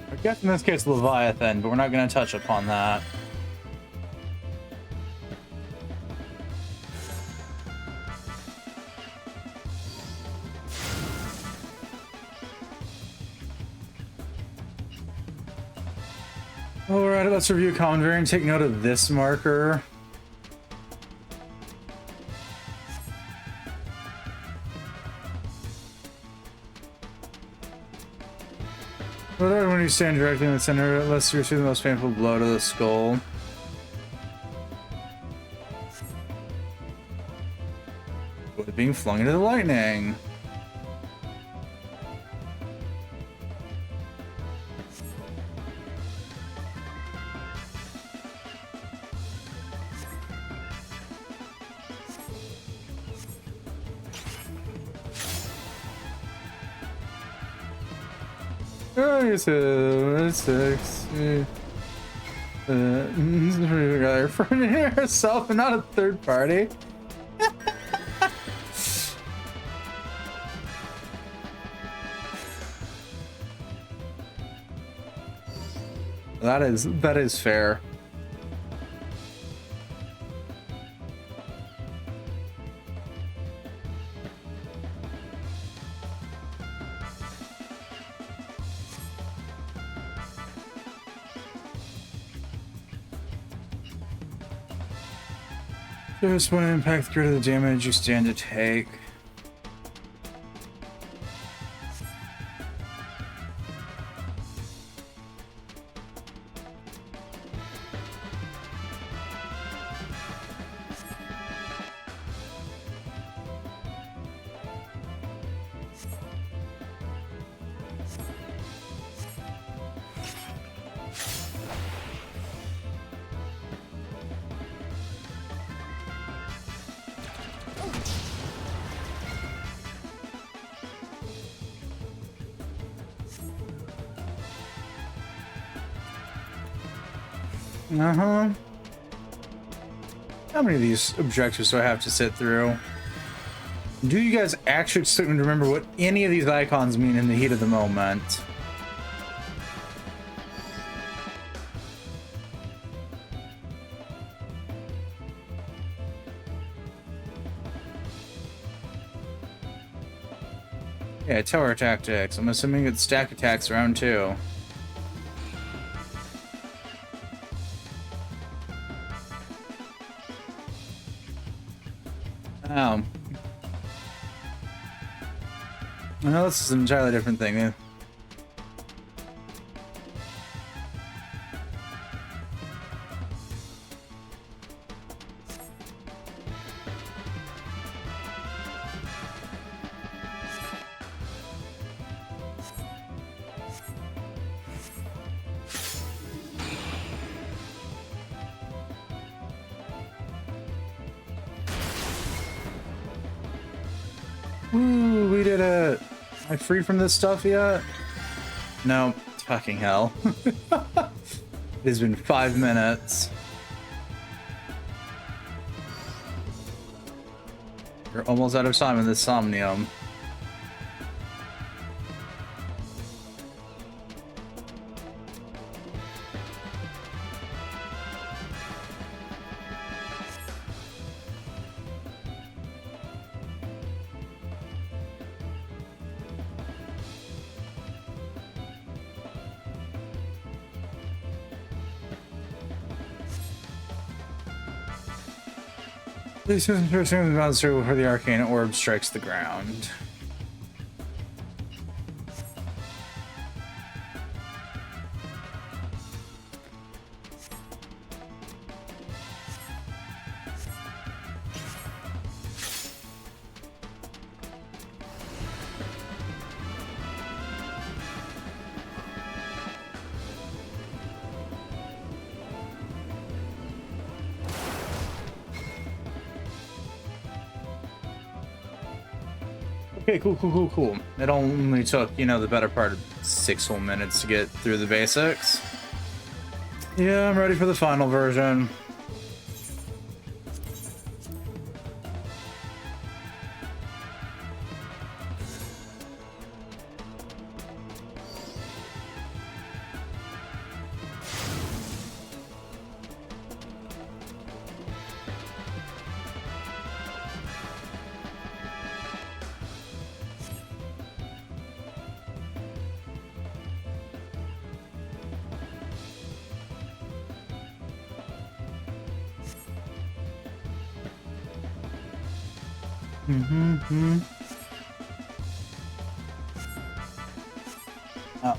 A: I guess in this case Leviathan, but we're not going to touch upon that. Alright, let's review common variant. Take note of this marker. When you stand directly in the center, unless you receive the most painful blow to the skull. With being flung into the lightning. Oh, 6. For herself and not a third party. That is fair. Just when impact greater the damage you stand to take. Uh-huh. How many of these objectives do I have to sit through? Do you guys actually remember what any of these icons mean in the heat of the moment? Yeah, tower tactics. I'm assuming it's stack attacks round 2. Oh. No, this is an entirely different thing. Ooh, we did it. Am I free from this stuff yet? No. Fucking hell. It has been 5 minutes. You're almost out of time in this Somnium. This is interesting about where the arcane orb strikes the ground. Okay, cool. It only took, you know, the better part of 6 whole minutes to get through the basics. Yeah, I'm ready for the final version. Oh.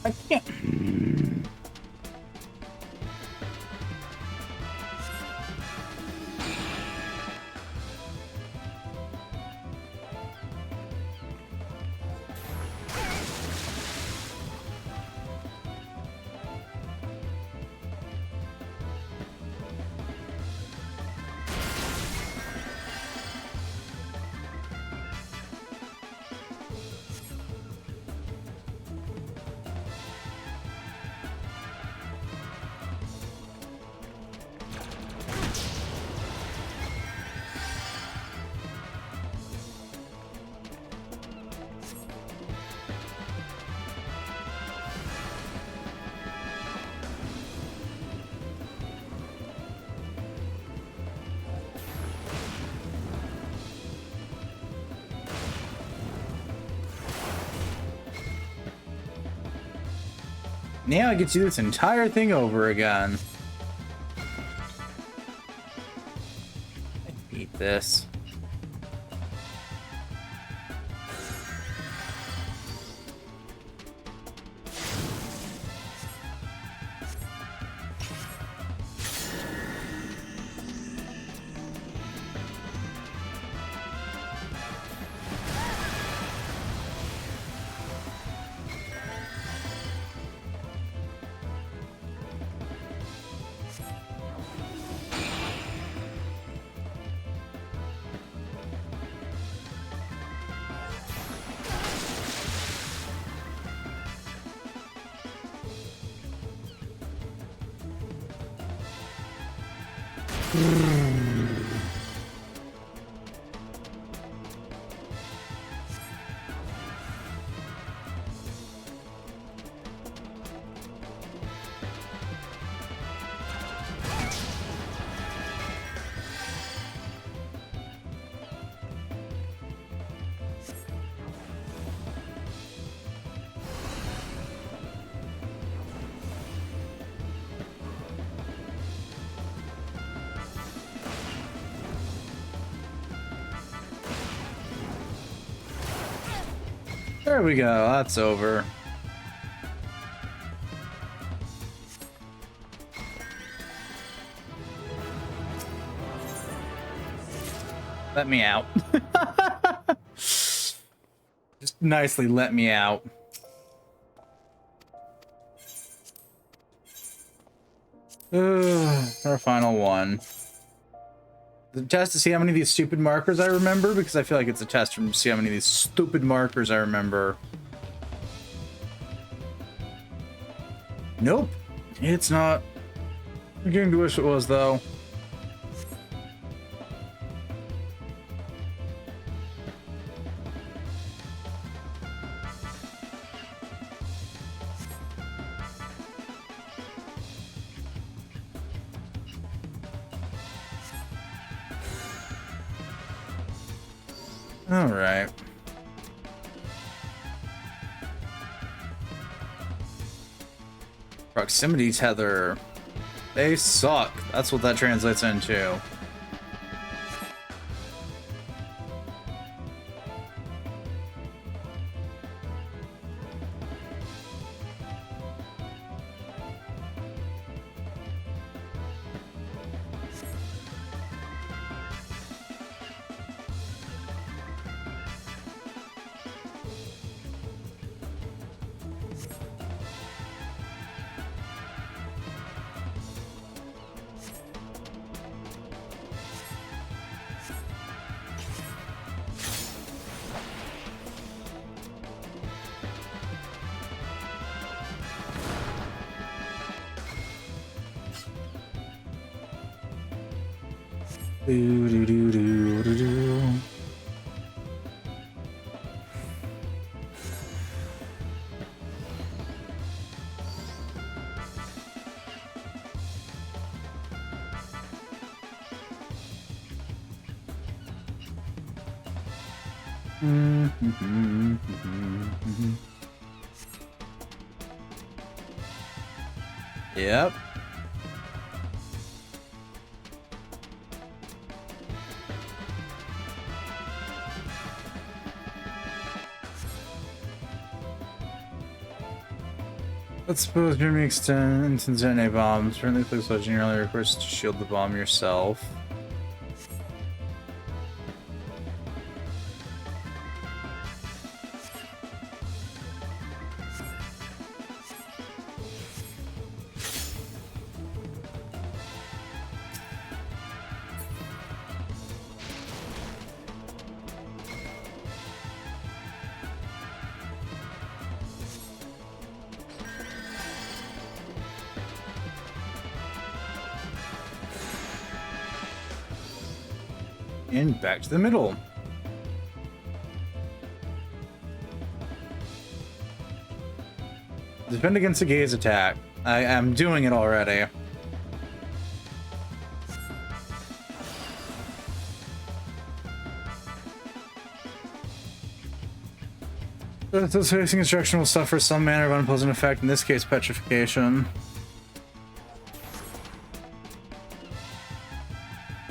A: I can't. Now I get to do this entire thing over again. I hate this. There we go, that's over. Let me out. Just nicely let me out. Our final one. The test to see how many of these stupid markers I remember, because I feel like it's a test to see how many of these stupid markers I remember. Nope, it's not. I'm beginning to wish it was, though. All right. Proximity tether. They suck. That's what that translates into. Do, do, do, do, do, do. Yep. Let's suppose Jimmy intends to detonate bombs. Certainly clicks on generally request to shield the bomb yourself. And back to the middle. Defend against a gaze attack. I am doing it already. Those facing instruction will suffer some manner of unpleasant effect, in this case petrification.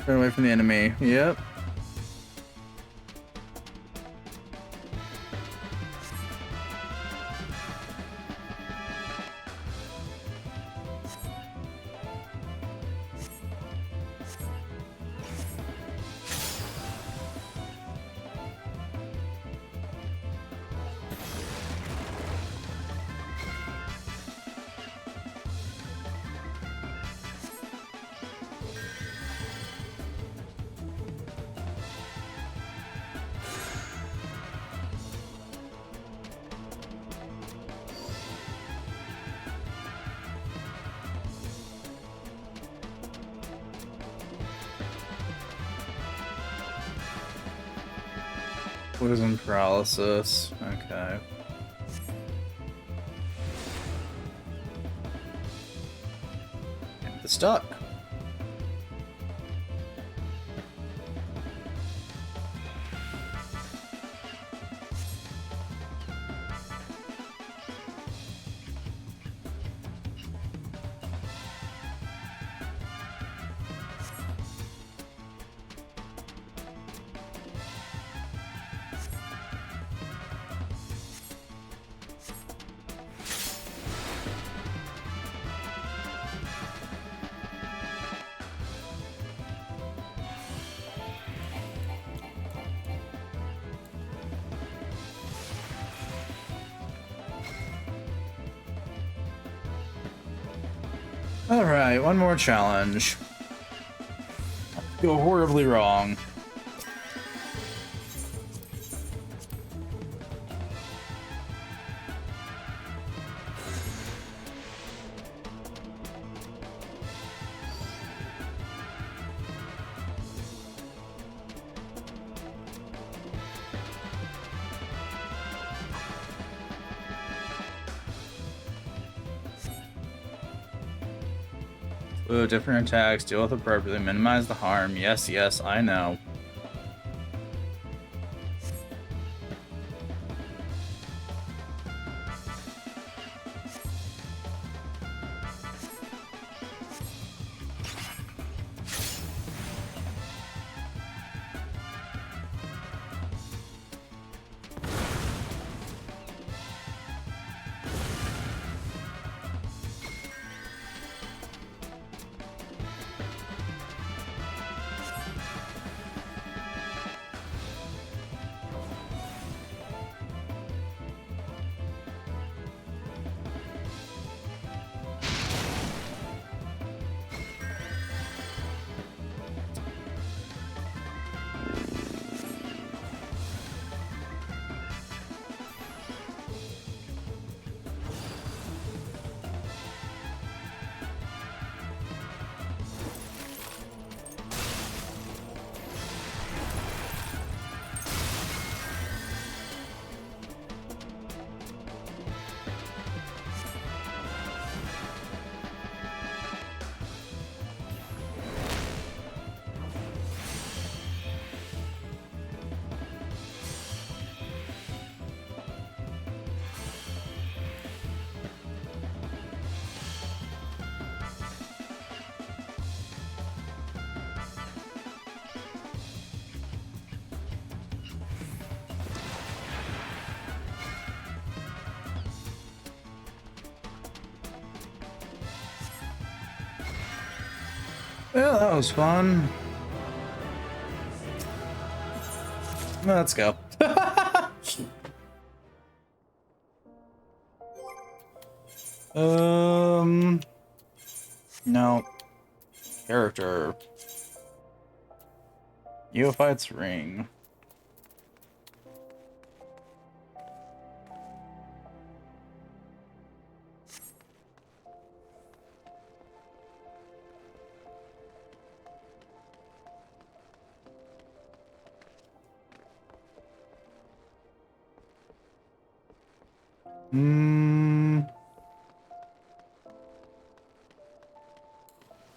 A: Turn away from the enemy. Yep. Poison paralysis. Okay. The stuck. Alright, one more challenge. Go horribly wrong. Ooh, different attacks, deal with appropriately, minimize the harm. Yes, yes, I know. Yeah, that was fun. Let's go. No. Character. Neophyte's ring.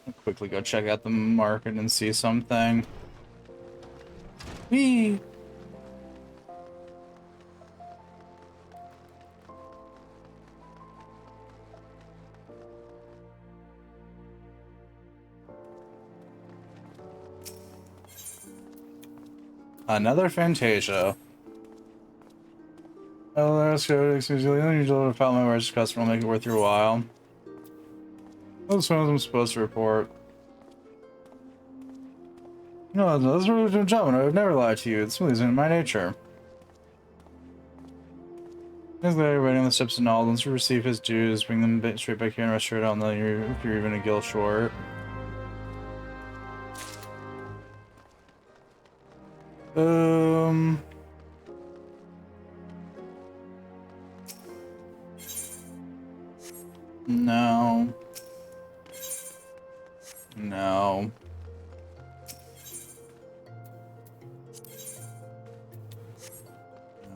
A: I'll quickly go check out the market and see something. Whee! Another Fantasia. Oh, let's go. Excuse me. You need to file my words. Customer will make it worth your while. That's what I'm supposed to report. No, that's a job, and I would never lie to you. It's really isn't in my nature. As they're waiting on the steps and all, once you receive his dues, bring them straight back here and rest assured I'll know if you're even a gill short. No. No.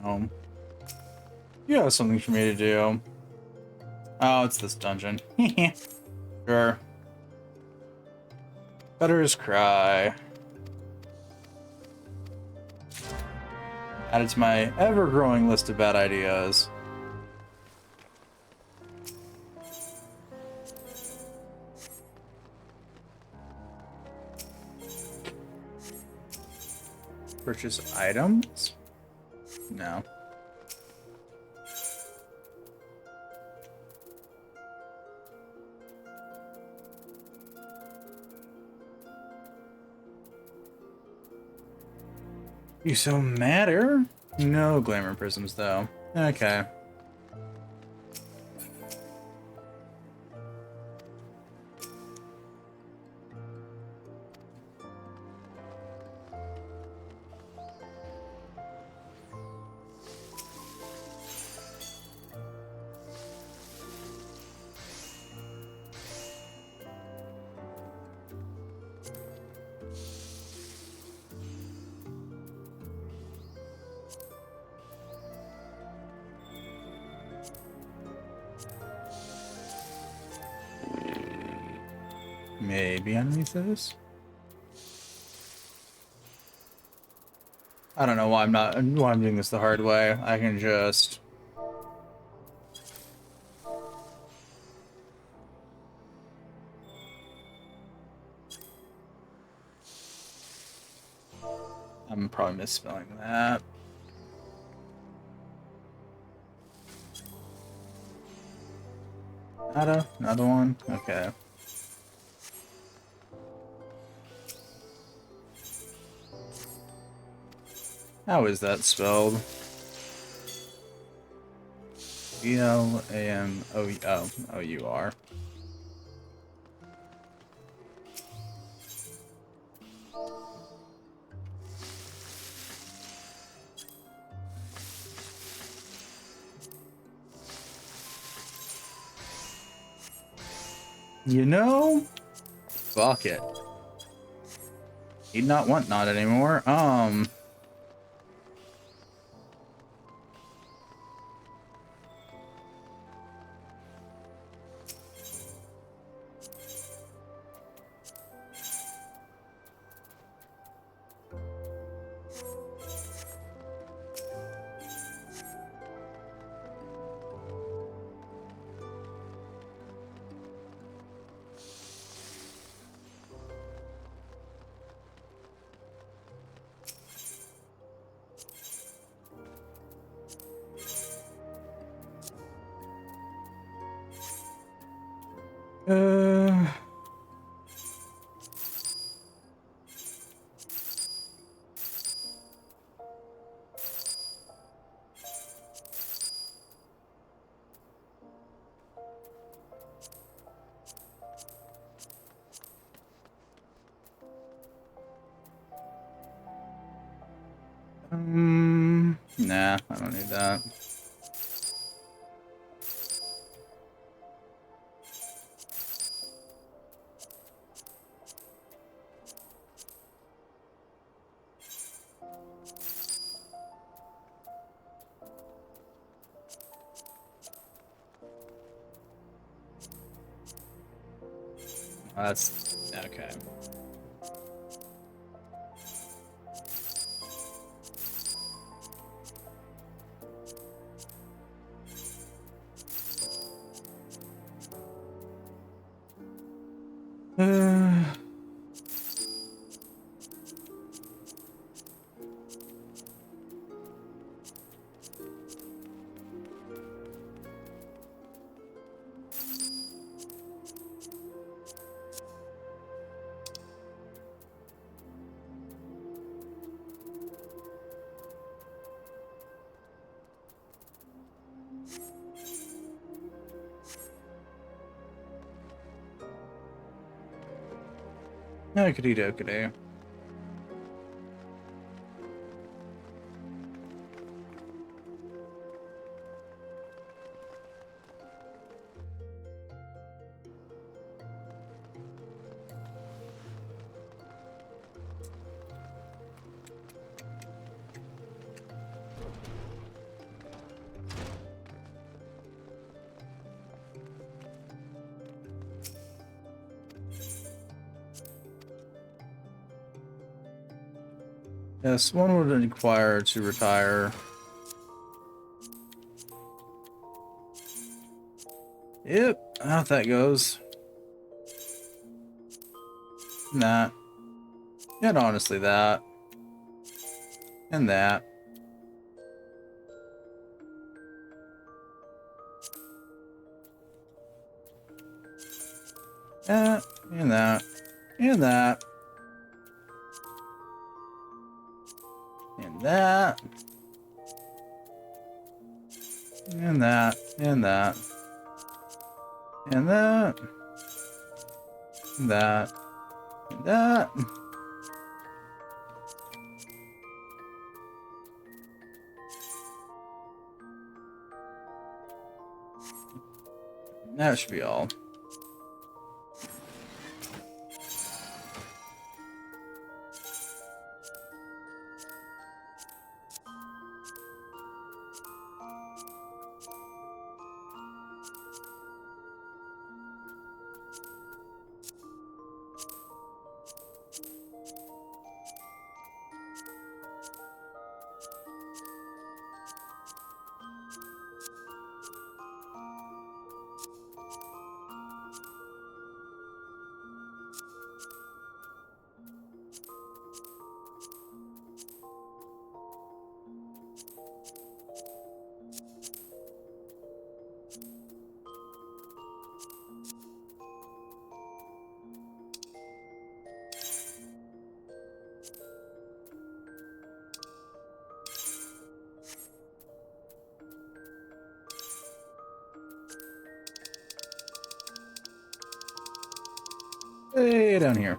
A: No. You have something for me to do. Oh, it's this dungeon. Sure. Butter's Cry. Add it to my ever-growing list of bad ideas. Purchase items? No. You so matter? No glamour prisms, though. Okay. Maybe underneath this? I don't know why I'm doing this the hard way. I can just... I'm probably misspelling that. Another one? Okay. How is that spelled? E-L-A-M-O-U-R. You know? Fuck it. He'd not want not anymore. Nah, I don't need that. That's okay. Okey dokey. Yes, one would require to retire. Yep, out that goes. That. And honestly, that. And that. That. And that. And that. And that. And that. And that. And that. And that. And that. That should be all. Way down here.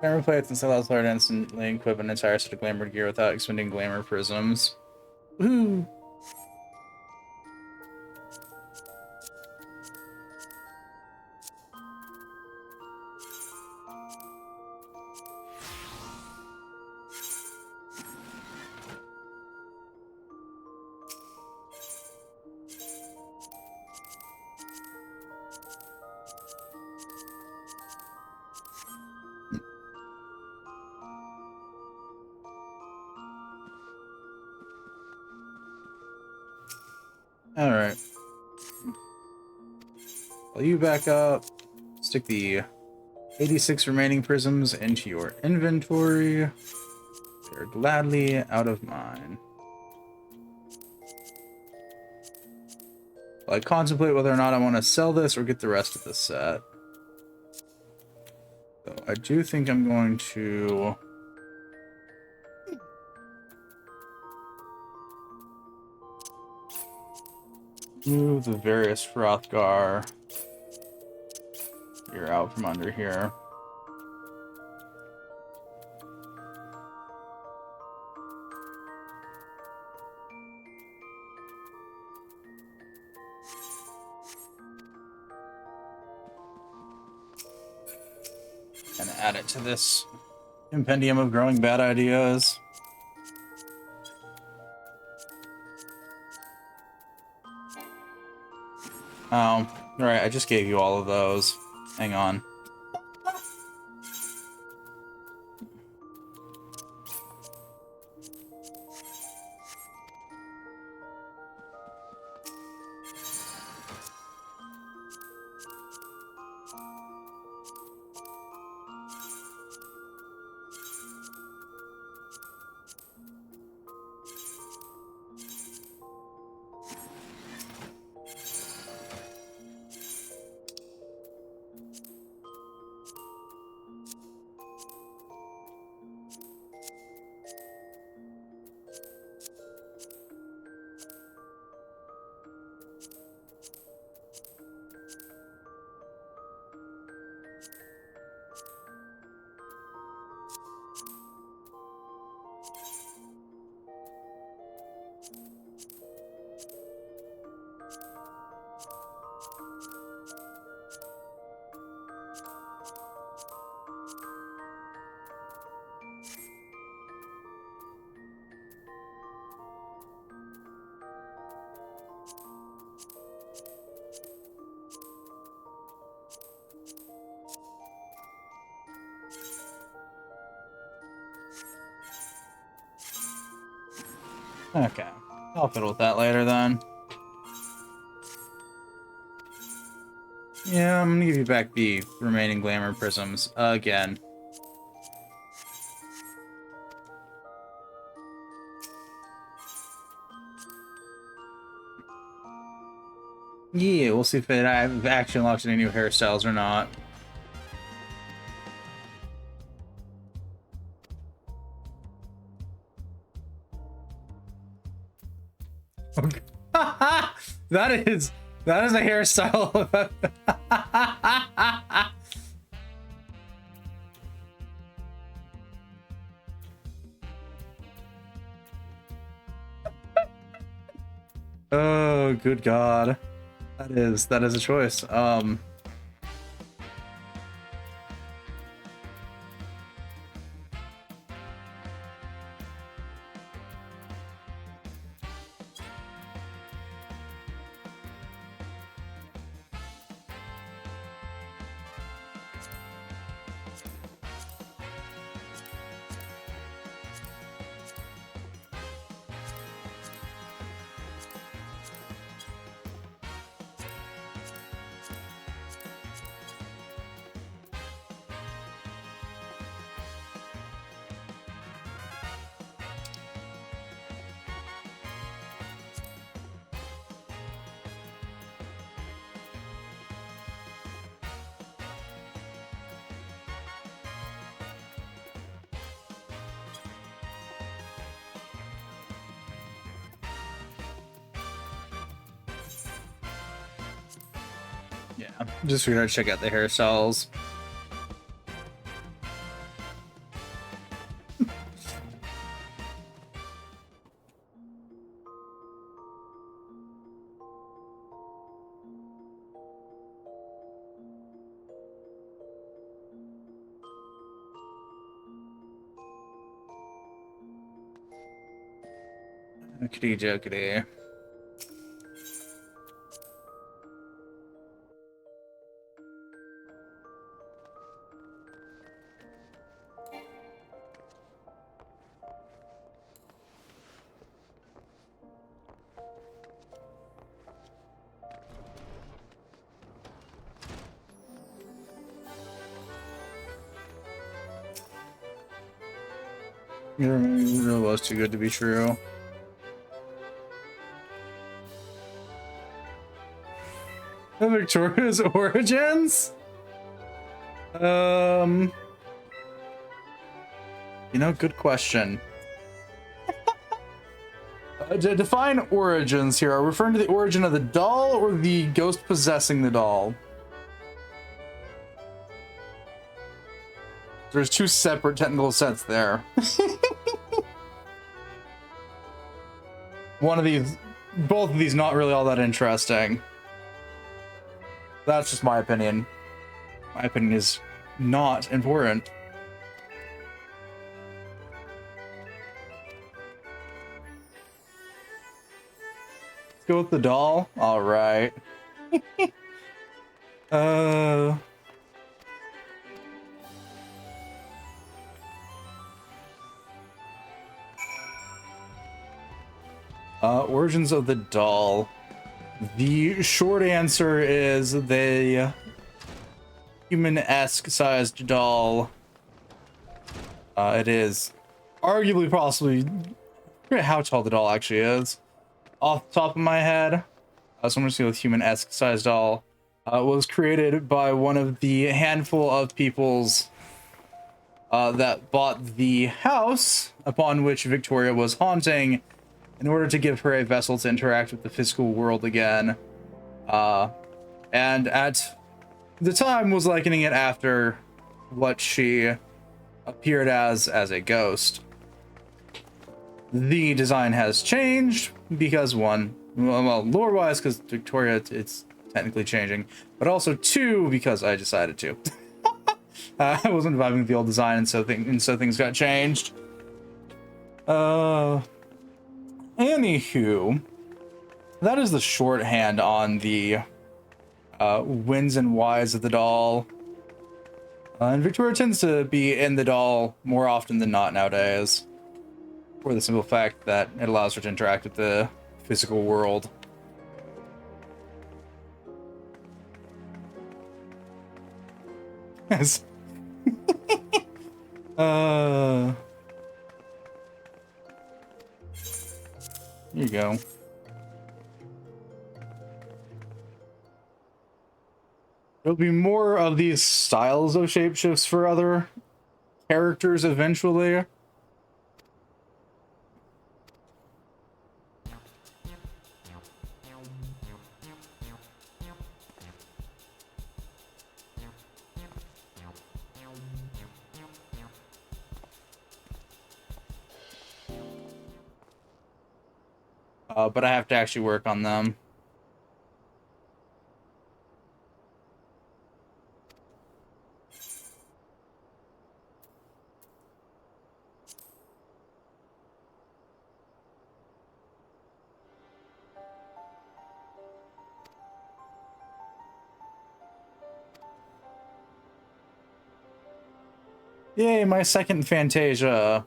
A: Glamour plates and sellouts learn instantly equip an entire set of glamour gear without expending glamour prisms. Woohoo! Alright. While you back up, stick the 86 remaining prisms into your inventory. They're gladly out of mine. While I contemplate whether or not I want to sell this or get the rest of the set. So I do think I'm going to move the various Hrothgar here out from under here. And add it to this compendium of growing bad ideas. Oh, right, I just gave you all of those. Hang on. Okay, I'll fiddle with that later then. Yeah, I'm gonna give you back the remaining glamour prisms again. Yeah, we'll see if it actually unlocks any new hairstyles or not. Okay. that is a hairstyle. Oh, good God. That is a choice. Yeah, just figured I'd check out the hairstyles. Okie dokie. It really was too good to be true. The Victoria's origins? You know, good question. To define origins here, are we referring to the origin of the doll or the ghost possessing the doll? There's two separate technical sets there. One of these, both of these not really all that interesting. That's just my opinion. My opinion is not important. Let's go with the doll. All right. Origins of the doll. The short answer is the human-esque sized doll. It is arguably, possibly, I forget how tall the doll actually is. Off the top of my head, so I'm just going with human-esque sized doll. Was created by one of the handful of peoples that bought the house upon which Victoria was haunting, in order to give her a vessel to interact with the physical world again. And at the time was likening it after what she appeared as a ghost. The design has changed because one, well, lore-wise, because Victoria, it's technically changing, but also two, because I decided to. I wasn't vibing with the old design, and so things got changed. Anywho, that is the shorthand on the wins and whys of the doll. And Victoria tends to be in the doll more often than not nowadays, for the simple fact that it allows her to interact with the physical world. Yes. Here you go. There'll be more of these styles of shapeshifts for other characters eventually. But I have to actually work on them. Yay, my second Fantasia.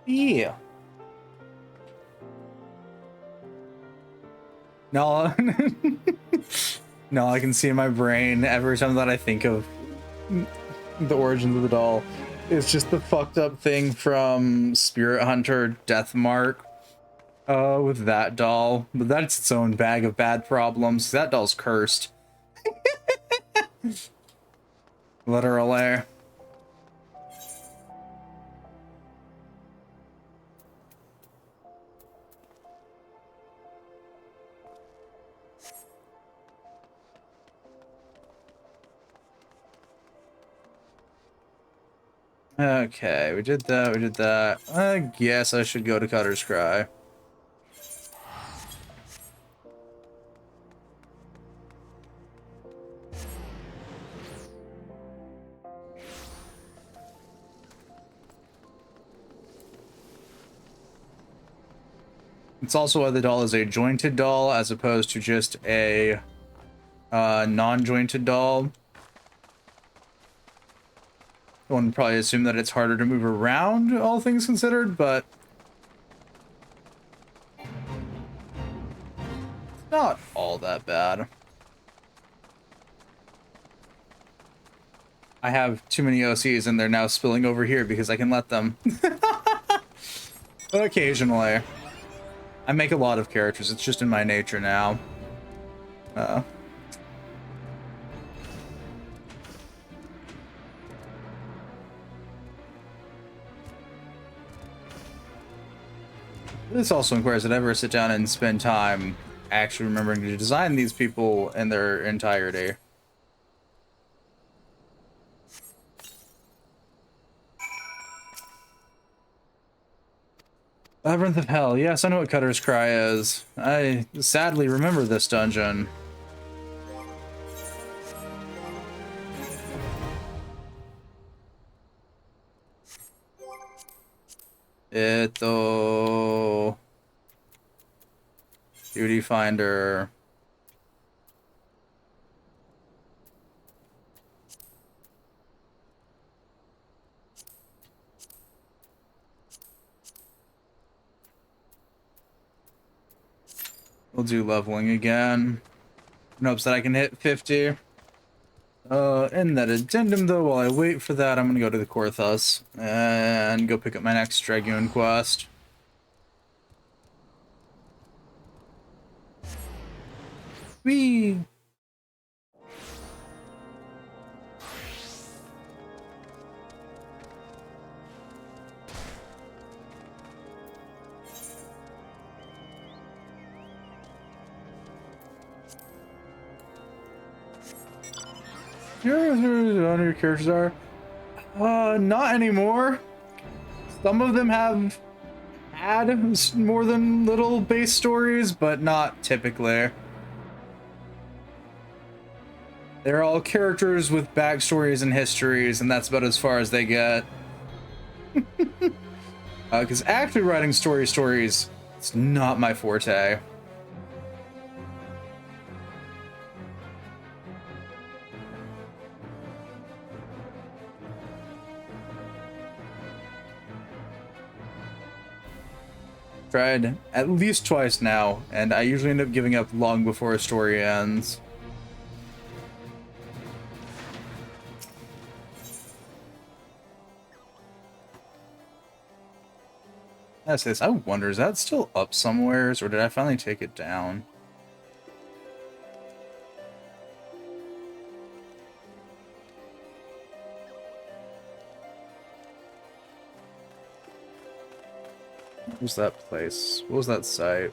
A: Yeah. No, no, I can see in my brain every time that I think of the origins of the doll. It's just the fucked up thing from Spirit Hunter Death Mark with that doll. But that's its own bag of bad problems. That doll's cursed. Literally. Okay, we did that. I guess I should go to Cutter's Cry. It's also why the doll is a jointed doll as opposed to just a non-jointed doll. One would probably assume that it's harder to move around, all things considered, but it's not all that bad. I have too many OCs and they're now spilling over here because I can let them. Occasionally. I make a lot of characters. It's just in my nature now. This also requires that I ever sit down and spend time actually remembering to design these people in their entirety. Labyrinth of Hell. Yes, I know what Cutter's Cry is. I sadly remember this dungeon. Duty Finder. We'll do leveling again. In hopes that I can hit 50. In that addendum, though, while I wait for that, I'm gonna go to the Korthus and go pick up my next Dragoon quest. Whee! Your characters are? Not anymore. Some of them have had more than little base stories, but not typically. They're all characters with backstories and histories, and that's about as far as they get. Because actually writing stories, it's not my forte. Tried at least twice now, and I usually end up giving up long before a story ends. That's this. I wonder, is that still up somewheres, or did I finally take it down? What was that place? What was that site?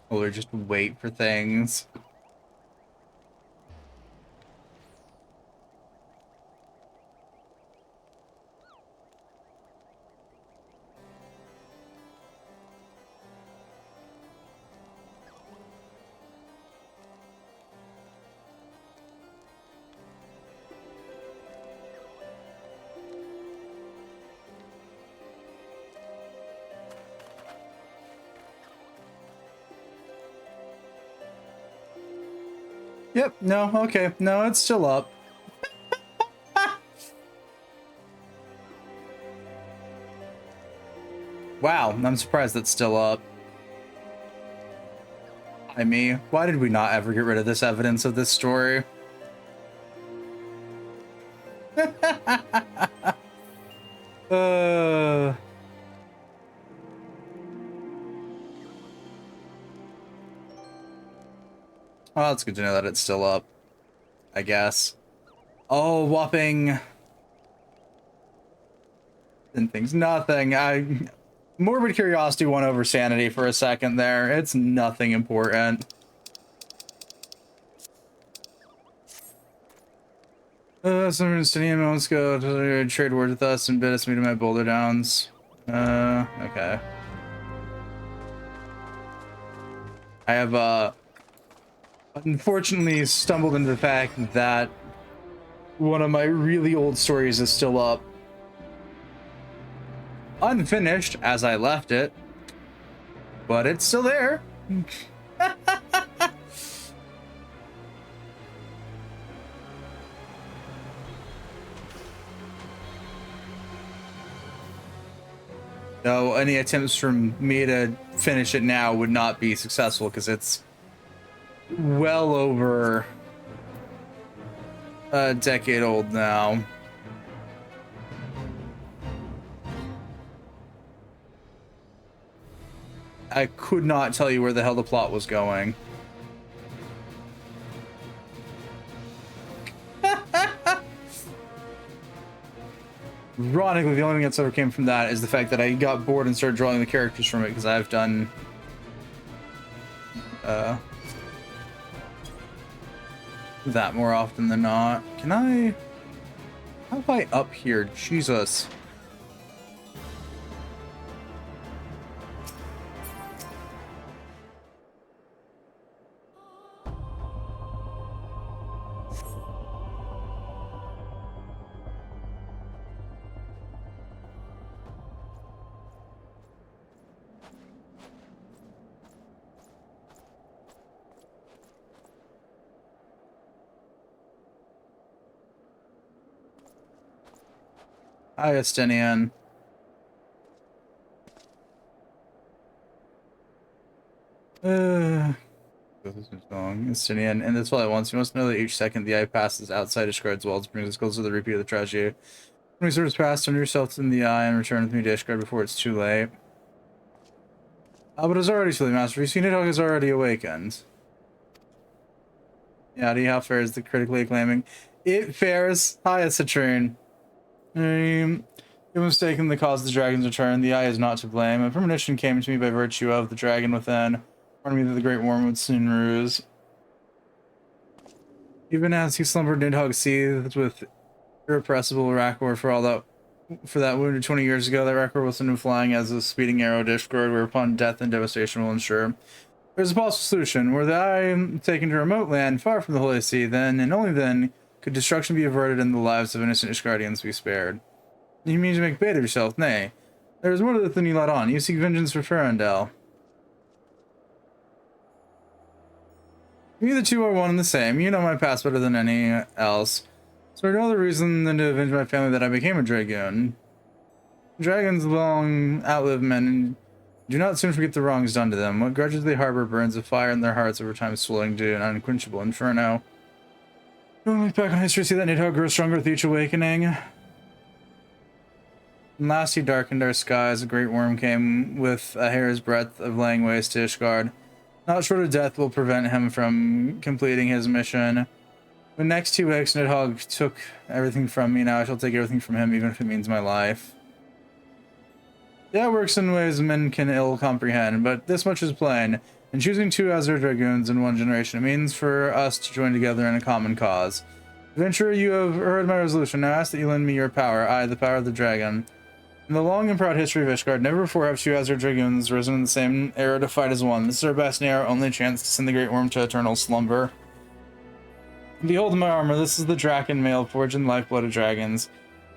A: Or just wait for things. Yep, no, okay. No, it's still up. Wow, I'm surprised that's still up. I mean, why did we not ever get rid of this evidence of this story? Well, it's good to know that it's still up, I guess. Oh, whopping. And things. Nothing. Morbid curiosity won over sanity for a second there. It's nothing important. Some Justinian moments ago to trade words with us and bid us meet in my boulder downs. Okay. I have, unfortunately stumbled into the fact that one of my really old stories is still up. Unfinished, as I left it. But it's still there. No, any attempts from me to finish it now would not be successful because it's well over a decade old now. I could not tell you where the hell the plot was going. Ironically, the only thing that's ever came from that is the fact that I got bored and started drawing the characters from it because I've done that more often than not. Can I? How am I up here? Jesus. Hi, Estinian. This is long. Estinian, and that's all I want. You must know that each second the eye passes outside Ishgard's walls brings us closer to the repeat of the tragedy. When we sort of pass, turn yourself in the eye and return with me to Ishgard before it's too late. But it's already too late, Master. You see, Nidhogg is already awakened. Yeah, how fares the critically acclaiming? It fares. Hi, Citrine. You're mistaken the cause of the dragon's return. The eye is not to blame. A premonition came to me by virtue of the dragon within, warning me that the great worm would soon ruse. Even as he slumbered, Nidhogg seethed with irrepressible Rakor for that wounded 20 years ago. That Rakor will send him flying as a speeding arrow to Ishgard, whereupon death and devastation will ensure. There's a possible solution. Were the eye taken to a remote land far from the Holy See, then and only then could destruction be averted and the lives of innocent Ishgardians be spared. You mean to make bait of yourself? Nay. There is more to it than you let on. You seek vengeance for Ferendel. You the two are one and the same. You know my past better than any else. So there's no other reason than to avenge my family that I became a dragoon. Dragons long outlive men and do not soon forget the wrongs done to them. What grudges they harbor burns a fire in their hearts over time, swelling to an unquenchable inferno. You look back on history, see that Nidhogg grows stronger with each awakening. And last he darkened our skies, a great worm came with a hair's breadth of laying waste to Ishgard. Not short of death will prevent him from completing his mission. When next he wakes, Nidhogg took everything from me. Now I shall take everything from him, even if it means my life. Yeah, it works in ways men can ill comprehend, but this much is plain. In choosing two Azure Dragoons in one generation, it means for us to join together in a common cause. Adventurer, you have heard my resolution. Now I ask that you lend me your power, I, the power of the dragon. In the long and proud history of Ishgard, never before have two Azure Dragoons risen in the same era to fight as one. This is our best and our only chance to send the Great Worm to eternal slumber. Behold my armor, this is the Draken mail forged in the lifeblood of dragons.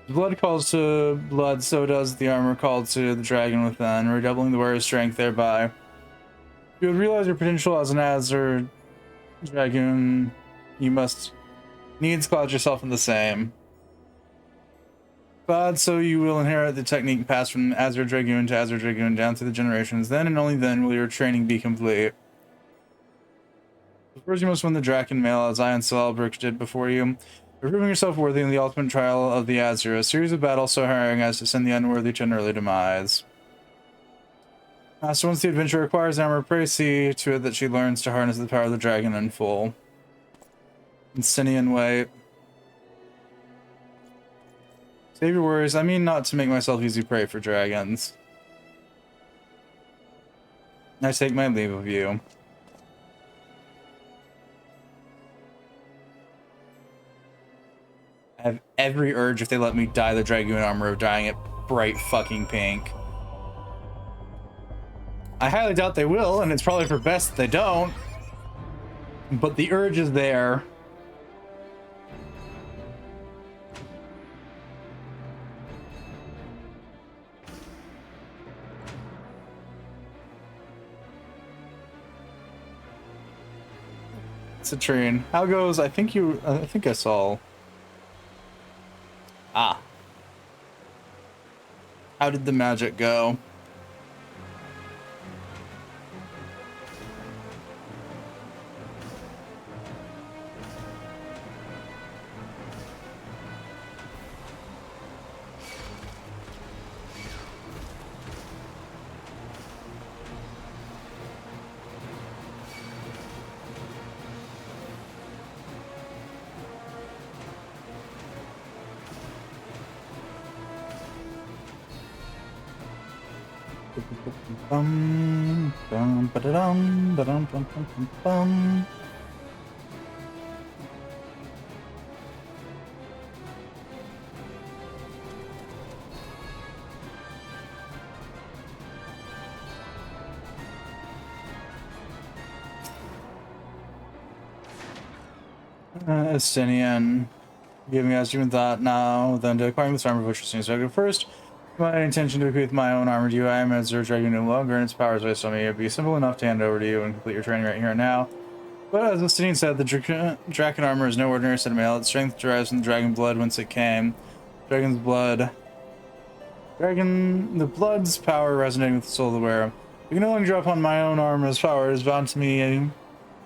A: The blood calls to blood, so does the armor call to the dragon within, redoubling the wearer's strength thereby. If you would realize your potential as an Azure Dragoon, you must needs clothe yourself in the same. But so you will inherit the technique passed from Azure Dragoon to Azure Dragoon down through the generations. Then and only then will your training be complete. First you must win the Draken mail as I and Celebrex did before you. Proving yourself worthy in the ultimate trial of the Azure, a series of battles so harrowing as to send the unworthy to an early demise. So once the adventure requires armor, pray see to it that she learns to harness the power of the dragon in full. Insinian way. Save your worries. I mean not to make myself easy prey for dragons. I take my leave of you. I have every urge, if they let me dye the Dragoon armor, of dyeing it bright fucking pink. I highly doubt they will, and it's probably for best that they don't. But the urge is there. Citrine, how goes? I think I saw. Ah. How did the magic go? Bum, bum, ba-da-dum, ba-dum, bum, bum, bum, bum. Estinian. Give me as human thought now, then to acquiring this armor of which was instructed first. My intention to bequeath my own armor to you. I am as Zerg Dragon no longer, and its powers based on me. It'd be simple enough to hand over to you and complete your training right here and now. But as Estinian said, the Draken armor is no ordinary set of mail. Its strength derives from the dragon blood whence it came. Dragon's blood. The blood's power resonating with the soul of the wearer. I can no longer draw upon my own armor's power. It is bound to me.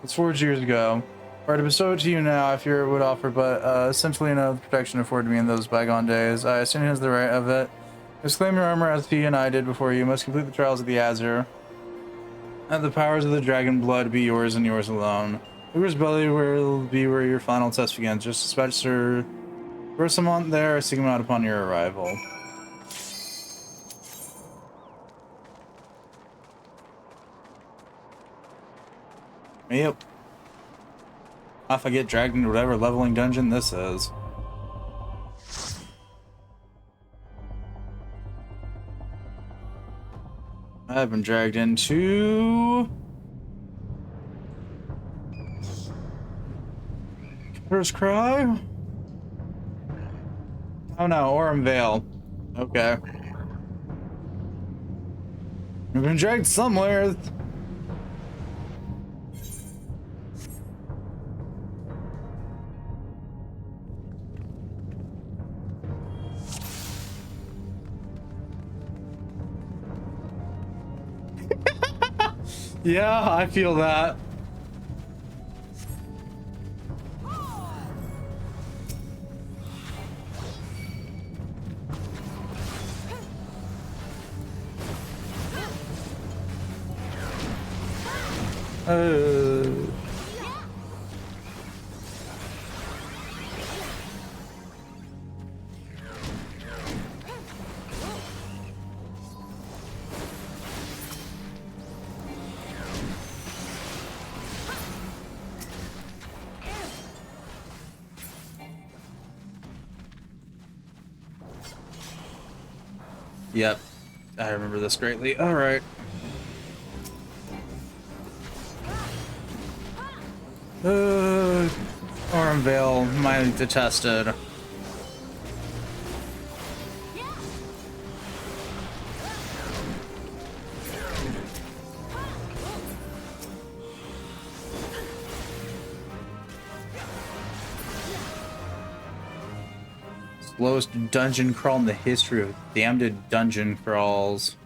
A: It's forged years ago. Or to bestow it to you now, I fear it would offer but essentially enough protection afforded me in those bygone days. I assume he has the right of it. Just claim your armor as he and I did before you. Must complete the trials of the Azure. And the powers of the dragon blood be yours and yours alone. Luger's belly will be where your final test begins. Just dispatch Sir Versamont there, seek him out upon your arrival. Yep. Off I get dragged into whatever leveling dungeon this is. I've been dragged into First Cry? Oh no, Orem Vale. Okay. I've been dragged somewhere. Yeah, I feel that. Yep, I remember this greatly. All right. Orem Vale, my detested. Slowest dungeon crawl in the history of damned dungeon crawls.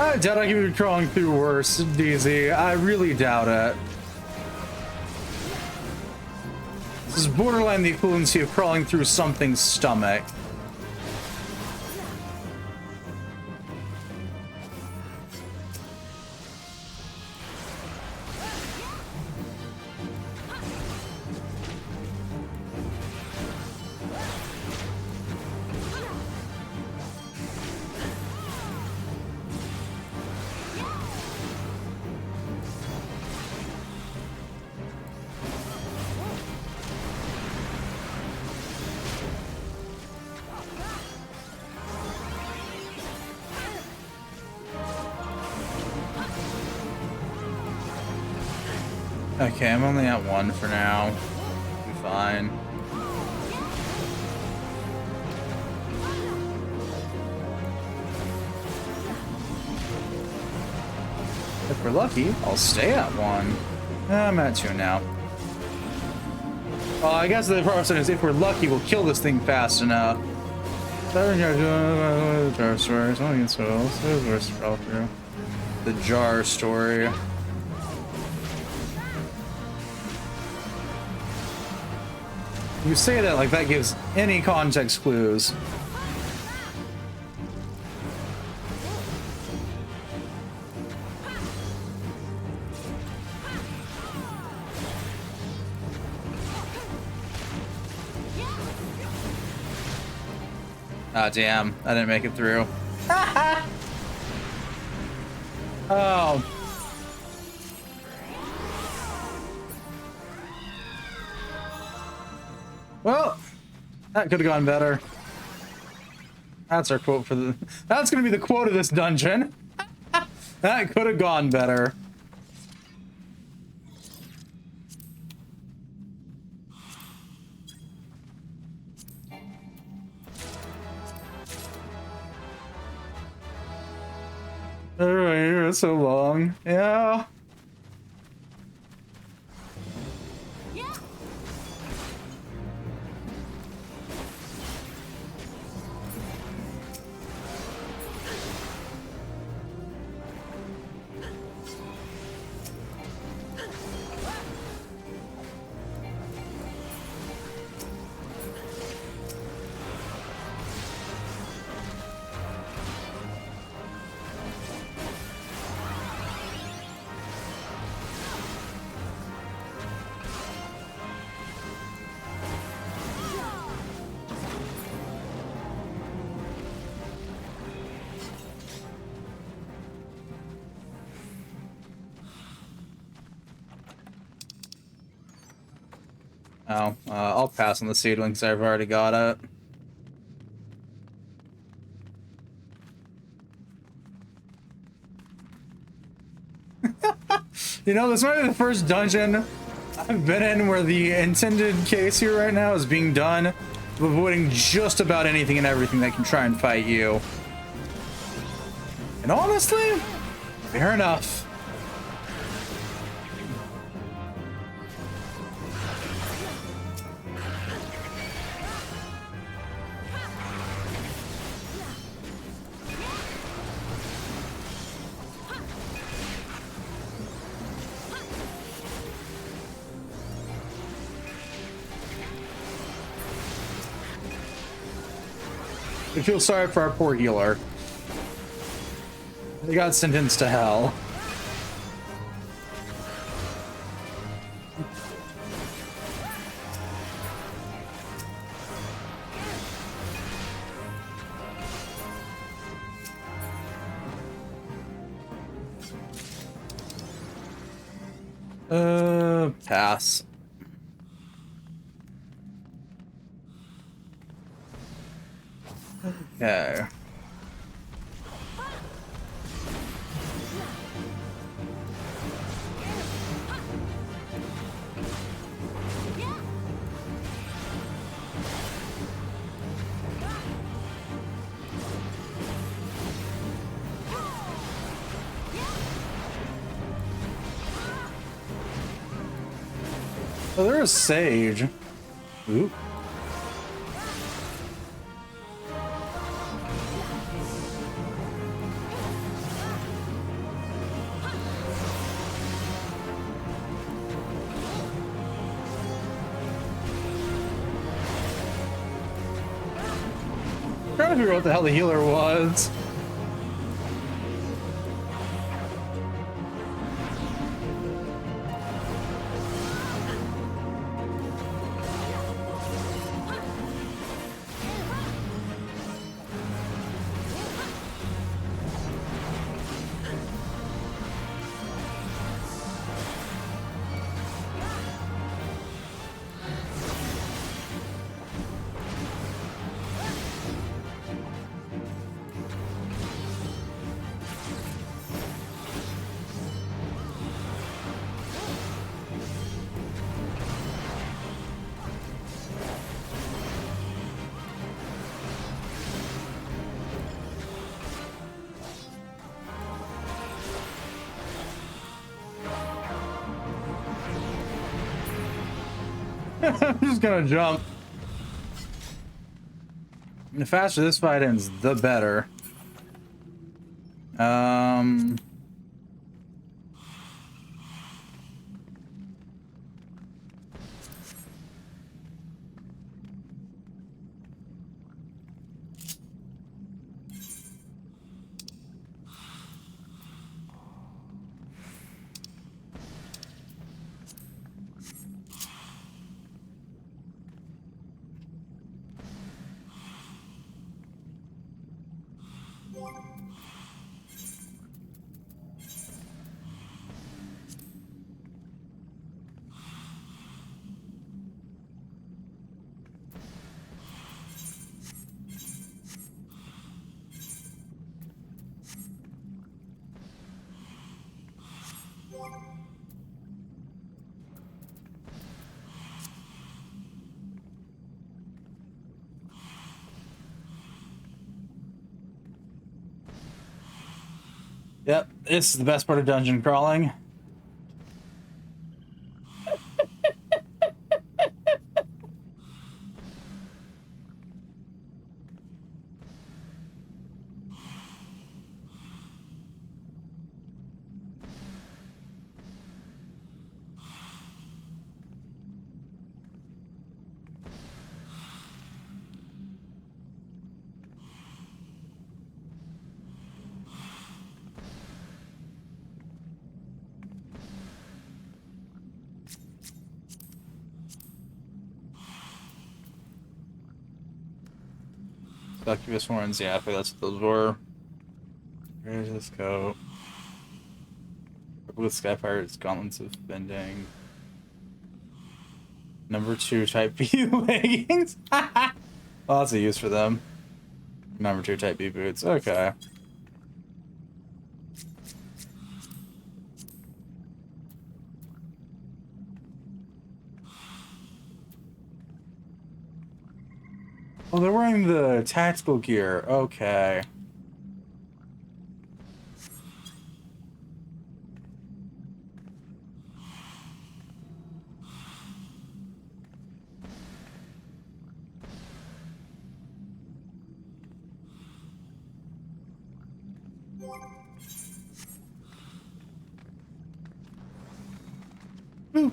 A: I doubt I can be crawling through worse, DZ. I really doubt it. This is borderline the equivalency of crawling through something's stomach. Okay, I'm only at 1 for now. Be fine. If we're lucky, I'll stay at 1. I'm at 2 now. Well, I guess the problem is if we're lucky, we'll kill this thing fast enough. The jar story. You say that like that gives any context clues. Ah, damn. I didn't make it through. Oh. Well, that could have gone better. That's our quote for the... That's going to be the quote of this dungeon. That could have gone better. Alright, it's so long. Yeah. Oh, I'll pass on the seedling because I've already got it. You know, this might be the first dungeon I've been in where the intended case here right now is being done, avoiding just about anything and everything that can try and fight you. And honestly, fair enough. I feel sorry for our poor healer. They got sentenced to hell. Pass. Okay. Oh, there's Sage. Ooh. trying to figure out what the hell the healer was. I'm just gonna jump. The faster this fight ends, the better. Yep, this is the best part of dungeon crawling. Succubus horns, yeah, I think that's what those were. Where does this go? With Sky Pirates, Gauntlets of Bending. Number 2 Type B leggings. Well, that's a use for them. Number 2 Type B boots. Okay. Oh, they're wearing the tactical gear. Okay. Ooh.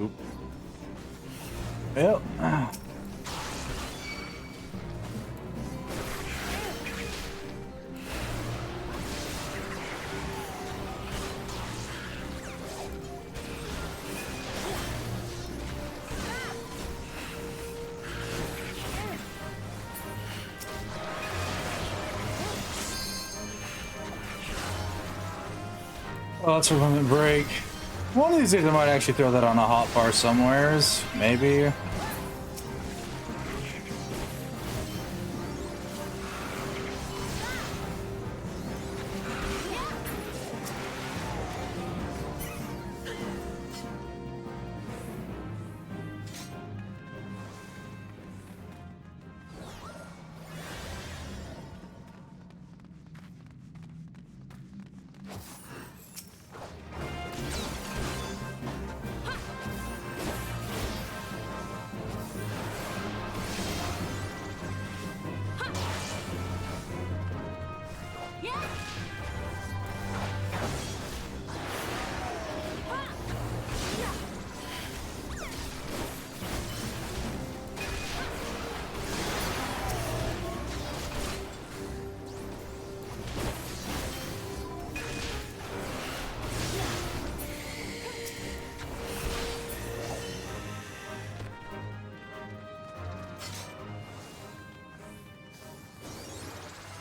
A: Oop. Yep. Well, that's a limit break. One of these days I might actually throw that on a hotbar somewheres, maybe.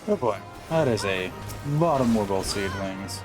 A: Oh boy, that is a lot of Morgul seedlings.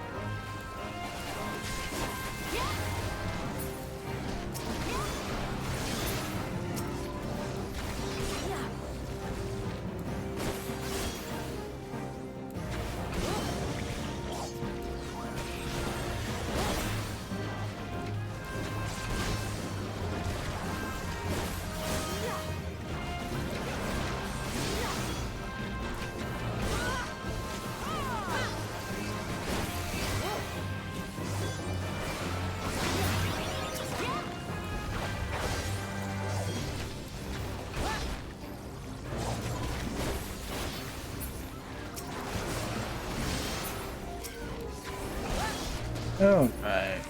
A: Oh, right.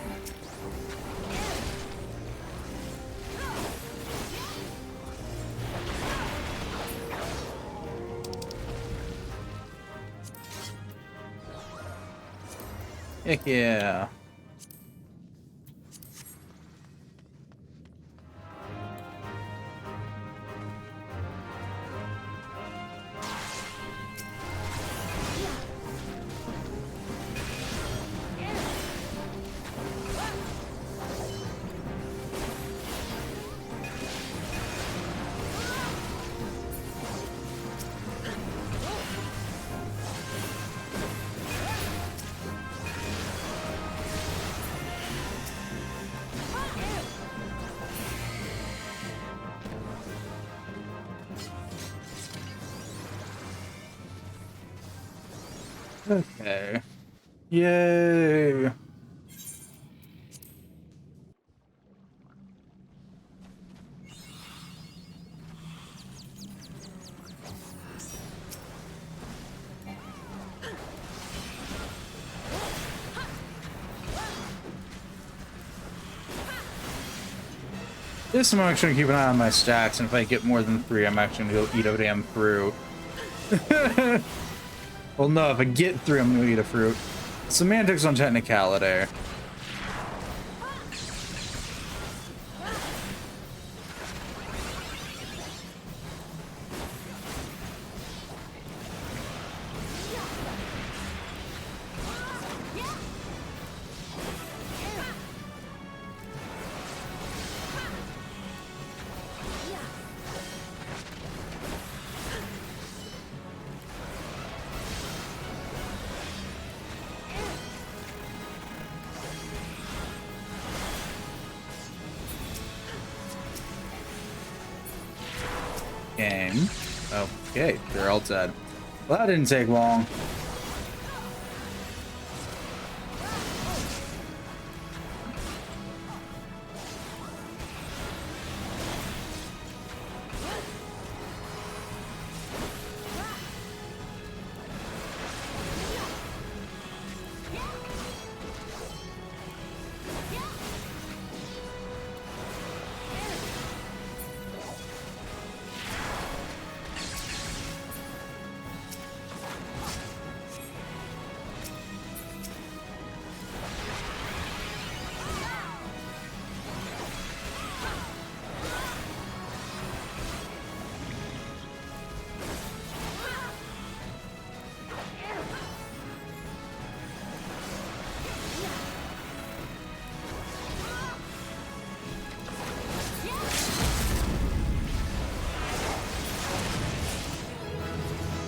A: Heck yeah. Okay. Yay! This I'm actually gonna keep an eye on my stacks, and if I get more than 3, I'm actually gonna go eat a damn fruit. Well, no, if I get 3, I'm gonna eat a fruit. Semantics on technicality. Game. Okay, they're all dead. Well, that didn't take long.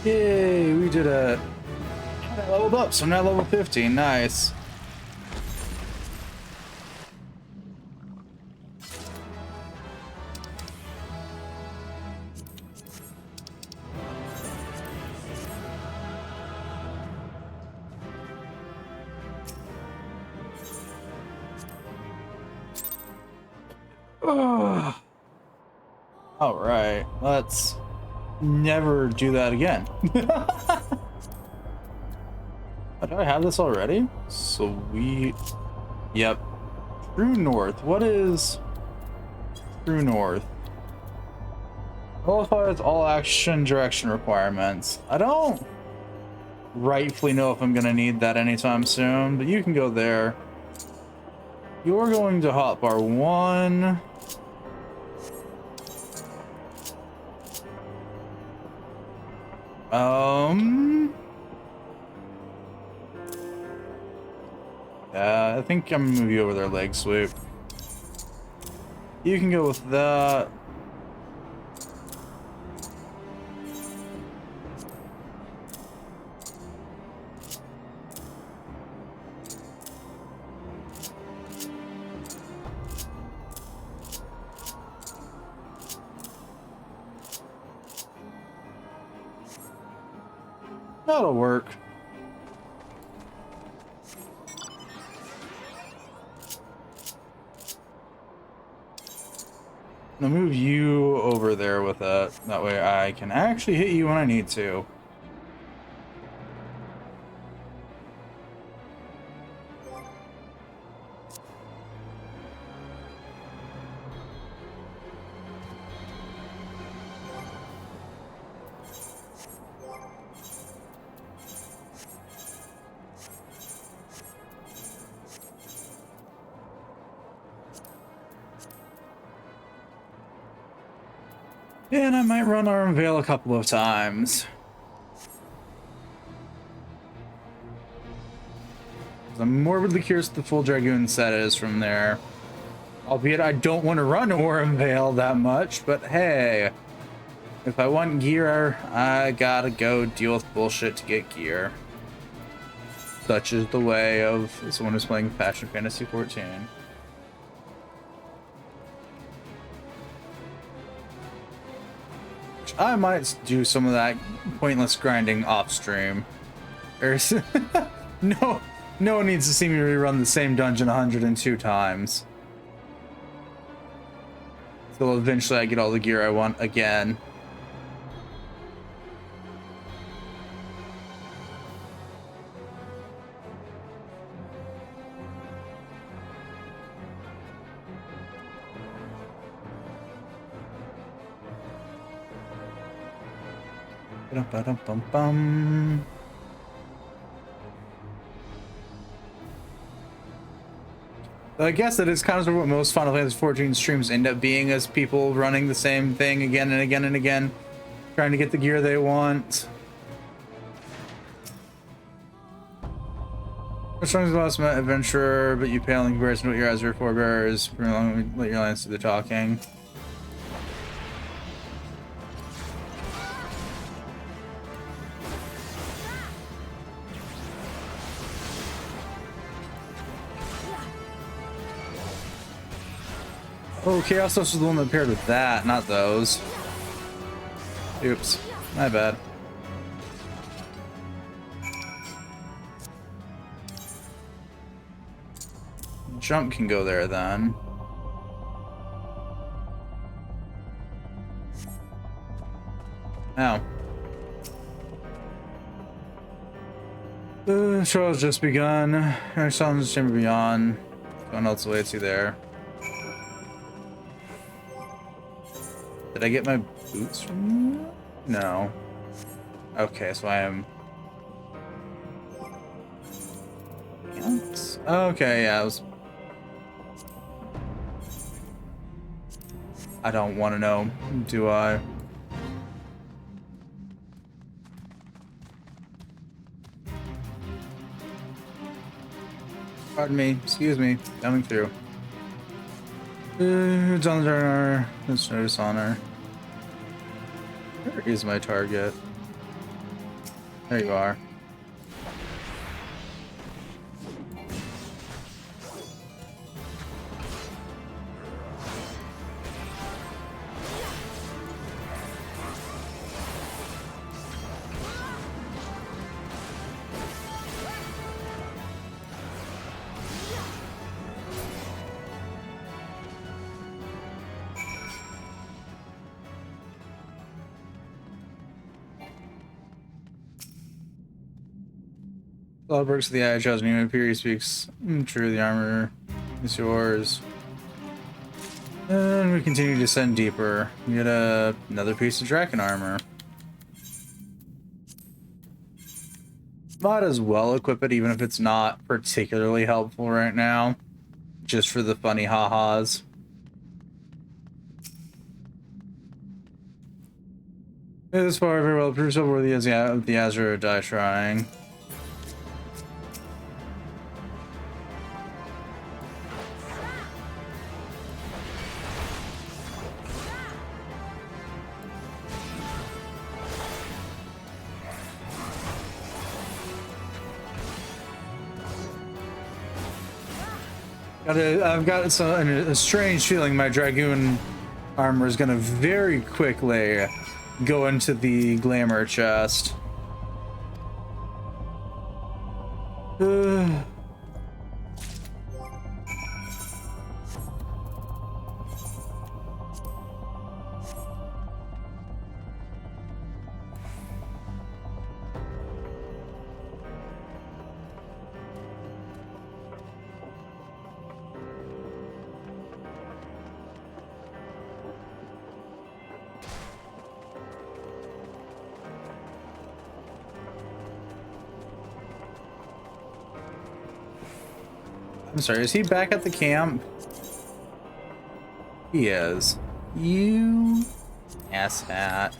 A: Yay, we did it. I leveled up, so I'm now level 15. Nice. All right, let's never do that again. Do I have this already? Sweet. Yep. True North. What is True North? Qualifies all action direction requirements. I don't rightfully know if I'm gonna need that anytime soon, but you can go there. You're going to hotbar 1. I think I'm gonna move you over there, leg sweep. You can go with that. That'll work. I'll move you over there with that. That way I can actually hit you when I need to. And I might run Arm Veil a couple of times. I'm morbidly curious what the full Dragoon set is from there. Albeit I don't want to run Aurum Veil that much, but hey. If I want gear, I gotta go deal with bullshit to get gear. Such is the way of someone who's playing Fashion Fantasy 14. I might do some of that pointless grinding off stream. There's no one needs to see me rerun the same dungeon 102 times. So eventually I get all the gear I want again. Ba-dum-bum-bum. I guess that is kind of what most Final Fantasy 14 streams end up being, as people running the same thing again and again and again, trying to get the gear they want. Strong as the last adventurer, but you pale in comparison to what your Azure forebears. Let your lines do the talking. Oh, Chaos Dust was the one that paired with that, not those. Oops, my bad. Jump can go there then. Ow. The show has just begun. Our son's chamber beyond. Someone else awaits you there. Did I get my boots from you? No. Okay, so I am... Okay, yeah, I was... I don't want to know, do I? Pardon me, excuse me, coming through. It's on the turner. Let's notice honor. Where is my target? There you are. All breaks of the eye, chosen human appear, speaks true, the armor is yours. And we continue to descend deeper. We get another piece of Draken armor. Might as well equip it, even if it's not particularly helpful right now. Just for the funny ha-has. This far, very well. Proves so worthy as the Azure Die Shrine. I've got a strange feeling my Dragoon armor is gonna very quickly go into the glamour chest. I'm sorry, is he back at the camp? He is. You asshat.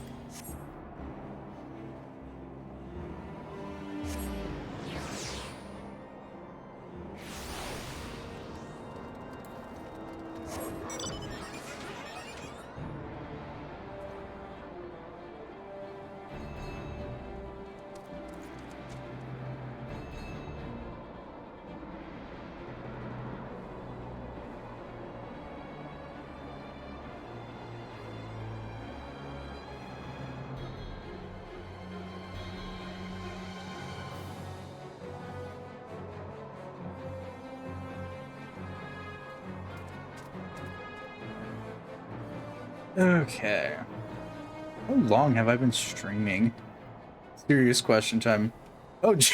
A: Okay. How long have I been streaming? Serious question time. Oh, gee.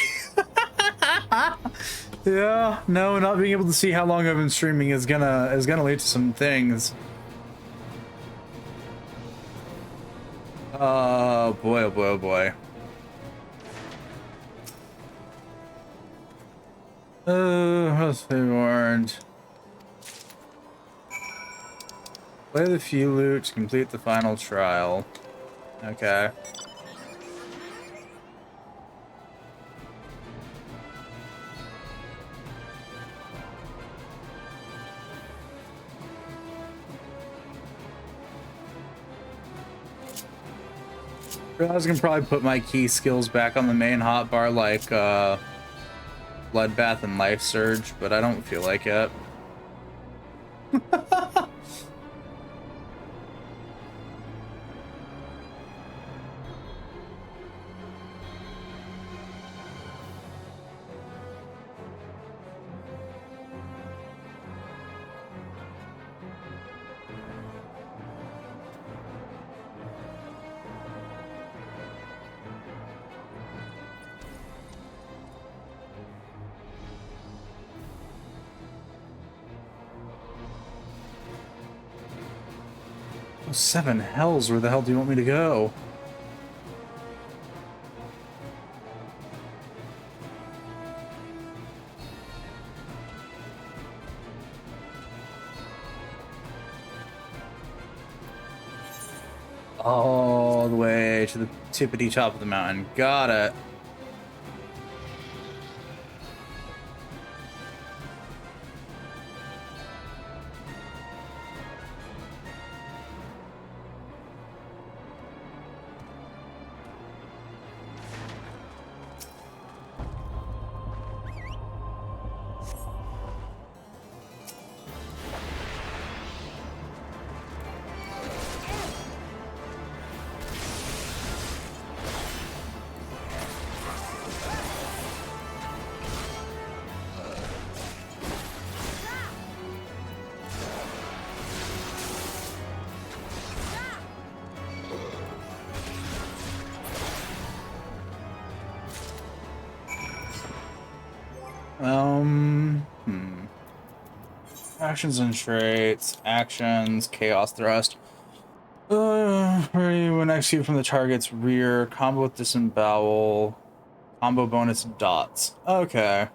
A: Yeah, no, not being able to see how long I've been streaming is gonna lead to some things. Oh boy, oh boy, oh boy. Let's be warned. Play the few loot to complete the final trial. Okay. I was gonna probably put my key skills back on the main hotbar like Bloodbath and Life Surge, but I don't feel like it. Oh, 7 hells, where the hell do you want me to go? All the way to the tippity top of the mountain. Got it. Actions and traits. Actions. Chaos Thrust. When execute from the target's rear. Combo with Disembowel. Combo bonus dots. Okay.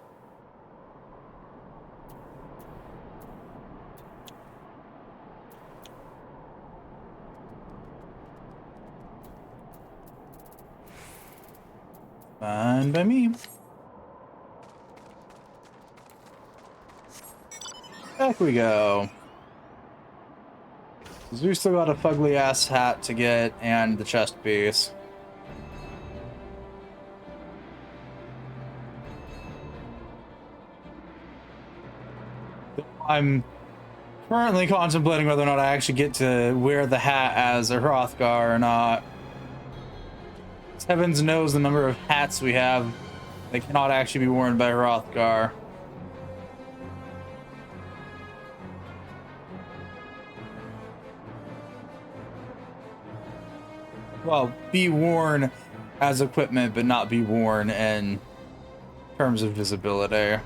A: Fine by me. Back we go. We still got a fugly ass hat to get and the chest piece. I'm currently contemplating whether or not I actually get to wear the hat as a Hrothgar or not. Heavens knows the number of hats we have that cannot actually be worn by Hrothgar. Well, be worn as equipment, but not be worn in terms of visibility.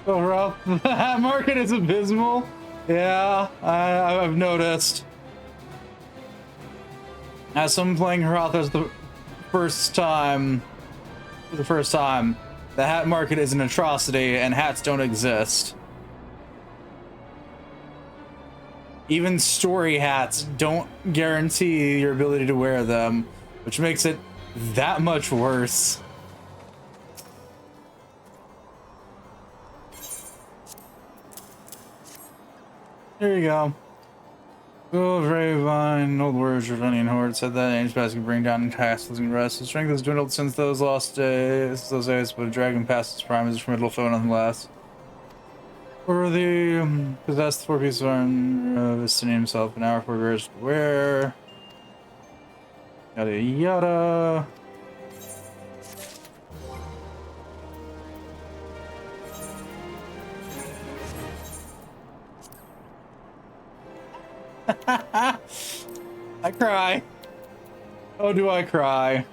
A: Oh, Ralph, the market is abysmal. Yeah, I've noticed. As someone playing Hrothgar the first time, the hat market is an atrocity and hats don't exist. Even story hats don't guarantee your ability to wear them, which makes it that much worse. There you go. Oh, very fine. Old warriors Ravenian horde said that age pass can bring down tasks losing rest. The strength has dwindled since those lost days, but a dragon past its prime is a formidable foe nonetheless. For the possessed 4 pieces of Vistini himself, an hour for bears to wear. Yada yada. I cry. Oh, do I cry?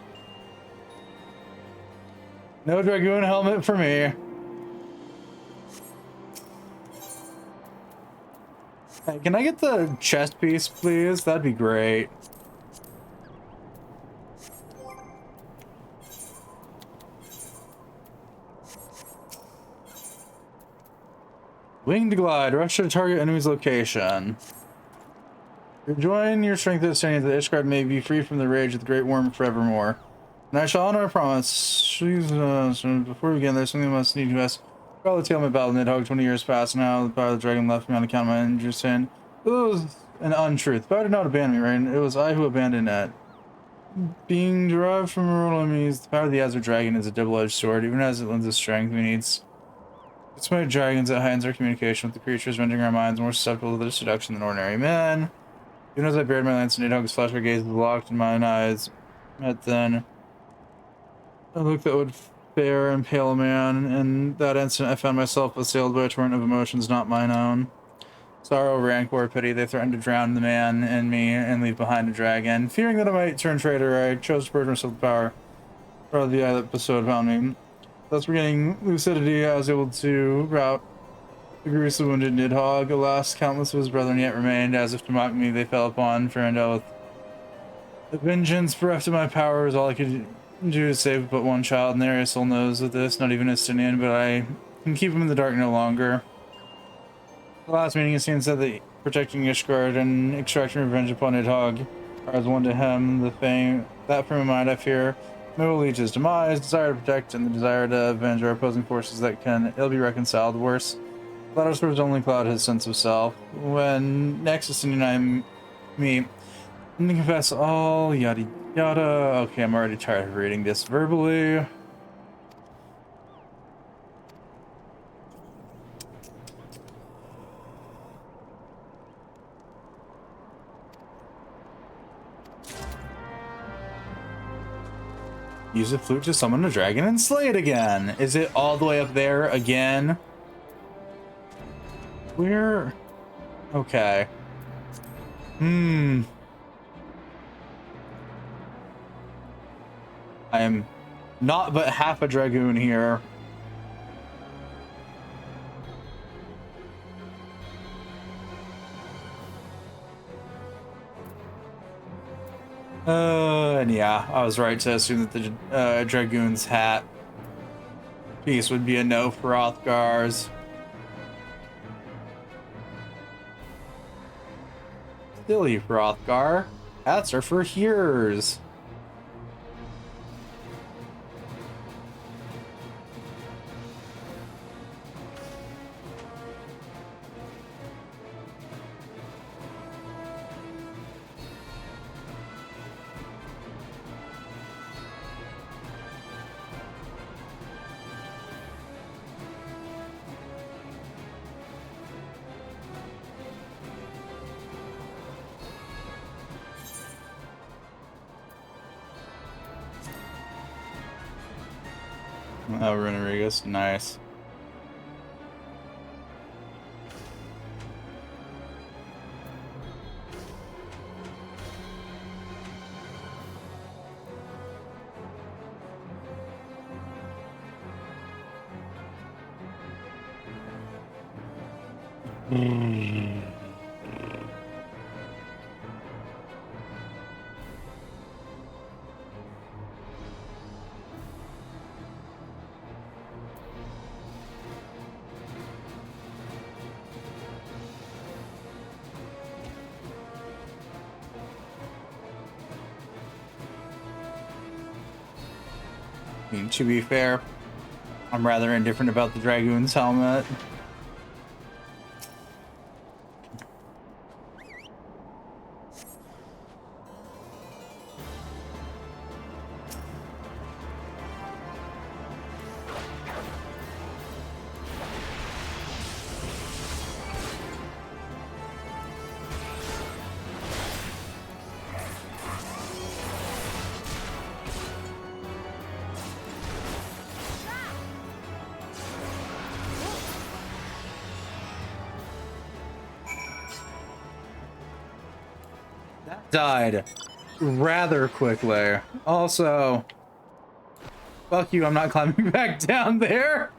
A: No Dragoon helmet for me. Hey, can I get the chest piece, please? That'd be great. Winged glide. Rush to target enemy's location. Rejoin your strength at standing that Ishgard may be free from the rage of the Great Worm forevermore. And I shall honor a promise. Before we begin, there's something I must need to ask. Probably tell me about Nidhogg. 20 years past now. The power of the dragon left me on account of my injured sin. It was an untruth. The power did not abandon me, right? It was I who abandoned it. Being derived from mortal enemies, the power of the Azure Dragon is a double-edged sword. Even as it lends us strength, we need smite dragons that heightens our communication with the creatures, rendering our minds more susceptible to their seduction than ordinary men. Even as I bared my lance in Nidhogg's flesh, my gaze was locked and mine eyes met then. A look that would fair and pale a man. In that instant, I found myself assailed by a torrent of emotions not mine own. Sorrow, rancor, pity, they threatened to drown the man and me and leave behind a dragon. Fearing that I might turn traitor, I chose to purge myself of power of the eye that bestowed upon me. Thus, regaining lucidity, I was able to rout the grievously wounded Nidhogg. Alas, countless of his brethren yet remained. As if to mock me, they fell upon friend oath. The vengeance bereft of my power was all I could do to save but one child, and their soul knows of this, not even Estinian, but I can keep him in the dark no longer. The last meeting, Estinian said that protecting Ishgard and extracting revenge upon Nidhogg are as one to him. The fame, that frame of mind, I fear, may will lead to his demise. Desire to protect and the desire to avenge are opposing forces that can ill be reconciled. Worse, the latter serves only cloud his sense of self. When next Estinian and I meet, I'm gonna confess all yada yada. Okay, I'm already tired of reading this verbally. Use a flute to summon a dragon and slay it again. Is it all the way up there again? Where? Okay. I am not but half a dragoon here. And yeah, I was right to assume that the Dragoon's hat piece would be a no for Othgar's. Silly for Othgar. Hats are for hearers. Oh, Renarigus, nice. I mean, to be fair, I'm rather indifferent about the Dragoon's helmet. Died rather quickly. Also, fuck you, I'm not climbing back down there.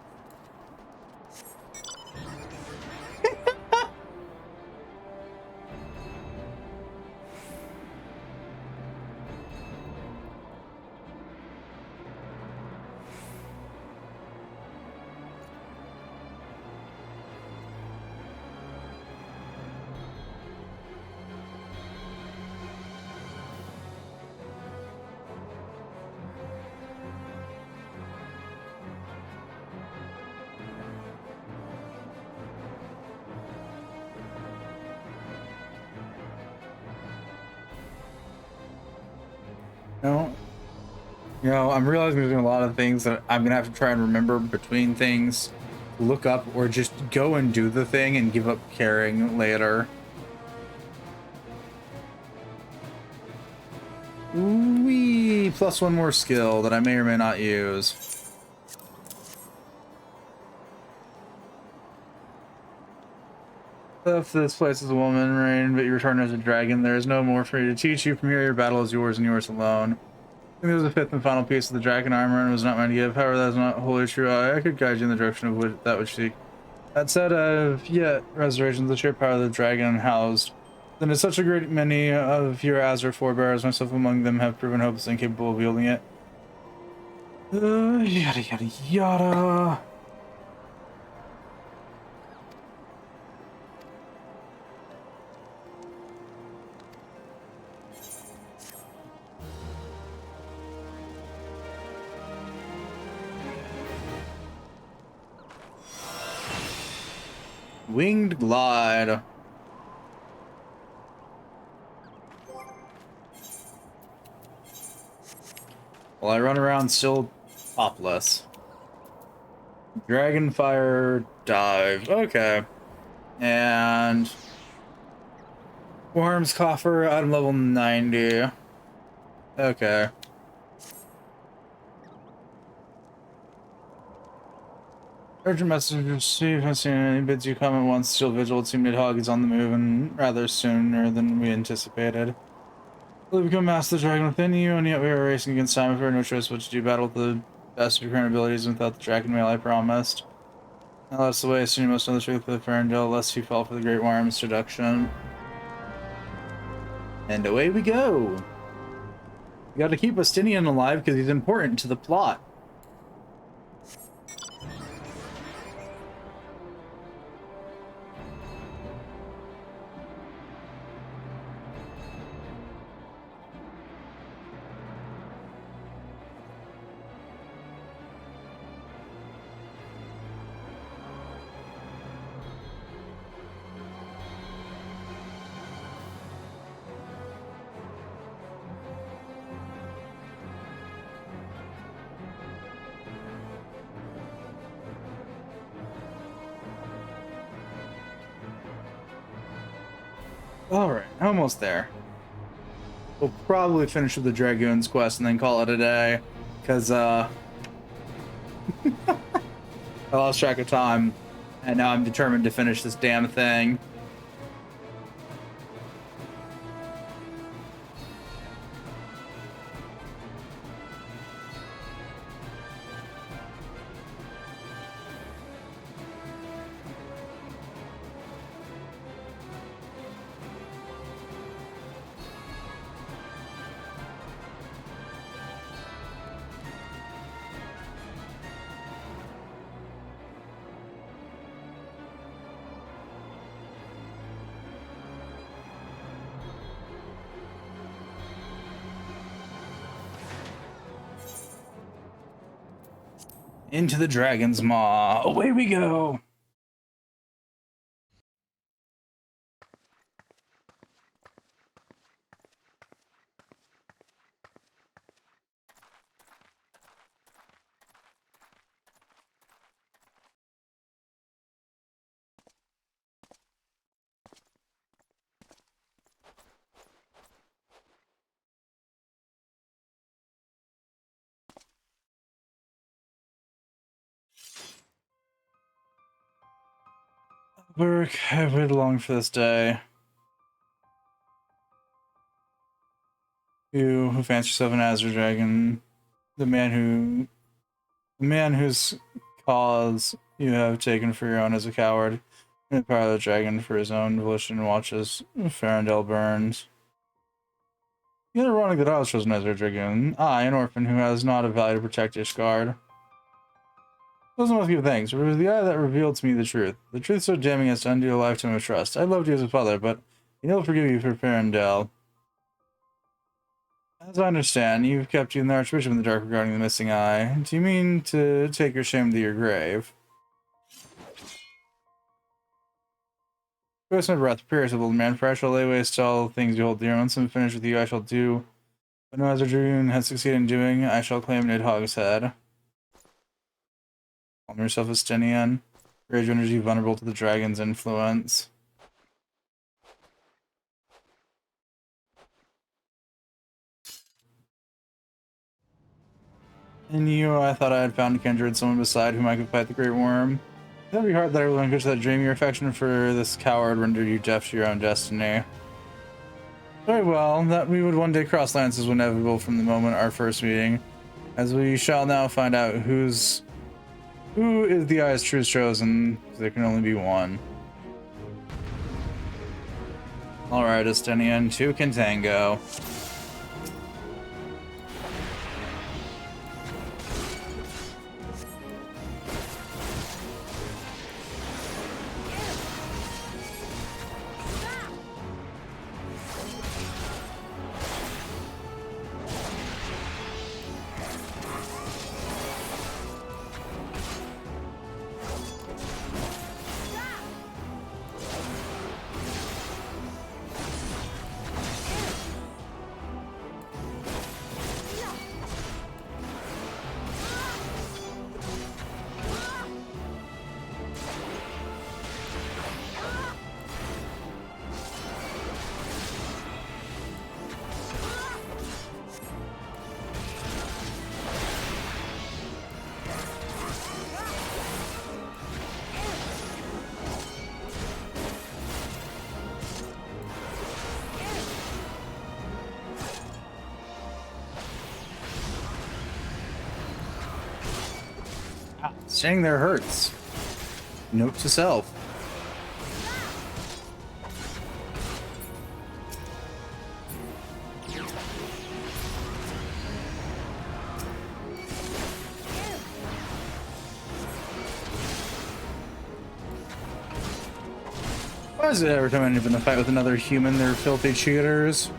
A: No. You know, I'm realizing there's a lot of things that I'm gonna have to try and remember between things, look up, or just go and do the thing and give up caring later. Wee, plus one more skill that I may or may not use. If this place is a woman reign, but you return as a dragon, there is no more for you to teach you. From here, your battle is yours and yours alone. I think it was the fifth and final piece of the dragon armor and was not mine to give. However, that is not wholly true. I could guide you in the direction of that which seek. That said, I've yet restoration of the sheer power of the dragon housed. Then is such a great many of your Azure forebears, myself among them, have proven hopeless and incapable of wielding it. Yada yada yada. Winged glide. Well, I run around still topless. Dragonfire dive. Okay. And Worm's coffer, item level 90. Okay. Urgent message received. Has seen any bids you come at once. Still vigilant. Team Nidhogg is on the move and rather sooner than we anticipated. We've become master the dragon within you, and yet we are racing against time. We have no choice but to do battle with the best of your current abilities without the dragon mail I promised. Now that's the way. Soon you must know the truth of the Farendale, lest you fall for the Great Worm's seduction. And away we go. You gotta keep Justinian alive because he's important to the plot. Alright, almost there. We'll probably finish with the Dragoon's quest and then call it a day. Because, I lost track of time. And now I'm determined to finish this damn thing. Into the Dragon's Maw. Away we go. Burke, I've waited long for this day. You who fancy yourself an Azure Dragon, the man whose cause you have taken for your own as a coward, and the power of the dragon for his own volition watches Farandel burns. Yet ironic that I was chosen as a dragoon. I, an orphan who has not a value to protect your scarred. Those must give thanks, for it was the eye that revealed to me the truth. The truth so damning as to undo a lifetime of trust. I loved you as a father, but he'll forgive you for Farandel. As I understand, you've kept you in the Archbishop in the dark regarding the missing eye. Do you mean to take your shame to your grave? Voice my breath, prayers of old man, for I shall lay waste to all things you hold dear. Once I'm finished with you, I shall do what no other dragoon has succeeded in doing. I shall claim Nidhogg's head. Calm yourself, Justinian. Rage energy vulnerable to the dragon's influence. In you, I thought I had found a kindred, someone beside whom I could fight the Great Worm. That'd be hard that I would relinquish that dream. Your affection for this coward rendered you deaf to your own destiny. Very well, that we would one day cross lances was inevitable from the moment our first meeting, as we shall now find out who is the eye's true chosen. There can only be one. Alright, Justinian, two can tango. Staying there hurts. Note to self. Why is it every time I end up in a fight with another human, they're filthy cheaters?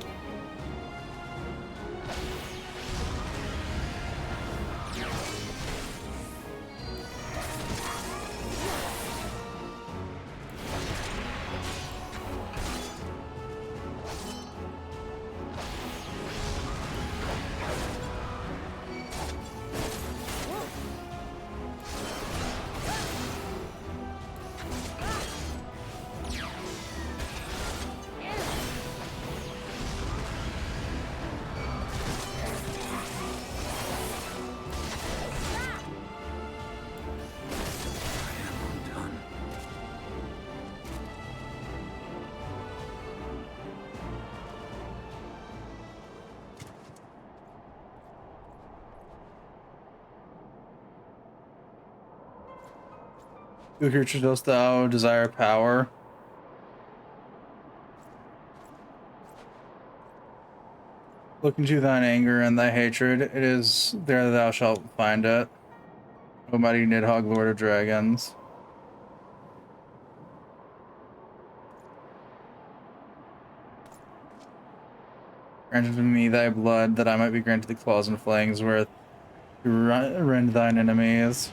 A: Who creatures dost thou desire power? Look into thine anger and thy hatred. It is there thou shalt find it. O mighty Nidhogg, Lord of Dragons. Grant unto me thy blood, that I might be granted the claws and flangs wherewith to rend thine enemies.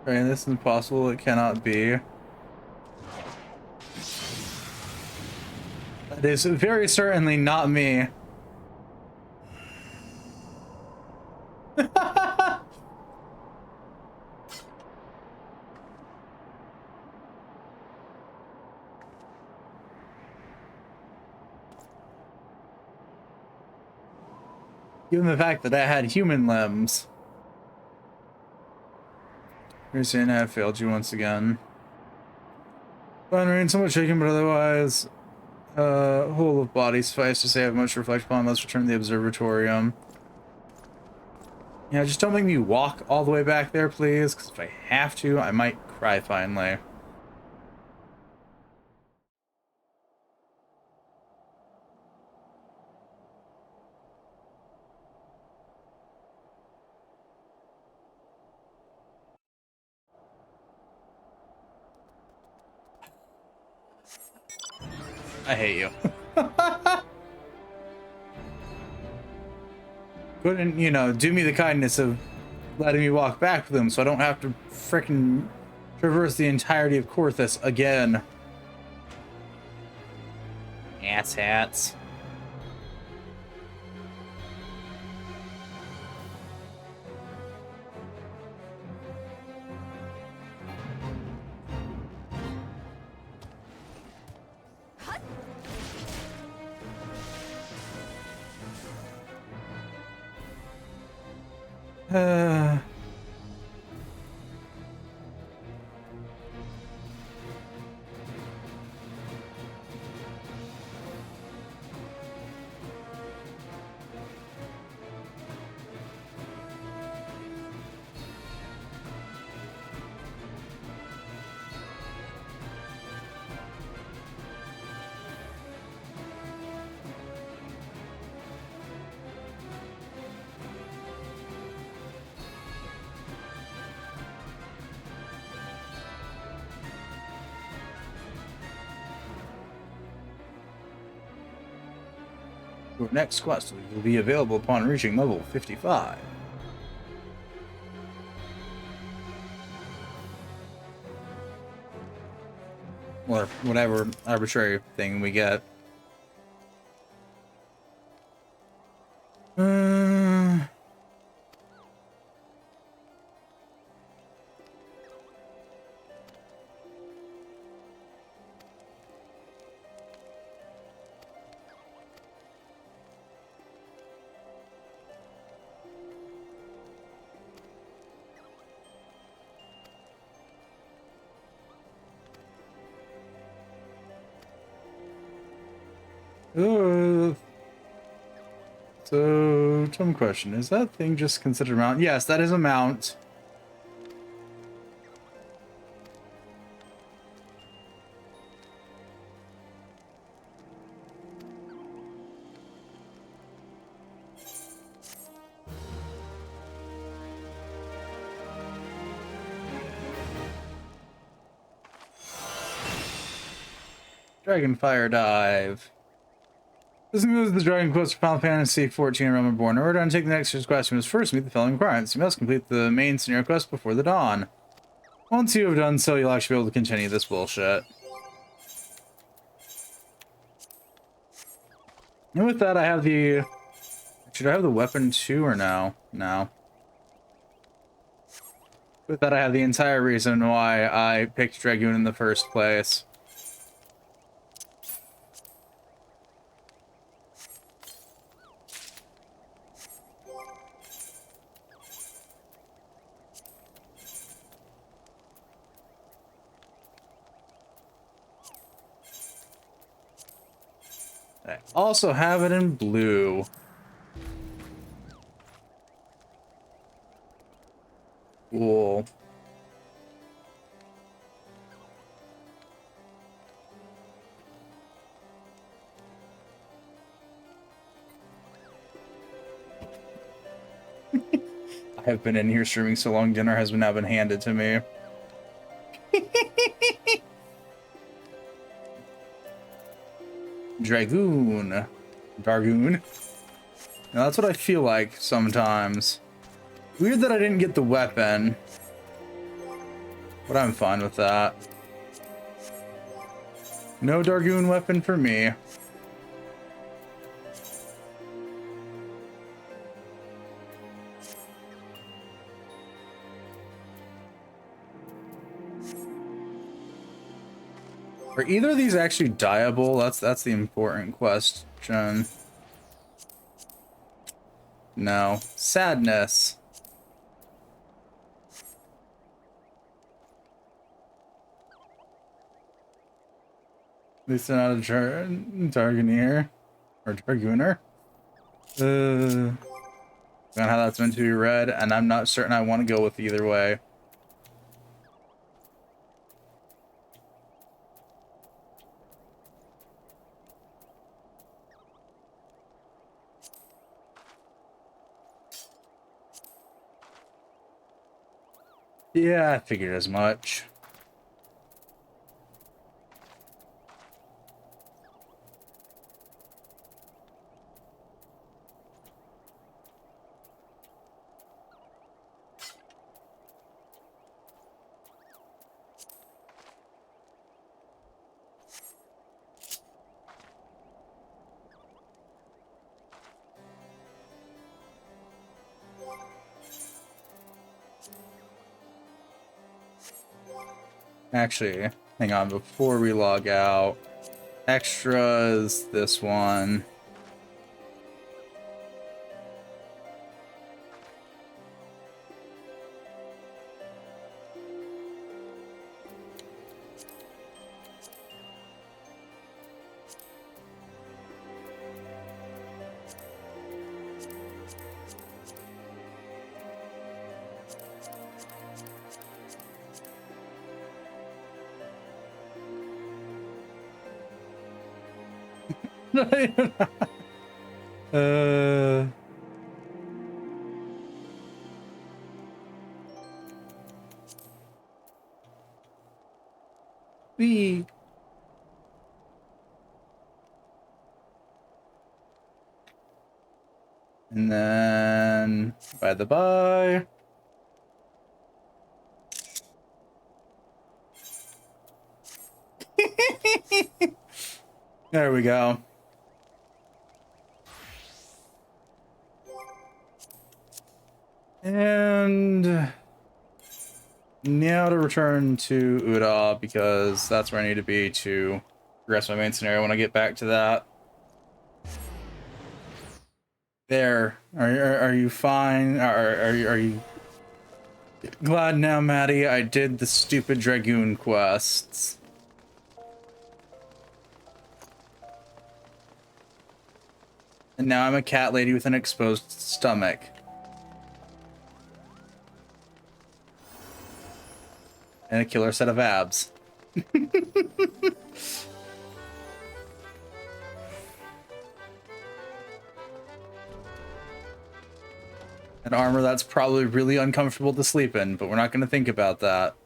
A: Right, this is impossible. It cannot be. It is very certainly not me. Given the fact that I had human limbs. You're saying I have failed you once again. Fine, rain, somewhat shaken, but otherwise, whole of body suffice to say I have much to reflect upon. Let's return to the observatorium. Yeah, just don't make me walk all the way back there, please, because if I have to, I might cry finally. I hate you. Couldn't, you know, do me the kindness of letting me walk back with them so I don't have to frickin' traverse the entirety of Korthus again. Ass hats. Your next quest will be available upon reaching level 55. Or whatever arbitrary thing we get. So, dumb question. Is that thing just considered a mount? Yes, that is a mount. Dragonfire Dive. This includes the Dragon Quest for Final Fantasy XIV Realm Reborn. In order to undertake the next quest, you must first meet the following requirements. You must complete the main scenario quest before the dawn. Once you have done so, you'll actually be able to continue this bullshit. And with that, I have the... Should I have the weapon too, or no? No. With that, I have the entire reason why I picked Dragoon in the first place. I also have it in blue. Cool. I have been in here streaming so long, dinner has now been handed to me. Dragoon. Dargoon. Now that's what I feel like sometimes. Weird that I didn't get the weapon. But I'm fine with that. No Dargoon weapon for me. Are either of these actually dyeable? That's the important question. No. Sadness. At least they're not a Dargoonier. Or Dargooner. And how that's meant to be read, and I'm not certain I want to go with either way. Yeah, I figured as much. Actually, hang on, before we log out, extras, this one. Wee. And then, by the by. There we go. And now to return to Uda, because that's where I need to be to progress my main scenario when I get back to that. There. Are you fine? Are you glad now, Maddie? I did the stupid Dragoon quests. And now I'm a cat lady with an exposed stomach. And a killer set of abs. An armor that's probably really uncomfortable to sleep in, but we're not going to think about that.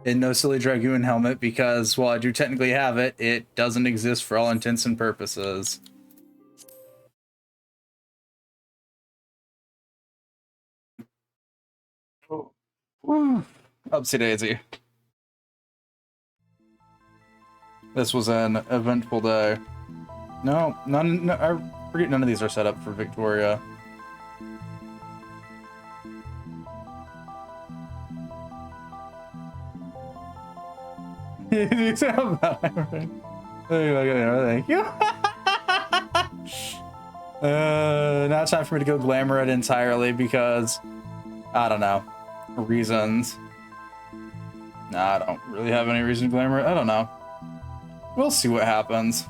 A: And no silly Dragoon helmet, because while I do technically have it, it doesn't exist for all intents and purposes. Oh. Woo. Upsy daisy. This was an eventful day. No, I forget none of these are set up for Victoria. You sound bad. Thank you. Now it's time for me to go glamour it entirely because, I don't know, reasons. Nah, I don't really have any reason to glamour it. I don't know. We'll see what happens.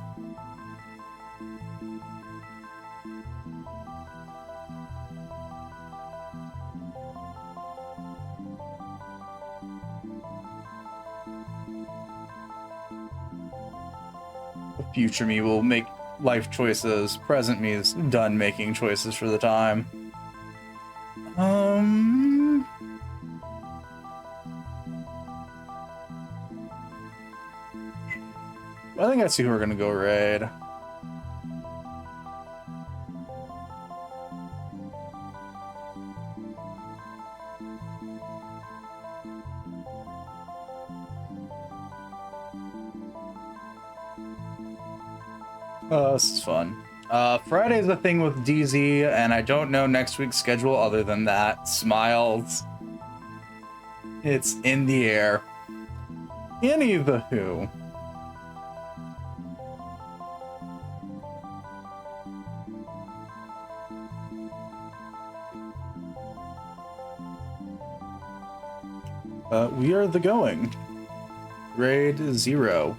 A: Future me will make life choices. Present me is done making choices for the time. I think I see who we're gonna go raid. Oh, this is fun. Friday's the thing with DZ, and I don't know next week's schedule other than that. Smiles. It's in the air. Any the who. We are the going. Raid 0.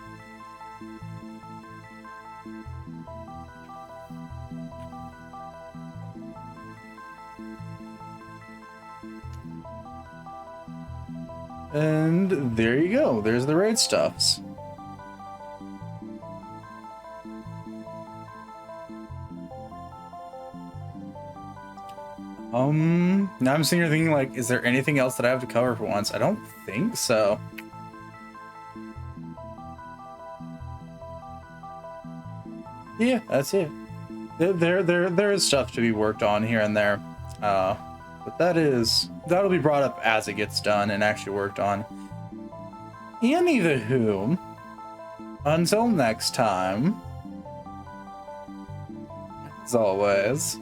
A: And there you go. There's the raid stuffs. Now I'm sitting here thinking, like, is there anything else that I have to cover for once? I don't think so. Yeah, that's it. There is stuff to be worked on here and there. But that'll be brought up as it gets done and actually worked on. Anywho, until next time, as always,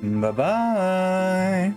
A: bye-bye.